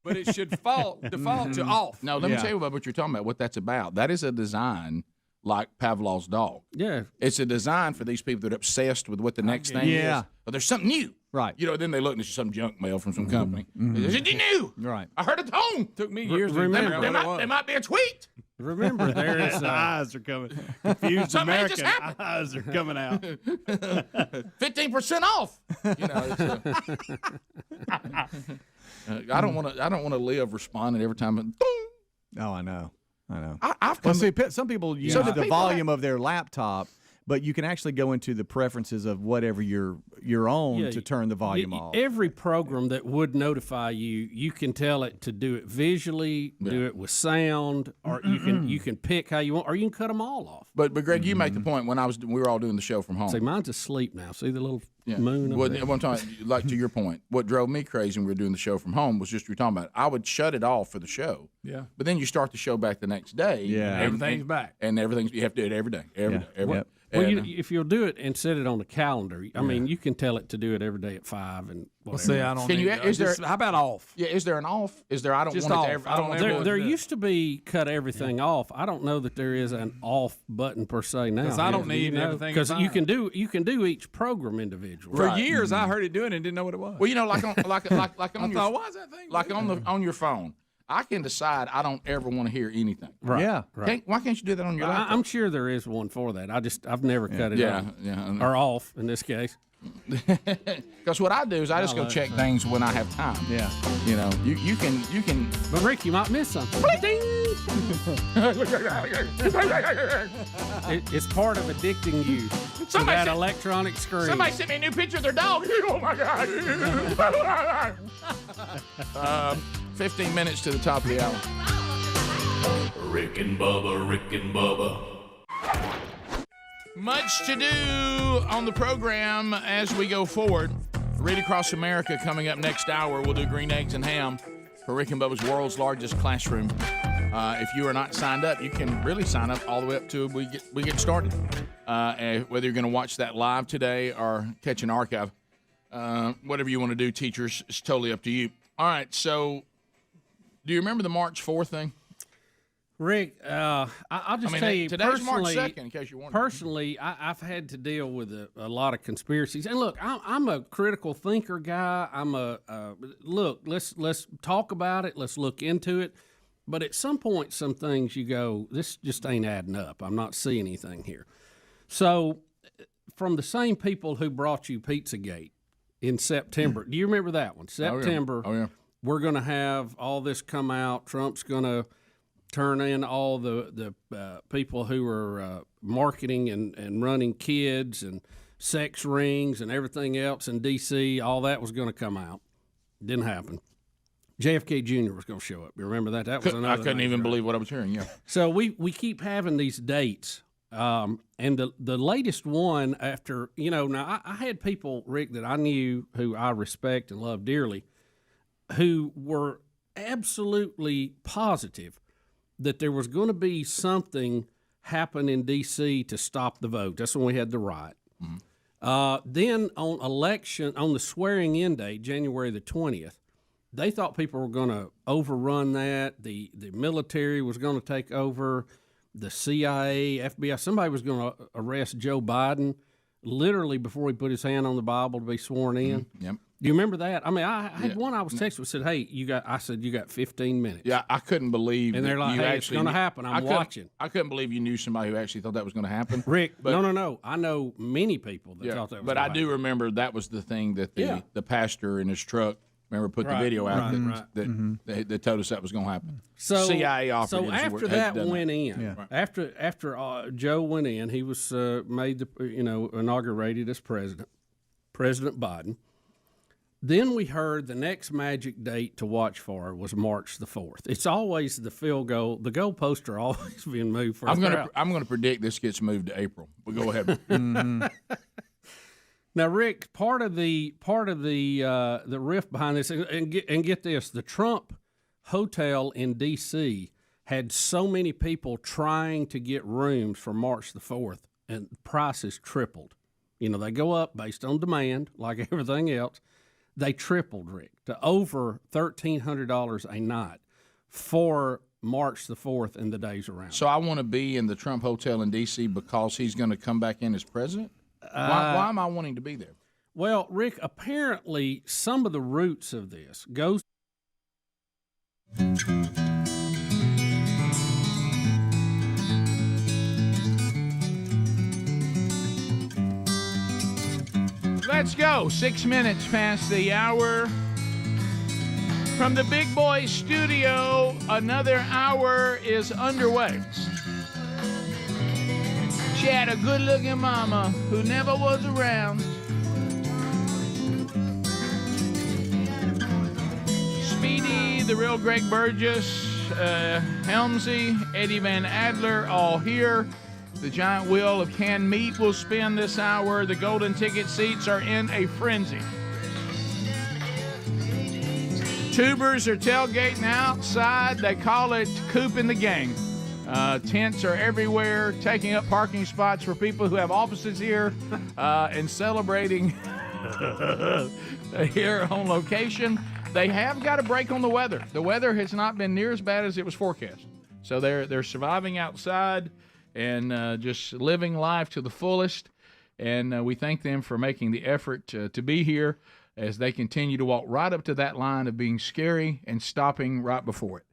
But it should default to off. No, let me tell you about what you're talking about, what that's about. That is a design like Pavlov's dog. Yeah. It's a design for these people that are obsessed with what the next thing is. But there's something new. Right. Then they look and it's some junk mail from some company. It's new. Right. I heard a tone. Took me years to remember. There might be a tweet. Remember, there is eyes are coming. Confused Something just American happened. eyes are coming out. 15% off. I don't want to live responding every time. Oh, I know. I've come see, some people use the volume of their laptop, but you can actually go into the preferences of whatever your own to turn the volume off. Every program that would notify you, you can tell it to do it visually, do it with sound, or you can pick how you want, or you can cut them all off. But Greg, you make the point when we were all doing the show from home. See, mine's asleep now. See the little moon? One time, like to your point, what drove me crazy when we were doing the show from home was just you're talking about. I would shut it off for the show. Yeah. But then you start the show back the next day. Yeah. Everything's back. And everything's you have to do it every day. Every day. Well, if you'll do it and set it on the calendar, I mean, you can tell it to do it every day at 5 and whatever. Well, see, I don't. How about off? Yeah, is there an off? Is there? I don't just want off. it to. I don't ever. There used to be cut everything off. I don't know that there is an off button per se now. Because I don't need everything. Because you can do each program individually. For years, I heard it doing it and didn't know what it was. Well, like on I thought, why is that thing? Like on your phone. I can decide I don't ever want to hear anything. Right. Yeah. Right. Why can't you do that on your laptop? I'm sure there is one for that. I've never cut it on. Or off in this case. Because what I do is I just go check things when I have time. Yeah. You can. But Rick, you might miss something. It's part of addicting you to that electronic screen. Somebody sent me a new picture of their dog. Oh my God. 15 minutes to the top of the hour. Rick and Bubba, Rick and Bubba. Much to do on the program as we go forward. Read Across America coming up next hour. We'll do green eggs and ham for Rick and Bubba's world's largest classroom. If you are not signed up, you can really sign up all the way up to we get started. Whether you're going to watch that live today or catch an archive, whatever you want to do, teachers, it's totally up to you. All right, so do you remember the March 4th thing? Rick, I'll just tell you, today's March personally, 2nd, in case you're wondering. Personally, I've had to deal with a lot of conspiracies. And look, I'm a critical thinker guy. Look, let's talk about it. Let's look into it. But at some point, some things you go, this just ain't adding up. I'm not seeing anything here. So from the same people who brought you Pizzagate in September, do you remember that one? September, Oh, yeah. We're going to have all this come out. Trump's going to turn in all the people who are marketing and running kids and sex rings and everything else in D.C., all that was going to come out. Didn't happen. JFK Jr. was going to show up. You remember that? That was another I couldn't thing, even right? believe what I was hearing, yeah. So we keep having these dates. And the latest one after, now I had people, Rick, that I knew who I respect and love dearly who were absolutely positive that there was going to be something happen in D.C. to stop the vote. That's when we had the riot. Mm-hmm. Then on the swearing-in day, January the 20th, they thought people were going to overrun that. The military was going to take over. The CIA, FBI, somebody was going to arrest Joe Biden literally before he put his hand on the Bible to be sworn in. Mm-hmm. Yep. Do you remember that? I mean, I had one I was texting with said, "Hey, you got 15 minutes." Yeah, I couldn't believe. And they're like, you "Hey, actually, it's going to happen. I'm watching." I couldn't believe you knew somebody who actually thought that was going to happen. Rick, no. I know many people that thought that was. But gonna I do remember that was the thing that the pastor in his truck. Remember, put the video out that told us that was going to happen. So CIA operatives. So after that went in, after Joe went in, he was made inaugurated as president, President Biden. Then we heard the next magic date to watch for was March the 4th. It's always the field goal. The goalposts are always being moved for. I'm going to predict this gets moved to April. We'll go ahead. Mm-hmm. Now, Rick, part of the rift behind this, and get this, the Trump hotel in D.C. had so many people trying to get rooms for March the 4th, and prices tripled. They go up based on demand, like everything else. They tripled, Rick, to over $1,300 a night for March the 4th and the days around. So I want to be in the Trump hotel in D.C. because he's going to come back in as president? Why am I wanting to be there? Well, Rick, apparently some of the roots of this goes. Let's go. 6 minutes past the hour. From the Big Boy Studio, another hour is underway. She had a good-looking mama who never was around. Speedy, the real Greg Burgess, Helmsy, Eddie Van Adler, all here. The giant wheel of canned meat will spin this hour. The golden ticket seats are in a frenzy. Tubers are tailgating outside. They call it cooping the game. Tents are everywhere, taking up parking spots for people who have offices here and celebrating here on location. They have got a break on the weather. The weather has not been near as bad as it was forecast. So they're surviving outside and just living life to the fullest. And we thank them for making the effort to be here as they continue to walk right up to that line of being scary and stopping right before it.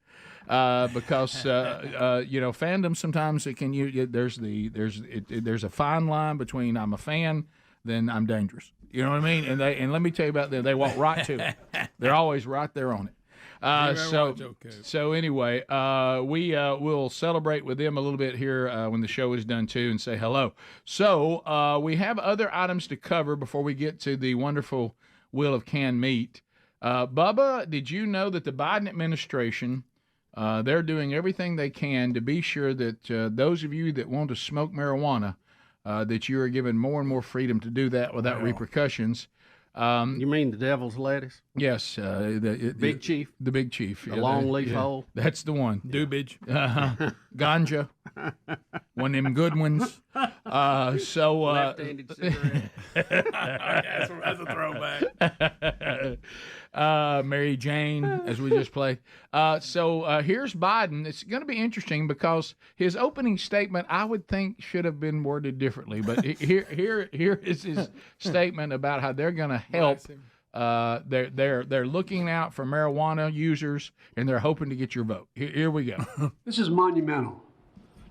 Because fandom sometimes it can there's a fine line between I'm a fan, then I'm dangerous. You know what I mean? And let me tell you about them. They walk right to it. They're always right there on it. So anyway, we will celebrate with them a little bit here when the show is done too, and say hello. So we have other items to cover before we get to the wonderful wheel of canned meat. Bubba, did you know that the Biden administration? They're doing everything they can to be sure that those of you that want to smoke marijuana, that you are given more and more freedom to do that without repercussions. You mean the devil's lettuce? Yes, the Big Chief. The Big Chief. The long leaf hole. That's the one. Doobage. Ganja. One of them good ones. Left-handed cigarette. That's a throwback. Mary Jane, as we just played. Here's Biden. It's going to be interesting because his opening statement, I would think, should have been worded differently. But here is his statement about how they're going to help. They're looking out for marijuana users, and they're hoping to get your vote. Here we go. This is monumental.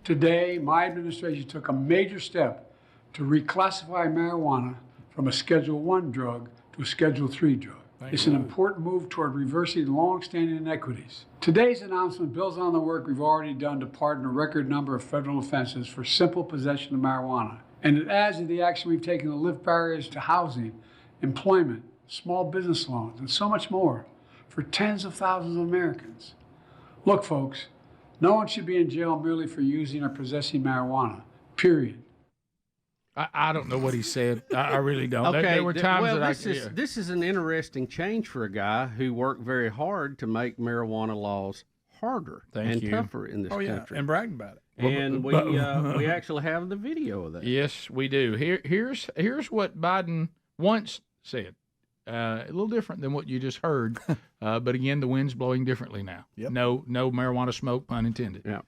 Today, my administration took a major step to reclassify marijuana from a Schedule I drug to a Schedule III drug. It's an important move toward reversing long-standing inequities. Today's announcement builds on the work we've already done to pardon a record number of federal offenses for simple possession of marijuana. And it adds to the action we've taken to lift barriers to housing, employment, small business loans, and so much more for tens of thousands of Americans. Look, folks, no one should be in jail merely for using or possessing marijuana, period. I don't know what he said. I really don't. Okay, there were times this is an interesting change for a guy who worked very hard to make marijuana laws harder and tougher in this country. And bragged about it. And we actually have the video of that. Yes, we do. Here's what Biden once said. A little different than what you just heard, but again, the wind's blowing differently now. Yep. No marijuana smoke, pun intended. Yeah.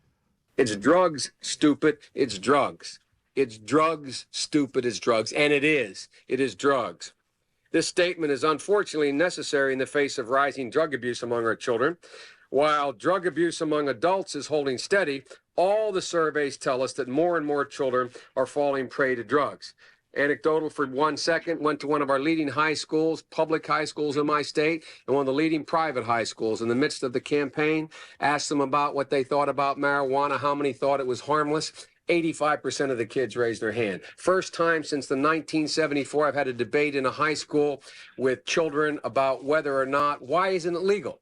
It's drugs, stupid. It's drugs. It's drugs, stupid. It's drugs, and it is. It is drugs. This statement is unfortunately necessary in the face of rising drug abuse among our children. While drug abuse among adults is holding steady, all the surveys tell us that more and more children are falling prey to drugs. Anecdotal for 1 second, went to one of our leading high schools, public high schools in my state, and one of the leading private high schools in the midst of the campaign, asked them about what they thought about marijuana, how many thought it was harmless. 85% of the kids raised their hand. First time since the 1974 I've had a debate in a high school with children about whether or not, why isn't it legal?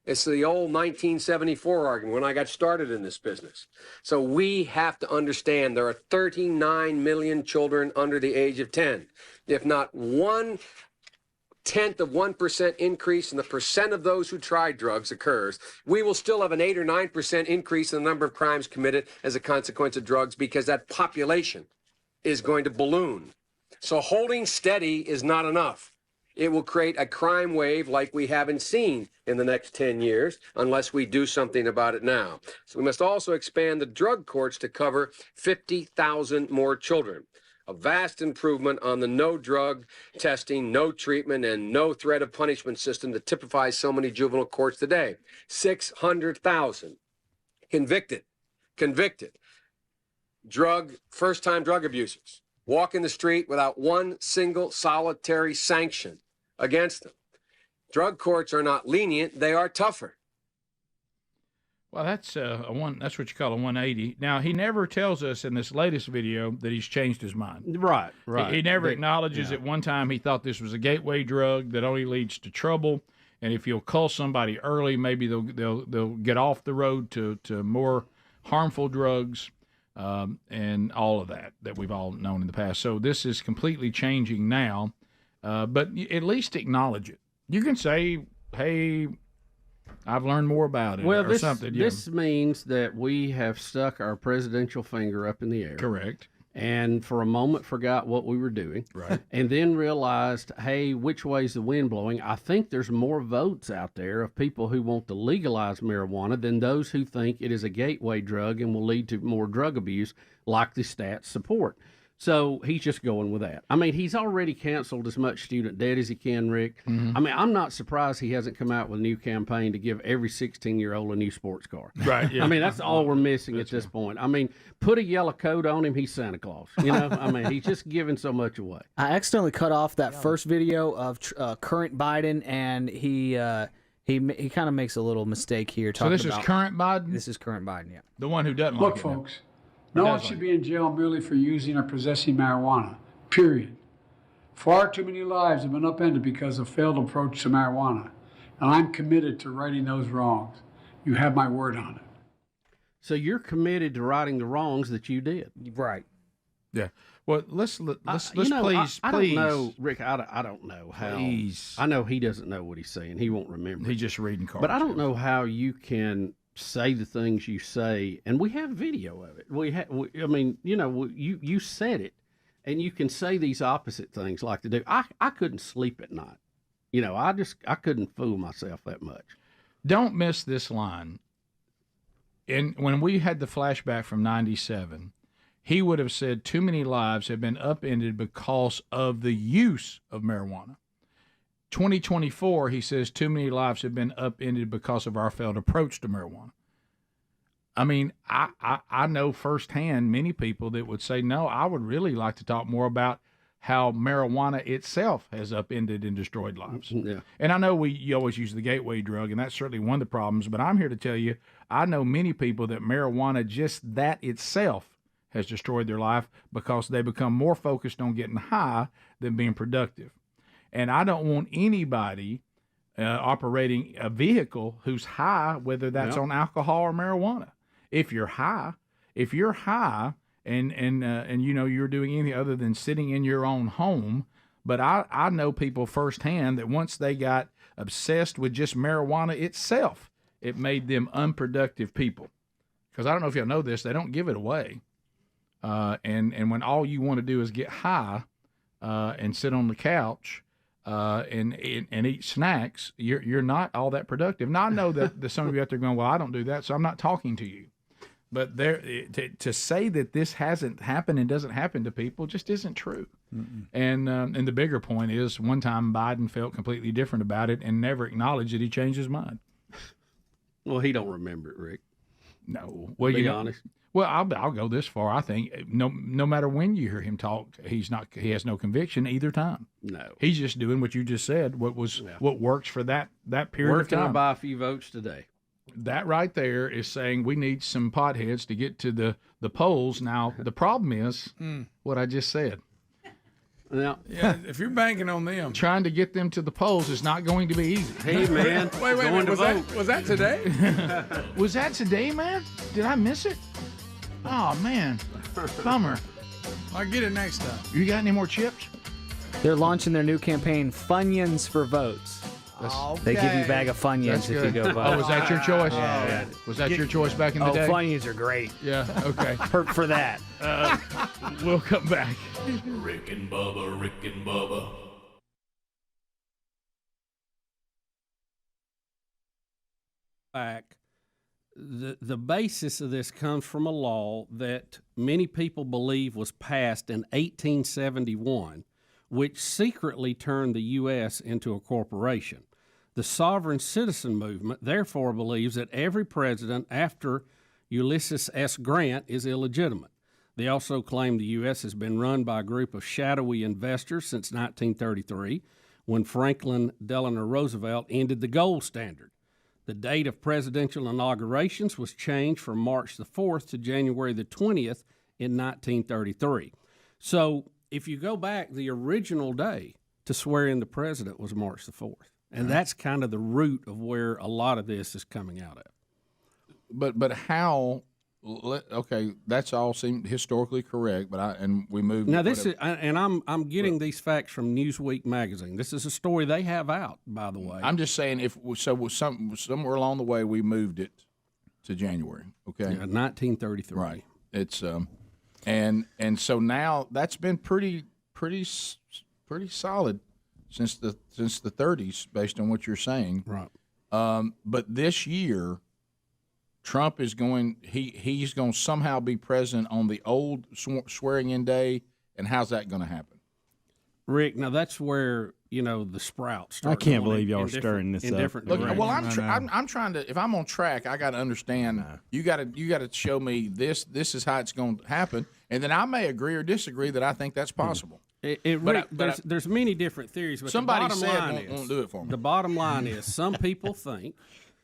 It's the old 1974 argument when I got started in this business. So we have to understand there are 39 million children under the age of 10. If not 0.1% increase in the percent of those who try drugs occurs, we will still have an 8 or 9% increase in the number of crimes committed as a consequence of drugs because that population is going to balloon. So holding steady is not enough. It will create a crime wave like we haven't seen in the next 10 years unless we do something about it now. So we must also expand the drug courts to cover 50,000 more children. A vast improvement on the no drug testing, no treatment, and no threat of punishment system that typifies so many juvenile courts today. 600,000 convicted first-time drug abusers walk in the street without one single solitary sanction against them. Drug courts are not lenient, they are tougher. Well, that's that's what you call a 180. Now, he never tells us in this latest video that he's changed his mind. Right. He never acknowledges at one time he thought this was a gateway drug that only leads to trouble, and if you'll cull somebody early, maybe they'll get off the road to more harmful drugs, and all of that we've all known in the past. So this is completely changing now, but at least acknowledge it. You can say, hey, I've learned more about it, or something. This means that we have stuck our presidential finger up in the air. Correct. And for a moment forgot what we were doing. Right. And then realized, hey, which way's the wind blowing? I think there's more votes out there of people who want to legalize marijuana than those who think it is a gateway drug and will lead to more drug abuse, like the stats support. So he's just going with that. I mean, he's already canceled as much student debt as he can, Rick. Mm-hmm. I mean, I'm not surprised he hasn't come out with a new campaign to give every 16-year-old a new sports car. Right. Yeah. I mean, that's all we're missing at this point. I mean, put a yellow coat on him, he's Santa Claus. You know, I mean, he's just giving so much away. I accidentally cut off that first video of current Biden, and he kind of makes a little mistake here. So this is current Biden? This is current Biden, yeah. The one who doesn't Look, like it. folks, no one should be in jail merely for using or possessing marijuana, period. Far too many lives have been upended because of failed approach to marijuana, and I'm committed to righting those wrongs. You have my word on it. So you're committed to righting the wrongs that you did. Right. Yeah. Well, let's please. I don't know, Rick. I don't know how. Please. I know he doesn't know what he's saying. He won't remember. He's just reading cards. But I don't know how you can say the things you say, and we have video of it. I mean, you said it, and you can say these opposite things like to do. I couldn't sleep at night. I couldn't fool myself that much. Don't miss this line. And when we had the flashback from 97, he would have said too many lives have been upended because of the use of marijuana. 2024, he says too many lives have been upended because of our failed approach to marijuana. I mean, I know firsthand many people that would say, no, I would really like to talk more about how marijuana itself has upended and destroyed lives. Yeah. And I know you always use the gateway drug, and that's certainly one of the problems, but I'm here to tell you, I know many people that marijuana, just that itself, has destroyed their life because they become more focused on getting high than being productive. And I don't want anybody operating a vehicle who's high, whether that's on alcohol or marijuana. If you're high, and you're doing anything other than sitting in your own home, but I know people firsthand that once they got obsessed with just marijuana itself, it made them unproductive people. Because I don't know if y'all know this, they don't give it away. And when all you want to do is get high and sit on the couch and eat snacks, you're not all that productive. Now I know that some of you out there going, well, I don't do that, so I'm not talking to you. But to say that this hasn't happened and doesn't happen to people just isn't true. And the bigger point is, one time Biden felt completely different about it and never acknowledged that he changed his mind. Well, he don't remember it, Rick. No. Well, be honest. Well, I'll go this far. I think no matter when you hear him talk, he has no conviction either time. No. He's just doing what you just said. What works for that period of time. Where can I buy a few votes today? That right there is saying we need some potheads to get to the polls. Now, the problem is what I just said. Now, yeah, if you're banking on them, trying to get them to the polls is not going to be easy. Hey, man. wait, was that today? Was that today, man? Did I miss it? Oh, man. Bummer. I'll get it next time. You got any more chips? They're launching their new campaign, Funyuns for Votes. They give you a bag of Funyuns if you go vote. Oh, was that your choice? Yeah. Was that your choice back in the day? Oh, Funyuns are great. Yeah, okay. for that. We'll come back. Rick and Bubba, Rick and Bubba. Back. The basis of this comes from a law that many people believe was passed in 1871, which secretly turned the U.S. into a corporation. The sovereign citizen movement therefore believes that every president after Ulysses S. Grant is illegitimate. They also claim the U.S. has been run by a group of shadowy investors since 1933, when Franklin Delano Roosevelt ended the gold standard. The date of presidential inaugurations was changed from March the 4th to January the 20th in 1933. So if you go back, the original day to swear in the president was March the 4th. And that's kind of the root of where a lot of this is coming out of. But how? Okay, that's all seemed historically correct. But we moved. Now this is, and I'm getting these facts from Newsweek magazine. This is a story they have out, by the way. I'm just saying, somewhere along the way we moved it to January. Okay, 1933. Right. It's and so now that's been pretty solid since the 30s, based on what you're saying. Right. But this year, Trump is going. He's going to somehow be president on the old swearing-in day, and how's that going to happen? Rick, now that's where the sprouts start. I can't believe y'all are stirring this up. Look, well, I'm trying to. If I'm on track, I got to understand. You got to show me this. This is how it's going to happen, and then I may agree or disagree that I think that's possible. Rick, there's many different theories, but somebody the bottom line won't do it for me. The bottom line is some people think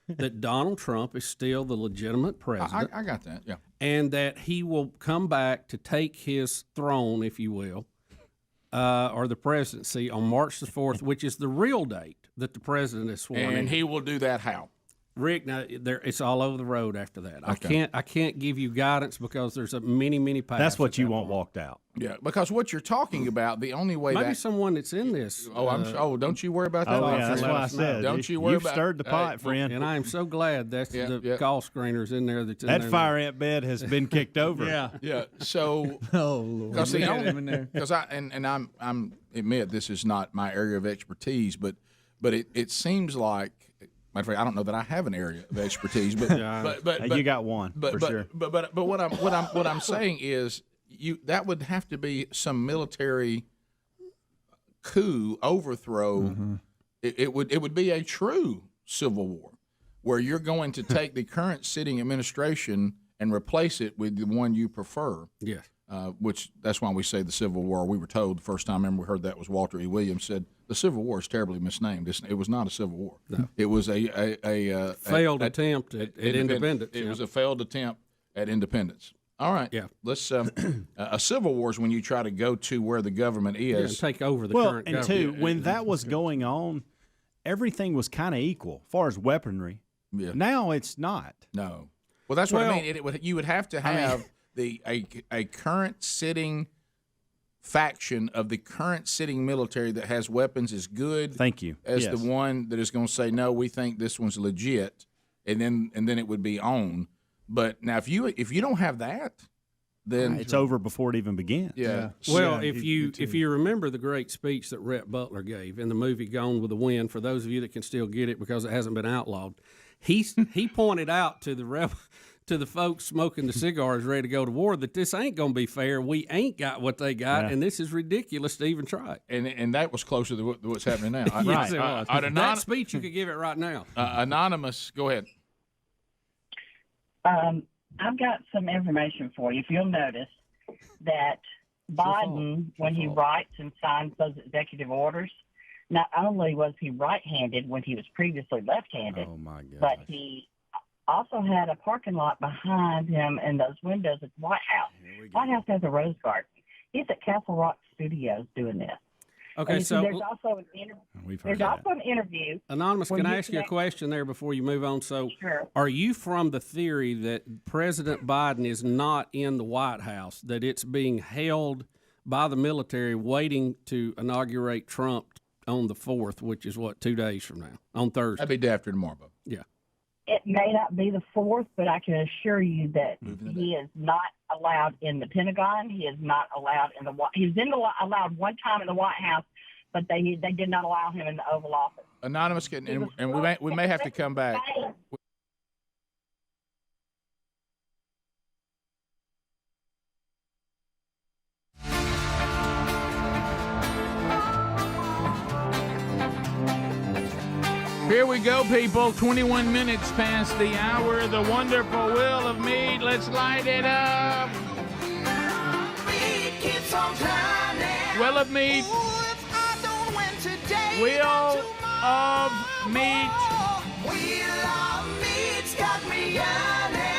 that Donald Trump is still the legitimate president. I got that, yeah. And that he will come back to take his throne, if you will, or the presidency on March the 4th, which is the real date that the president is sworn in. And he will do that how? Rick, now it's all over the road after that. Okay. I can't give you guidance because there's many paths. That's what you want walked out. Yeah, because what you're talking about, the only way maybe someone that's in this. Don't you worry about that. Oh, yeah, that's what I said. Don't you worry about. You've stirred the pot, friend. And I am so glad that's the call screeners in there. That fire ant bed has been kicked over. Yeah. So, because I'm admit this is not my area of expertise, but it seems like. Matter of fact, I don't know that I have an area of expertise, but you got one for sure. But what I'm saying is that would have to be some military coup overthrow. Mm-hmm. It would be a true civil war where you're going to take the current sitting administration and replace it with the one you prefer. Yes. Which that's why we say the Civil War. We were told the first time we heard that was Walter E. Williams said the Civil War is terribly misnamed. It was not a civil war. No. It was a failed attempt at independence. It was a failed attempt at independence. All right. Yeah. Let's a civil war is when you try to go to where the government is and take over the current government. And two, when that was going on, everything was kind of equal as far as weaponry. Yeah. Now it's not. No. Well, that's what I mean. You would have to have a current sitting faction of the current sitting military that has weapons is good. Thank you. As the one that is going to say no, we think this one's legit, and then it would be on. But now if you don't have that, then it's over before it even begins. Yeah. Well, if you remember the great speech that Rhett Butler gave in the movie Gone with the Wind, for those of you that can still get it because it hasn't been outlawed, he pointed out to the folks smoking the cigars ready to go to war that this ain't going to be fair. We ain't got what they got, and this is ridiculous to even try it. And that was closer to what's happening now. Yes, it was. That speech, you could give it right now. Anonymous, go ahead. I've got some information for you. If you'll notice that Biden, when he writes and signs those executive orders, not only was he right-handed when he was previously left-handed, but he also had a parking lot behind him and those windows at the White House. White House has a rose garden. He's at Castle Rock Studios doing this. Okay, so there's also an interview. Anonymous, can I ask you a question there before you move on? So, sure. Are you from the theory that President Biden is not in the White House, that it's being held by the military waiting to inaugurate Trump on the 4th, which is, 2 days from now, on Thursday? That'd be day after tomorrow, Bubba. Yeah. It may not be the 4th, but I can assure you that he is not allowed in the Pentagon. He is not allowed in the He's been allowed one time in the White House, but they did not allow him in the Oval Office. Anonymous, and we may have to come back. Here we go, people. 21 minutes past the hour. The wonderful Wheel of Meat. Let's light it up. Wheel of Meat. Wheel of Meat.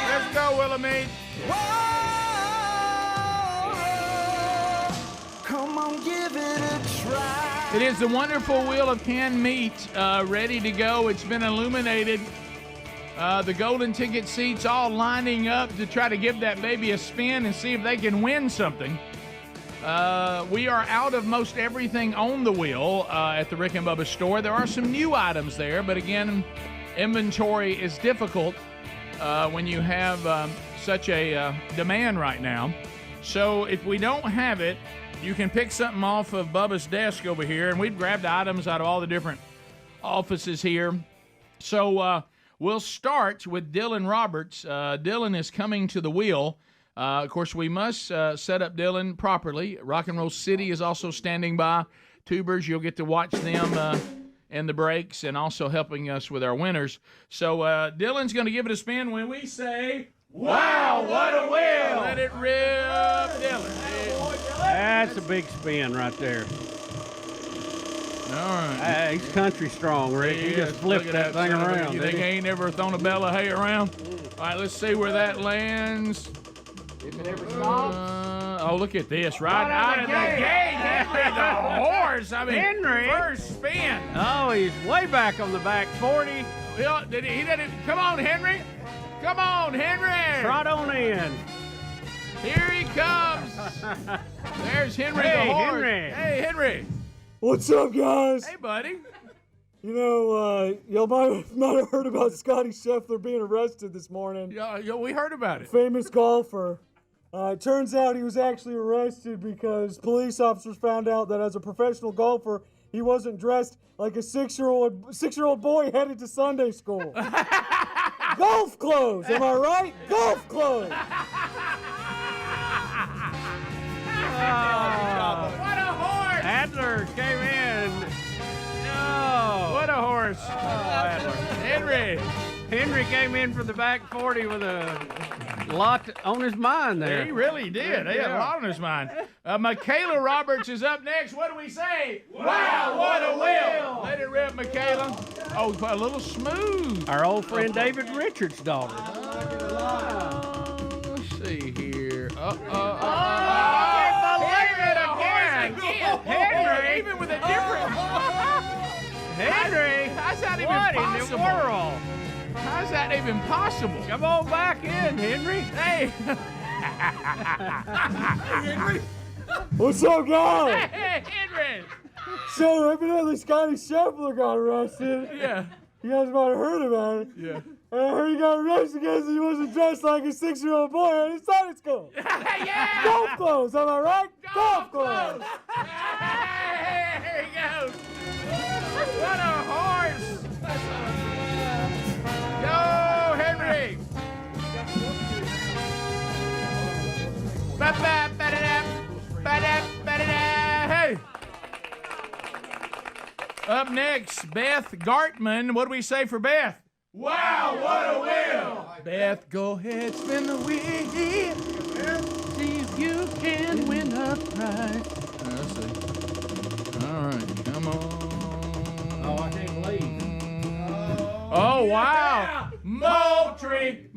Let's go, Wheel of Meat. Come on, give it a try. It is the wonderful wheel of canned meat, ready to go. It's been illuminated. The golden ticket seats all lining up to try to give that baby a spin and see if they can win something. We are out of most everything on the wheel at the Rick and Bubba store. There are some new items there, but again, inventory is difficult when you have such a demand right now. So if we don't have it, you can pick something off of Bubba's desk over here, and we've grabbed items out of all the different offices here. So we'll start with Dylan Roberts. Dylan is coming to the wheel. Of course, we must set up Dylan properly. Rock and Roll City is also standing by. Tubers, you'll get to watch them in the breaks and also helping us with our winners. So Dylan's going to give it a spin when we say, wow, what a wheel! Let it rip, Dylan. That's a big spin right there. All right. He's country strong, Rick. He just flipped that thing around. You think he ain't ever thrown a bale of hay around? All right, let's see where that lands. If it ever stops. Oh, look at this. Right out of the gate. Henry the horse. I mean, Henry. First spin. Oh, he's way back on the back 40. He didn't. Come on, Henry. Come on, Henry. Trot on in. Here he comes. There's Henry Hey, the horse. Henry. Hey, Henry. What's up, guys? Hey, buddy. You know, y'all might have heard about Scottie Scheffler being arrested this morning. Yeah, we heard about it. Famous golfer. It turns out he was actually arrested because police officers found out that as a professional golfer, he wasn't dressed like a six-year-old boy headed to Sunday school. Golf clothes, am I right? Golf clothes. What a horse! Adler came in. No. What a horse! Adler. Henry came in for the back 40 with a lot on his mind there. He really did. He had a lot on his mind. Michaela Roberts is up next. What do we say? Wow, what a will! Let it rip, Michaela. Oh, a little smooth. Our old friend David Richards' daughter. Let's see here. Henry, even with a different. Henry, how's that even what possible? in the world? How's that even possible? Come on back in, Henry. Hey. Henry. What's up, guys? Hey, Henry. So evidently Scottie Scheffler got arrested. Yeah. You guys might have heard about it. Yeah. And I heard he got arrested because he wasn't dressed like a 6-year-old boy at Sunday school. Yeah. Golf clothes, am I right? Golf clothes. Hey, here he goes. What a horse. Go, Henry. Hey. Up next, Beth Gartman. What do we say for Beth? Wow, what a will! Beth, go ahead, spin the wheel. See if you can win a prize. Let's see. All right, come on. Oh, I can't believe. Oh, wow. Moultrie,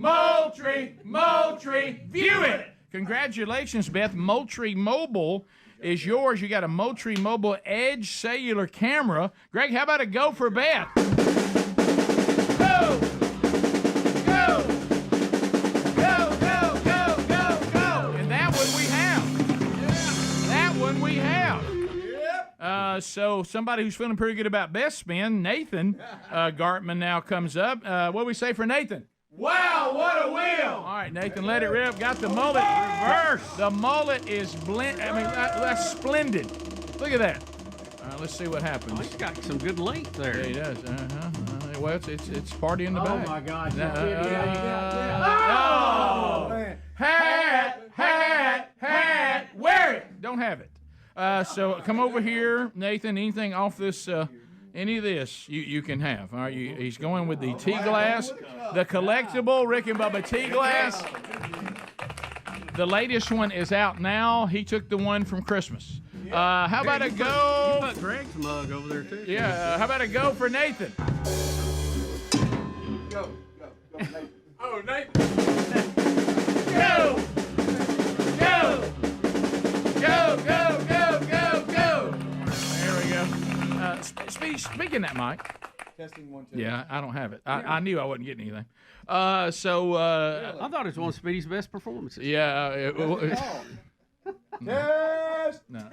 view it. Congratulations, Beth. Moultrie Mobile is yours. You got a Moultrie Mobile Edge cellular camera. Greg, how about a go for Beth? Go! Go! Go, go, go, go, go! And that one we have. That one we have. So somebody who's feeling pretty good about Beth's spin, Nathan Gartman now comes up. What do we say for Nathan? Wow, what a wheel! All right, Nathan, let it rip. Got the mullet reverse. The mullet is that's splendid. Look at that. Let's see what happens. Oh, he's got some good length there. Yeah, he does. Well, it's party in the back. Oh my gosh! Hat, wear it. Don't have it. So come over here, Nathan. Anything off this? Any of this you can have. All right, he's going with the tea glass, the collectible Rick and Bubba tea glass. The latest one is out now. He took the one from Christmas. How about a go? You put Greg's mug over there too. Yeah. How about a go for Nathan? Go, Nathan. Oh, Nathan. Go. There we go. Speaking that, Mike. Testing 1, 2. Yeah, I don't have it. I knew I wasn't getting anything. I thought it was one of Speedy's best performances. Yeah. Test. No,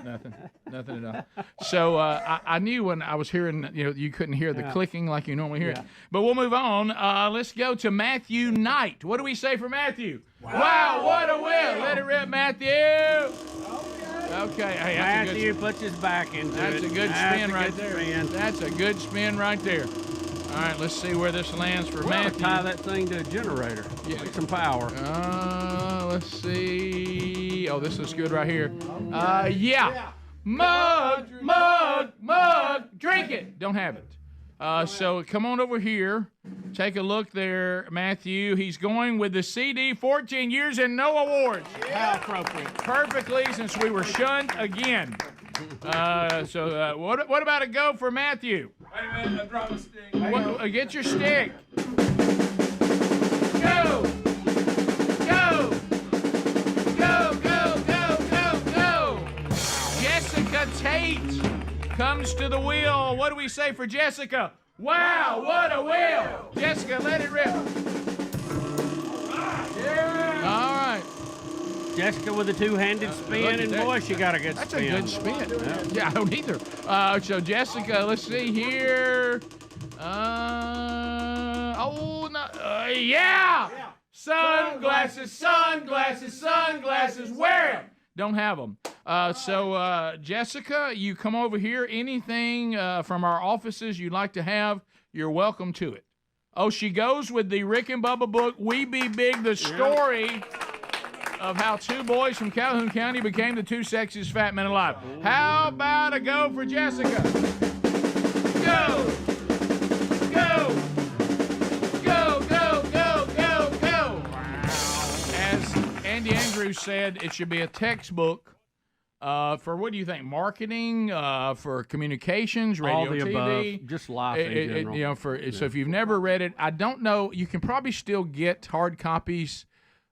nothing at all. So I knew when I was hearing, you couldn't hear the clicking like you normally hear it. But we'll move on. Let's go to Matthew Knight. What do we say for Matthew? Wow, what a will! Let it rip, Matthew. Okay, hey, Matthew puts his back into it. That's a good spin right there. That's a good spin right there. All right, let's see where this lands for Matthew. Tie that thing to a generator. Yeah. Make some power. Let's see. Oh, this looks good right here. Yeah. Mug, drink it. Don't have it. So come on over here. Take a look there, Matthew. He's going with the CD, 14 years and no awards. How appropriate. Perfectly, since we were shunned again. What about a go for Matthew? Wait a minute, I dropped my stick. Get your stick. Go! Go! Jessica Tate comes to the wheel. What do we say for Jessica? Wow, what a wheel! Jessica, let it rip. Yeah. All right. Jessica with a two-handed spin, and boy, she got a good That's spin. a good spin. Yeah, I don't either. So Jessica, let's see here. Yeah! Sunglasses, sunglasses, sunglasses, wear them. Don't have them. So Jessica, you come over here. Anything from our offices you'd like to have, you're welcome to it. Oh, she goes with the Rick and Bubba book, We Be Big, the story of how two boys from Calhoun County became the two sexiest fat men alive. How about a go for Jessica? Go! Go! Go, go, go, go, go! As Andy Andrews said, it should be a textbook for, what do you think, marketing, for communications, radio, All the TV? above, just life in general. So if you've never read it, I don't know, you can probably still get hard copies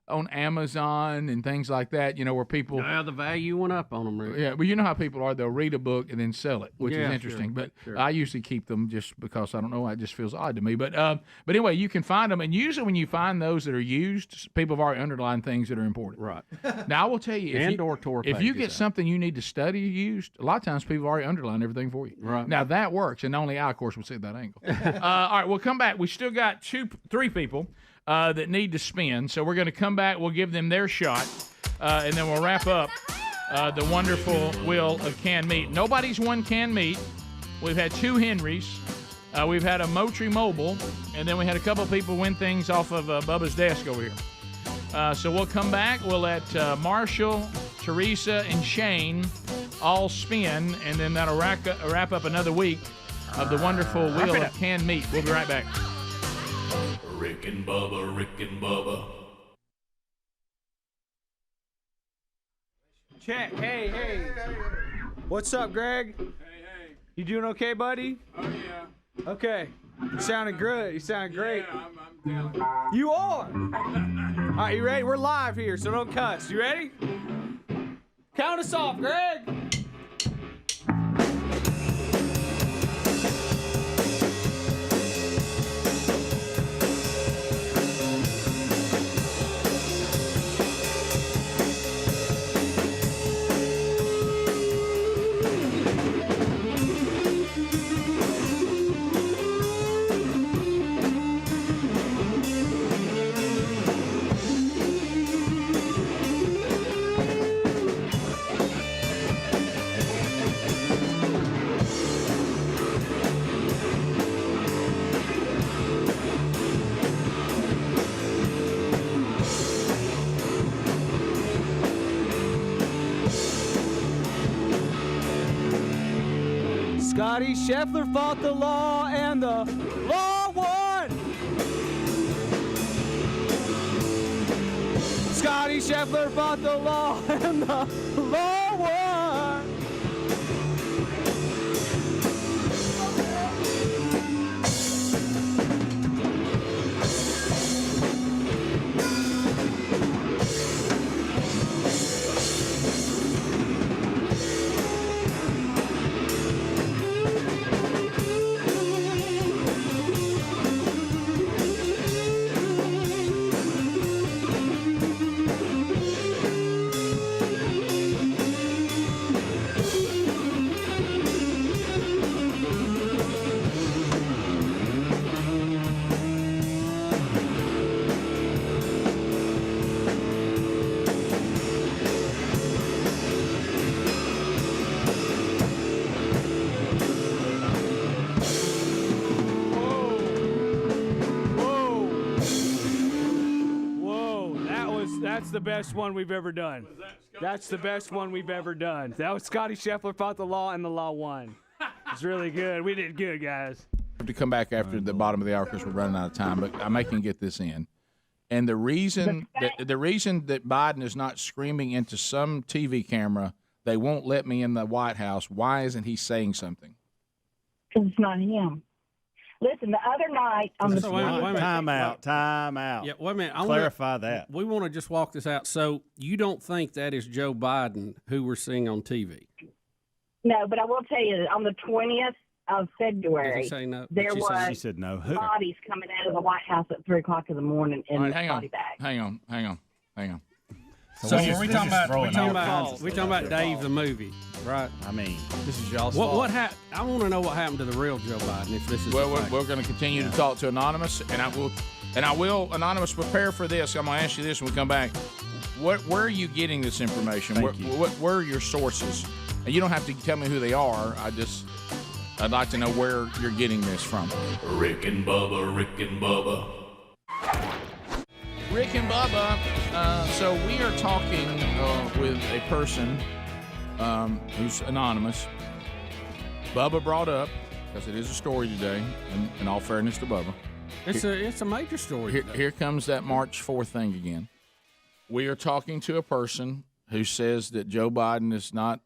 on Amazon and things like that, where people... Yeah, the value went up on them. Rick. Yeah, but you know how people are. They'll read a book and then sell it, which is interesting. Sure, but I usually keep them just because, I don't know, it just feels odd to me. But anyway, you can find them. And usually when you find those that are used, people have already underlined things that are important. Right. Now, I will tell you, if you get out. something you need to study used, a lot of times people have already underlined everything for you. Right. Now, that works, and only I, of course, would see that angle. All right, we'll come back. We still got three people that need to spin. So we're going to come back. We'll give them their shot, and then we'll wrap up the wonderful wheel of canned meat. Nobody's won canned meat. We've had two Henrys. We've had a Moultrie Mobile, and then we had a couple people win things off of Bubba's desk over here. So we'll come back. We'll let Marshall, Teresa, and Shane all spin, and then that'll wrap up another week of the wonderful wheel of canned meat. We'll be right back. Rick and Bubba, Rick and Bubba. Check. Hey. What's up, Greg? Hey. You doing okay, buddy? Oh, yeah. Okay. You sounded good. You sound great. Yeah, I'm feeling. You are. All right, you ready? We're live here, so don't cuss. You ready? Count us off, Greg. Scottie Scheffler fought the law, and the law won. Scottie Scheffler fought the law, and the law won. That's the best one we've ever done. That's the best one we've ever done. That was Scottie Scheffler fought the law, and the law won. It's really good. We did good, guys. To come back after the bottom of the hour because we're running out of time, but I can get this in. And the reason that Biden is not screaming into some TV camera, they won't let me in the White House. Why isn't he saying something? Because it's not him. Listen, the other night on the Time out. Yeah, wait a minute. Clarify that. We want to just walk this out. So you don't think that is Joe Biden who we're seeing on TV? No, but I will tell you, on the 20th, of February, Did he say no? there was She said no. bodies coming out of the White House at 3 o'clock in the morning in body bags. Hang on. So are we talking about Dave the movie, right? I mean, this is y'all's what, fault. what happened? I want to know what happened to the real Joe Biden. If this is Well, we're going to continue to talk to Anonymous, and I will Anonymous, prepare for this. I'm going to ask you this when we come back. Where are you getting this information? Where are your sources? And you don't have to tell me who they are. I'd like to know where you're getting this from. Rick and Bubba, Rick and Bubba. Rick and Bubba. So we are talking with a person who's anonymous. Bubba brought up, because it is a story today, in all fairness to Bubba. It's a major story. Here comes that March 4th thing again. We are talking to a person who says that Joe Biden is not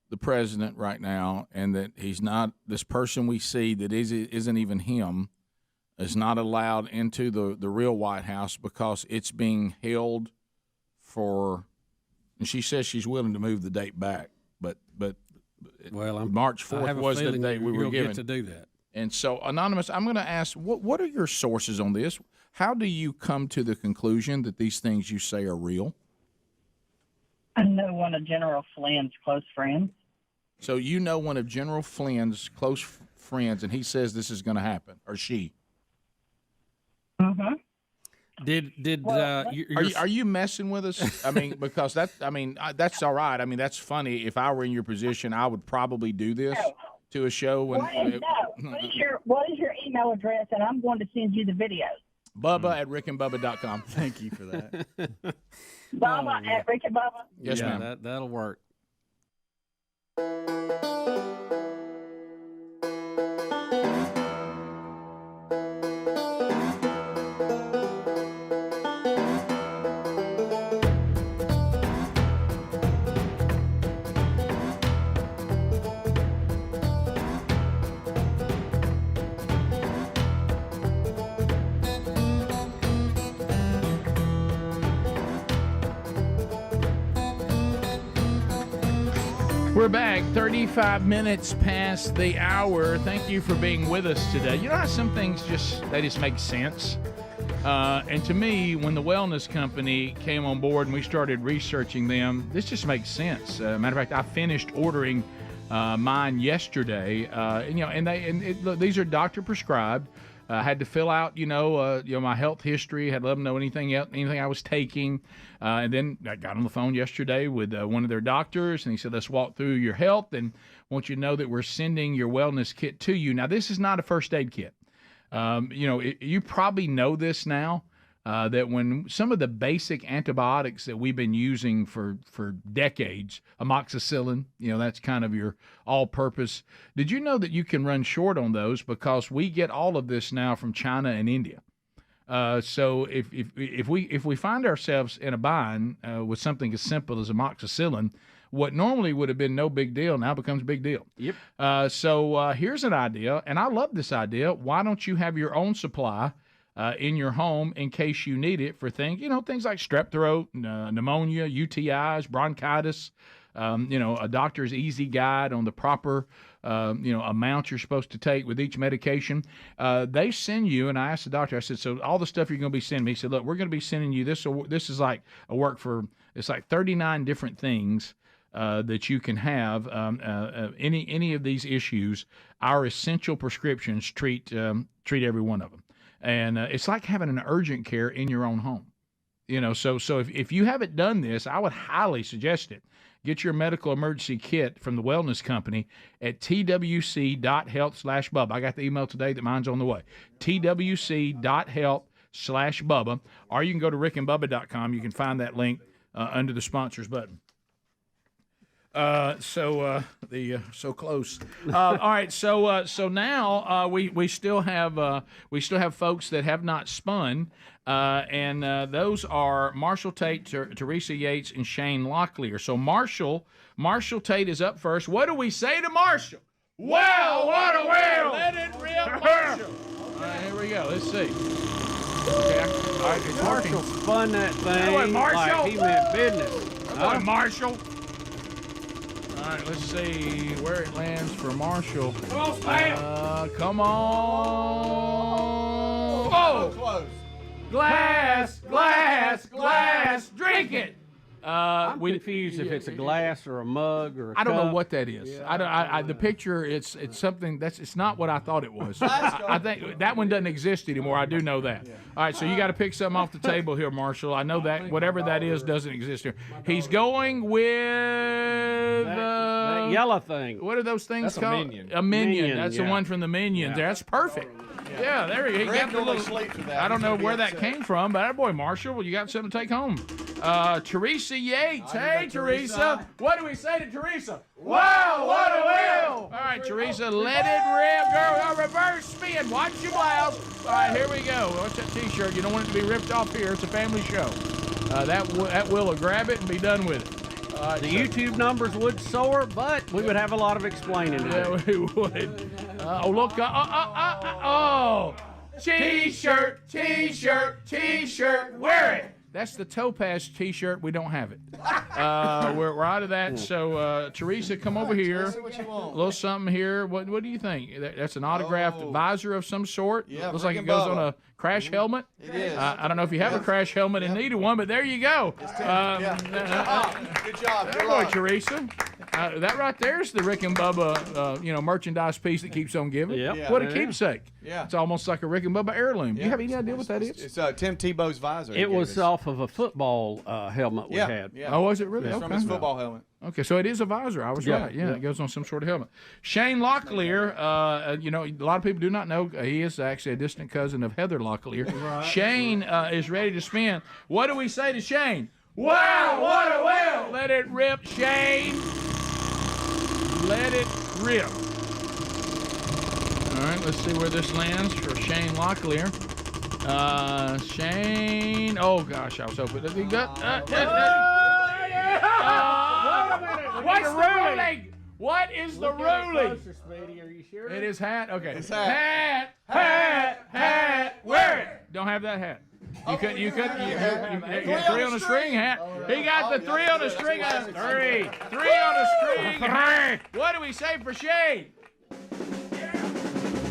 the president right now, and that he's not this person we see that isn't even him, is not allowed into the real White House because it's being held for. And she says she's willing to move the date back, but March 4th was the date we were given to do that. And so, Anonymous, I'm going to ask, what are your sources on this? How do you come to the conclusion that these things you say are real? I know one of General Flynn's close friends. So you know one of General Flynn's close friends, and he says this is going to happen, or she. Are you messing with us? I mean, because that's all right. I mean, that's funny. If I were in your position, I would probably do this to a show. What is your email address, and I'm going to send you the videos. Bubba at rickandbubba.com. Thank you for that. Bubba at Rick and Bubba. Yes, ma'am. That'll work. We're back 35 minutes past the hour. Thank you for being with us today. You know how some things just make sense? And to me, when the wellness company came on board and we started researching them, this just makes sense. Matter of fact, I finished ordering mine yesterday. Look, these are doctor prescribed. I had to fill out, my health history. Had to let them know anything I was taking, and then I got on the phone yesterday with one of their doctors, and he said, "Let's walk through your health, and want you to know that we're sending your wellness kit to you." Now, this is not a first aid kit. You probably know this now. That when some of the basic antibiotics that we've been using for decades, amoxicillin, that's kind of your all-purpose. Did you know that you can run short on those because we get all of this now from China and India? So if we find ourselves in a bind with something as simple as amoxicillin, what normally would have been no big deal now becomes a big deal. Yep. So here's an idea, and I love this idea. Why don't you have your own supply in your home in case you need it for things like strep throat, pneumonia, UTIs, bronchitis, a doctor's easy guide on the proper, amount you're supposed to take with each medication. They send you, and I asked the doctor, I said, so all the stuff you're going to be sending me, he said, look, we're going to be sending you this. So this is like a work for, it's like 39 different things that you can have. Any of these issues, our essential prescriptions treat every one of them. And it's like having an urgent care in your own home. So if you haven't done this, I would highly suggest it. Get your medical emergency kit from the wellness company at twc.health/Bubba. I got the email today that mine's on the way. twc.health/Bubba. Or you can go to rickandbubba.com. You can find that link under the sponsors button. So close. All right. So now we still have folks that have not spun, and those are Marshall Tate, Teresa Yates, and Shane Locklear. So Marshall Tate is up first. What do we say to Marshall? Well, what a whale! Let it rip, Marshall. All right, here we go. Let's see. Okay, all right, it's Marshall spun that thing Marshall. like he meant business. Marshall. All right, let's see where it lands for Marshall. Come on, Spam. Come on. Oh, close. Glass, drink it. I'm confused if it's a glass or a mug or a I don't know cup. what that is. I the picture, it's something it's not what I thought it was. I think that one doesn't exist anymore. I do know that. All right, so you got to pick something off the table here, Marshall. I know that whatever that is doesn't exist here. He's going with that yellow thing. What are those things That's a called? Minion. A Minion. Minion, That's the one from the Minions. There. That's perfect. Yeah, there you go. Greg normally sleeps with that. I don't He's know gonna be where that upset. came from, but boy, Marshall, well, you got something to take home. Teresa Yates. Hey, Teresa. What do we say to Teresa? Wow, what a will! All right, Teresa, let it rip. Girl, reverse spin. Watch your blouse. All right, here we go. What's that T-shirt? You don't want it to be ripped off here. It's a family show. That will grab it and be done with it. The YouTube numbers would soar, but we would have a lot of explaining to do. Yeah, we would. Oh, look. Oh. T-shirt. Wear it. That's the Topaz T-shirt. We don't have it. We're out of that. So, Teresa, come over here. Teresa, what you want? A little something here. What do you think? That's an autographed visor of some sort. Yeah, Looks like Rick it and goes on Bubba. a crash helmet. It is. I don't know if you have a crash helmet and needed one, but there you go. Good job. There you go, Teresa. That right there is the Rick and Bubba, merchandise piece that keeps on giving. Yep. Yeah. What a keepsake. Yeah. It's almost like a Rick and Bubba heirloom. Do you have any idea what that is? It's Tim Tebow's visor. he It gave was us. off of a football helmet we had. Yeah. Oh, was it really? It's Okay. from his football helmet. Okay, so it is a visor. I was right. Yeah, it goes on some sort of helmet. Shane Locklear, a lot of people do not know he is actually a distant cousin of Heather Locklear. Right. Shane is ready to spin. What do we say to Shane? Wow, what a will! Let it rip, Shane. Let it rip. All right, let's see where this lands for Shane Locklear. Shane. Oh gosh, I was hoping that he got. What's the ruling? What is the ruling? It is hat. Okay. It's hat. Hat. Wear it. Don't have that hat. You could. You 3 on a string hat. He got the 3 on a string. 3 on a string hat. What do we say for Shane?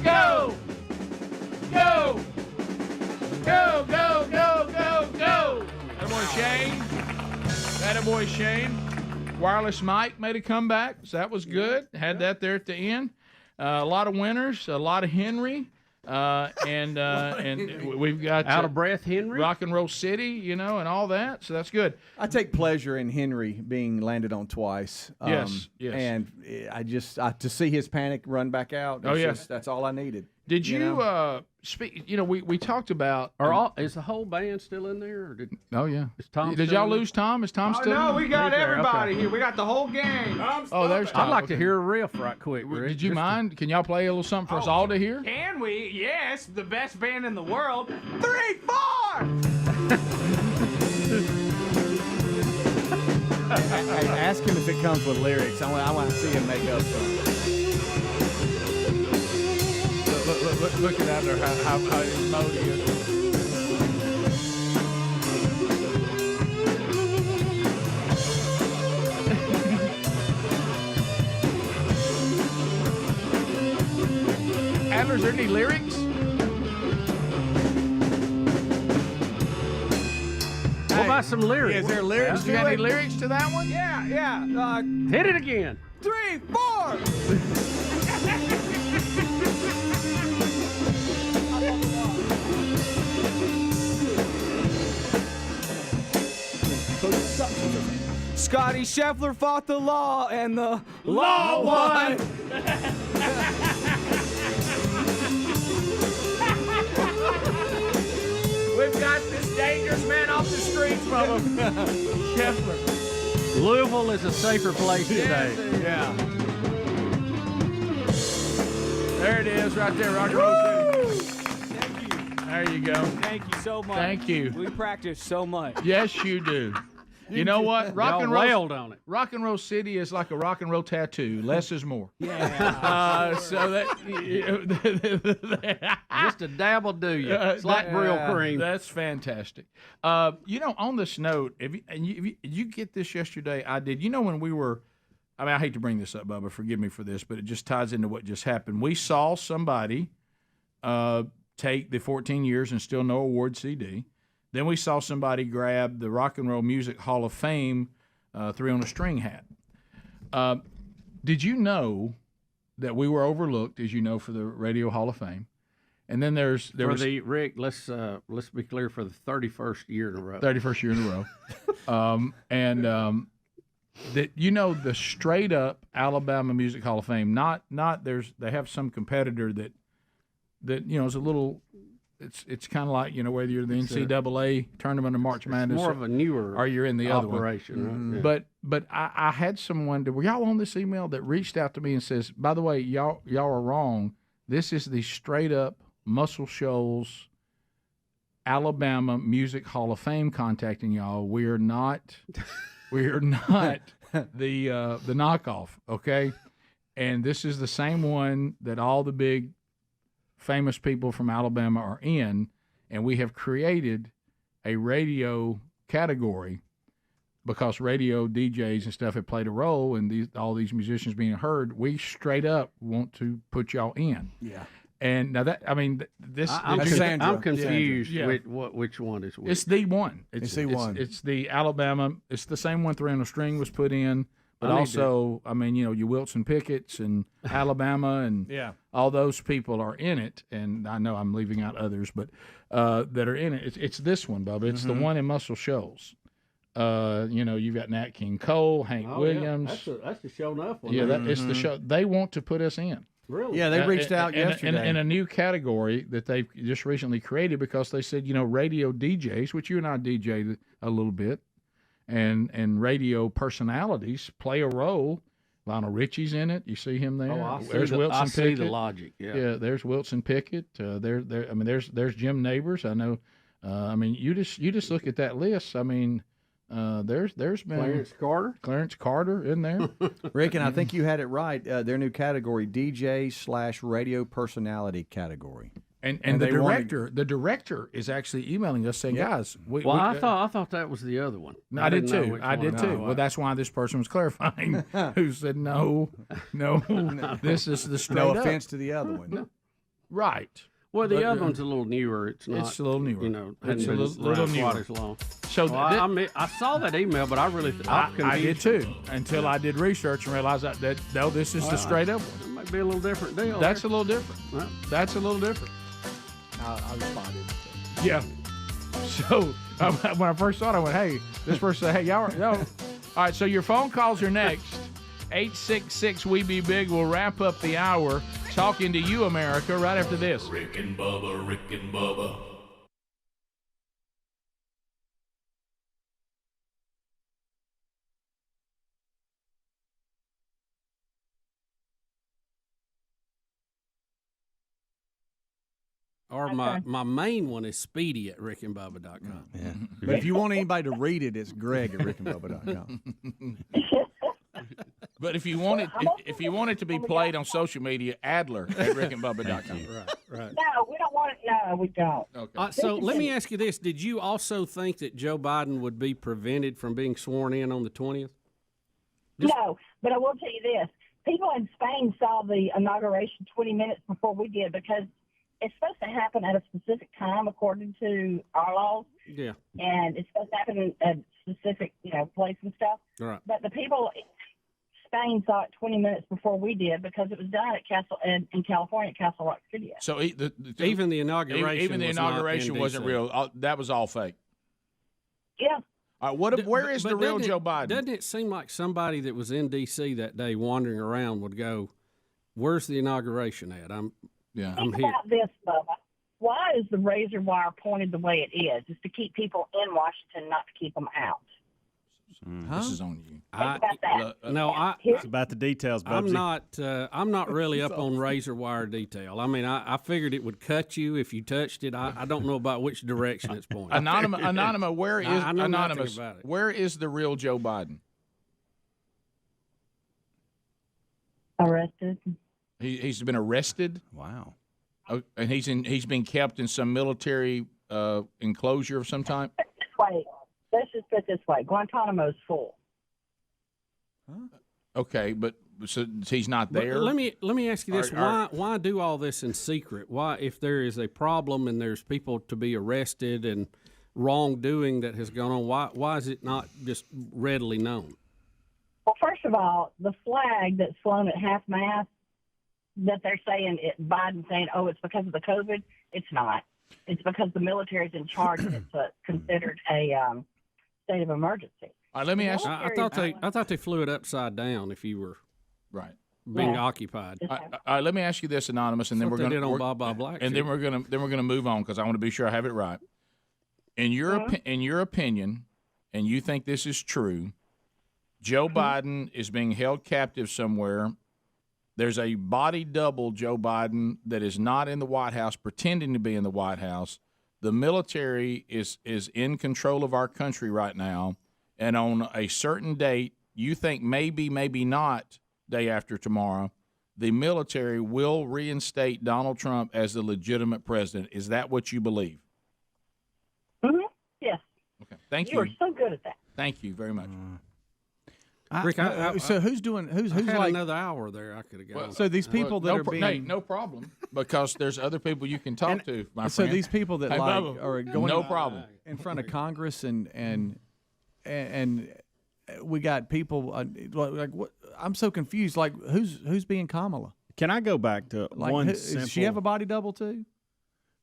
Go. Attaboy Shane. Wireless Mike made a comeback, so that was good. Had that there at the end. A lot of winners, a lot of Henry. And we've got Out of breath Henry, Rock and Roll City, and all that. So that's good. I take pleasure in Henry being landed on twice. Yes. And to see his panic run back out. That's all I needed. Did you speak? We talked about. Is the whole band still in there? Or Is Tom? Did y'all lose Tom? Is Tom still? No, we got everybody Okay. here. We got the whole gang. There's Tom. I'd like to hear a riff right quick, Rick. Did you mind? Can y'all play a little something for us all to hear? Can we? Yes, the best band in the world. 3, 4. Hey, ask him if it comes with lyrics. I want to see him make up something. Look at that there, how his mode is. Adler, is there any lyrics? What about some lyrics? Is there lyrics? Do you have any lyrics to that one? Yeah. Hit it again. 3, 4. Scottie Scheffler fought the law, and the law won. We've got this dangerous man off the streets from him. Scheffler. Louisville is a safer place today. Yeah. There it is, right there, Rock and Roll City. Thank you. There you go. Thank you so much. Thank you. We practice so much. Yes, you do. You know what? Rock and wailed on it. Rock and Roll City is like a rock and roll tattoo. Less is more. Yeah. So that Just a dab will do you. It's like real cream. That's fantastic. On this note, did you get this yesterday? I did. When we were I mean, I hate to bring this up, Bubba. Forgive me for this, but it just ties into what just happened. We saw somebody take the 14 years and still no award CD. Then we saw somebody grab the Rock and Roll Music Hall of Fame 3 on a string hat. Did you know that we were overlooked, as you know, for the Radio Hall of Fame? And then there was Rick. Let's be clear, for the 31st year in a row. 31st year in a row, that the straight up Alabama Music Hall of Fame. Not they have some competitor that is a little. It's kind of like whether you're the NCAA tournament or March Madness, more of a newer, or you're in the other operation. one. Right? Yeah. But I had someone. Were y'all on this email that reached out to me and says, by the way, y'all are wrong. This is the straight up Muscle Shoals Alabama Music Hall of Fame contacting y'all. We are not the knockoff, okay? And this is the same one that all the big famous people from Alabama are in, and we have created a radio category because radio DJs and stuff have played a role in all these musicians being heard. We straight up want to put y'all in. Yeah. And now I'm confused with which one is which. It's the one. It's the one. It's the Alabama. It's the same one 3 on a string was put in, but also, your Wilson Pickett's and Alabama and all those people are in it. And I know I'm leaving out others, but that are in it. It's this one, Bubba. It's the one in Muscle Shoals. You've got Nat King Cole, Hank Williams. Yeah. That's the show enough one. Yeah, it's the show. They want to put us in. Really? Yeah, they reached out yesterday. In a new category that they've just recently created because they said, radio DJs, which you and I DJ a little bit, and radio personalities play a role. Lionel Richie's in it. You see him there. Oh, there's Wilson Pickett. I see the logic. Yeah. There's Wilson Pickett. There's Jim Neighbors. I know. You just look at that list. There's been Clarence Carter in there. Rick, and I think you had it right. Their new category, DJ/radio personality category. And the director is actually emailing us saying, guys, I thought that was the other one. I did too. Well, that's why this person was clarifying. Who said no, this is the straight No up. offense to the other one. No. Right. Well, the other one's a little newer. It's not. It's a little newer. It's a little newer. Quite as long. So I saw that email, but I did too until I did research and realized that this is the straight up one. It might be a little different deal. That's a little different. Well, that's a little different. I responded. Yeah. So when I first saw it, I went, "Hey," this person said, "Hey, y'all." All right. So your phone calls are next. 866 We Be Big. We'll wrap up the hour talking to you, America, right after this. Rick and Bubba, Rick and Bubba. Or my main one is Speedy at rickandbubba.com. Yeah. But if you want anybody to read it, it's Greg at rickandbubba.com. But if you want it to be played on social media, Adler at rickandbubba.com. Right. No, we don't want it. No, we don't. Okay. So let me ask you this. Did you also think that Joe Biden would be prevented from being sworn in on the 20th? No, but I will tell you this. People in Spain saw the inauguration 20 minutes before we did because it's supposed to happen at a specific time according to our laws. Yeah. And it's supposed to happen at a specific, place and stuff. Right. But the people in Spain saw it 20 minutes before we did because it was done at in California at Castle Rock Studio. So even the inauguration wasn't real. That was all fake. Yeah. Where is the real Joe Biden? Doesn't it seem like somebody that was in D.C. that day wandering around would go, "Where's the inauguration at? I'm Think here." about this, Bubba. Why is the razor wire pointed the way it is? It's to keep people in Washington, not to keep them out. This is on you. It's about the details, Bubsy. I'm not really up on razor wire detail. I figured it would cut you if you touched it. I don't know about which direction it's pointing. Anonymous, where is I know Anonymous? nothing about it. Where is the real Joe Biden? Arrested. He's been arrested. Wow. Oh, and he's been kept in some military enclosure of some type. Let's just put it this way: Guantanamo's full. Okay, but so he's not there. But let me ask you this: why do all this in secret? Why, if there is a problem and there's people to be arrested and wrongdoing that has gone on, why is it not just readily known? Well, first of all, the flag that's flown at half-mast that they're saying Biden saying, "Oh, it's because of the COVID." It's not. It's because the military is in charge and it's considered a state of emergency. All right, let me ask you. I thought they flew it upside down if you were being occupied. All right, let me ask you this, Anonymous, and then we're going to then we're going to move on because I want to be sure I have it right. In your opinion, and you think this is true, Joe Biden is being held captive somewhere. There's a body double Joe Biden that is not in the White House, pretending to be in the White House. The military is in control of our country right now, and on a certain date, you think maybe not, day after tomorrow, the military will reinstate Donald Trump as the legitimate president. Is that what you believe? Mm-hmm. Yes. Okay. Thank you. You are so good at that. Thank you very much. Rick, so who's like another hour there? I could have gone. Well, so these people that are being no problem, because there's other people you can talk to. My so friend. these people that Bubba, are going no problem in front of Congress and we got people like what? I'm so confused. Like who's being Kamala? Can I go back to one? Does she have a body double too?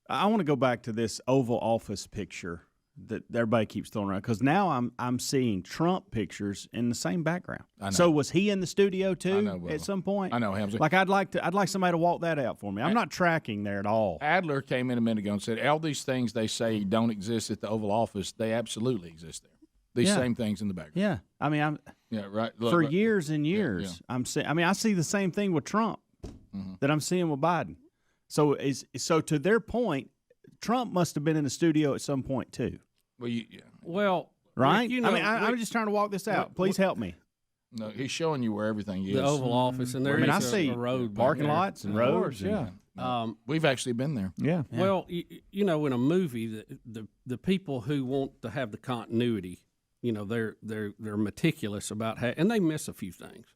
I want to go back to this Oval Office picture that everybody keeps throwing around because now I'm seeing Trump pictures in the same background. So was he in the studio too at some point? I know him. Like I'd like somebody to walk that out for me. I'm not tracking there at all. Adler came in a minute ago and said all these things they say don't exist at the Oval Office, they absolutely exist there. These same things in the background. Yeah, I mean for years and years I'm saying. I mean I see the same thing with Trump that I'm seeing with Biden. So to their point, Trump must have been in the studio at some point too. Well, right? You know, I'm just trying to walk this out. Please help me. No, he's showing you where everything is. The Oval Office, and I see a road parking lots and roads. Yeah, we've actually been there. Yeah. Well, you know, in a movie, the people who want to have the continuity, you know, they're meticulous about and they miss a few things.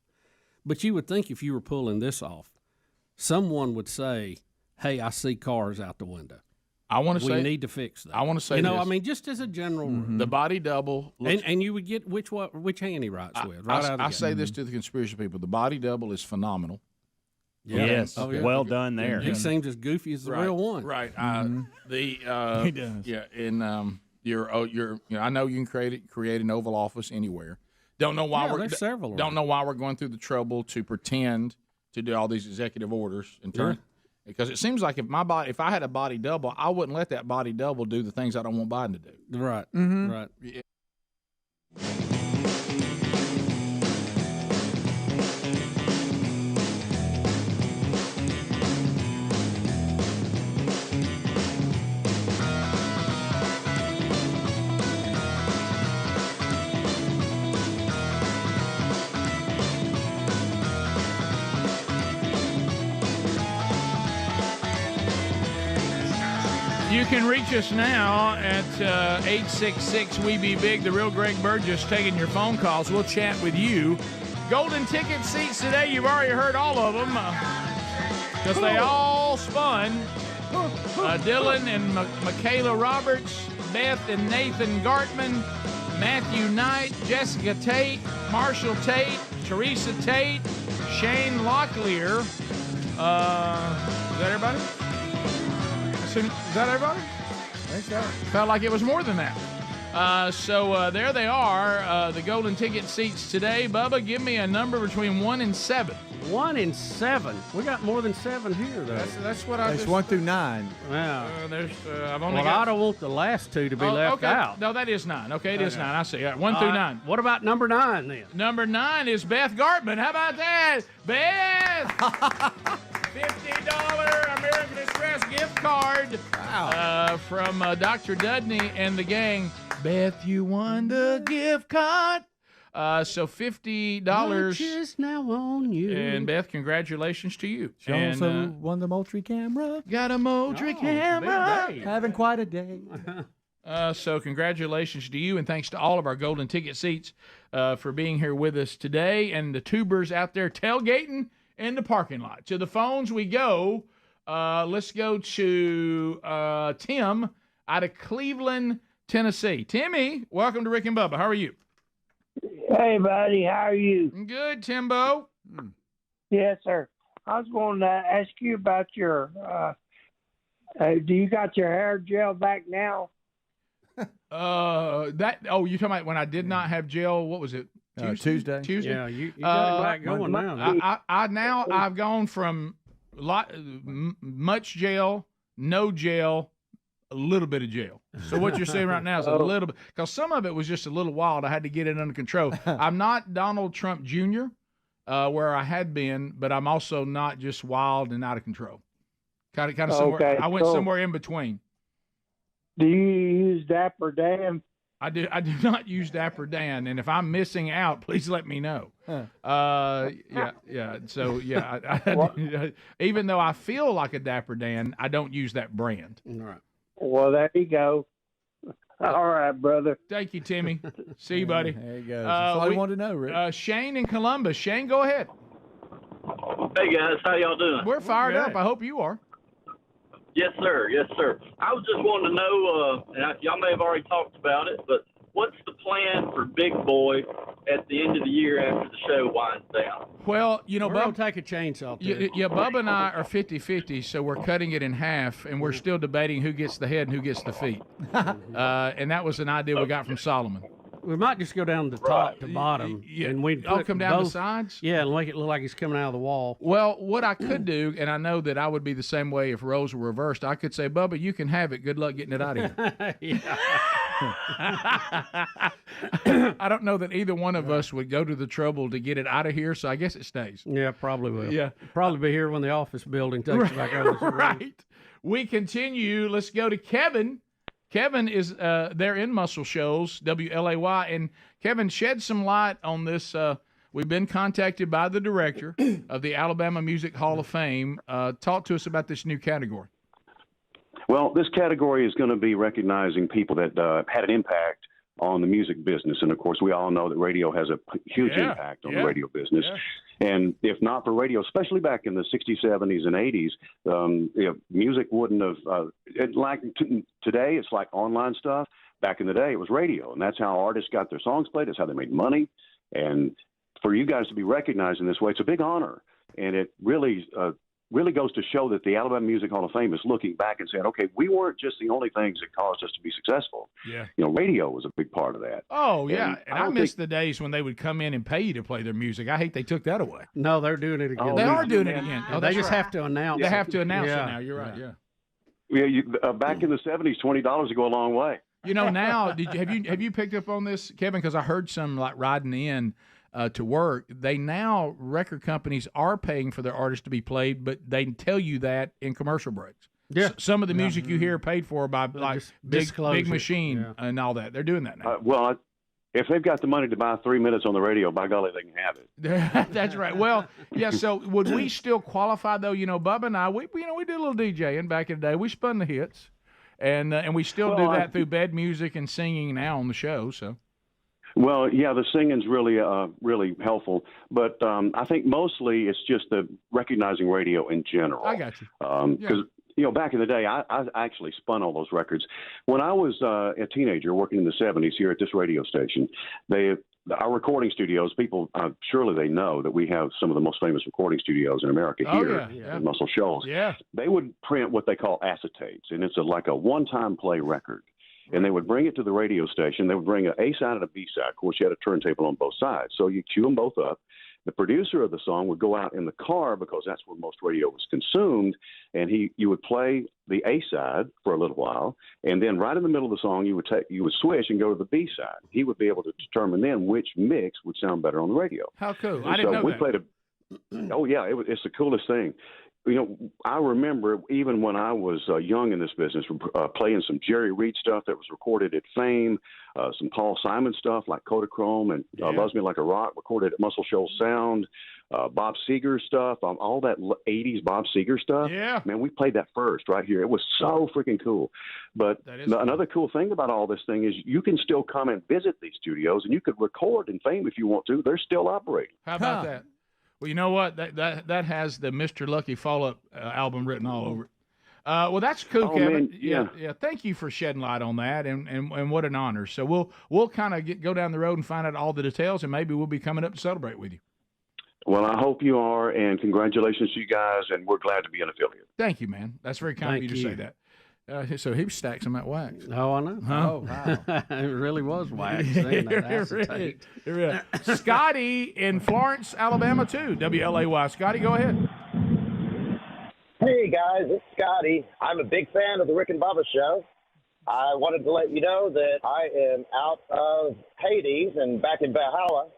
But you would think if you were pulling this off, someone would say, "Hey, I see cars out the window. I want to say we need to fix that." I want to say, I mean, just as a general rule. The body double, and you would get which hand he writes with. Right out of the I gate. say this to the conspiracy people: the body double is phenomenal. Yeah. Yes, well done there. He seems as goofy as the real one. Right. He does. Yeah, and I know you can create an Oval Office anywhere. Don't know why there's several. Don't know why we're going through the trouble to pretend to do all these executive orders and turn. Because it seems like if I had a body double, I wouldn't let that body double do the things I don't want Biden to do. Right. Mm-hmm. Right. Yeah. You can reach us now at 866-WE-BE-BIG. The real Greg Burgess taking your phone calls. We'll chat with you. Golden ticket seats today. You've already heard all of them because they all spun. Dylan and Michaela Roberts, Beth and Nathan Gartman, Matthew Knight, Jessica Tate, Marshall Tate, Teresa Tate, Shane Locklear. Is that everybody? Is that everybody? I think so. Felt like it was more than that. So there they are, the golden ticket seats today. Bubba, give me a number between 1 and 7. 1 and 7. We got more than 7 here, though. That's what I. It's 1 through 9. Wow. I've only got. I don't want the last 2 to be left out. No, that is 9. Okay, it is 9. I see. All right, 1 through 9. What about number 9 then? Number 9 is Beth Gartman. How about that, Beth? $50 American Express gift card from Dr. Dudney and the gang. Beth, you won the gift card. So $50 is now on you. And Beth, congratulations to you. She also won the Moultrie camera. Got a Moultrie camera. Having quite a day. So congratulations to you, and thanks to all of our golden ticket seats for being here with us today, and the tubers out there tailgating in the parking lot. To the phones we go. Let's go to Tim out of Cleveland, Tennessee. Timmy, welcome to Rick and Bubba. How are you? Hey, buddy. How are you? Good, Timbo. Yes, sir. I was going to ask you about your. Do you got your hair gel back now? You're talking about when I did not have gel. What was it? Tuesday. Tuesday. Yeah, you got it back going now. I've gone from much gel, no gel, a little bit of gel. So what you're saying right now is a little bit, because some of it was just a little wild. I had to get it under control. I'm not Donald Trump Jr., where I had been, but I'm also not just wild and out of control. Kind of somewhere. Okay, I went somewhere in between. Do you use Dapper Dan? I do not use Dapper Dan, and if I'm missing out, please let me know. Yeah. So even though I feel like a Dapper Dan, I don't use that brand. All right. Well, there you go. All right, brother. Thank you, Timmy. See you, buddy. There you go. That's all I wanted to know, Rick. Shane in Columbus. Shane, go ahead. Hey, guys. How y'all doing? We're fired up. I hope you are. Yes, sir. Yes, sir. I was just wanting to know, and y'all may have already talked about it, but what's the plan for Big Boy at the end of the year after the show winds down? Well, we're going to take a chainsaw to it. Yeah, Bubba and I are 50-50, so we're cutting it in half, and we're still debating who gets the head and who gets the feet. And that was an idea we got from Solomon. We might just go down the top to bottom. Yeah. And we'd come down the sides? Yeah, and make it look like he's coming out of the wall. Well, what I could do, and I know that I would be the same way if roles were reversed, I could say, Bubba, you can have it. Good luck getting it out of here. I don't know that either one of us would go to the trouble to get it out of here, so I guess it stays. Yeah, probably will. Yeah. Probably be here when the office building takes it back over. Right. We continue. Let's go to Kevin. Kevin is there in Muscle Shoals, WLAY, and Kevin, shed some light on this. We've been contacted by the director of the Alabama Music Hall of Fame. Talk to us about this new category. Well, this category is going to be recognizing people that had an impact on the music business. And, of course, we all know that radio has a huge impact on the radio business. Yeah. And if not for radio, especially back in the 60s, 70s, and 80s, music wouldn't have today, it's like online stuff. Back in the day, it was radio, and that's how artists got their songs played. That's how they made money. And for you guys to be recognized in this way, it's a big honor. And it really goes to show that the Alabama Music Hall of Fame is looking back and saying, okay, we weren't just the only things that caused us to be successful. Yeah. Radio was a big part of that. Oh, yeah. And I miss the days when they would come in and pay you to play their music. I hate they took that away. No, they're doing it again. They are doing it again. They just have to announce it. They have to announce it now. You're right, yeah. Yeah, back in the 70s, $20 would go a long way. Now, have you picked up on this, Kevin? Because I heard some like riding in to work. Record companies are paying for their artists to be played, but they tell you that in commercial breaks. Yeah, some of the music you hear paid for by like big machine and all that. They're doing that now. Well, if they've got the money to buy 3 minutes on the radio, by golly, they can have it. That's right. Well, yeah. So would we still qualify though? Bubba and I, we did a little DJing back in the day. We spun the hits. And we still do that through bed music and singing now on the show. So, well, yeah, the singing's really helpful, but I think mostly it's just the recognizing radio in general. I got you. Because back in the day, I actually spun all those records. When I was a teenager working in the 70s here at this radio station, our recording studios, people, surely they know that we have some of the most famous recording studios in America here in Muscle Shoals. Yeah. They would print what they call acetates, and it's like a one-time play record. And they would bring it to the radio station. They would bring an A side and a B side. Of course, you had a turntable on both sides. So you cue them both up. The producer of the song would go out in the car because that's where most radio was consumed, and you would play the A side for a little while, and then right in the middle of the song you would switch and go to the B side. He would be able to determine then which mix would sound better on the radio. How cool! And I didn't know we that. Played oh yeah, it's the coolest thing. I remember even when I was young in this business, playing some Jerry Reed stuff that was recorded at Fame, some Paul Simon stuff like Kodachrome and Loves Me Like a Rock, recorded at Muscle Shoals Sound, Bob Seger stuff, all that 80s Bob Seger stuff. Yeah. Man, we played that first right here. It was so freaking cool. But another cool thing about all this thing is you can still come and visit these studios, and you could record in Fame if you want to. They're still operating. How about that? Well, you know what? That has the Mr. Lucky follow-up album written all over it. Well, that's cool, Kevin. Man, yeah. Thank you for shedding light on that, and what an honor. So we'll kind of go down the road and find out all the details, and maybe we'll be coming up to celebrate with you. Well, I hope you are, and congratulations to you guys, and we're glad to be an affiliate. Thank you, man. That's very kind of you to say that. So he stacks them at wax. Oh, I know. Huh? Oh, wow. It really was wax. That acetate. Really. Scottie in Florence, Alabama, too. WLAY. Scottie, go ahead. Hey, guys. It's Scottie. I'm a big fan of the Rick and Bubba Show. I wanted to let you know that I am out of Hades and back in Valhalla.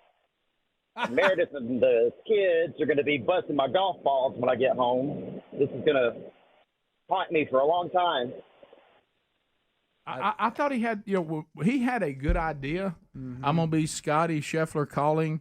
Meredith and the kids are going to be busting my golf balls when I get home. This is going to haunt me for a long time. I thought he had, he had a good idea. Mm-hmm. I'm going to be Scottie Scheffler calling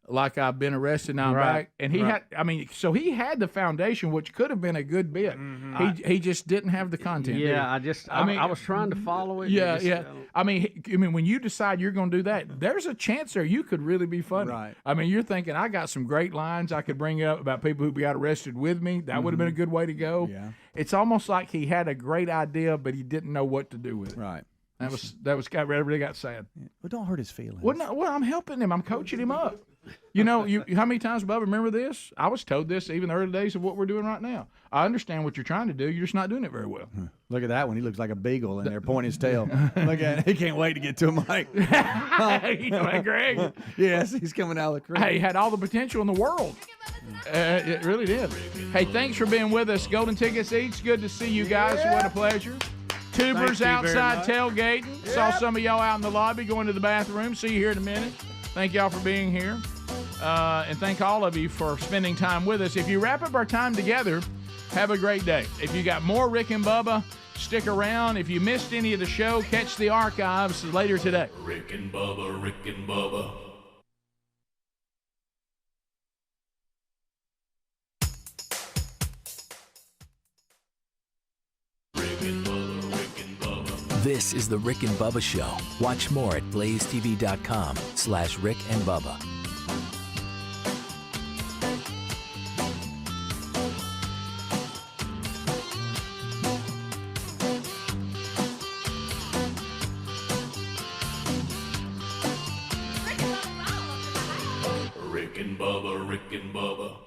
like I've been arrested, now I'm back. And he had, so he had the foundation, which could have been a good bit. Mm-hmm. He just didn't have the content. Yeah, I was trying to follow it. Yeah. I mean, when you decide you're going to do that, there's a chance there you could really be funny. Right. I mean, you're thinking, I got some great lines I could bring up about people who got arrested with me. That would have been a good way to go. Yeah. It's almost like he had a great idea, but he didn't know what to do with it. Right. That really got sad. Well, don't hurt his feelings. Well, I'm helping him. I'm coaching him up. How many times, Bubba, remember this? I was told this even the early days of what we're doing right now. I understand what you're trying to do. You're just not doing it very well. Look at that one. He looks like a beagle in there pointing his tail. Look at it. He can't wait to get to him, Mike. Hey, Greg. Yes, he's coming out of the creek. Hey, he had all the potential in the world. It really did. Hey, thanks for being with us. Golden tickets each. Good to see you guys. Yeah. What a pleasure. Tubers outside tailgating. Yep. Saw some of y'all out in the lobby going to the bathroom. See you here in a minute. Thank y'all for being here. And thank all of you for spending time with us. If you wrap up our time together, have a great day. If you got more Rick and Bubba, stick around. If you missed any of the show, catch the archives later today. Rick and Bubba, Rick and Bubba. This is the Rick and Bubba Show. Watch more at blazetv.com/Rick and Bubba. Rick and Bubba, Rick and Bubba.